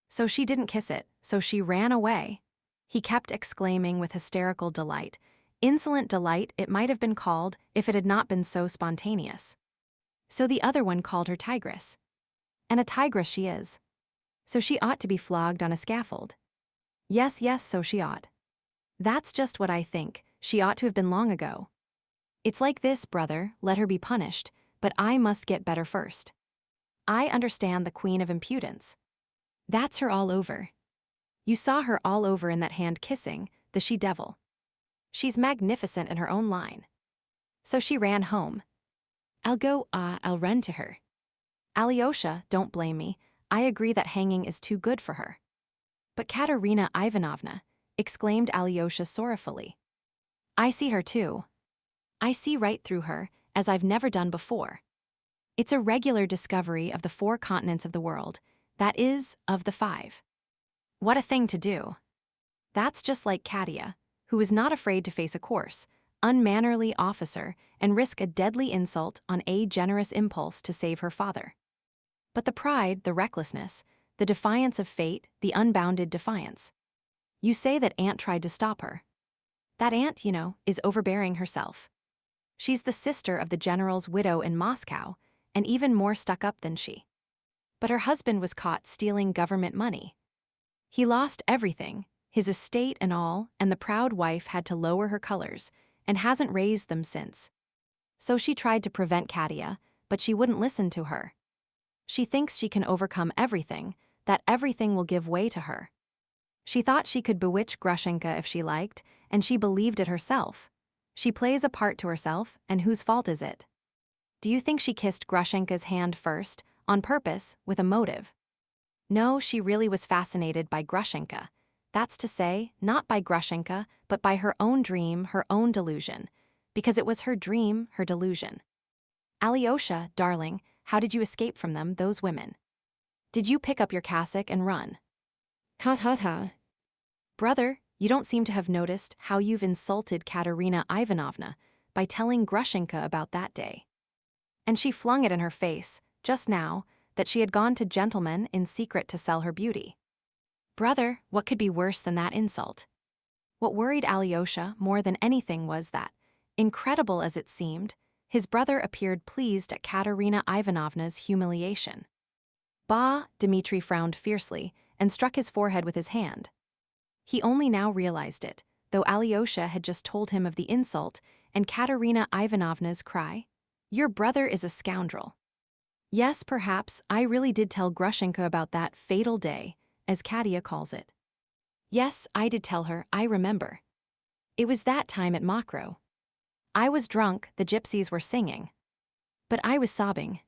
S1: So she didn't kiss it, so she ran away. He kept exclaiming with hysterical delight. Insolent delight it might have been called if it had not been so spontaneous. So the other one called her tigress. And a tigress she is. So she ought to be flogged on a scaffold. Yes, so she ought. That's just what I think, she ought to have been long ago. It's like this, brother, let her be punished, but I must get better first. I understand the queen of impudence. That's her all over. You saw her all over in that hand kissing, the she-devil. She's magnificent in her own line. So she ran home. I'll run to her. Alyosha, don't blame me, I agree that hanging is too good for her. But Katerina Ivanovna, exclaimed Alyosha sorrowfully. I see her too. I see right through her, as I've never done before. It's a regular discovery of the 4 continents of the world, that is, of the 5. What a thing to do. That's just like Katia, who was not afraid to face a coarse, unmannerly officer and risk a deadly insult on a generous impulse to save her father. But the pride, the recklessness, the defiance of fate, the unbounded defiance. You say that Aunt tried to stop her. That aunt, is overbearing herself. She's the sister of the general's widow in Moscow, and even more stuck up than she. But her husband was caught stealing government money. He lost everything, his estate and all, and the proud wife had to lower her colors, and hasn't raised them since. So she tried to prevent Katia, but she wouldn't listen to her. She thinks she can overcome everything, that everything will give way to her. She thought she could bewitch Grushenka if she liked, and she believed it herself. She plays a part to herself, and whose fault is it? Do you think she kissed Grushenka's hand first, on purpose, with a motive? No, she really was fascinated by Grushenka. That's to say, not by Grushenka, but by her own dream, her own delusion. because it was her dream, her delusion. Alyosha, darling, how did you escape from them, those women? Did you pick up your cassock and run? Ha ha ha. Brother, you don't seem to have noticed how you've insulted Katerina Ivanovna by telling Grushenka about that day. And she flung it in her face, just now, that she had gone to gentlemen in secret to sell her beauty. Brother, what could be worse than that insult? What worried Alyosha more than anything was that, incredible as it seemed, his brother appeared pleased at Katerina Ivanovna's humiliation. Bah, Dmitri frowned fiercely and struck his forehead with his hand. He only now realized it, though Alyosha had just told him of the insult and Katerina Ivanovna's cry. Your brother is a scoundrel. Yes, perhaps I really did tell Grushenka about that fatal day, as Katya calls it. Yes, I did tell her, I remember. It was that time at Makro. I was drunk, the gypsies were singing. But I was sobbing.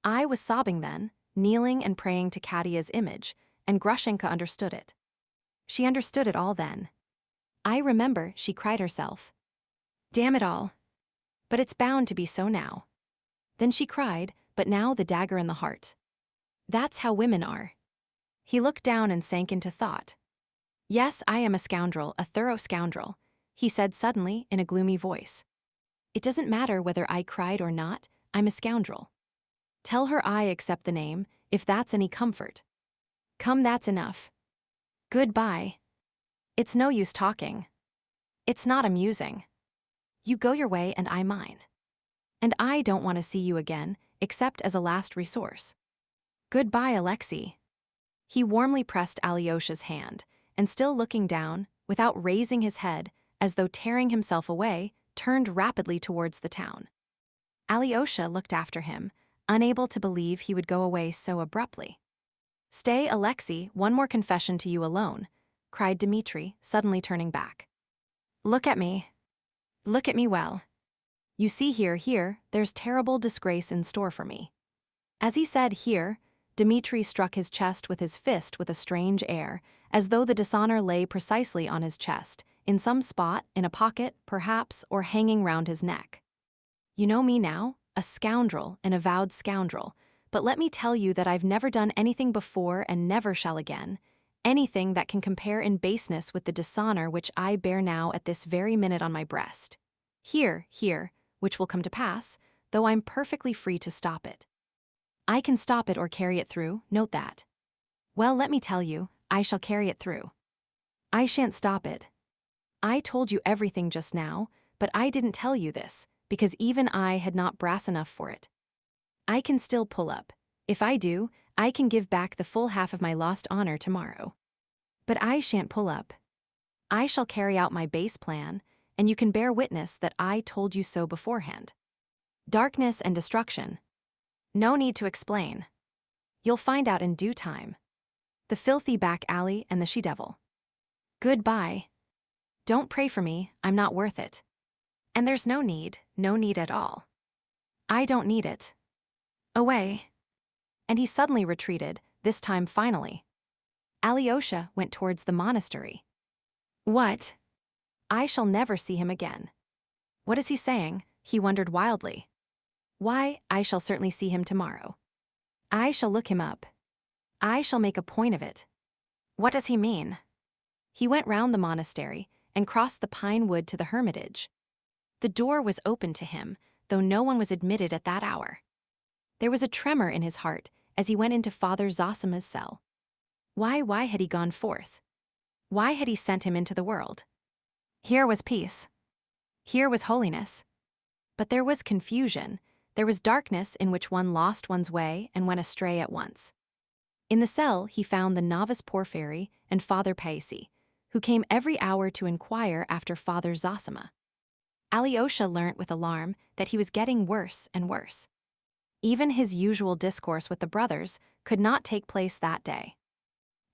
S1: I was sobbing then, kneeling and praying to Katya's image, and Grushenka understood it. She understood it all then. I remember, she cried herself. Damn it all. But it's bound to be so now. Then she cried, but now the dagger in the heart. That's how women are. He looked down and sank into thought. Yes, I am a scoundrel, a thorough scoundrel, he said suddenly in a gloomy voice. It doesn't matter whether I cried or not, I'm a scoundrel. Tell her I accept the name, if that's any comfort. Come, that's enough. Goodbye. It's no use talking. It's not amusing. You go your way and I mine. And I don't want to see you again, except as a last resource. Goodbye, Alexei. He warmly pressed Alyosha's hand, and still looking down, without raising his head, as though tearing himself away, turned rapidly towards the town. Alyosha looked after him, unable to believe he would go away so abruptly. Stay, Alexei, one more confession to you alone, cried Dmitri, suddenly turning back. Look at me. Look at me well. You see here, there's terrible disgrace in store for me. As he said here, Dmitri struck his chest with his fist with a strange air, as though the dishonor lay precisely on his chest, in some spot, in a pocket, perhaps, or hanging round his neck. You know me now, a scoundrel, an avowed scoundrel, but let me tell you that I've never done anything before and never shall again, anything that can compare in baseness with the dishonor which I bear now at this very minute on my breast. Here, which will come to pass, though I'm perfectly free to stop it. I can stop it or carry it through, note that. Well, let me tell you, I shall carry it through. I shan't stop it. I told you everything just now, but I didn't tell you this, because even I had not brass enough for it. I can still pull up. If I do, I can give back the full half of my lost honor tomorrow. But I shan't pull up. I shall carry out my base plan, and you can bear witness that I told you so beforehand. Darkness and destruction. No need to explain. You'll find out in due time. The filthy back alley and the she-devil. Goodbye. Don't pray for me, I'm not worth it. And there's no need at all. I don't need it. Away. And he suddenly retreated, this time finally. Alyosha went towards the monastery. What? I shall never see him again. What is he saying? He wondered wildly. Why, I shall certainly see him tomorrow. I shall look him up. I shall make a point of it. What does he mean? He went round the monastery and crossed the pine wood to the hermitage. The door was open to him, though no one was admitted at that hour. There was a tremor in his heart as he went into Father Zosima's cell. Why had he gone forth? Why had he sent him into the world? Here was peace. Here was holiness. But there was confusion. There was darkness in which one lost one's way and went astray at once. In the cell, he found the novice Porphyry and Father Paisi, who came every hour to inquire after Father Zosima. Alyosha learnt with alarm that he was getting worse and worse. Even his usual discourse with the brothers could not take place that day.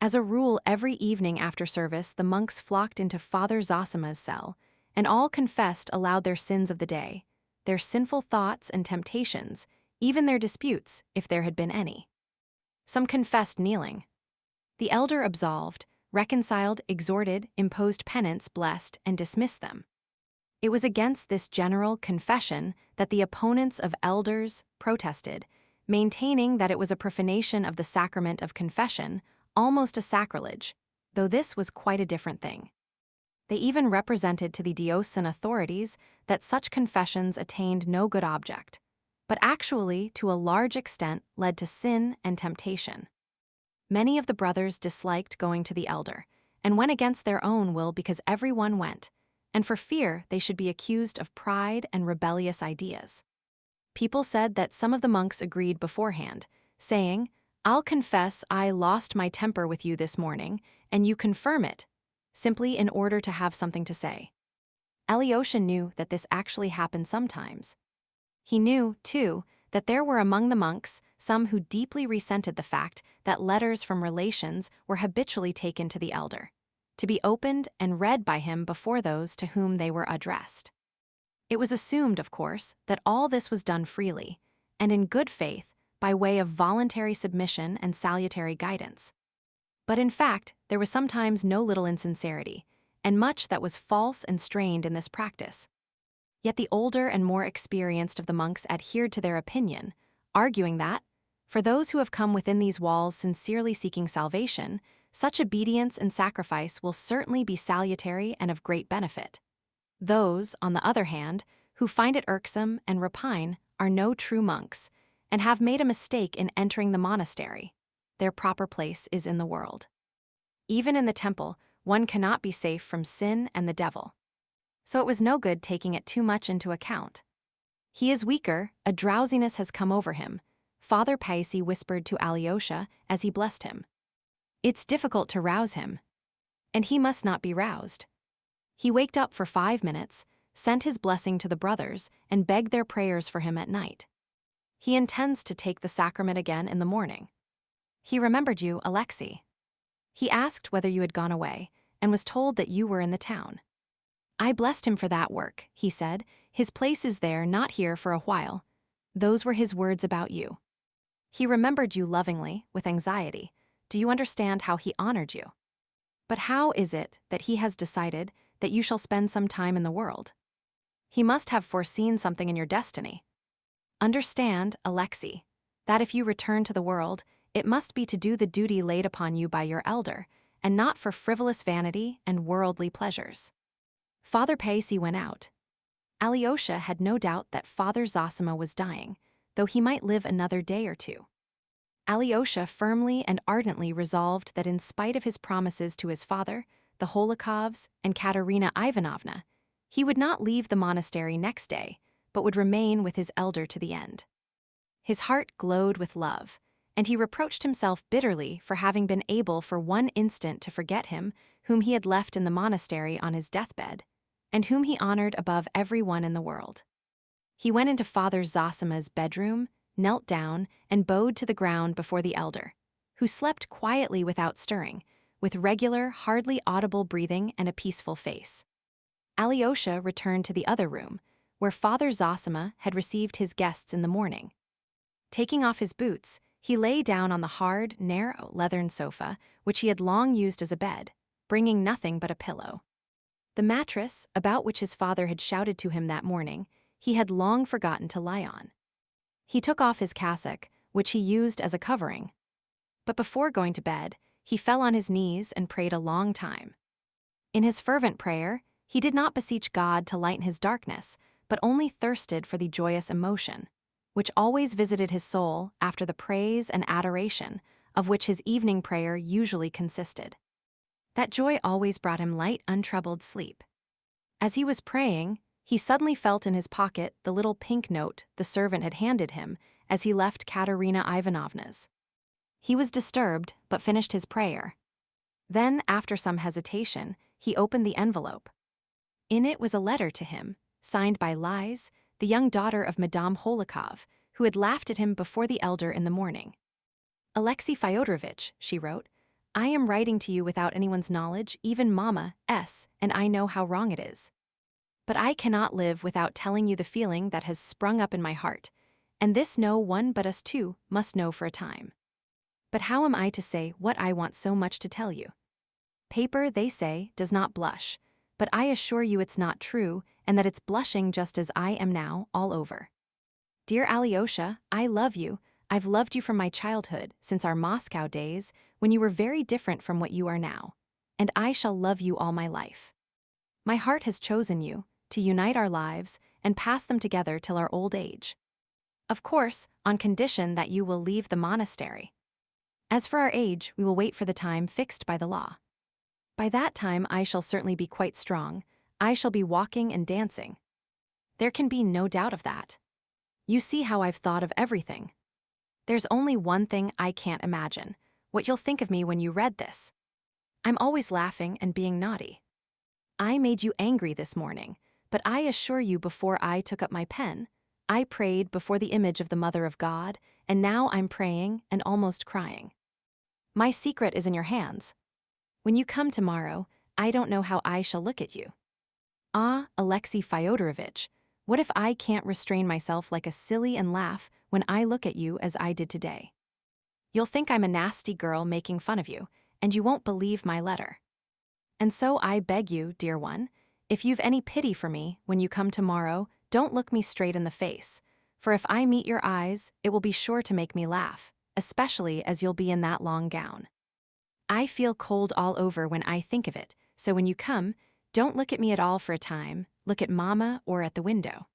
S1: As a rule, every evening after service, the monks flocked into Father Zosima's cell, and all confessed aloud their sins of the day, their sinful thoughts and temptations, even their disputes, if there had been any. Some confessed kneeling. The elder absolved, reconciled, exhorted, imposed penance, blessed, and dismissed them. It was against this general confession that the opponents of elders protested, maintaining that it was a profanation of the sacrament of confession, almost a sacrilege, though this was quite a different thing. They even represented to the diocesan authorities that such confessions attained no good object, but actually, to a large extent, led to sin and temptation. Many of the brothers disliked going to the elder, and went against their own will because everyone went, and for fear they should be accused of pride and rebellious ideas. People said that some of the monks agreed beforehand, saying, "I'll confess I lost my temper with you this morning, and you confirm it," simply in order to have something to say. Alyosha knew that this actually happened sometimes. He knew, too, that there were among the monks some who deeply resented the fact that letters from relations were habitually taken to the elder, to be opened and read by him before those to whom they were addressed. It was assumed, of course, that all this was done freely, and in good faith, by way of voluntary submission and salutary guidance. But in fact, there was sometimes no little insincerity, and much that was false and strained in this practice. Yet the older and more experienced of the monks adhered to their opinion, arguing that, for those who have come within these walls sincerely seeking salvation, such obedience and sacrifice will certainly be salutary and of great benefit. Those, on the other hand, who find it irksome and repine are no true monks, and have made a mistake in entering the monastery. Their proper place is in the world. Even in the temple, one cannot be safe from sin and the devil. So it was no good taking it too much into account. "He is weaker, a drowsiness has come over him," Father Paisi whispered to Alyosha as he blessed him. "It's difficult to rouse him. And he must not be roused." He waked up for 5 minutes, sent his blessing to the brothers, and begged their prayers for him at night. He intends to take the sacrament again in the morning. He remembered you, Alexei. He asked whether you had gone away, and was told that you were in the town. "I blessed him for that work," he said. "His place is there, not here for a while." Those were his words about you. He remembered you lovingly, with anxiety. Do you understand how he honored you? But how is it that he has decided that you shall spend some time in the world? He must have foreseen something in your destiny. Understand, Alexei, that if you return to the world, it must be to do the duty laid upon you by your elder, and not for frivolous vanity and worldly pleasures. Father Paisi went out. Alyosha had no doubt that Father Zosima was dying, though he might live another day or two. Alyosha firmly and ardently resolved that in spite of his promises to his father, the Holikovs, and Katerina Ivanovna, he would not leave the monastery next day, but would remain with his elder to the end. His heart glowed with love, and he reproached himself bitterly for having been able for one instant to forget him whom he had left in the monastery on his deathbed, and whom he honored above every one in the world. He went into Father Zosima's bedroom, knelt down, and bowed to the ground before the elder, who slept quietly without stirring, with regular, hardly audible breathing and a peaceful face. Alyosha returned to the other room, where Father Zosima had received his guests in the morning. Taking off his boots, he lay down on the hard, narrow, leathern sofa, which he had long used as a bed, bringing nothing but a pillow. The mattress, about which his father had shouted to him that morning, he had long forgotten to lie on. He took off his cassock, which he used as a covering. But before going to bed, he fell on his knees and prayed a long time. In his fervent prayer, he did not beseech God to lighten his darkness, but only thirsted for the joyous emotion, which always visited his soul after the praise and adoration of which his evening prayer usually consisted. That joy always brought him light, untroubled sleep. As he was praying, he suddenly felt in his pocket the little pink note the servant had handed him as he left Katerina Ivanovna's. He was disturbed, but finished his prayer. Then, after some hesitation, he opened the envelope. In it was a letter to him, signed by Liz, the young daughter of Madame Holikov, who had laughed at him before the elder in the morning. "Alexei Fyodorovitch," she wrote, "I am writing to you without anyone's knowledge, even Mama S, and I know how wrong it is. But I cannot live without telling you the feeling that has sprung up in my heart, and this no one but us two must know for a time. But how am I to say what I want so much to tell you? Paper, they say, does not blush, but I assure you it's not true, and that it's blushing just as I am now, all over. Dear Alyosha, I love you. I've loved you from my childhood, since our Moscow days, when you were very different from what you are now. And I shall love you all my life. My heart has chosen you, to unite our lives, and pass them together till our old age. Of course, on condition that you will leave the monastery. As for our age, we will wait for the time fixed by the law. By that time I shall certainly be quite strong. I shall be walking and dancing. There can be no doubt of that. You see how I've thought of everything. There's only one thing I can't imagine, what you'll think of me when you read this. I'm always laughing and being naughty. I made you angry this morning, but I assure you before I took up my pen, I prayed before the image of the Mother of God, and now I'm praying and almost crying. My secret is in your hands. When you come tomorrow, I don't know how I shall look at you. Ah, Alexei Fyodorovitch, what if I can't restrain myself like a silly and laugh when I look at you as I did today? You'll think I'm a nasty girl making fun of you, and you won't believe my letter. And so I beg you, dear one, if you've any pity for me, when you come tomorrow, don't look me straight in the face, for if I meet your eyes, it will be sure to make me laugh, especially as you'll be in that long gown. I feel cold all over when I think of it, so when you come, don't look at me at all for a time, look at Mama or at the window.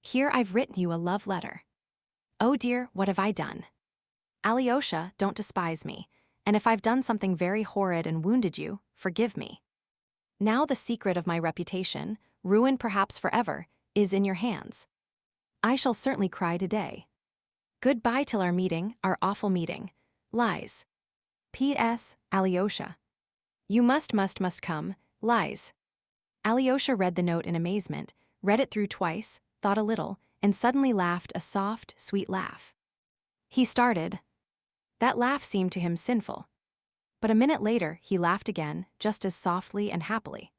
S1: Here I've written you a love letter. Oh dear, what have I done? Alyosha, don't despise me, and if I've done something very horrid and wounded you, forgive me. Now the secret of my reputation, ruined perhaps forever, is in your hands. I shall certainly cry today. Goodbye till our meeting, our awful meeting. Lies. P.S. Alyosha. You must come. Lies. Alyosha read the note in amazement, read it through twice, thought a little, and suddenly laughed a soft, sweet laugh. He started. That laugh seemed to him sinful. But a minute later he laughed again, just as softly and happily.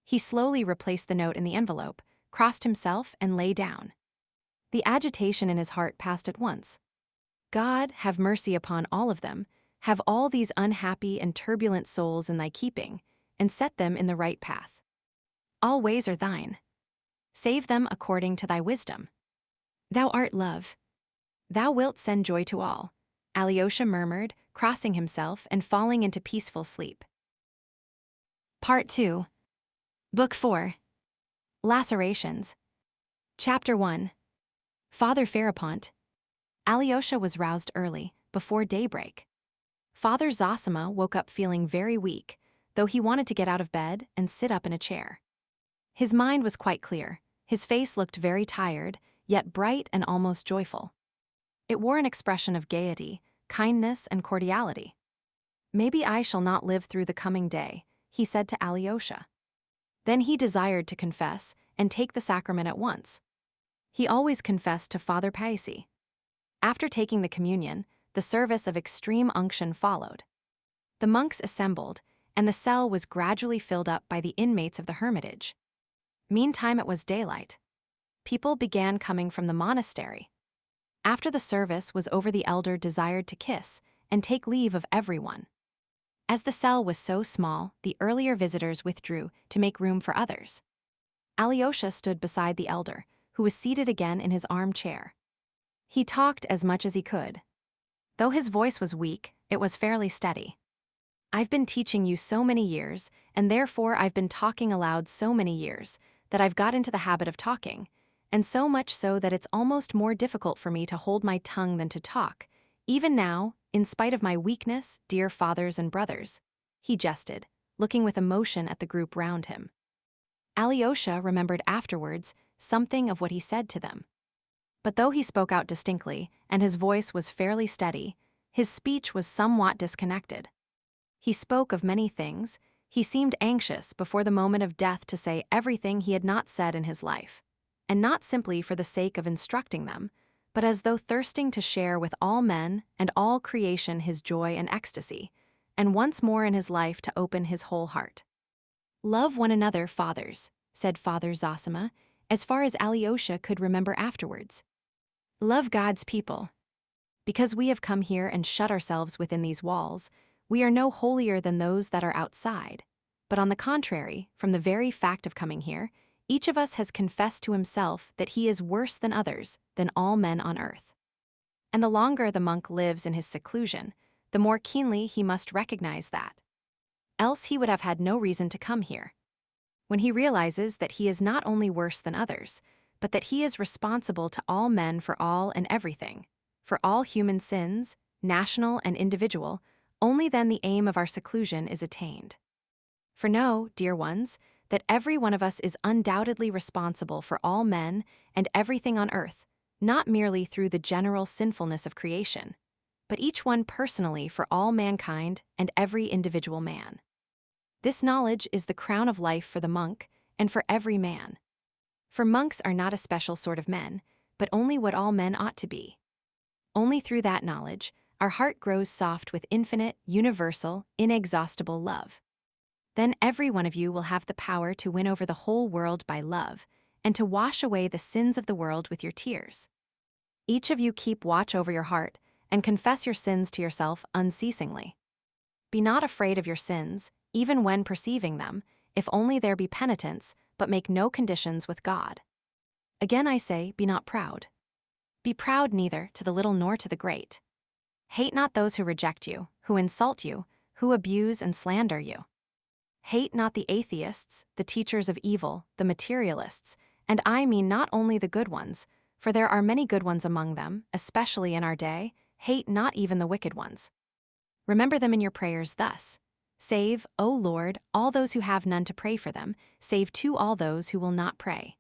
S1: He slowly replaced the note in the envelope, crossed himself, and lay down. The agitation in his heart passed at once. God, have mercy upon all of them, have all these unhappy and turbulent souls in thy keeping, and set them in the right path. All ways are thine. Save them according to thy wisdom. Thou art love. Thou wilt send joy to all, Alyosha murmured, crossing himself and falling into peaceful sleep. Part 2. Book 4. Lacerations. Chapter 1. Father Ferapont. Alyosha was roused early, before daybreak. Father Zosima woke up feeling very weak, though he wanted to get out of bed and sit up in a chair. His mind was quite clear, his face looked very tired, yet bright and almost joyful. It wore an expression of gaiety, kindness, and cordiality. Maybe I shall not live through the coming day, he said to Alyosha. Then he desired to confess and take the sacrament at once. He always confessed to Father Paisi. After taking the communion, the service of extreme unction followed. The monks assembled, and the cell was gradually filled up by the inmates of the hermitage. Meantime it was daylight. People began coming from the monastery. After the service was over, the elder desired to kiss and take leave of everyone. As the cell was so small, the earlier visitors withdrew to make room for others. Alyosha stood beside the elder, who was seated again in his armchair. He talked as much as he could. Though his voice was weak, it was fairly steady. I've been teaching you so many years, and therefore I've been talking aloud so many years, that I've got into the habit of talking, and so much so that it's almost more difficult for me to hold my tongue than to talk, even now, in spite of my weakness, dear fathers and brothers, he jested, looking with emotion at the group round him. Alyosha remembered afterwards something of what he said to them. But though he spoke out distinctly, and his voice was fairly steady, his speech was somewhat disconnected. He spoke of many things. He seemed anxious before the moment of death to say everything he had not said in his life, and not simply for the sake of instructing them, but as though thirsting to share with all men and all creation his joy and ecstasy, and once more in his life to open his whole heart. Love one another, fathers, said Father Zosima, as far as Alyosha could remember afterwards. Love God's people. Because we have come here and shut ourselves within these walls, we are no holier than those that are outside, but on the contrary, from the very fact of coming here, each of us has confessed to himself that he is worse than others, than all men on earth. And the longer the monk lives in his seclusion, the more keenly he must recognize that. Else he would have had no reason to come here. When he realizes that he is not only worse than others, but that he is responsible to all men for all and everything, for all human sins, national and individual, only then the aim of our seclusion is attained. For know, dear ones, that every one of us is undoubtedly responsible for all men and everything on earth, not merely through the general sinfulness of creation, but each one personally for all mankind and every individual man. This knowledge is the crown of life for the monk and for every man. For monks are not a special sort of men, but only what all men ought to be. Only through that knowledge, our heart grows soft with infinite, universal, inexhaustible love. Then every one of you will have the power to win over the whole world by love, and to wash away the sins of the world with your tears. Each of you keep watch over your heart, and confess your sins to yourself unceasingly. Be not afraid of your sins, even when perceiving them, if only there be penitence, but make no conditions with God. Again I say, be not proud. Be proud neither to the little nor to the great. Hate not those who reject you, who insult you, who abuse and slander you. Hate not the atheists, the teachers of evil, the materialists, and I mean not only the good ones, for there are many good ones among them, especially in our day. Hate not even the wicked ones. Remember them in your prayers thus: save, O Lord, all those who have none to pray for them, save too all those who will not pray.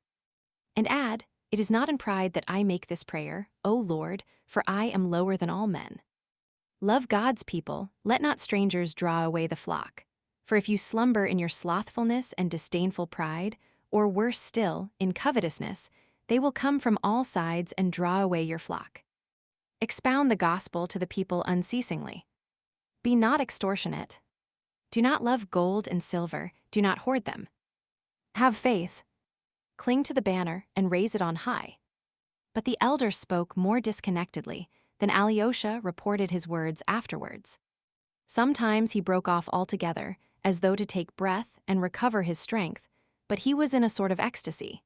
S1: And add, it is not in pride that I make this prayer, O Lord, for I am lower than all men. Love God's people, let not strangers draw away the flock. For if you slumber in your slothfulness and disdainful pride, or worse still, in covetousness, they will come from all sides and draw away your flock. Expound the gospel to the people unceasingly. Be not extortionate. Do not love gold and silver, do not hoard them. Have faith. Cling to the banner and raise it on high. But the elder spoke more disconnectedly than Alyosha reported his words afterwards. Sometimes he broke off altogether, as though to take breath and recover his strength, but he was in a sort of ecstasy.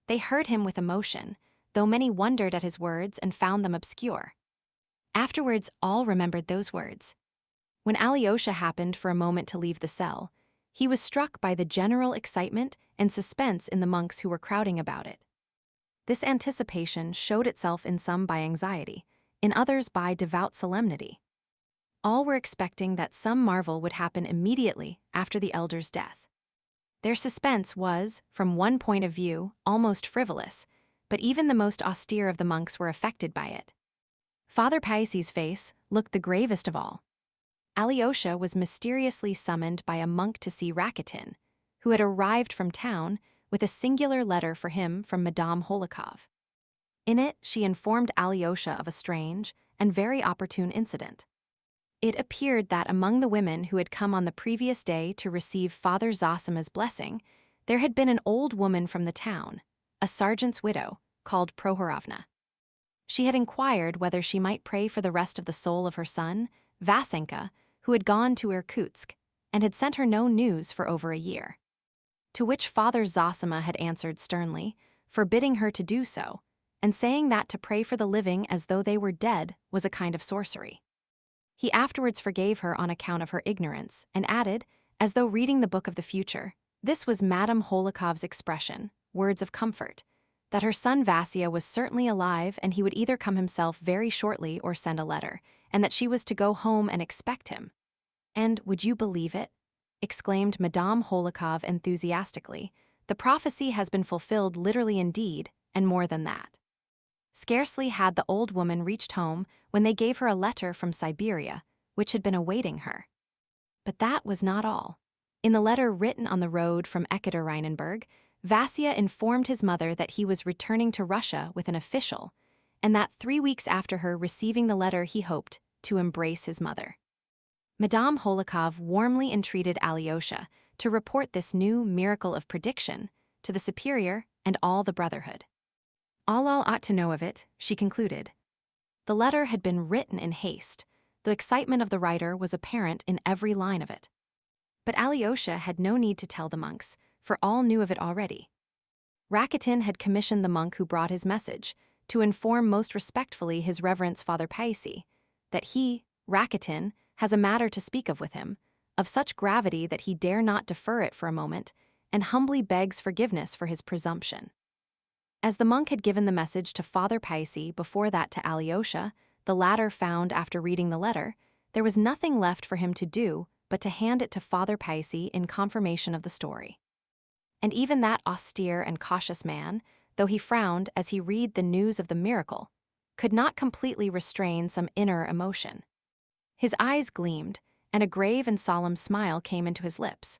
S1: They heard him with emotion, though many wondered at his words and found them obscure. Afterwards all remembered those words. When Alyosha happened for a moment to leave the cell, he was struck by the general excitement and suspense in the monks who were crowding about it. This anticipation showed itself in some by anxiety, in others by devout solemnity. All were expecting that some marvel would happen immediately after the elder's death. Their suspense was, from one point of view, almost frivolous, but even the most austere of the monks were affected by it. Father Paisi's face looked the gravest of all. Alyosha was mysteriously summoned by a monk to see Rakitin, who had arrived from town with a singular letter for him from Madame Holikov. In it, she informed Alyosha of a strange and very opportune incident. It appeared that among the women who had come on the previous day to receive Father Zosima's blessing, there had been an old woman from the town, a sergeant's widow, called Prohorovna. She had inquired whether she might pray for the rest of the soul of her son, Vasenka, who had gone to Irkutsk, and had sent her no news for over a year. To which Father Zosima had answered sternly, forbidding her to do so, and saying that to pray for the living as though they were dead was a kind of sorcery. He afterwards forgave her on account of her ignorance, and added, as though reading the book of the future, this was Madame Holikov's expression, words of comfort, that her son Vasya was certainly alive and he would either come himself very shortly or send a letter, and that she was to go home and expect him. And, would you believe it? Exclaimed Madame Holikov enthusiastically, the prophecy has been fulfilled literally indeed, and more than that. Scarcely had the old woman reached home when they gave her a letter from Siberia, which had been awaiting her. But that was not all. In the letter written on the road from Ekaterinenburg, Vasya informed his mother that he was returning to Russia with an official, and that 3 weeks after her receiving the letter he hoped to embrace his mother. Madame Holikov warmly entreated Alyosha to report this new miracle of prediction to the superior and all the brotherhood. All ought to know of it, she concluded. The letter had been written in haste. The excitement of the writer was apparent in every line of it. But Alyosha had no need to tell the monks, for all knew of it already. Rakitin had commissioned the monk who brought his message to inform most respectfully his reverence Father Paisi that he, Rakitin, has a matter to speak of with him, of such gravity that he dare not defer it for a moment, and humbly begs forgiveness for his presumption. As the monk had given the message to Father Paisi before that to Alyosha, the latter found after reading the letter, there was nothing left for him to do but to hand it to Father Paisi in confirmation of the story. And even that austere and cautious man, though he frowned as he read the news of the miracle, could not completely restrain some inner emotion. His eyes gleamed, and a grave and solemn smile came into his lips.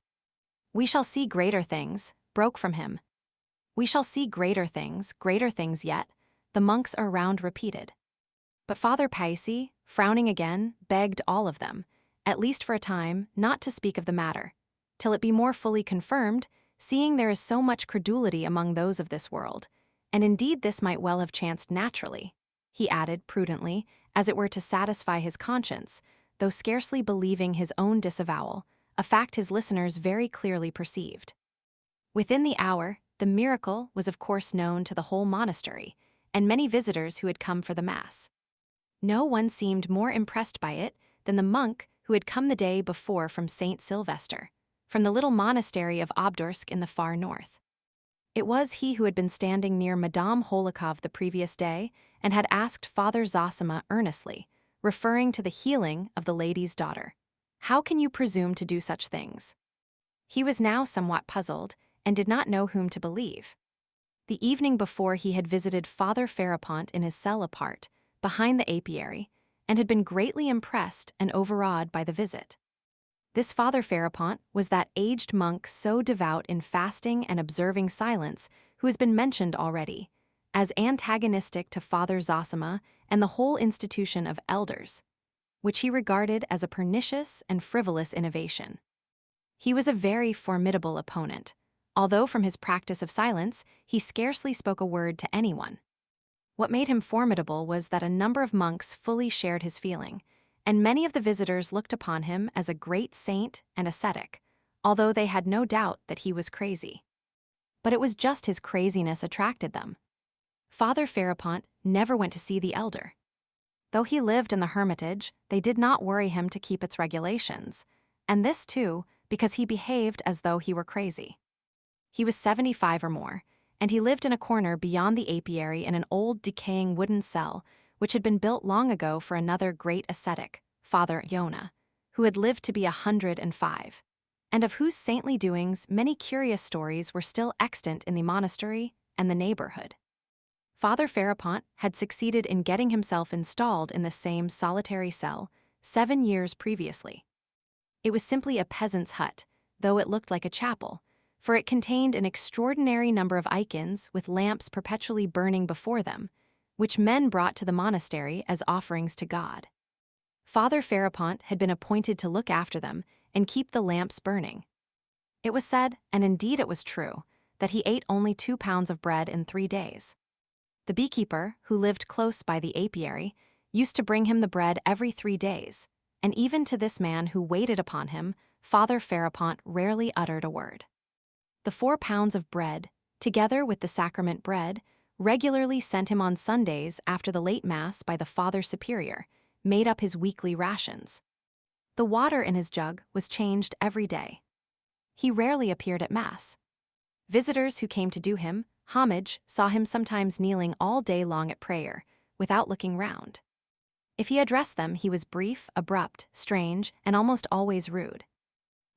S1: "We shall see greater things," broke from him. "We shall see greater things yet," the monks around repeated. But Father Paisi, frowning again, begged all of them, at least for a time, not to speak of the matter, till it be more fully confirmed, seeing there is so much credulity among those of this world, and indeed this might well have chanced naturally, he added prudently, as it were to satisfy his conscience, though scarcely believing his own disavowal, a fact his listeners very clearly perceived. Within the hour, the miracle was of course known to the whole monastery, and many visitors who had come for the Mass. No one seemed more impressed by it than the monk who had come the day before from St. Sylvester, from the little monastery of Obdorsk in the far north. It was he who had been standing near Madame Holikov the previous day and had asked Father Zosima earnestly, referring to the healing of the lady's daughter. "How can you presume to do such things?" He was now somewhat puzzled and did not know whom to believe. The evening before he had visited Father Ferapont in his cell apart, behind the apiary, and had been greatly impressed and overawed by the visit. This Father Ferapont was that aged monk so devout in fasting and observing silence who has been mentioned already, as antagonistic to Father Zosima and the whole institution of elders, which he regarded as a pernicious and frivolous innovation. He was a very formidable opponent, although from his practice of silence he scarcely spoke a word to anyone. What made him formidable was that a number of monks fully shared his feeling, and many of the visitors looked upon him as a great saint and ascetic, although they had no doubt that he was crazy. But it was just his craziness attracted them. Father Ferapont never went to see the elder. Though he lived in the hermitage, they did not worry him to keep its regulations, and this too because he behaved as though he were crazy. He was 75 or more, and he lived in a corner beyond the apiary in an old decaying wooden cell which had been built long ago for another great ascetic, Father Yona, who had lived to be 105, and of whose saintly doings many curious stories were still extant in the monastery and the neighborhood. Father Ferapont had succeeded in getting himself installed in the same solitary cell 7 years previously. It was simply a peasant's hut, though it looked like a chapel, for it contained an extraordinary number of icons with lamps perpetually burning before them, which men brought to the monastery as offerings to God. Father Ferapont had been appointed to look after them and keep the lamps burning. It was said, and indeed it was true, that he ate only 2 pounds of bread in 3 days. The beekeeper, who lived close by the apiary, used to bring him the bread every 3 days, and even to this man who waited upon him, Father Ferapont rarely uttered a word. The 4 pounds of bread, together with the sacrament bread, regularly sent him on Sundays after the late Mass by the Father Superior, made up his weekly rations. The water in his jug was changed every day. He rarely appeared at Mass. Visitors who came to do him homage saw him sometimes kneeling all day long at prayer, without looking round. If he addressed them, he was brief, abrupt, strange, and almost always rude.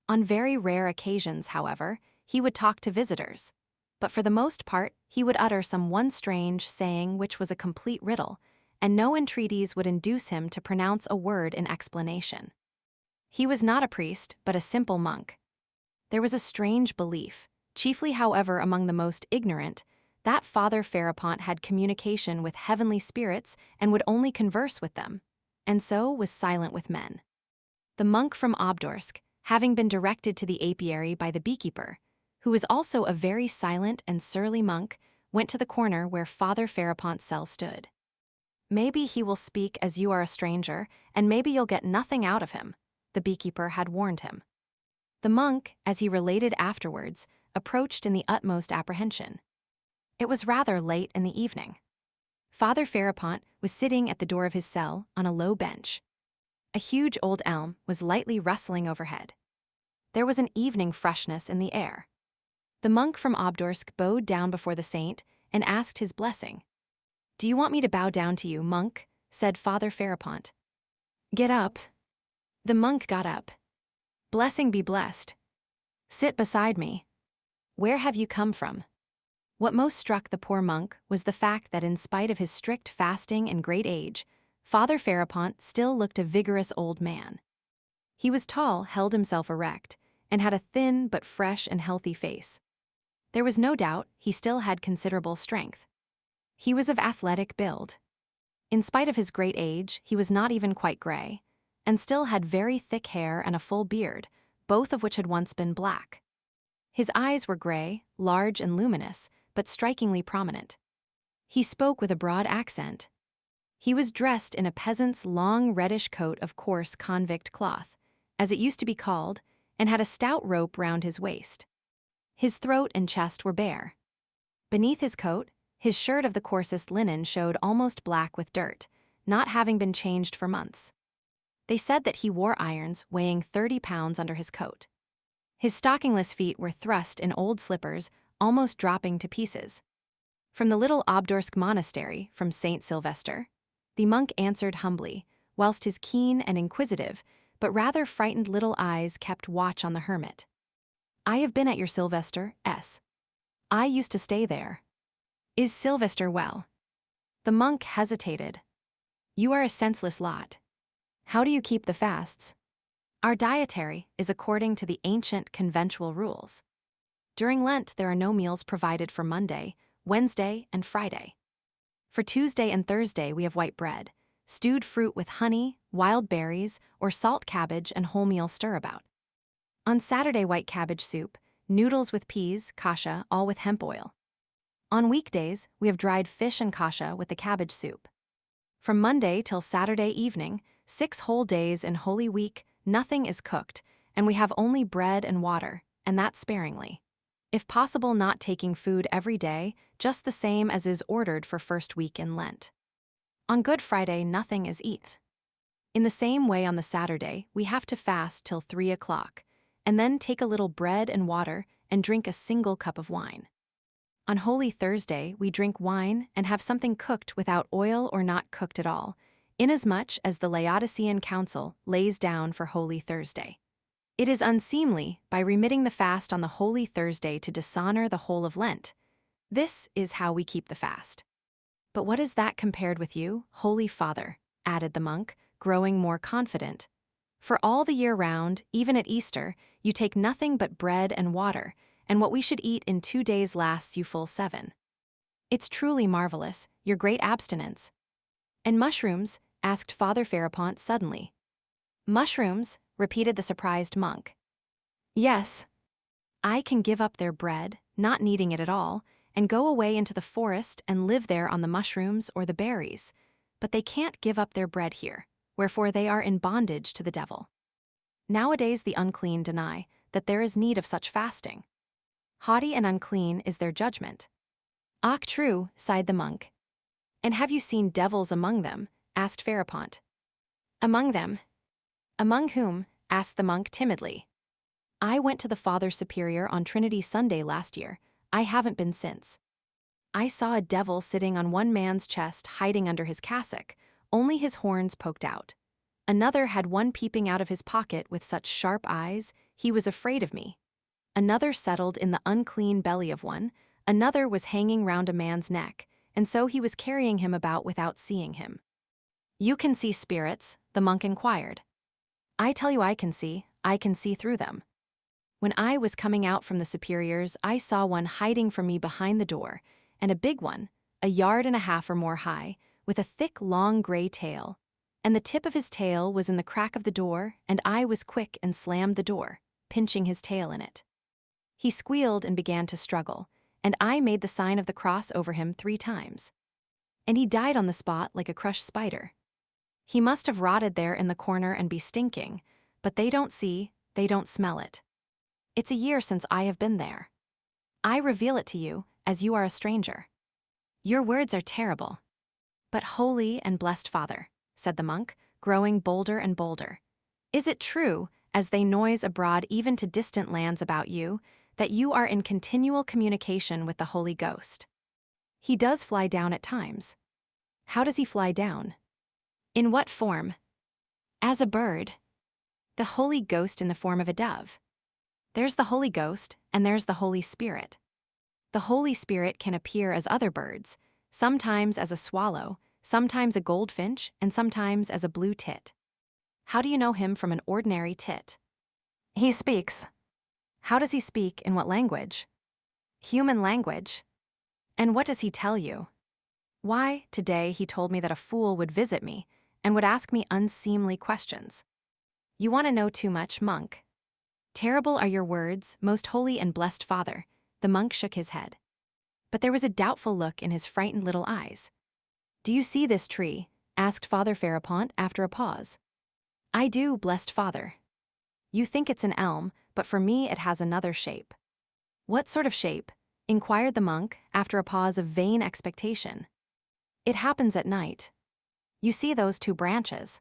S1: On very rare occasions, however, he would talk to visitors, but for the most part he would utter some one strange saying which was a complete riddle, and no entreaties would induce him to pronounce a word in explanation. He was not a priest, but a simple monk. There was a strange belief, chiefly however among the most ignorant, that Father Ferapont had communication with heavenly spirits and would only converse with them, and so was silent with men. The monk from Obdorsk, having been directed to the apiary by the beekeeper, who was also a very silent and surly monk, went to the corner where Father Ferapont's cell stood. "Maybe he will speak as you are a stranger, and maybe you'll get nothing out of him," the beekeeper had warned him. The monk, as he related afterwards, approached in the utmost apprehension. It was rather late in the evening. Father Pharopont was sitting at the door of his cell on a low bench. A huge old elm was lightly rustling overhead. There was an evening freshness in the air. The monk from Obdorsk bowed down before the saint and asked his blessing. "Do you want me to bow down to you, monk?" said Father Pharopont. "Get up." The monk got up. "Blessing be blessed. Sit beside me. Where have you come from?" What most struck the poor monk was the fact that in spite of his strict fasting and great age, Father Pharopont still looked a vigorous old man. He was tall, held himself erect, and had a thin but fresh and healthy face. There was no doubt he still had considerable strength. He was of athletic build. In spite of his great age, he was not even quite gray, and still had very thick hair and a full beard, both of which had once been black. His eyes were gray, large and luminous, but strikingly prominent. He spoke with a broad accent. He was dressed in a peasant's long reddish coat of coarse convict cloth, as it used to be called, and had a stout rope round his waist. His throat and chest were bare. Beneath his coat, his shirt of the coarsest linen showed almost black with dirt, not having been changed for months. They said that he wore irons weighing 30 pounds under his coat. His stockingless feet were thrust in old slippers, almost dropping to pieces. From the little Obdorsk monastery, from Saint Sylvester, the monk answered humbly, whilst his keen and inquisitive, but rather frightened little eyes kept watch on the hermit. "I have been at your Sylvester, S. I used to stay there. Is Sylvester well?" The monk hesitated. "You are a senseless lot. How do you keep the fasts?" "Our dietary is according to the ancient conventual rules. During Lent there are no meals provided for Monday, Wednesday, and Friday. For Tuesday and Thursday we have white bread, stewed fruit with honey, wild berries, or salt cabbage and wholemeal stirabout. On Saturday white cabbage soup, noodles with peas, kasha, all with hemp oil. On weekdays, we have dried fish and kasha with the cabbage soup. From Monday till Saturday evening, 6 whole days in Holy Week, nothing is cooked, and we have only bread and water, and that sparingly. If possible, not taking food every day, just the same as is ordered for first week in Lent. On Good Friday, nothing is eat. In the same way on the Saturday, we have to fast till 3 o'clock, and then take a little bread and water and drink a single cup of wine. On Holy Thursday, we drink wine and have something cooked without oil or not cooked at all, inasmuch as the Laodicean Council lays down for Holy Thursday. It is unseemly, by remitting the fast on the Holy Thursday, to dishonor the whole of Lent. This is how we keep the fast." "But what is that compared with you, Holy Father?" added the monk, growing more confident. "For all the year round, even at Easter, you take nothing but bread and water, and what we should eat in 2 days lasts you full 7. It's truly marvelous, your great abstinence." "And mushrooms?" asked Father Pharopont suddenly. "Mushrooms?" repeated the surprised monk. "Yes. I can give up their bread, not needing it at all, and go away into the forest and live there on the mushrooms or the berries, but they can't give up their bread here, wherefore they are in bondage to the devil. Nowadays the unclean deny that there is need of such fasting. Haughty and unclean is their judgment." "Ah, true," sighed the monk. "And have you seen devils among them?" asked Pharopont. "Among them? Among whom?" asked the monk timidly. "I went to the Father Superior on Trinity Sunday last year. I haven't been since. I saw a devil sitting on one man's chest hiding under his cassock, only his horns poked out. Another had one peeping out of his pocket with such sharp eyes, he was afraid of me. Another settled in the unclean belly of one, another was hanging round a man's neck, and so he was carrying him about without seeing him." "You can see spirits?" the monk inquired. "I tell you I can see through them. When I was coming out from the superiors, I saw one hiding from me behind the door, and a big one, 1.5 yards or more high, with a thick, long gray tail. And the tip of his tail was in the crack of the door, and I was quick and slammed the door, pinching his tail in it. He squealed and began to struggle, and I made the sign of the cross over him 3 times. And he died on the spot like a crushed spider. He must have rotted there in the corner and be stinking, but they don't see, they don't smell it. It's a year since I have been there. I reveal it to you, as you are a stranger." "Your words are terrible." "But holy and blessed Father," said the monk, growing bolder and bolder, "is it true, as they noise abroad even to distant lands about you, that you are in continual communication with the Holy Ghost?" "He does fly down at times." "How does he fly down?" "In what form?" "As a bird." "The Holy Ghost in the form of a dove." "There's the Holy Ghost, and there's the Holy Spirit." "The Holy Spirit can appear as other birds, sometimes as a swallow, sometimes a goldfinch, and sometimes as a blue tit." "How do you know him from an ordinary tit?" "He speaks." "How does he speak, in what language?" "Human language." "And what does he tell you?" "Why, today he told me that a fool would visit me and would ask me unseemly questions." "You want to know too much, monk." "Terrible are your words, most holy and blessed Father." The monk shook his head. But there was a doubtful look in his frightened little eyes. "Do you see this tree?" asked Father Pharopont after a pause. "I do, blessed Father." "You think it's an elm, but for me it has another shape." "What sort of shape?" inquired the monk after a pause of vain expectation. "It happens at night. You see those two branches?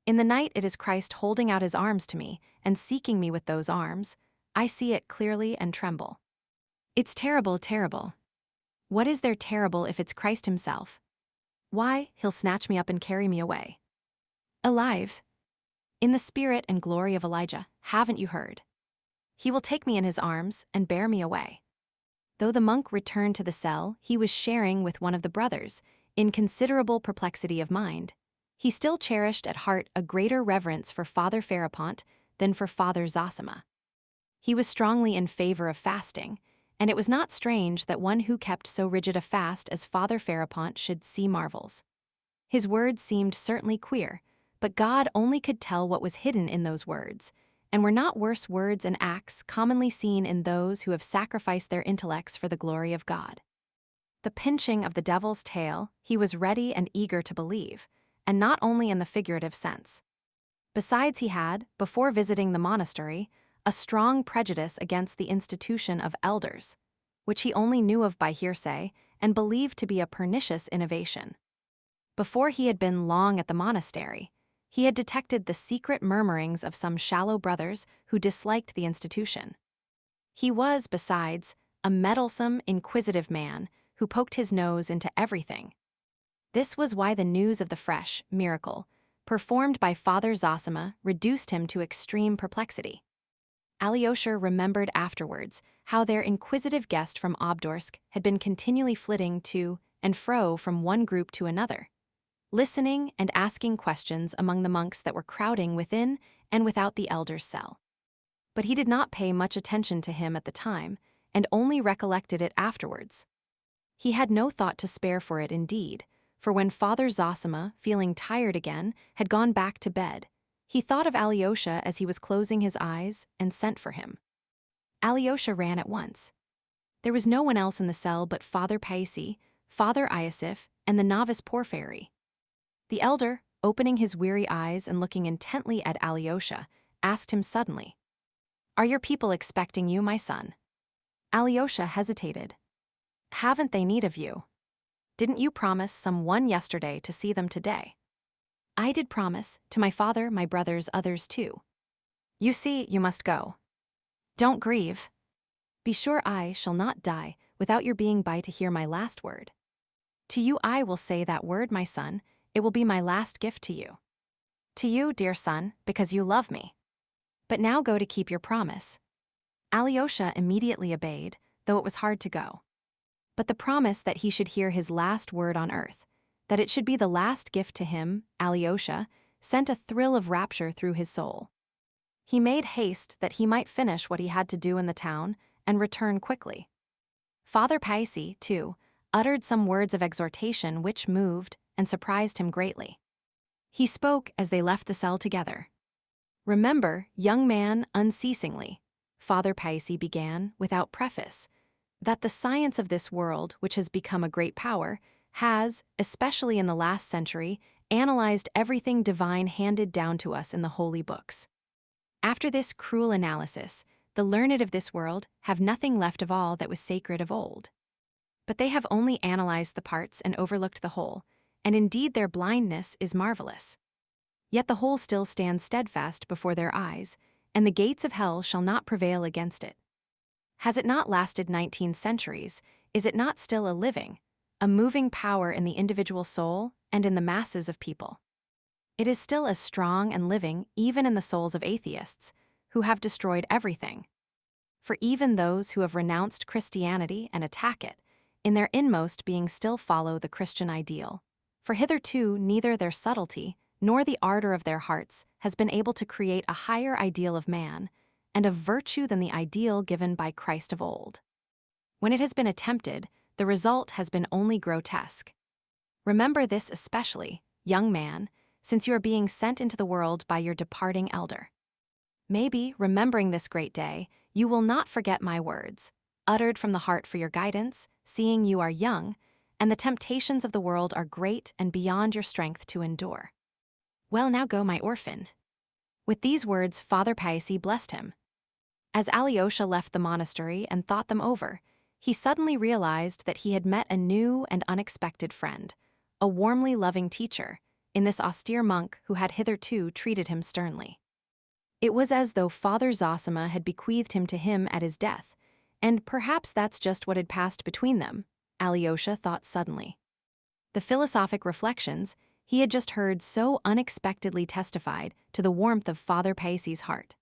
S1: In the night it is Christ holding out his arms to me and seeking me with those arms. I see it clearly and tremble." "It's terrible, terrible." "What is there terrible if it's Christ himself?" "Why, he'll snatch me up and carry me away." "Alive? In the spirit and glory of Elijah, haven't you heard? He will take me in his arms and bear me away." Though the monk returned to the cell he was sharing with one of the brothers, in considerable perplexity of mind, he still cherished at heart a greater reverence for Father Pharopont than for Father Zosima. He was strongly in favor of fasting, and it was not strange that one who kept so rigid a fast as Father Pharopont should see marvels. His words seemed certainly queer, but God only could tell what was hidden in those words, and were not worse words and acts commonly seen in those who have sacrificed their intellects for the glory of God. The pinching of the devil's tail he was ready and eager to believe, and not only in the figurative sense. Besides, he had, before visiting the monastery, a strong prejudice against the institution of elders, which he only knew of by hearsay and believed to be a pernicious innovation. Before he had been long at the monastery, he had detected the secret murmurings of some shallow brothers who disliked the institution. He was, besides, a meddlesome, inquisitive man who poked his nose into everything. This was why the news of the fresh miracle performed by Father Zosima reduced him to extreme perplexity. Alyosha remembered afterwards how their inquisitive guest from Obdorsk had been continually flitting to and fro from one group to another, listening and asking questions among the monks that were crowding within and without the elder's cell. But he did not pay much attention to him at the time, and only recollected it afterwards. He had no thought to spare for it indeed, for when Father Zosima, feeling tired again, had gone back to bed, he thought of Alyosha as he was closing his eyes and sent for him. Alyosha ran at once. There was no one else in the cell but Father Paisi, Father Iosif, and the novice Porphyry. The elder, opening his weary eyes and looking intently at Alyosha, asked him suddenly, "Are your people expecting you, my son?" Alyosha hesitated. "Haven't they need of you? Didn't you promise some one yesterday to see them today?" "I did promise, to my father, my brothers, others too." "You see, you must go. Don't grieve. Be sure I shall not die without your being by to hear my last word. To you I will say that word, my son. It will be my last gift to you. To you, dear son, because you love me. But now go to keep your promise." Alyosha immediately obeyed, though it was hard to go. But the promise that he should hear his last word on earth, that it should be the last gift to him, Alyosha, sent a thrill of rapture through his soul. He made haste that he might finish what he had to do in the town and return quickly. Father Paisi, too, uttered some words of exhortation which moved and surprised him greatly. He spoke as they left the cell together. "Remember, young man, unceasingly," Father Paisi began, without preface, "that the science of this world, which has become a great power, has, especially in the last century, analyzed everything divine handed down to us in the holy books. After this cruel analysis, the learned of this world have nothing left of all that was sacred of old. But they have only analyzed the parts and overlooked the whole, and indeed their blindness is marvelous. Yet the whole still stands steadfast before their eyes, and the gates of hell shall not prevail against it. Has it not lasted 19 centuries? Is it not still a living, a moving power in the individual soul and in the masses of people? It is still as strong and living even in the souls of atheists, who have destroyed everything. For even those who have renounced Christianity and attack it, in their inmost being still follow the Christian ideal. For hitherto neither their subtlety nor the ardor of their hearts has been able to create a higher ideal of man and of virtue than the ideal given by Christ of old. When it has been attempted, the result has been only grotesque. Remember this especially, young man, since you are being sent into the world by your departing elder. Maybe, remembering this great day, you will not forget my words, uttered from the heart for your guidance, seeing you are young, and the temptations of the world are great and beyond your strength to endure. Well, now go, my orphan. With these words, Father Paisi blessed him. As Alyosha left the monastery and thought them over, he suddenly realized that he had met a new and unexpected friend, a warmly loving teacher, in this austere monk who had hitherto treated him sternly. It was as though Father Zosima had bequeathed him to him at his death, and perhaps that's just what had passed between them, Alyosha thought suddenly. The philosophic reflections he had just heard so unexpectedly testified to the warmth of Father Paisi's heart.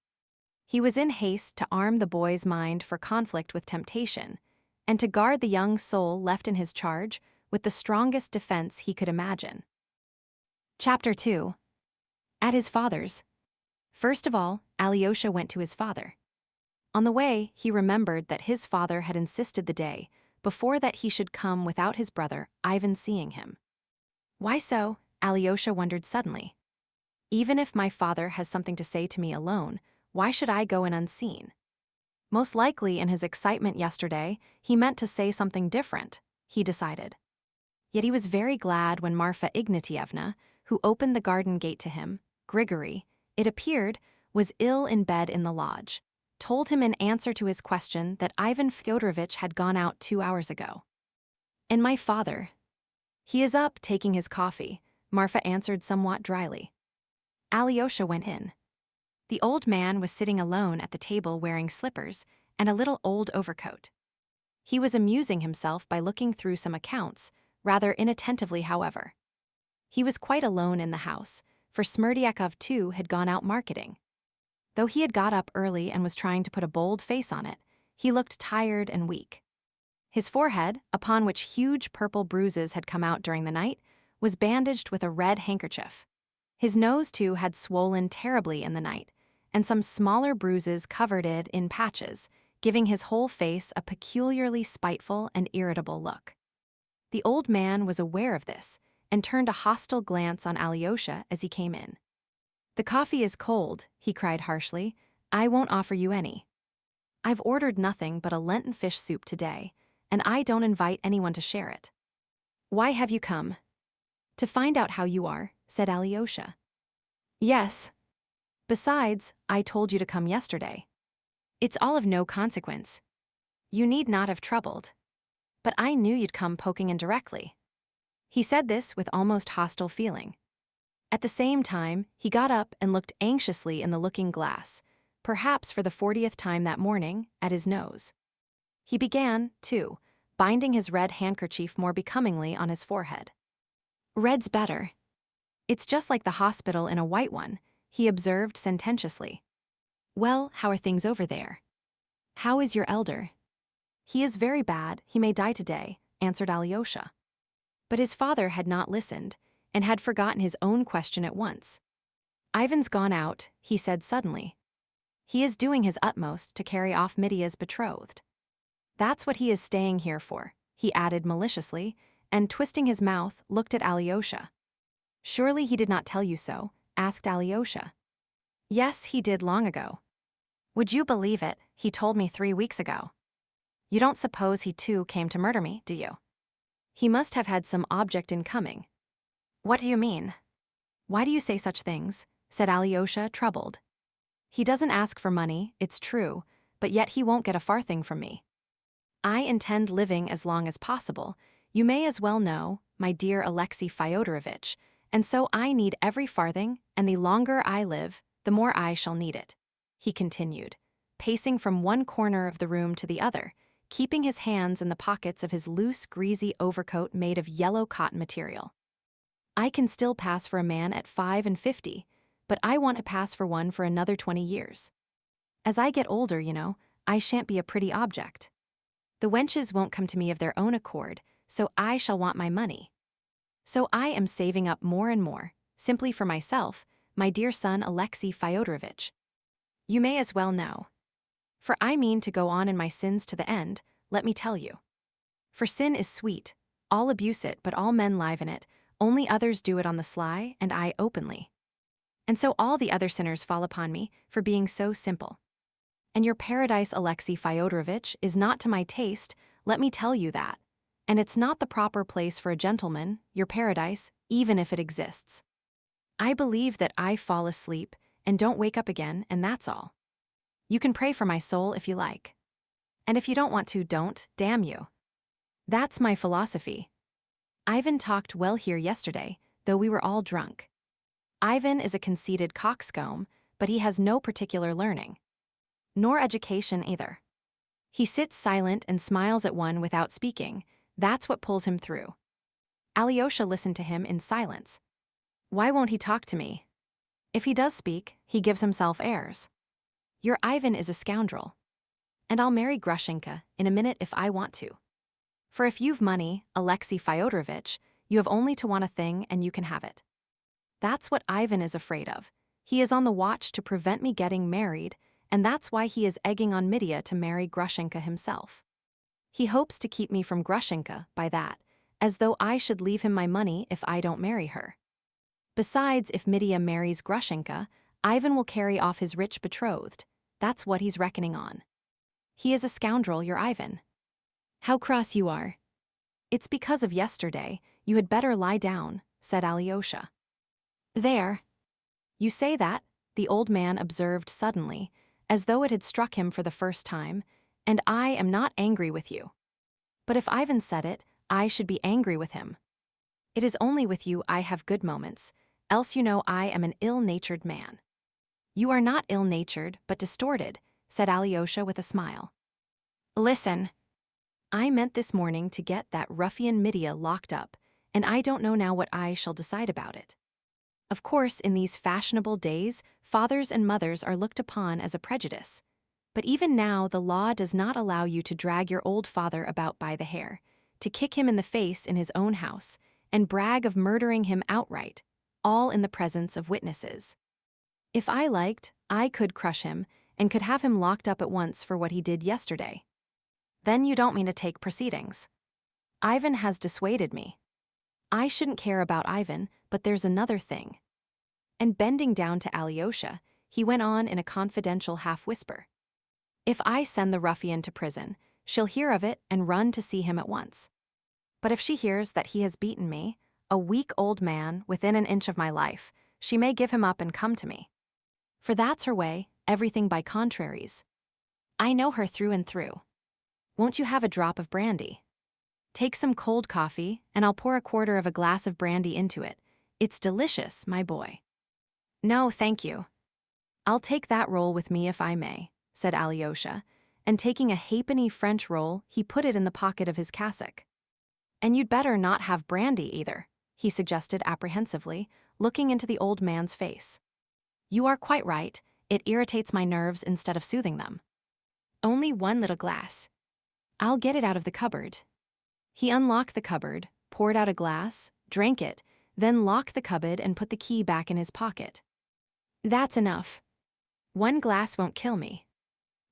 S1: He was in haste to arm the boy's mind for conflict with temptation, and to guard the young soul left in his charge with the strongest defense he could imagine. Chapter 2. At his father's. First of all, Alyosha went to his father. On the way, he remembered that his father had insisted the day before that he should come without his brother Ivan seeing him. Why so? Alyosha wondered suddenly. Even if my father has something to say to me alone, why should I go in unseen? Most likely in his excitement yesterday, he meant to say something different, he decided. Yet he was very glad when Marfa Ignatievna, who opened the garden gate to him, Grigory, it appeared, was ill in bed in the lodge, told him in answer to his question that Ivan Fyodorovitch had gone out 2 hours ago. And my father? He is up taking his coffee, Marfa answered somewhat dryly. Alyosha went in. The old man was sitting alone at the table wearing slippers and a little old overcoat. He was amusing himself by looking through some accounts, rather inattentively however. He was quite alone in the house, for Smerdyakov too had gone out marketing. Though he had got up early and was trying to put a bold face on it, he looked tired and weak. His forehead, upon which huge purple bruises had come out during the night, was bandaged with a red handkerchief. His nose, too, had swollen terribly in the night, and some smaller bruises covered it in patches, giving his whole face a peculiarly spiteful and irritable look. The old man was aware of this, and turned a hostile glance on Alyosha as he came in. "The coffee is cold," he cried harshly. "I won't offer you any. I've ordered nothing but a Lenten fish soup today, and I don't invite anyone to share it." "Why have you come?" "To find out how you are," said Alyosha. "Yes. Besides, I told you to come yesterday. It's all of no consequence. You need not have troubled. But I knew you'd come poking in directly." He said this with almost hostile feeling. At the same time, he got up and looked anxiously in the looking-glass, perhaps for the 40th time that morning, at his nose. He began, too, binding his red handkerchief more becomingly on his forehead. "Red's better. It's just like the hospital in a white one," he observed sententiously. "Well, how are things over there? How is your elder?" "He is very bad, he may die today," answered Alyosha. But his father had not listened, and had forgotten his own question at once. "Ivan's gone out," he said suddenly. "He is doing his utmost to carry off Midia's betrothed. That's what he is staying here for," he added maliciously, and twisting his mouth, looked at Alyosha. "Surely he did not tell you so?" asked Alyosha. "Yes, he did long ago. Would you believe it, he told me 3 weeks ago. You don't suppose he too came to murder me, do you? He must have had some object in coming." "What do you mean? Why do you say such things?" said Alyosha, troubled. "He doesn't ask for money, it's true, but yet he won't get a farthing from me." I intend living as long as possible. You may as well know, my dear Alexei Fyodorovitch, and so I need every farthing, and the longer I live, the more I shall need it," he continued, pacing from one corner of the room to the other, keeping his hands in the pockets of his loose, greasy overcoat made of yellow cotton material. "I can still pass for a man at 55, but I want to pass for one for another 20 years. As I get older, I shan't be a pretty object. The wenches won't come to me of their own accord, so I shall want my money. So I am saving up more and more, simply for myself, my dear son Alexei Fyodorovitch. You may as well know. For I mean to go on in my sins to the end, let me tell you. For sin is sweet, all abuse it, but all men liven it, only others do it on the sly, and I openly. And so all the other sinners fall upon me for being so simple. And your paradise, Alexei Fyodorovitch, is not to my taste, let me tell you that. And it's not the proper place for a gentleman, your paradise, even if it exists. I believe that I fall asleep and don't wake up again, and that's all. You can pray for my soul if you like. And if you don't want to, don't, damn you. That's my philosophy. Ivan talked well here yesterday, though we were all drunk. Ivan is a conceited coxcomb, but he has no particular learning. Nor education either. He sits silent and smiles at one without speaking. That's what pulls him through. Alyosha listened to him in silence. Why won't he talk to me? If he does speak, he gives himself airs. Your Ivan is a scoundrel. And I'll marry Grushenka in a minute if I want to. For if you've money, Alexei Fyodorovitch, you have only to want a thing and you can have it. That's what Ivan is afraid of. He is on the watch to prevent me getting married, and that's why he is egging on Mitya to marry Grushenka himself. He hopes to keep me from Grushenka by that, as though I should leave him my money if I don't marry her. Besides, if Mitya marries Grushenka, Ivan will carry off his rich betrothed. That's what he's reckoning on. He is a scoundrel, your Ivan. How cross you are. It's because of yesterday. You had better lie down, said Alyosha. There. You say that, the old man observed suddenly, as though it had struck him for the first time, and I am not angry with you. But if Ivan said it, I should be angry with him. It is only with you I have good moments, else you know I am an ill-natured man. You are not ill-natured, but distorted, said Alyosha with a smile. Listen. I meant this morning to get that ruffian Mitya locked up, and I don't know now what I shall decide about it. Of course, in these fashionable days, fathers and mothers are looked upon as a prejudice. But even now the law does not allow you to drag your old father about by the hair, to kick him in the face in his own house, and brag of murdering him outright, all in the presence of witnesses. If I liked, I could crush him, and could have him locked up at once for what he did yesterday. Then you don't mean to take proceedings. Ivan has dissuaded me. I shouldn't care about Ivan, but there's another thing. And bending down to Alyosha, he went on in a confidential half-whisper. If I send the ruffian to prison, she'll hear of it and run to see him at once. But if she hears that he has beaten me, a weak old man within an inch of my life, she may give him up and come to me. For that's her way, everything by contraries. I know her through and through. Won't you have a drop of brandy? Take some cold coffee, and I'll pour a quarter of a glass of brandy into it. It's delicious, my boy. No, thank you. I'll take that roll with me if I may, said Alyosha, and taking a halfpenny French roll, he put it in the pocket of his cassock. And you'd better not have brandy either, he suggested apprehensively, looking into the old man's face. You are quite right, it irritates my nerves instead of soothing them. Only one little glass. I'll get it out of the cupboard. He unlocked the cupboard, poured out a glass, drank it, then locked the cupboard and put the key back in his pocket. That's enough. One glass won't kill me.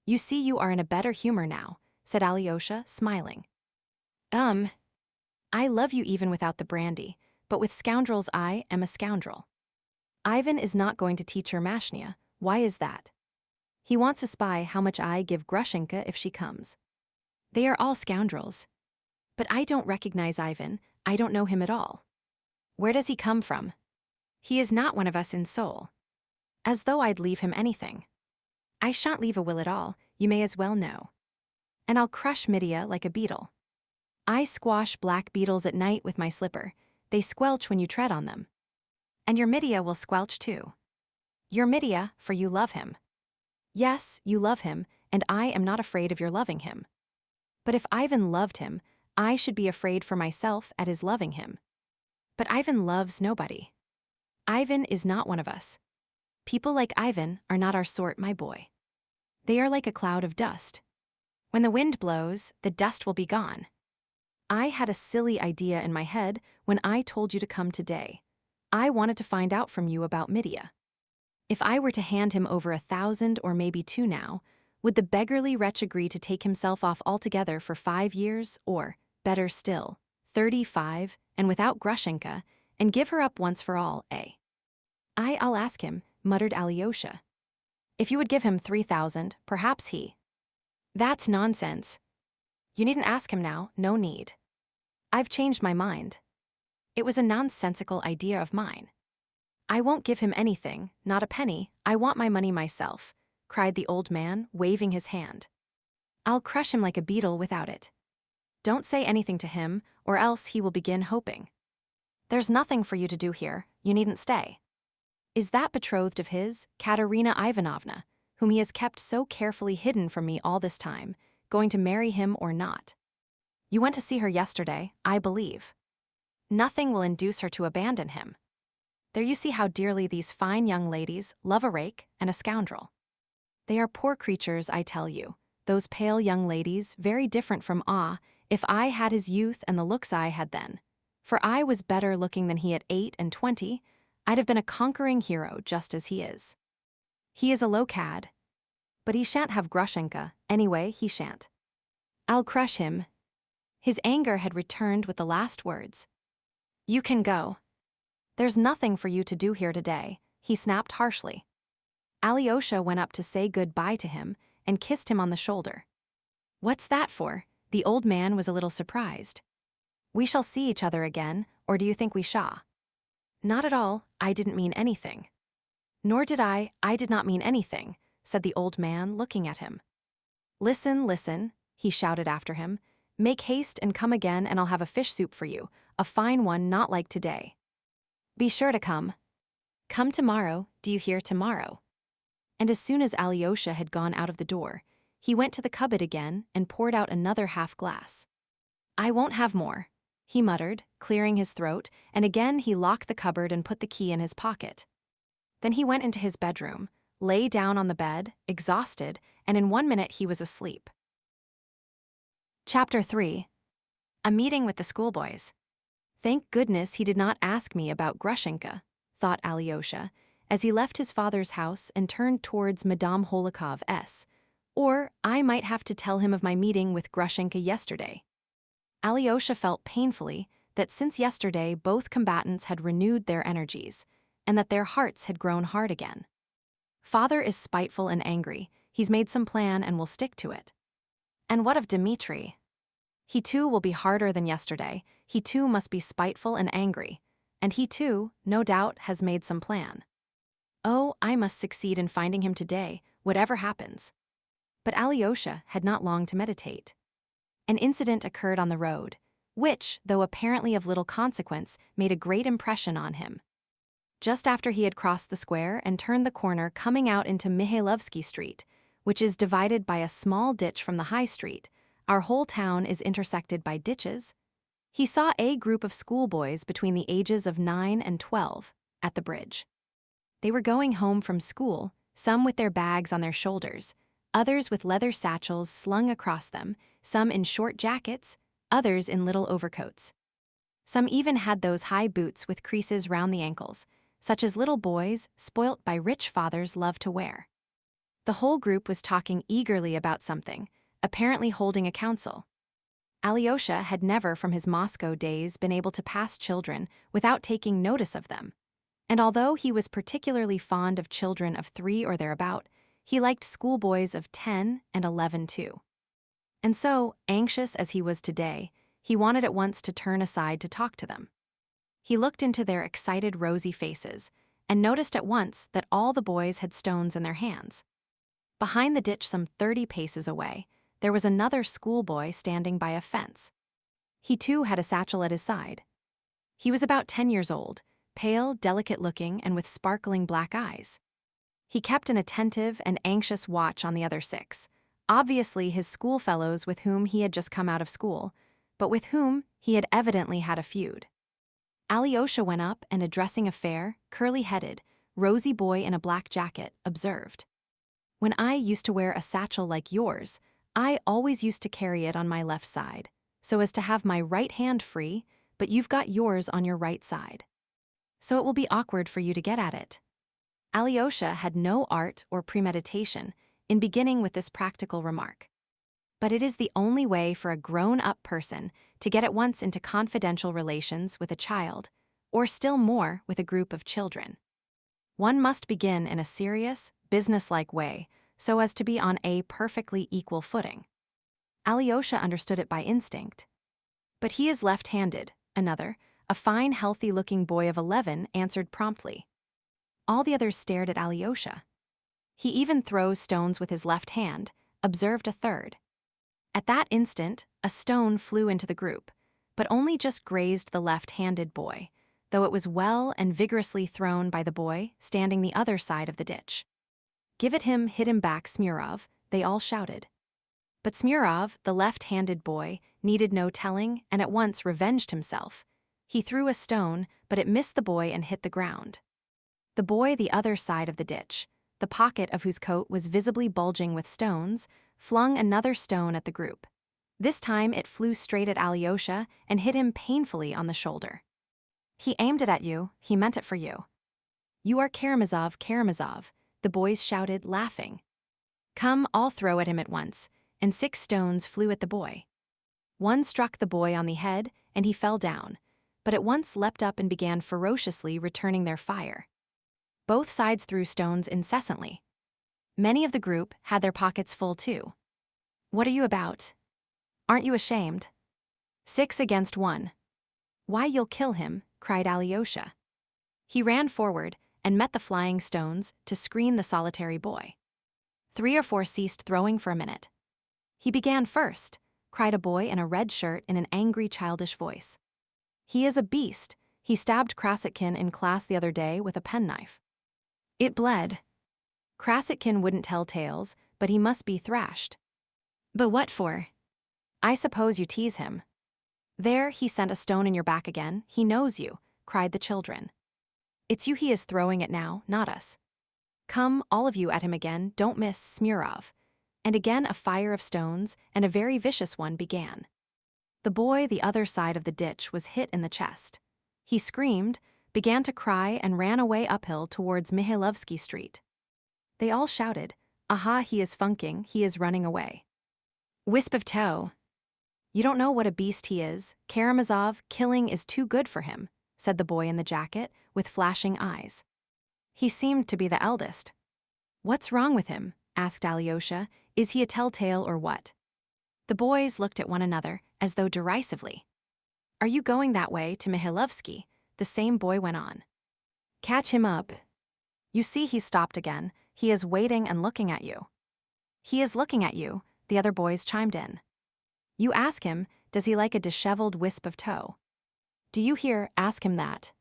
S1: You see you are in a better humor now, said Alyosha, smiling. I love you even without the brandy, but with scoundrels I am a scoundrel. Ivan is not going to teach her Mashnia. Why is that? He wants to spy how much I give Grushenka if she comes. They are all scoundrels. But I don't recognize Ivan, I don't know him at all. Where does he come from? He is not one of us in soul. As though I'd leave him anything. I shan't leave a will at all, you may as well know. and I'll crush Midia like a beetle. I squash black beetles at night with my slipper. They squelch when you tread on them. And your Midia will squelch too. Your Midia, for you love him. Yes, you love him, and I am not afraid of your loving him. But if Ivan loved him, I should be afraid for myself at his loving him. But Ivan loves nobody. Ivan is not one of us. People like Ivan are not our sort, my boy. They are like a cloud of dust. When the wind blows, the dust will be gone. I had a silly idea in my head when I told you to come today. I wanted to find out from you about Midia. If I were to hand him over 1,000 or maybe 2 now, would the beggarly wretch agree to take himself off altogether for 5 years or, better still, 35, and without Grushenka, and give her up once for all, eh? I'll ask him, muttered Alyosha. If you would give him 3,000, perhaps he. That's nonsense. You needn't ask him now, no need. I've changed my mind. It was a nonsensical idea of mine. I won't give him anything, not a penny, I want my money myself, cried the old man, waving his hand. I'll crush him like a beetle without it. Don't say anything to him, or else he will begin hoping. There's nothing for you to do here, you needn't stay. Is that betrothed of his, Katerina Ivanovna, whom he has kept so carefully hidden from me all this time, going to marry him or not? You went to see her yesterday, I believe. Nothing will induce her to abandon him. There you see how dearly these fine young ladies love a rake and a scoundrel. They are poor creatures, I tell you, those pale young ladies, very different from if I had his youth and the looks I had then. For I was better looking than he at 8 and 20, I'd have been a conquering hero just as he is. He is a low cad. But he shan't have Grushenka, anyway he shan't. I'll crush him. His anger had returned with the last words. You can go. There's nothing for you to do here today, he snapped harshly. Alyosha went up to say good-bye to him and kissed him on the shoulder. What's that for? The old man was a little surprised. We shall see each other again, or do you think we shall? Not at all, I didn't mean anything. Nor did I did not mean anything, said the old man, looking at him. Listen, listen, he shouted after him. Make haste and come again and I'll have a fish soup for you, a fine one not like today. Be sure to come. Come tomorrow, do you hear, tomorrow? And as soon as Alyosha had gone out of the door, he went to the cupboard again and poured out another half glass. I won't have more, he muttered, clearing his throat, and again he locked the cupboard and put the key in his pocket. Then he went into his bedroom, lay down on the bed, exhausted, and in 1 minute he was asleep. Chapter 3. A meeting with the schoolboys. Thank goodness he did not ask me about Grushenka, thought Alyosha, as he left his father's house and turned towards Madame Holikov's, or I might have to tell him of my meeting with Grushenka yesterday. Alyosha felt painfully that since yesterday both combatants had renewed their energies, and that their hearts had grown hard again. Father is spiteful and angry, he's made some plan and will stick to it. And what of Dmitri? He too will be harder than yesterday, he too must be spiteful and angry, and he too, no doubt, has made some plan. Oh, I must succeed in finding him today, whatever happens. But Alyosha had not long to meditate. An incident occurred on the road, which, though apparently of little consequence, made a great impression on him. Just after he had crossed the square and turned the corner coming out into Mihailovsky Street, which is divided by a small ditch from the High Street, our whole town is intersected by ditches, he saw a group of schoolboys between the ages of 9 and 12 at the bridge. They were going home from school, some with their bags on their shoulders, others with leather satchels slung across them, some in short jackets, others in little overcoats. Some even had those high boots with creases round the ankles, such as little boys, spoilt by rich fathers, love to wear. The whole group was talking eagerly about something, apparently holding a council. Alyosha had never from his Moscow days been able to pass children without taking notice of them, and although he was particularly fond of children of 3 or thereabout, he liked schoolboys of 10 and 11 too. And so, anxious as he was today, he wanted at once to turn aside to talk to them. He looked into their excited rosy faces and noticed at once that all the boys had stones in their hands. Behind the ditch some 30 paces away, there was another schoolboy standing by a fence. He too had a satchel at his side. He was about 10 years old, pale, delicate-looking, and with sparkling black eyes. He kept an attentive and anxious watch on the other 6, obviously his schoolfellows with whom he had just come out of school, but with whom he had evidently had a feud. Alyosha went up and, addressing a fair, curly-headed, rosy boy in a black jacket, observed, "When I used to wear a satchel like yours, I always used to carry it on my left side, so as to have my right hand free, but you've got yours on your right side. So it will be awkward for you to get at it." Alyosha had no art or premeditation in beginning with this practical remark. But it is the only way for a grown-up person to get at once into confidential relations with a child, or still more with a group of children. One must begin in a serious, businesslike way so as to be on a perfectly equal footing. Alyosha understood it by instinct. "But he is left-handed," another, a fine, healthy-looking boy of 11, answered promptly. All the others stared at Alyosha. "He even throws stones with his left hand," observed a third. At that instant, a stone flew into the group, but only just grazed the left-handed boy, though it was well and vigorously thrown by the boy standing the other side of the ditch. "Give it him, hit him back, Smurov," they all shouted. But Smurov, the left-handed boy, needed no telling and at once revenged himself. He threw a stone, but it missed the boy and hit the ground. The boy the other side of the ditch, the pocket of whose coat was visibly bulging with stones, flung another stone at the group. This time it flew straight at Alyosha and hit him painfully on the shoulder. "He aimed it at you, he meant it for you." "You are Karamazov, Karamazov," the boys shouted, laughing. "Come, all throw at him at once," and 6 stones flew at the boy. One struck the boy on the head, and he fell down, but at once leapt up and began ferociously returning their fire. Both sides threw stones incessantly. Many of the group had their pockets full too. "What are you about? Aren't you ashamed? 6 against 1. Why, you'll kill him," cried Alyosha. He ran forward and met the flying stones to screen the solitary boy. 3 or 4 ceased throwing for a minute. "He began first," cried a boy in a red shirt in an angry, childish voice. "He is a beast. He stabbed Krasotkin in class the other day with a penknife. It bled. Krasotkin wouldn't tell tales, but he must be thrashed." "But what for?" "I suppose you tease him." "There, he sent a stone in your back again. He knows you," cried the children. "It's you he is throwing at now, not us. Come, all of you at him again, don't miss, Smurov." And again a fire of stones, and a very vicious one, began. The boy the other side of the ditch was hit in the chest. He screamed, began to cry, and ran away uphill towards Mihailovsky Street. They all shouted, "Aha, he is funking, he is running away." "Wisp of tow. You don't know what a beast he is. Karamazov, killing is too good for him," said the boy in the jacket, with flashing eyes. He seemed to be the eldest. "What's wrong with him?" asked Alyosha. "Is he a telltale or what?" The boys looked at one another, as though derisively. "Are you going that way to Mihailovsky?" the same boy went on. "Catch him up. You see he's stopped again. He is waiting and looking at you." "He is looking at you," the other boys chimed in. "You ask him, does he like a disheveled wisp of tow? Do you hear, ask him that."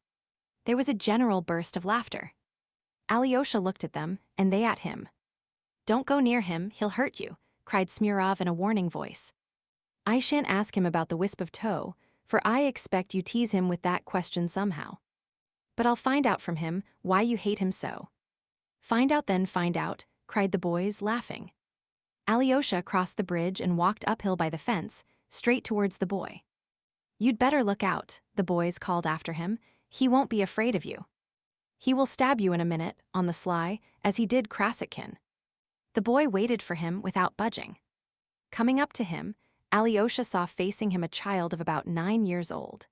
S1: There was a general burst of laughter. Alyosha looked at them, and they at him. "Don't go near him, he'll hurt you," cried Smurov in a warning voice. "I shan't ask him about the wisp of tow, for I expect you tease him with that question somehow. But I'll find out from him why you hate him so." "Find out then, find out," cried the boys, laughing. Alyosha crossed the bridge and walked uphill by the fence, straight towards the boy. "You'd better look out," the boys called after him. "He won't be afraid of you. He will stab you in a minute, on the sly, as he did Krasotkin." The boy waited for him without budging. Coming up to him, Alyosha saw facing him a child of about 9 years old.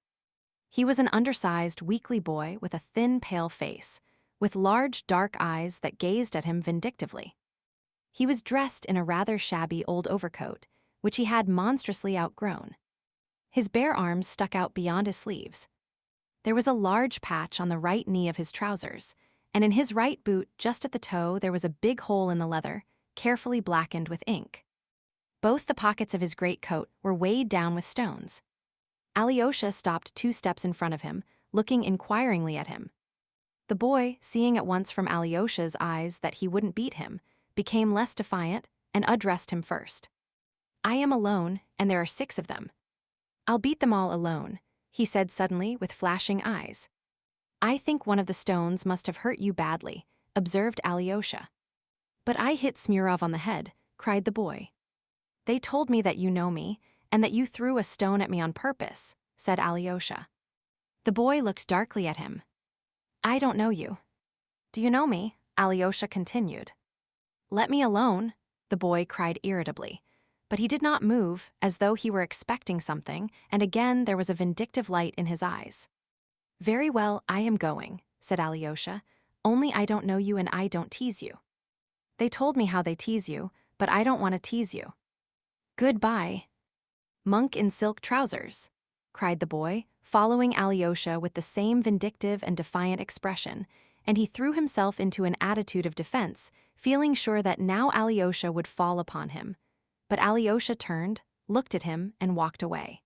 S1: He was an undersized, weakly boy with a thin, pale face, with large, dark eyes that gazed at him vindictively. He was dressed in a rather shabby old overcoat, which he had monstrously outgrown. His bare arms stuck out beyond his sleeves. There was a large patch on the right knee of his trousers, and in his right boot, just at the toe, there was a big hole in the leather, carefully blackened with ink. Both the pockets of his greatcoat were weighed down with stones. Alyosha stopped 2 steps in front of him, looking inquiringly at him. The boy, seeing at once from Alyosha's eyes that he wouldn't beat him, became less defiant and addressed him first. "I am alone, and there are 6 of them. I'll beat them all alone," he said suddenly with flashing eyes. "I think one of the stones must have hurt you badly," observed Alyosha. "But I hit Smurov on the head," cried the boy. "They told me that you know me, and that you threw a stone at me on purpose," said Alyosha. The boy looked darkly at him. "I don't know you." "Do you know me?" Alyosha continued. "Let me alone," the boy cried irritably. But he did not move, as though he were expecting something, and again there was a vindictive light in his eyes. "Very well, I am going," said Alyosha. "Only I don't know you and I don't tease you." "They told me how they tease you, but I don't want to tease you." "Goodbye." "Monk in silk trousers," cried the boy, following Alyosha with the same vindictive and defiant expression, and he threw himself into an attitude of defense, feeling sure that now Alyosha would fall upon him. But Alyosha turned, looked at him, and walked away.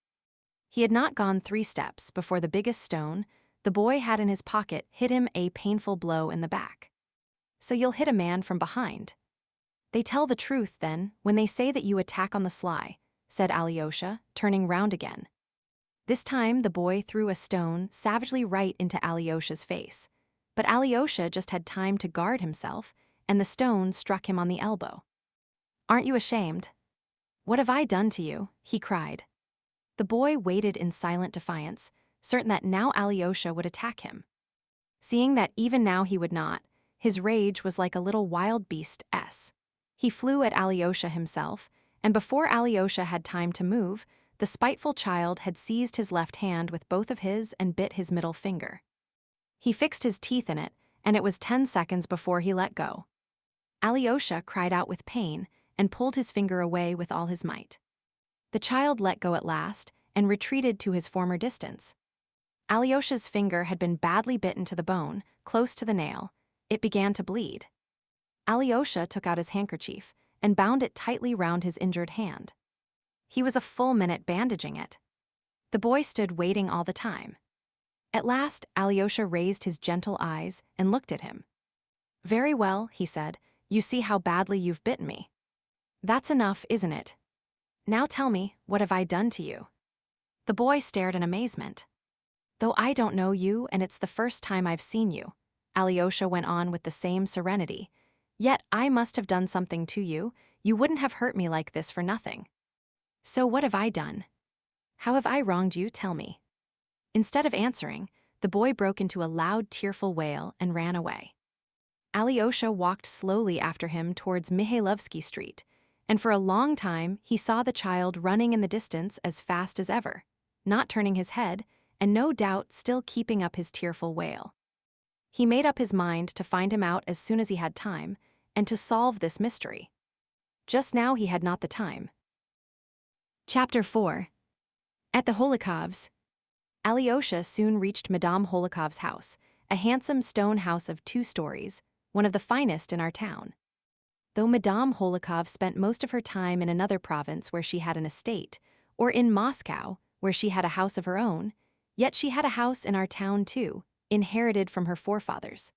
S1: He had not gone 3 steps before the biggest stone the boy had in his pocket hit him a painful blow in the back. "So you'll hit a man from behind." "They tell the truth, then, when they say that you attack on the sly," said Alyosha, turning round again. This time the boy threw a stone savagely right into Alyosha's face. But Alyosha just had time to guard himself, and the stone struck him on the elbow. "Aren't you ashamed?" "What have I done to you?" he cried. The boy waited in silent defiance, certain that now Alyosha would attack him. Seeing that even now he would not, his rage was like a little wild beast's. He flew at Alyosha himself, and before Alyosha had time to move, the spiteful child had seized his left hand with both of his and bit his middle finger. He fixed his teeth in it, and it was 10 seconds before he let go. Alyosha cried out with pain and pulled his finger away with all his might. The child let go at last and retreated to his former distance. Alyosha's finger had been badly bitten to the bone, close to the nail. It began to bleed. Alyosha took out his handkerchief and bound it tightly round his injured hand. He was a full minute bandaging it. The boy stood waiting all the time. At last, Alyosha raised his gentle eyes and looked at him. "Very well," he said, "you see how badly you've bitten me. That's enough, isn't it? Now tell me, what have I done to you?" The boy stared in amazement. "Though I don't know you and it's the first time I've seen you," Alyosha went on with the same serenity, "yet I must have done something to you. You wouldn't have hurt me like this for nothing. So what have I done? How have I wronged you, tell me?" Instead of answering, the boy broke into a loud, tearful wail and ran away. Alyosha walked slowly after him towards Mihailovsky Street, and for a long time he saw the child running in the distance as fast as ever, not turning his head, and no doubt still keeping up his tearful wail. He made up his mind to find him out as soon as he had time, and to solve this mystery. Just now he had not the time. Chapter 4. At the Holikovs. Alyosha soon reached Madame Holikov's house, a handsome stone house of 2 stories, one of the finest in our town. Though Madame Holikov spent most of her time in another province where she had an estate, or in Moscow, where she had a house of her own, yet she had a house in our town too, inherited from her forefathers.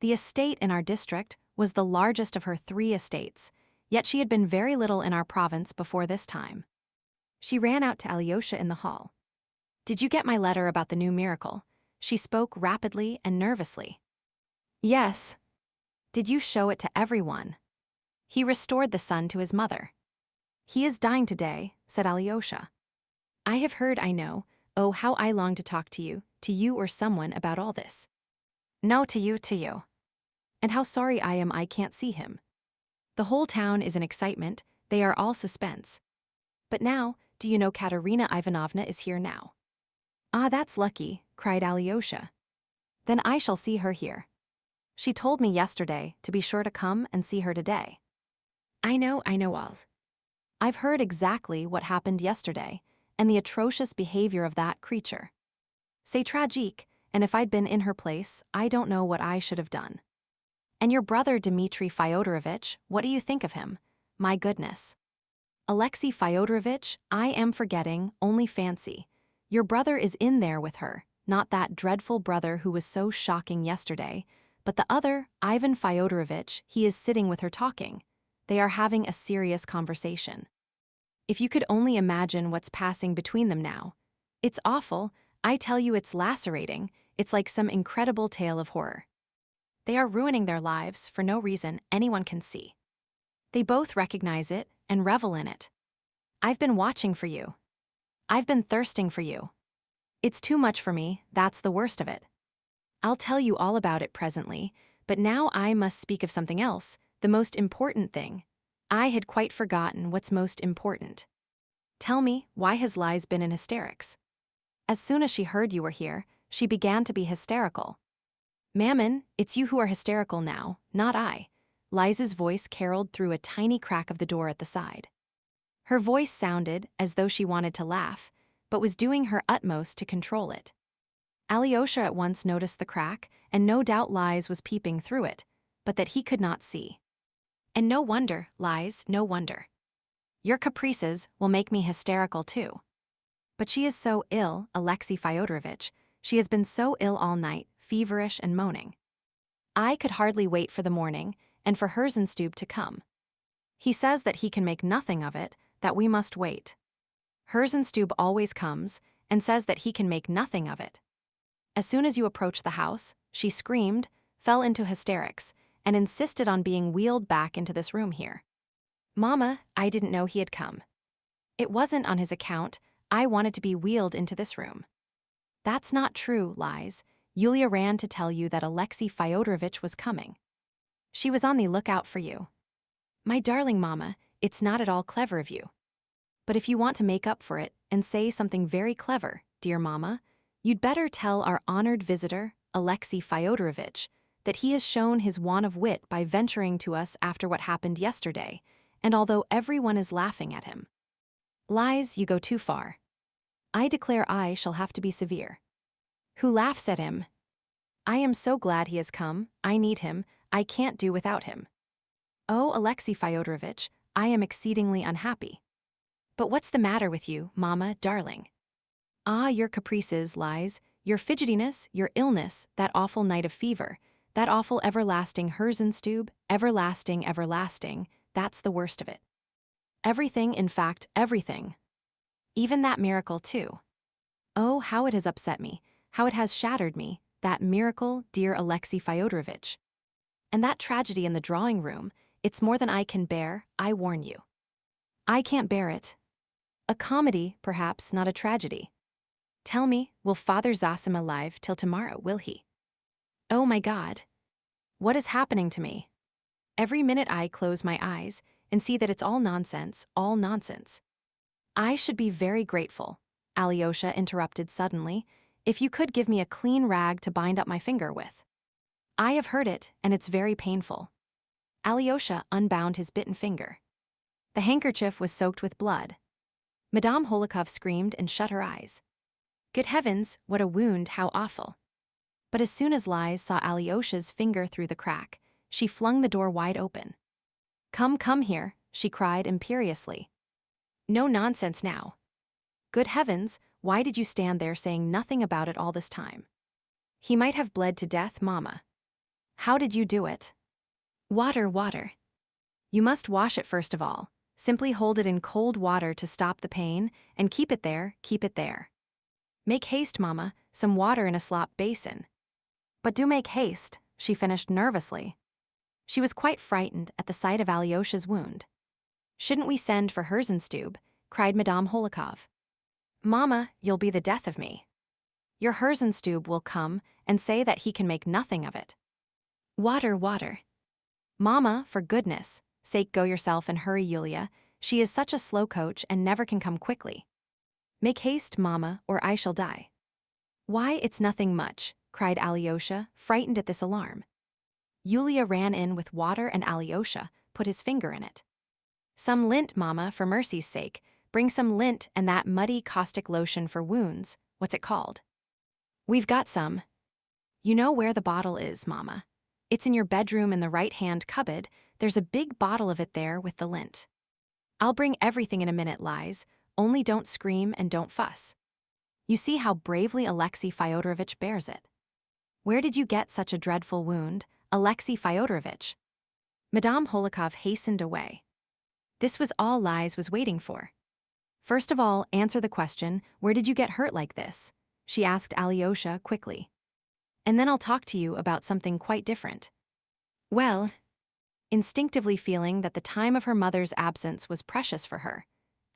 S1: The estate in our district was the largest of her 3 estates, yet she had been very little in our province before this time. She ran out to Alyosha in the hall. "Did you get my letter about the new miracle?" She spoke rapidly and nervously. "Yes." "Did you show it to everyone?" "He restored the son to his mother." "He is dying today," said Alyosha. "I have heard, I know. Oh, how I long to talk to you or someone about all this." "No, to you. And how sorry I am I can't see him. The whole town is in excitement, they are all suspense. But now, do you know Katerina Ivanovna is here now?" "Ah, that's lucky," cried Alyosha. "Then I shall see her here. She told me yesterday to be sure to come and see her today." I know all. I've heard exactly what happened yesterday, and the atrocious behavior of that creature. C'est tragique, and if I'd been in her place, I don't know what I should have done. And your brother Dmitri Fyodorovitch, what do you think of him? My goodness. Alexei Fyodorovitch, I am forgetting, only fancy. Your brother is in there with her, not that dreadful brother who was so shocking yesterday, but the other, Ivan Fyodorovitch, he is sitting with her talking. They are having a serious conversation. If you could only imagine what's passing between them now. It's awful, I tell you it's lacerating, it's like some incredible tale of horror. They are ruining their lives for no reason anyone can see. They both recognize it and revel in it. I've been watching for you. I've been thirsting for you. It's too much for me, that's the worst of it. I'll tell you all about it presently, but now I must speak of something else, the most important thing. I had quite forgotten what's most important. Tell me, why has Liz been in hysterics? As soon as she heard you were here, she began to be hysterical. Mammon, it's you who are hysterical now, not I. Liz's voice caroled through a tiny crack of the door at the side. Her voice sounded as though she wanted to laugh, but was doing her utmost to control it. Alyosha at once noticed the crack, and no doubt Liz was peeping through it, but that he could not see. And no wonder, Liz, no wonder. Your caprices will make me hysterical too. But she is so ill, Alexei Fyodorovitch, she has been so ill all night, feverish and moaning. I could hardly wait for the morning, and for Herzenstube to come. He says that he can make nothing of it, that we must wait. Herzenstube always comes, and says that he can make nothing of it. As soon as you approached the house, she screamed, fell into hysterics, and insisted on being wheeled back into this room here. Mama, I didn't know he had come. It wasn't on his account, I wanted to be wheeled into this room. That's not true, Liz. Yulia ran to tell you that Alexei Fyodorovitch was coming. She was on the lookout for you. My darling Mama, it's not at all clever of you. But if you want to make up for it and say something very clever, dear Mama, you'd better tell our honored visitor, Alexei Fyodorovitch, that he has shown his want of wit by venturing to us after what happened yesterday, and although everyone is laughing at him. Liz, you go too far. I declare I shall have to be severe. Who laughs at him? I am so glad he has come, I need him, I can't do without him. Oh, Alexei Fyodorovitch, I am exceedingly unhappy. But what's the matter with you, Mama, darling? Ah, your caprices, Liz, your fidgetiness, your illness, that awful night of fever, that awful everlasting Herzenstube, everlasting, everlasting, that's the worst of it. Everything, in fact, everything. Even that miracle, too. Oh, how it has upset me, how it has shattered me, that miracle, dear Alexei Fyodorovitch. And that tragedy in the drawing room, it's more than I can bear, I warn you. I can't bear it. A comedy, perhaps, not a tragedy. Tell me, will Father Zosim alive till tomorrow, will he? Oh my God. What is happening to me? Every minute I close my eyes and see that it's all nonsense, all nonsense. I should be very grateful, Alyosha interrupted suddenly, if you could give me a clean rag to bind up my finger with. I have heard it, and it's very painful. Alyosha unbound his bitten finger. The handkerchief was soaked with blood. Madame Holikov screamed and shut her eyes. Good heavens, what a wound, how awful. But as soon as Liz saw Alyosha's finger through the crack, she flung the door wide open. Come, come here, she cried imperiously. No nonsense now. Good heavens, why did you stand there saying nothing about it all this time? He might have bled to death, Mama. How did you do it? Water, water. You must wash it first of all. Simply hold it in cold water to stop the pain, and keep it there, keep it there. Make haste, Mama, some water in a slop basin. But do make haste, she finished nervously. She was quite frightened at the sight of Alyosha's wound. Shouldn't we send for Herzenstube? Cried Madame Holikov. Mama, you'll be the death of me. Your Herzenstube will come and say that he can make nothing of it. Water, water. Mama, for goodness' sake, go yourself and hurry Yulia. She is such a slow coach and never can come quickly. Make haste, Mama, or I shall die. Why, it's nothing much, cried Alyosha, frightened at this alarm. Yulia ran in with water and Alyosha put his finger in it. Some lint, Mama, for mercy's sake. Bring some lint and that muddy caustic lotion for wounds. What's it called? We've got some. You know where the bottle is, Mama. It's in your bedroom in the right-hand cupboard. There's a big bottle of it there with the lint. I'll bring everything in a minute, lies, only don't scream and don't fuss. You see how bravely Alexei Fyodorovitch bears it. Where did you get such a dreadful wound, Alexei Fyodorovitch? Madame Holikov hastened away. This was all Lies was waiting for. First of all, answer the question, where did you get hurt like this? She asked Alyosha quickly. And then I'll talk to you about something quite different. Well, instinctively feeling that the time of her mother's absence was precious for her,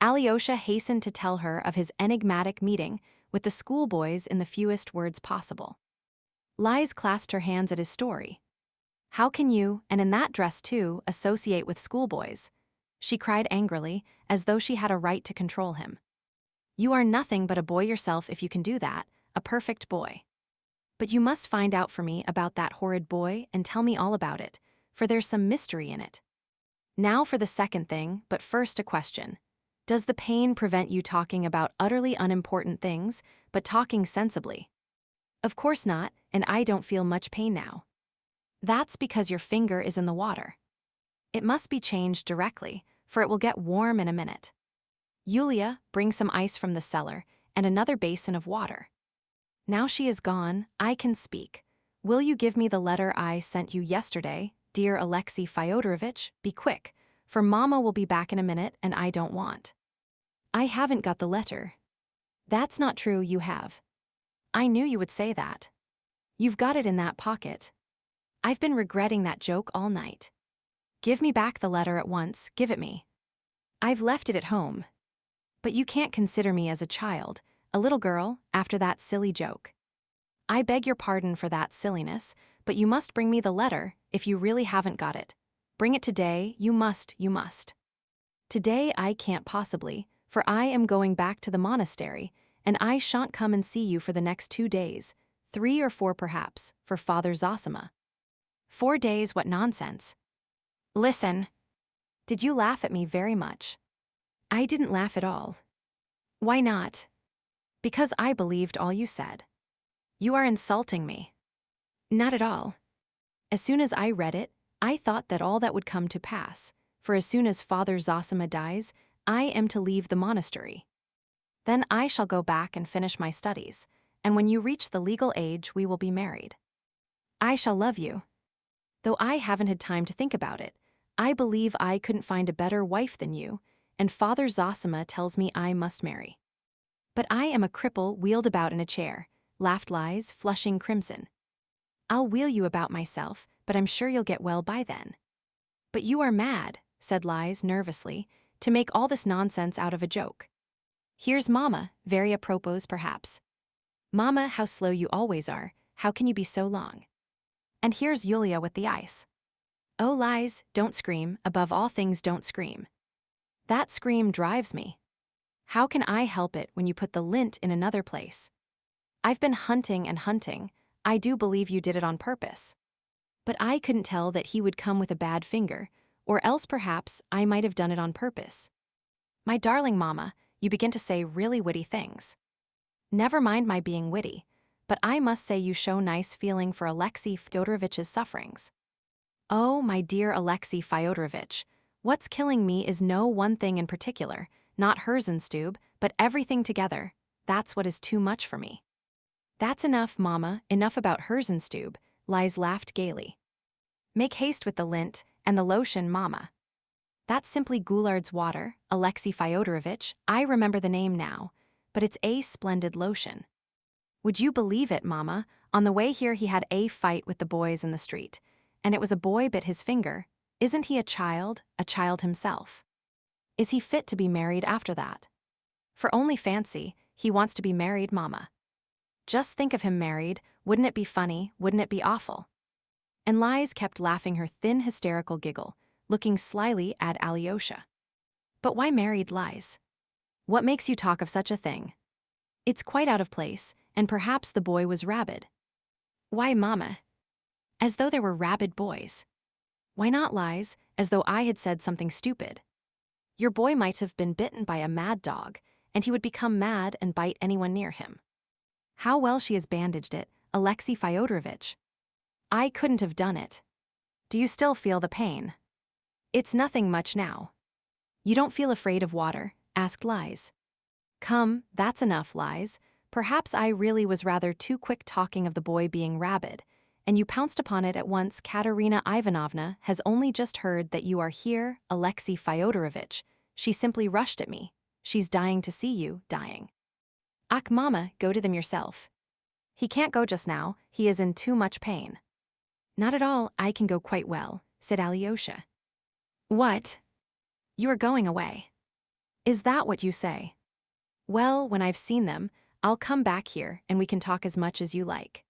S1: Alyosha hastened to tell her of his enigmatic meeting with the schoolboys in the fewest words possible. Lies clasped her hands at his story. How can you, and in that dress too, associate with schoolboys? She cried angrily, as though she had a right to control him. You are nothing but a boy yourself if you can do that, a perfect boy. But you must find out for me about that horrid boy and tell me all about it, for there's some mystery in it. Now for the second thing, but first a question. Does the pain prevent you talking about utterly unimportant things, but talking sensibly? Of course not, and I don't feel much pain now. That's because your finger is in the water. It must be changed directly, for it will get warm in a minute. Yulia, bring some ice from the cellar, and another basin of water. Now she is gone, I can speak. Will you give me the letter I sent you yesterday, dear Alexei Fyodorovitch? Be quick, for Mama will be back in a minute and I don't want. I haven't got the letter. That's not true, you have. I knew you would say that. You've got it in that pocket. I've been regretting that joke all night. Give me back the letter at once, give it me. I've left it at home. But you can't consider me as a child, a little girl, after that silly joke. I beg your pardon for that silliness, but you must bring me the letter if you really haven't got it. Bring it today, you must. Today I can't possibly, for I am going back to the monastery, and I shan't come and see you for the next 2 days, 3 or 4 perhaps, for Father Zosima. 4 days, what nonsense. Listen. Did you laugh at me very much? I didn't laugh at all. Why not? Because I believed all you said. You are insulting me. Not at all. As soon as I read it, I thought that all that would come to pass, for as soon as Father Zosima dies, I am to leave the monastery. Then I shall go back and finish my studies, and when you reach the legal age we will be married. I shall love you. Though I haven't had time to think about it, I believe I couldn't find a better wife than you, and Father Zosima tells me I must marry. But I am a cripple wheeled about in a chair, laughed Lies, flushing crimson. I'll wheel you about myself, but I'm sure you'll get well by then. But you are mad, said Lies nervously, to make all this nonsense out of a joke. Here's Mama, very apropos perhaps. Mama, how slow you always are, how can you be so long? And here's Yulia with the ice. Oh, Lies, don't scream, above all things don't scream. That scream drives me. How can I help it when you put the lint in another place? I've been hunting and hunting, I do believe you did it on purpose. But I couldn't tell that he would come with a bad finger, or else perhaps I might have done it on purpose. My darling Mama, you begin to say really witty things. Never mind my being witty, but I must say you show nice feeling for Alexei Fyodorovitch's sufferings. Oh, my dear Alexei Fyodorovitch, what's killing me is no one thing in particular, not Herzenstube, but everything together. That's what is too much for me. That's enough, Mama, enough about Herzenstube, Lies laughed gaily. Make haste with the lint and the lotion, Mama. That's simply Goulard's water, Alexei Fyodorovitch, I remember the name now, but it's a splendid lotion. Would you believe it, Mama, on the way here he had a fight with the boys in the street, and it was a boy bit his finger. Isn't he a child himself? Is he fit to be married after that? For only fancy, he wants to be married, Mama. Just think of him married, wouldn't it be funny, wouldn't it be awful? And Lies kept laughing her thin hysterical giggle, looking slyly at Alyosha. But why married, Lies? What makes you talk of such a thing? It's quite out of place, and perhaps the boy was rabid. Why, Mama? As though there were rabid boys. Why not, Lies, as though I had said something stupid? Your boy might have been bitten by a mad dog, and he would become mad and bite anyone near him. How well she has bandaged it, Alexei Fyodorovitch. I couldn't have done it. Do you still feel the pain? It's nothing much now. You don't feel afraid of water? Asked Lies. Come, that's enough, Lies. Perhaps I really was rather too quick talking of the boy being rabid, and you pounced upon it at once. Katerina Ivanovna has only just heard that you are here, Alexei Fyodorovitch. She simply rushed at me. She's dying to see you, dying. Ach, Mama, go to them yourself. He can't go just now, he is in too much pain. Not at all, I can go quite well, said Alyosha. What? You are going away. Is that what you say? Well, when I've seen them, I'll come back here and we can talk as much as you like.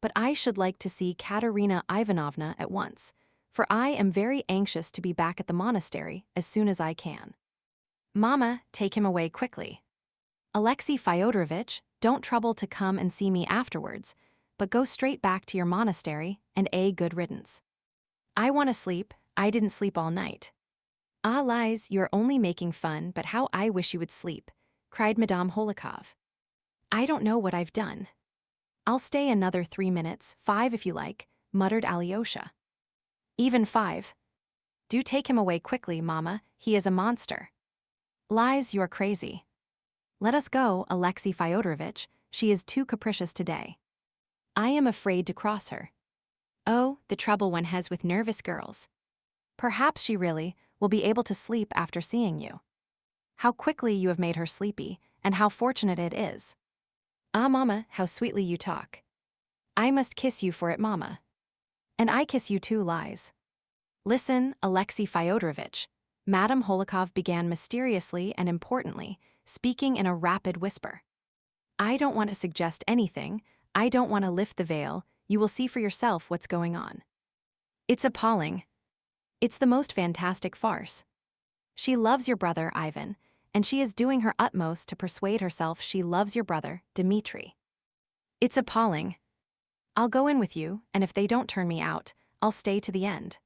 S1: But I should like to see Katerina Ivanovna at once, for I am very anxious to be back at the monastery as soon as I can. Mama, take him away quickly. Alexei Fyodorovitch, don't trouble to come and see me afterwards, but go straight back to your monastery and a good riddance. I want to sleep, I didn't sleep all night. Ah, Lies, you're only making fun, but how I wish you would sleep, cried Madame Holikov. I don't know what I've done. I'll stay another 3 minutes, 5 if you like, muttered Alyosha. Even 5. Do take him away quickly, Mama, he is a monster. Lies, you're crazy. Let us go, Alexei Fyodorovitch, she is too capricious today. I am afraid to cross her. Oh, the trouble one has with nervous girls. Perhaps she really will be able to sleep after seeing you. How quickly you have made her sleepy, and how fortunate it is. Ah, Mama, how sweetly you talk. I must kiss you for it, Mama. And I kiss you too, Lies. Listen, Alexei Fyodorovitch, Madame Holikov began mysteriously and importantly, speaking in a rapid whisper. I don't want to suggest anything, I don't want to lift the veil, you will see for yourself what's going on. It's appalling. It's the most fantastic farce. She loves your brother, Ivan, and she is doing her utmost to persuade herself she loves your brother, Dmitri. It's appalling. I'll go in with you, and if they don't turn me out, I'll stay to the end.